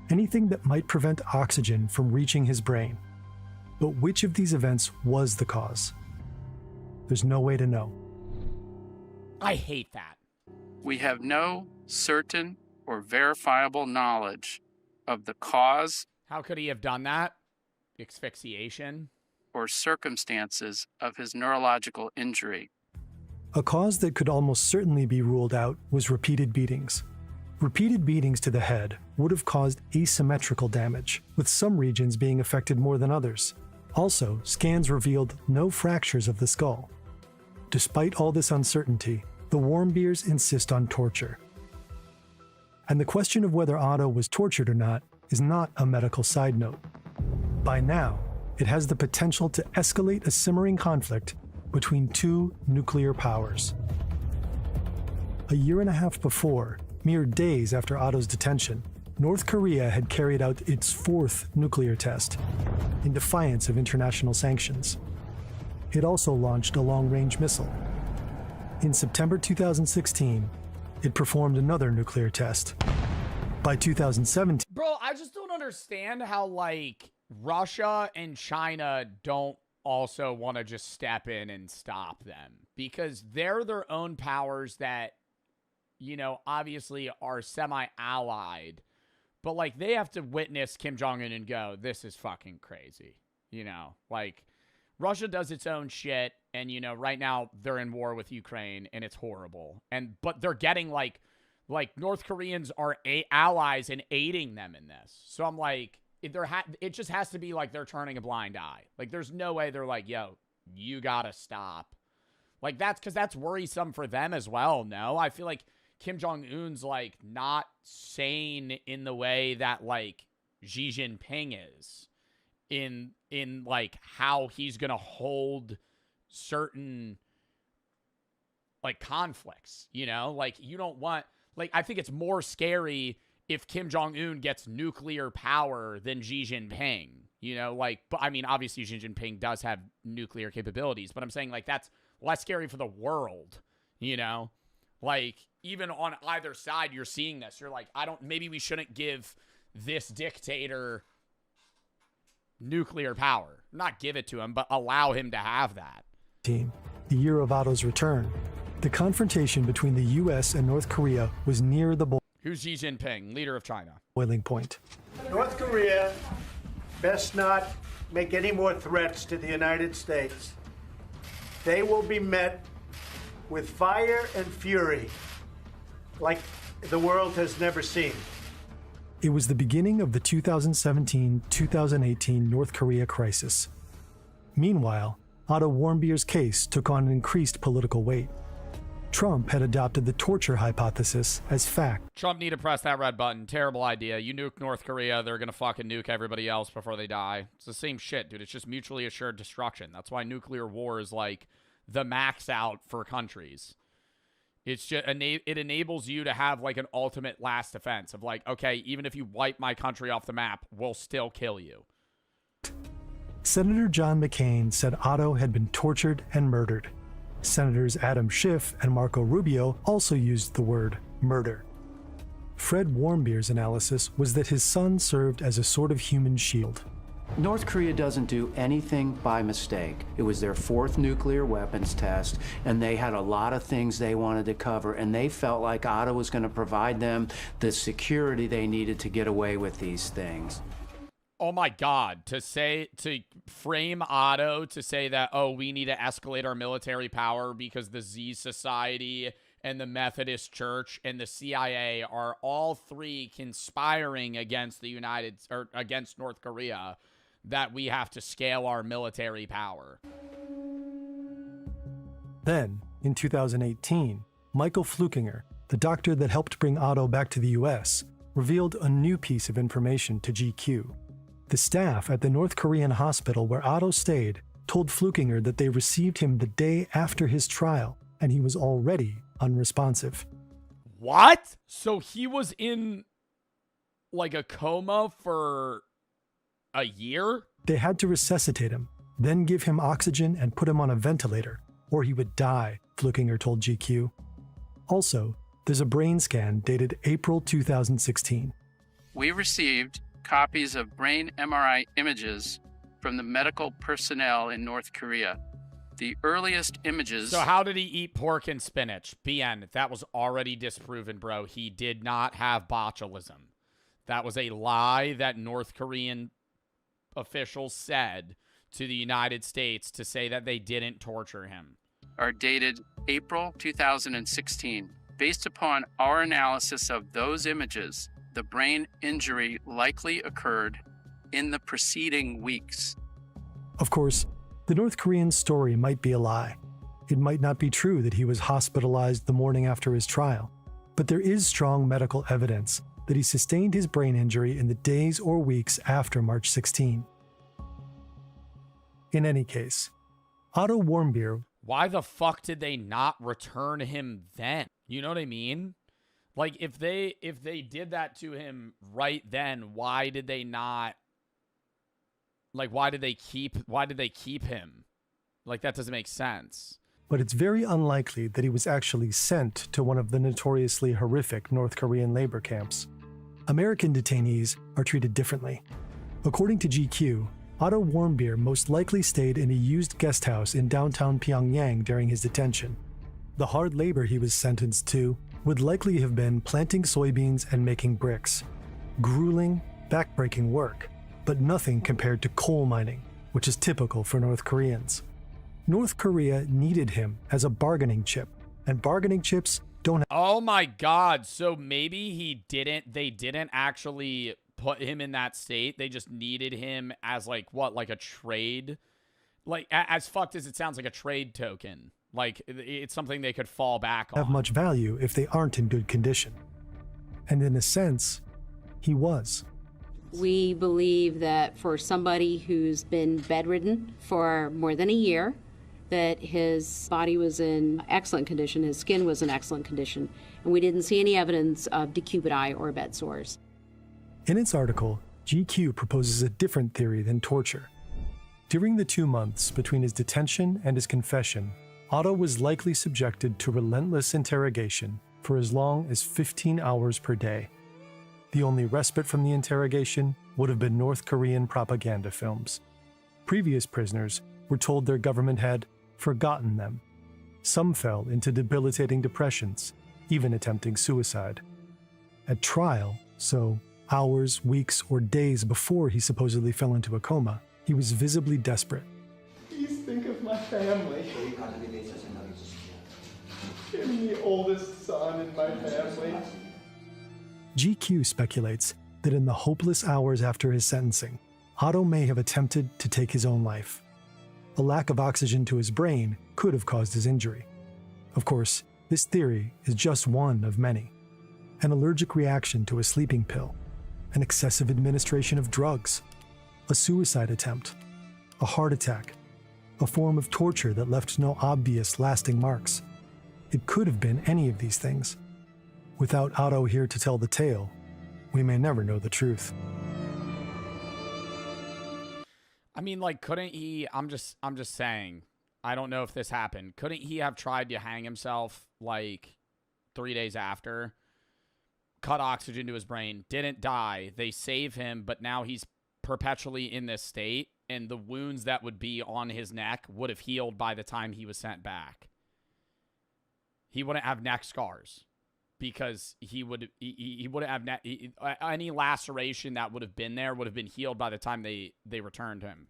anything that might prevent oxygen from reaching his brain. But which of these events was the cause? There's no way to know. I hate that. We have no certain or verifiable knowledge of the cause. How could he have done that? Asphyxiation? Or circumstances of his neurological injury. A cause that could almost certainly be ruled out was repeated beatings. Repeated beatings to the head would have caused asymmetrical damage, with some regions being affected more than others. Also, scans revealed no fractures of the skull. Despite all this uncertainty, the Warmbiers insist on torture. And the question of whether Otto was tortured or not is not a medical side note. By now, it has the potential to escalate a simmering conflict between two nuclear powers. A year and a half before, mere days after Otto's detention, North Korea had carried out its fourth nuclear test, in defiance of international sanctions. It also launched a long-range missile. In September 2016, it performed another nuclear test. By 2017... Bro, I just don't understand how, like, Russia and China don't also want to just step in and stop them. Because they're their own powers that, you know, obviously are semi-allied. But, like, they have to witness Kim Jong-un and go, this is fucking crazy. You know, like, Russia does its own shit. And, you know, right now they're in war with Ukraine and it's horrible. But they're getting, like North Koreans are allies and aiding them in this. So I'm like, it just has to be like they're turning a blind eye. Like, there's no way they're like, yo, you gotta stop. Like, that's worrisome for them as well, no? I feel like Kim Jong-un's, like, not sane in the way that, like, Xi Jinping is in like, how he's gonna hold certain, like, conflicts, you know? Like, you don't want... Like, I think it's more scary if Kim Jong-un gets nuclear power than Xi Jinping, you know? Like, but I mean, obviously Xi Jinping does have nuclear capabilities, but I'm saying, like, that's less scary for the world, you know? Like, even on either side, you're seeing this. You're like, maybe we shouldn't give this dictator nuclear power. Not give it to him, but allow him to have that. The year of Otto's return, the confrontation between the U.S. and North Korea was near the Who's Xi Jinping, leader of China? boiling point. North Korea best not make any more threats to the United States. They will be met with fire and fury like the world has never seen. It was the beginning of the 2017-2018 North Korea crisis. Meanwhile, Otto Warmbier's case took on an increased political weight. Trump had adopted the torture hypothesis as fact. Trump need to press that red button. Terrible idea. You nuke North Korea, they're going to fucking nuke everybody else before they die. It's the same shit, dude. It's just mutually assured destruction. That's why nuclear war is like the max out for countries. It's just, it enables you to have like an ultimate last defense of like, okay, even if you wipe my country off the map, we'll still kill you. Senator John McCain said Otto had been tortured and murdered. Senators Adam Schiff and Marco Rubio also used the word murder. Fred Warmbier's analysis was that his son served as a sort of human shield. North Korea doesn't do anything by mistake. It was their 4th nuclear weapons test, and they had a lot of things they wanted to cover, and they felt like Otto was going to provide them the security they needed to get away with these things. Oh my God, to frame Otto to say that, oh, we need to escalate our military power because the Z Society and the Methodist Church and the CIA are all three conspiring against against North Korea, that we have to scale our military power. Then, in 2018, Michael Flukinger, the doctor that helped bring Otto back to the US, revealed a new piece of information to GQ. The staff at the North Korean hospital where Otto stayed told Flukinger that they received him the day after his trial, and he was already unresponsive. What? So he was in like a coma for a year? They had to resuscitate him, then give him oxygen and put him on a ventilator, or he would die, Flukinger told GQ. Also, there's a brain scan dated April 2016. We received copies of brain MRI images from the medical personnel in North Korea. The earliest images... So how did he eat pork and spinach? BN, that was already disproven, bro. He did not have botulism. That was a lie that North Korean officials said to the United States to say that they didn't torture him. Are dated April 2016. Based upon our analysis of those images, the brain injury likely occurred in the preceding weeks. Of course, the North Korean story might be a lie. It might not be true that he was hospitalized the morning after his trial, but there is strong medical evidence that he sustained his brain injury in the days or weeks after March 16. In any case, Otto Warmbier... Why the fuck did they not return him then? You know what I mean? Like, if they did that to him right then, why did they not... Like, why did they keep him? Like, that doesn't make sense. But it's very unlikely that he was actually sent to one of the notoriously horrific North Korean labor camps. American detainees are treated differently. According to GQ, Otto Warmbier most likely stayed in a used guest house in downtown Pyongyang during his detention. The hard labor he was sentenced to would likely have been planting soybeans and making bricks. Grueling, backbreaking work, but nothing compared to coal mining, which is typical for North Koreans. North Korea needed him as a bargaining chip, and bargaining chips don't have... Oh my God, so maybe they didn't actually put him in that state. They just needed him as like a trade? Like, as fucked as it sounds, like a trade token. Like, it's something they could fall back on. Have much value if they aren't in good condition. And in a sense, he was. We believe that for somebody who's been bedridden for more than a year, that his body was in excellent condition, his skin was in excellent condition, and we didn't see any evidence of decupid eye or bed sores. In its article, GQ proposes a different theory than torture. During the 2 months between his detention and his confession, Otto was likely subjected to relentless interrogation for as long as 15 hours per day. The only respite from the interrogation would have been North Korean propaganda films. Previous prisoners were told their government had forgotten them. Some fell into debilitating depressions, even attempting suicide. At trial, so hours, weeks, or days before he supposedly fell into a coma, he was visibly desperate. Please think of my family. I'm the oldest son in my family. GQ speculates that in the hopeless hours after his sentencing, Otto may have attempted to take his own life. A lack of oxygen to his brain could have caused his injury. Of course, this theory is just one of many. An allergic reaction to a sleeping pill, an excessive administration of drugs, a suicide attempt, a heart attack, a form of torture that left no obvious lasting marks. It could have been any of these things. Without Otto here to tell the tale, we may never know the truth. I mean, like, couldn't he, I'm just saying, I don't know if this happened. Couldn't he have tried to hang himself, like, 3 days after? Cut oxygen to his brain, didn't die. They save him, but now he's perpetually in this state, and the wounds that would be on his neck would have healed by the time he was sent back. He wouldn't have neck scars because he wouldn't have any laceration that would have been there would have been healed by the time they returned him.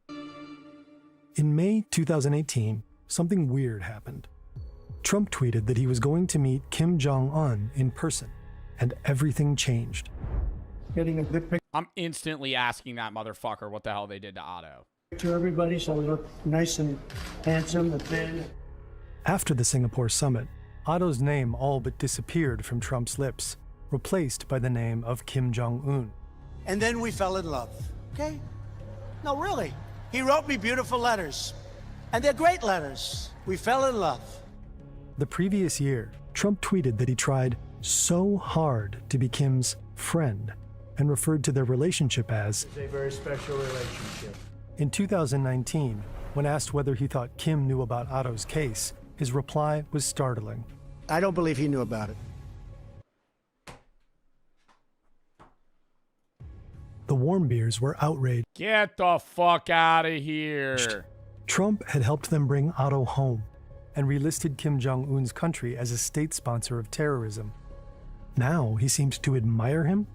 In May 2018, something weird happened. Trump tweeted that he was going to meet Kim Jong-un in person, and everything changed. Getting a good I'm instantly asking that motherfucker what the hell they did to Otto. picture, everybody, so we look nice and handsome and thin. After the Singapore summit, Otto's name all but disappeared from Trump's lips, replaced by the name of Kim Jong-un. And then we fell in love, okay? No, really. He wrote me beautiful letters, and they're great letters. We fell in love. The previous year, Trump tweeted that he tried so hard to be Kim's friend and referred to their relationship as It's a very special relationship. In 2019, when asked whether he thought Kim knew about Otto's case, his reply was startling. I don't believe he knew about it. The Warmbiers were outraged. Get the fuck out of here. Trump had helped them bring Otto home and relisted Kim Jong-un's country as a state sponsor of terrorism. Now he seemed to admire him.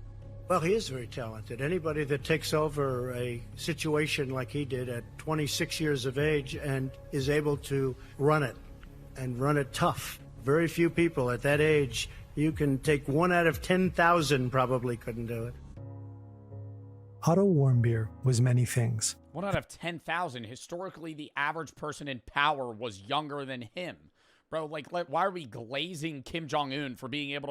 Well, he is very talented. Anybody that takes over a situation like he did at 26 years of age and is able to run it and run it tough. Very few people at that age, you can take 1 out of 10,000 probably couldn't do it. Otto Warmbier was many things. 1 out of 10,000. Historically, the average person in power was younger than him. Bro, like, why are we glazing Kim Jong-un for being able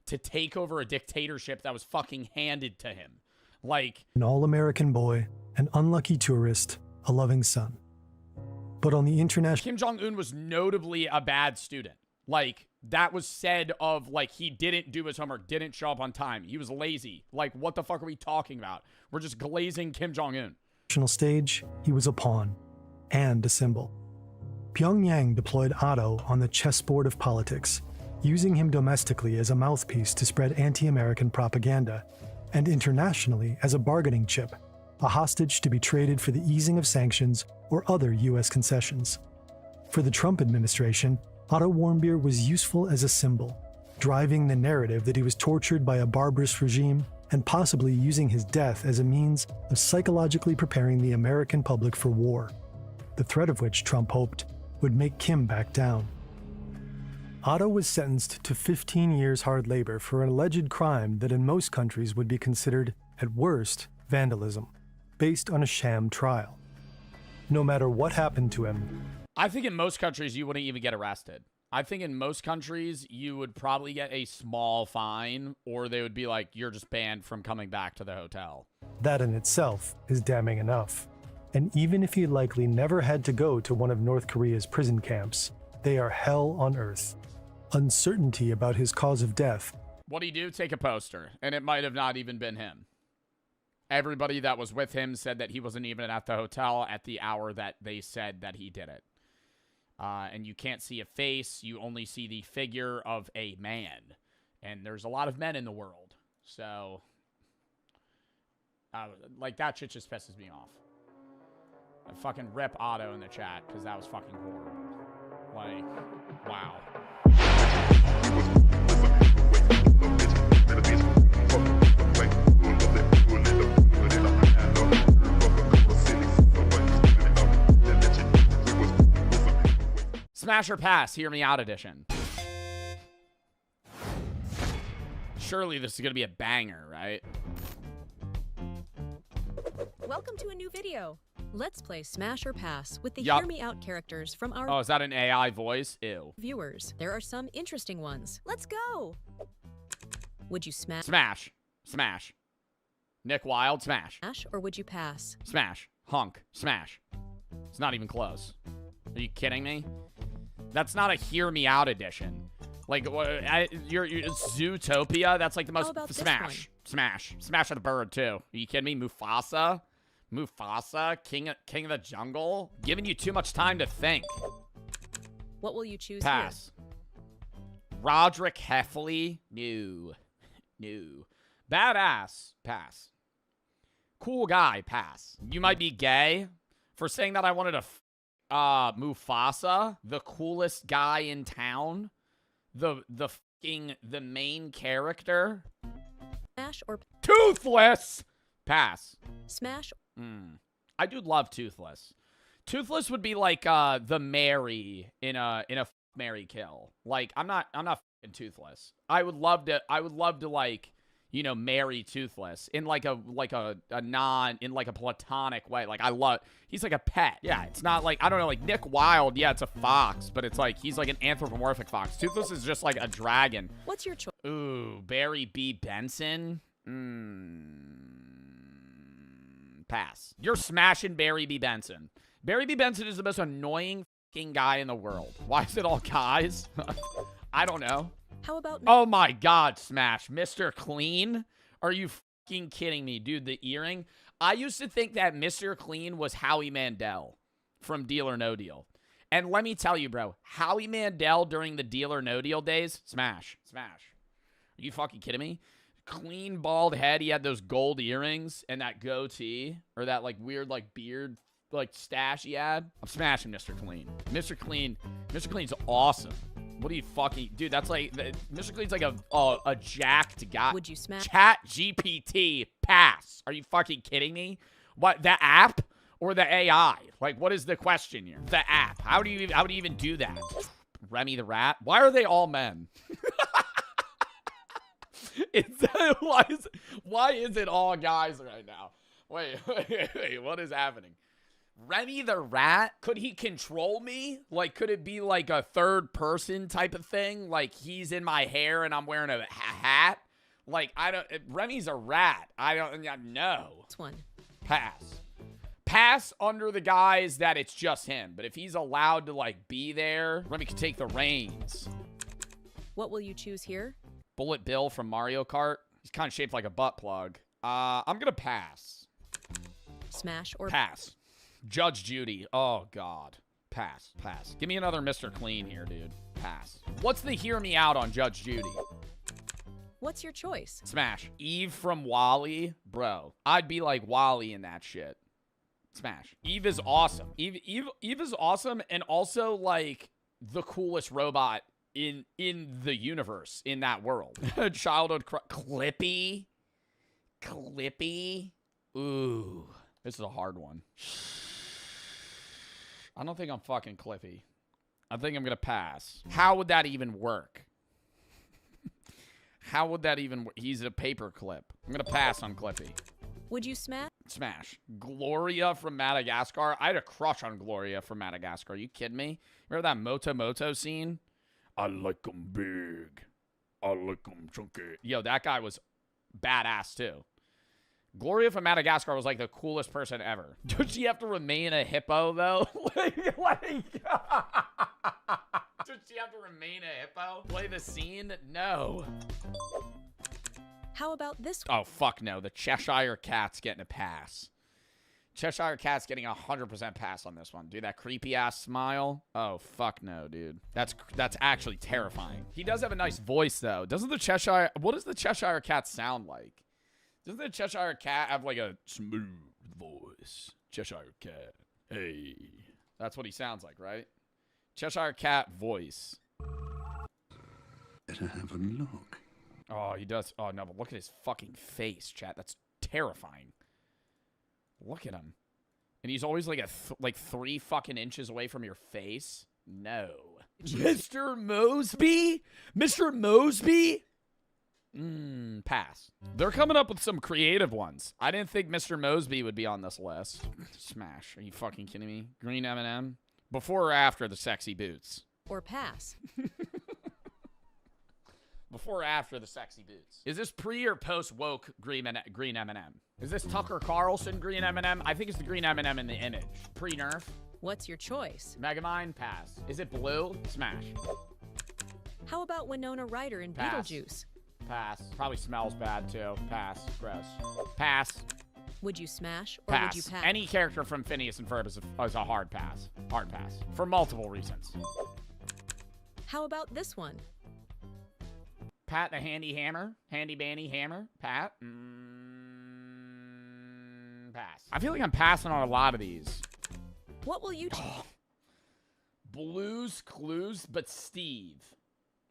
to take over a dictatorship that was fucking handed to him? Like, An all-American boy, an unlucky tourist, a loving son. But on the international... Kim Jong-un was notably a bad student. Like, that was said of, like, he didn't do his homework, didn't show up on time. He was lazy. Like, what the fuck are we talking about? We're just glazing Kim Jong-un. Stage, he was a pawn and a symbol. Pyongyang deployed Otto on the chessboard of politics, using him domestically as a mouthpiece to spread anti-American propaganda, and internationally as a bargaining chip, a hostage to be traded for the easing of sanctions or other U.S. concessions. For the Trump administration, Otto Warmbier was useful as a symbol, driving the narrative that he was tortured by a barbarous regime and possibly using his death as a means of psychologically preparing the American public for war, the threat of which Trump hoped would make Kim back down. Otto was sentenced to 15 years hard labor for an alleged crime that in most countries would be considered, at worst, vandalism, based on a sham trial. No matter what happened to him, I think in most countries you wouldn't even get arrested. I think in most countries you would probably get a small fine, or they would be like, you're just banned from coming back to the hotel. that in itself is damning enough. And even if he likely never had to go to one of North Korea's prison camps, they are hell on earth. Uncertainty about his cause of death. What'd he do? Take a poster. And it might have not even been him. Everybody that was with him said that he wasn't even at the hotel at the hour that they said that he did it. And you can't see a face. You only see the figure of a man. And there's a lot of men in the world. So, like, that shit just pisses me off. I fucking rip Otto in the chat because that was fucking horrible. Like, wow. Smash or pass, hear me out edition. Surely this is going to be a banger, right? Welcome to a new video. Let's play Smash or Pass with the Hear Me Out characters from our... Oh, is that an AI voice? Ew. ...viewers. There are some interesting ones. Let's go! Would you smash? Smash. Smash. Nick Wilde, smash. Smash, or would you pass? Smash. Hunk. Smash. It's not even close. Are you kidding me? That's not a Hear Me Out edition. Like, you're Zootopia? That's like the most... Smash. Smash. Smash of the Bird, too. Are you kidding me? Mufasa? Mufasa? King of the Jungle? Giving you too much time to think. What will you choose Pass. Here? Roderick Heffley? No. No. Badass? Pass. Cool guy? Pass. You might be gay for saying that I wanted to Mufasa, the coolest guy in town, the main character. Smash or Toothless. Pass. Smash. I do love Toothless. Toothless would be like the Mary in a Mary kill. Like I'm not fucking Toothless. I would love to like, you know, marry Toothless in like a platonic way. Like he's like a pet. Yeah, it's not like, I don't know, like Nick Wilde, yeah, it's a fox, but it's like he's like an anthropomorphic fox. Toothless is just like a dragon. What's your choice? Ooh, Barry B. Benson? Pass. You're smashing Barry B. Benson. Barry B. Benson is the most annoying fucking guy in the world. Why is it all guys? I don't know. How about... Oh my God, Smash. Mr. Clean? Are you fucking kidding me? Dude, the earring? I used to think that Mr. Clean was Howie Mandel from Deal or No Deal. And let me tell you, bro, Howie Mandel during the Deal or No Deal days, smash. Smash. Are you fucking kidding me? Clean, bald head. He had those gold earrings and that goatee. Or that, like, weird, like, beard, like, stash he had. I'm smashing Mr. Clean. Mr. Clean's awesome. What are you fucking... Dude, that's like... Mr. Clean's like a jacked guy. Would you smash? Chat GPT. Pass. Are you fucking kidding me? What, the app or the AI? Like, what is the question here? The app. How do you even do that? Remy the Rat? Why are they all men? Why is it all guys right now? Wait, what is happening? Remy the Rat? Could he control me? Like, could it be like a third person type of thing? Like, he's in my hair and I'm wearing a hat? Like, Remy's a rat. I don't know. This one. Pass. Pass under the guise that it's just him. But if he's allowed to, like, be there, Remy can take the reins. What will you choose here? Bullet Bill from Mario Kart. He's kind of shaped like a butt plug. I'm going to pass. Smash or... Pass. Judge Judy. Oh, God. Pass. Pass. Give me another Mr. Clean here, dude. Pass. What's the hear me out on Judge Judy? What's your choice? Smash. Eve from Wall-E. Bro, I'd be like Wall-E in that shit. Smash. Eve is awesome. Eve is awesome and also, like, the coolest robot in the universe, in that world. Childhood Clippy. Clippy. Ooh. This is a hard one. I don't think I'm fucking Clippy. I think I'm going to pass. How would that even work? How would that even work? He's a paper clip. I'm going to pass on Clippy. Would you smash? Smash. Gloria from Madagascar. I had a crush on Gloria from Madagascar. Are you kidding me? Remember that Moto scene? I like them big. I like them chunky. Yo, that guy was badass too. Gloria from Madagascar was like the coolest person ever. Does she have to remain a hippo though? Does she have to remain a hippo? Play the scene? No. How about this? Oh, fuck no. The Cheshire Cat's getting a pass. Cheshire Cat's getting 100% pass on this one. Dude, that creepy ass smile. Oh, fuck no, dude. That's actually terrifying. He does have a nice voice, though. Doesn't the Cheshire... What does the Cheshire Cat sound like? Doesn't the Cheshire Cat have like a smooth voice? Cheshire Cat. Hey. That's what he sounds like, right? Cheshire Cat voice. Better have a look. Oh, he does. Oh, no, but look at his fucking face, chat. That's terrifying. Look at him. And he's always like like 3 fucking inches away from your face. No. Mr. Mosby? Mr. Mosby? Pass. They're coming up with some creative ones. I didn't think Mr. Mosby would be on this list. Smash. Are you fucking kidding me? Green M&M? Before or after the sexy boots? Or pass. Before or after the sexy boots? Is this pre or post woke green M&M? Is this Tucker Carlson green M&M? I think it's the green M&M in the image. Pre-nerf? What's your choice? Megamind? Pass. Is it blue? Smash. How about Winona Ryder in Pass. Beetlejuice? Pass. Probably smells bad too. Pass. Gross. Pass. Would you smash or Pass. would you pass? Any character from Phineas and Ferb is a hard pass. Hard pass. For multiple reasons. How about this one? Pat the handy hammer. Handy bandy hammer. Pat. Pass. I feel like I'm passing on a lot of these. What will you choose? Blue's Clues, but Steve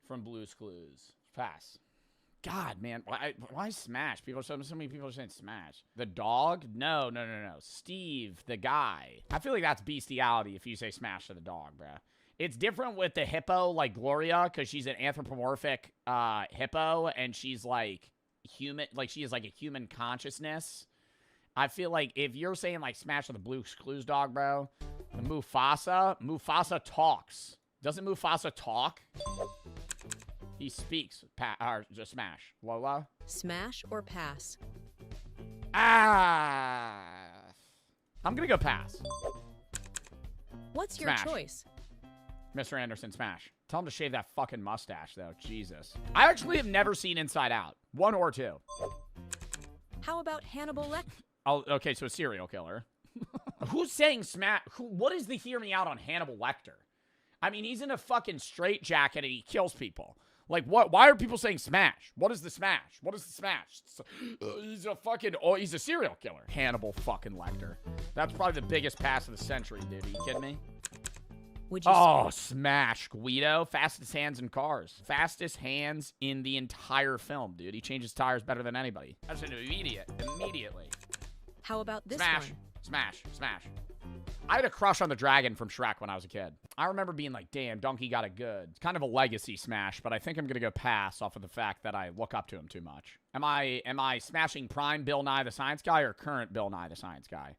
from Blue's Clues. Pass. God, man. Why Smash? So many people are saying Smash. The dog? No. Steve, the guy. I feel like that's bestiality if you say Smash to the dog, bruh. It's different with the hippo, like Gloria, because she's an anthropomorphic hippo, and she's like human, like she is like a human consciousness. I feel like if you're saying like Smash with the Blue's Clues dog, bro, the Mufasa talks. Doesn't Mufasa talk? He speaks. Or just Smash. Lola? Smash or pass? I'm gonna go pass. What's your Smash. choice? Mr. Anderson, Smash. Tell him to shave that fucking mustache, though. Jesus. I actually have never seen Inside Out. 1 or 2. How about Hannibal Lecter? Oh, okay, so a serial killer. Who's saying Smash? What is the hear me out on Hannibal Lecter? I mean, he's in a fucking straitjacket and he kills people. Like, what? Why are people saying Smash? What is the Smash? What is the Smash? He's a fucking... Oh, he's a serial killer. Hannibal fucking Lecter. That's probably the biggest pass of the century, dude. Are you kidding me? Would you Smash. Guido. Fastest hands in cars. Fastest hands in the entire film, dude. He changes tires better than anybody. That's an immediately. How about this Smash. one? Smash. I had a crush on the dragon from Shrek when I was a kid. I remember being like, damn, Donkey got it good. It's kind of a legacy Smash, but I think I'm going to go pass off of the fact that I look up to him too much. Am I smashing prime Bill Nye the Science Guy or current Bill Nye the Science Guy?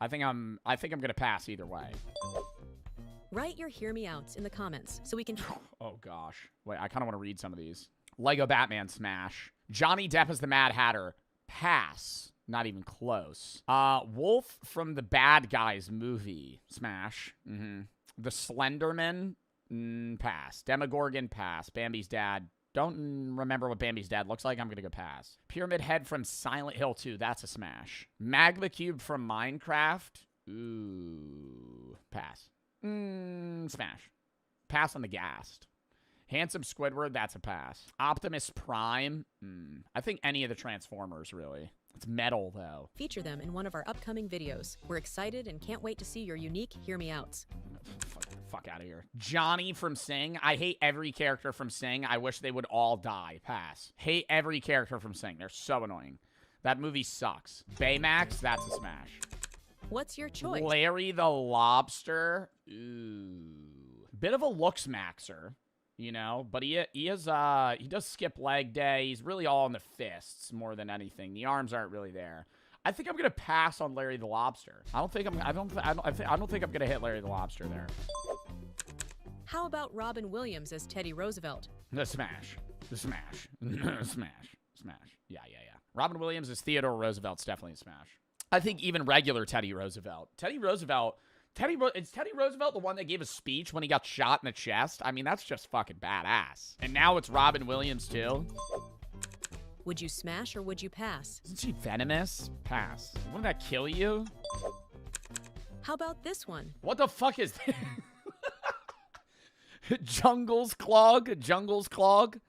I think I'm going to pass either way. Write your hear me outs in the comments so we can... Oh, gosh. Wait, I kind of want to read some of these. Lego Batman Smash. Johnny Depp as the Mad Hatter. Pass. Not even close. Wolf from the Bad Guys movie. Smash. The Slenderman. Pass. Demogorgon. Pass. Bambi's dad. Don't remember what Bambi's dad looks like. I'm going to go pass. Pyramid Head from Silent Hill 2. That's a smash. Magma Cube from Minecraft. Ooh. Pass. Smash. Pass on the Ghast. Handsome Squidward. That's a pass. Optimus Prime. I think any of the Transformers, really. It's metal, though. Feature them in one of our upcoming videos. We're excited and can't wait to see your unique hear me outs. Fuck out of here. Johnny from Sing. I hate every character from Sing. I wish they would all die. Pass. Hate every character from Sing. They're so annoying. That movie sucks. Baymax. That's a smash. What's your choice? Larry the Lobster. Ooh. Bit of a looks maxer. You know, but he does skip leg day. He's really all in the fists more than anything. The arms aren't really there. I think I'm gonna pass on Larry the Lobster. I don't think I'm gonna hit Larry the Lobster there. How about Robin Williams as Teddy Roosevelt? The Smash. Yeah. Robin Williams as Theodore Roosevelt's definitely a smash. I think even regular Teddy Roosevelt. Is Teddy Roosevelt the one that gave a speech when he got shot in the chest? I mean, that's just fucking badass. And now it's Robin Williams, too. Would you smash or would you pass? Isn't she venomous? Pass. Wouldn't that kill you? How about this one? What the fuck is that? Jungle's Clog? Jungle's Clog?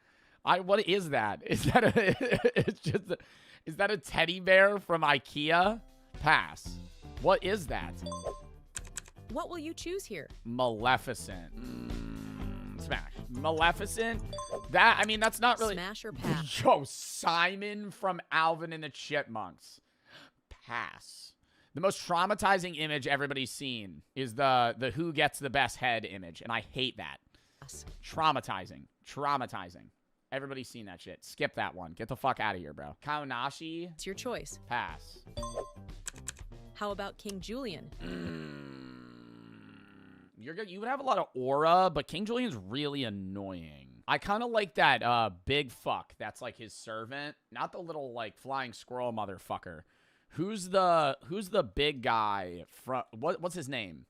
What is that? Is that is that a teddy bear from IKEA? Pass. What is that? What will you choose here? Maleficent. Smash. Maleficent? That, I mean, that's not really... Smash or pass? Yo, Simon from Alvin and the Chipmunks. Pass. The most traumatizing image everybody's seen is the who gets the best head image, and I hate that. Traumatizing. Traumatizing. Everybody's seen that shit. Skip that one. Get the fuck out of here, bro. Kaonashi? It's your choice. Pass. How about King Julian? You would have a lot of aura, but King Julian's really annoying. I kind of like that big fuck that's like his servant, not the little like flying squirrel motherfucker. Who's the big guy from what's his name?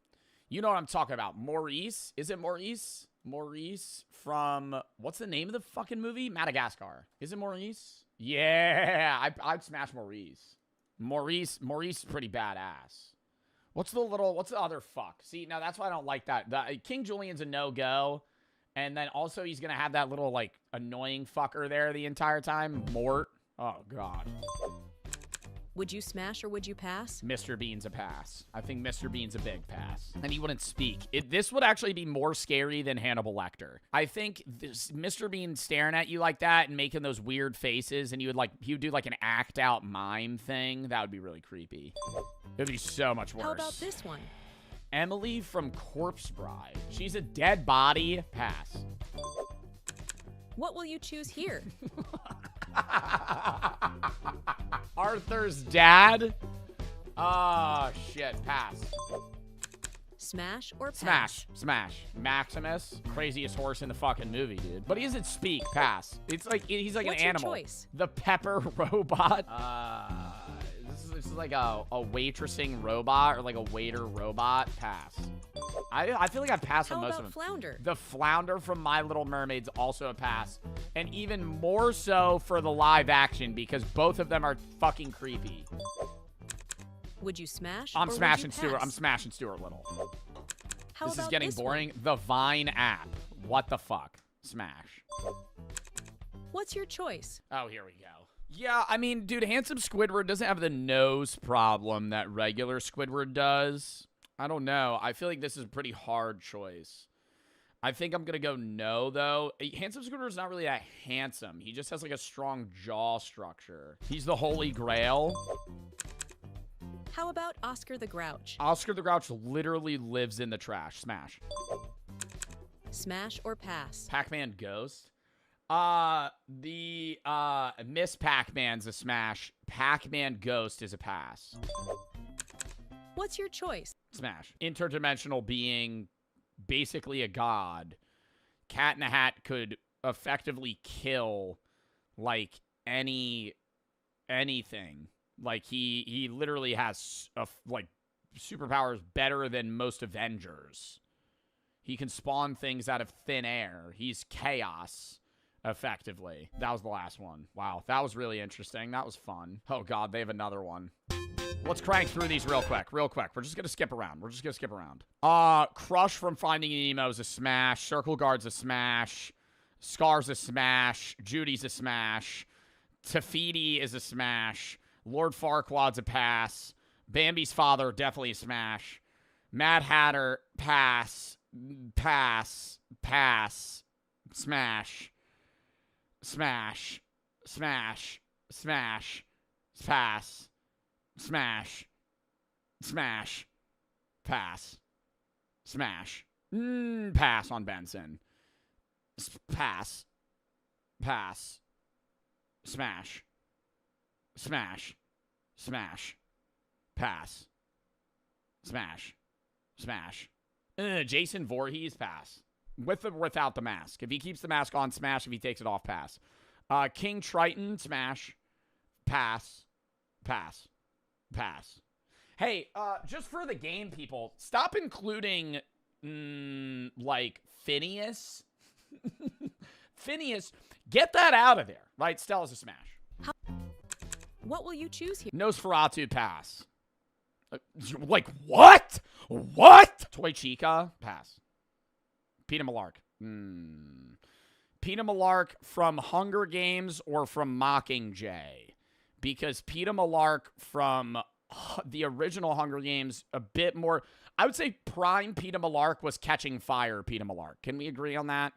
You know what I'm talking about. Maurice? Is it Maurice? Maurice from what's the name of the fucking movie? Madagascar. Is it Maurice? Yeah, I'd smash Maurice. Maurice is pretty badass. What's the other fuck? See, now that's why I don't like that. King Julian's a no-go. And then also he's going to have that little, like, annoying fucker there the entire time. Mort. Oh, God. Would you smash or would you pass? Mr. Bean's a pass. I think Mr. Bean's a big pass. And he wouldn't speak. This would actually be more scary than Hannibal Lecter. I think Mr. Bean staring at you like that and making those weird faces, and he would do like an act-out mime thing. That would be really creepy. It would be so much worse. How about this one? Emily from Corpse Bride. She's a dead body. Pass. What will you choose here? Arthur's dad? Oh, shit. Pass. Smash or pass? Smash. Smash. Maximus. Craziest horse in the fucking movie, dude. But he doesn't speak. Pass. It's like, he's like What's an animal. Your choice? The pepper robot. This is like a waitressing robot or like a waiter robot. Pass. I feel like I'd pass on most of them. How about Flounder? The Flounder from My Little Mermaid's also a pass. And even more so for the live action because both of them are fucking creepy. Would you smash? I'm or smashing would you Stuart. pass? I'm smashing Stuart Little. How This is about getting this boring. one? The Vine app. What the fuck? Smash. What's your choice? Oh, here we go. Yeah, I mean, dude, handsome Squidward doesn't have the nose problem that regular Squidward does. I don't know. I feel like this is a pretty hard choice. I think I'm going to go no, though. Handsome Squidward's not really that handsome. He just has, like, a strong jaw structure. He's the Holy Grail. How about Oscar the Grouch? Oscar the Grouch literally lives in the trash. Smash. Smash or pass? Pac-Man Ghost? Miss Pac-Man's a smash. Pac-Man Ghost is a pass. What's your choice? Smash. Interdimensional being, basically a god. Cat in the Hat could effectively kill, like, anything. Like, he literally has, like, superpowers better than most Avengers. He can spawn things out of thin air. He's chaos. Effectively. That was the last one. Wow, that was really interesting. That was fun. Oh, God, they have another one. Let's crank through these real quick. We're just going to skip around. Crush from Finding Nemo is a smash. Circle Guard's a smash. Scar's a smash. Judy's a smash. Tafiti is a smash. Lord Farquaad's a pass. Bambi's father, definitely a smash. Mad Hatter, pass. Pass. Pass. Smash. Smash. Smash. Smash. Pass. Smash. Smash. Pass. Smash. Pass on Benson. Pass. Pass. Smash. Smash. Smash. Pass. Smash. Smash. Jason Voorhees, pass. With or without the mask. If he keeps the mask on, smash. If he takes it off, pass. King Triton, smash. Pass. Pass. Pass. Hey, just for the game, people, stop including, like, Phineas. Phineas, get that out of there. Right, Stella's a smash. What will you choose here? Nosferatu, pass. Like, what? What? Toy Chica, pass. Peter Malark. Peter Malark from Hunger Games or from Mockingjay? Because Peter Malark from the original Hunger Games, a bit more... I would say prime Peter Malark was Catching Fire Peter Malark. Can we agree on that?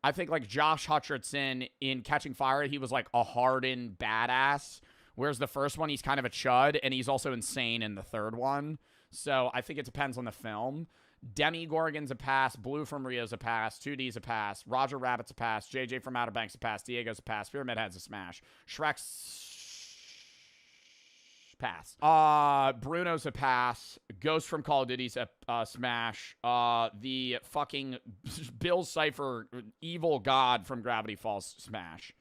I think, like, Josh Hutcherson in Catching Fire, he was, like, a hardened badass. Whereas the first one, he's kind of a chud, and he's also insane in the third one. So I think it depends on the film. Demogorgon's a pass. Blue from Rio's a pass. 2D's a pass. Roger Rabbit's a pass. JJ from Outer Banks a pass. Diego's a pass. Pyramid Head's a smash. Shrek's pass. Bruno's a pass. Ghost from Call of Duty's a smash. The fucking Bill Cipher, evil god from Gravity Falls, smash.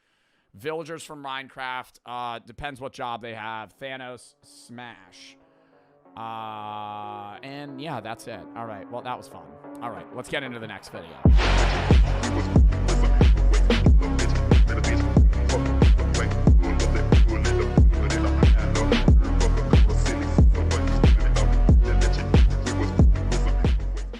Villagers from Minecraft, depends what job they have. Thanos, smash. And yeah, that's it. All right, well, that was fun. All right, let's get into the next video.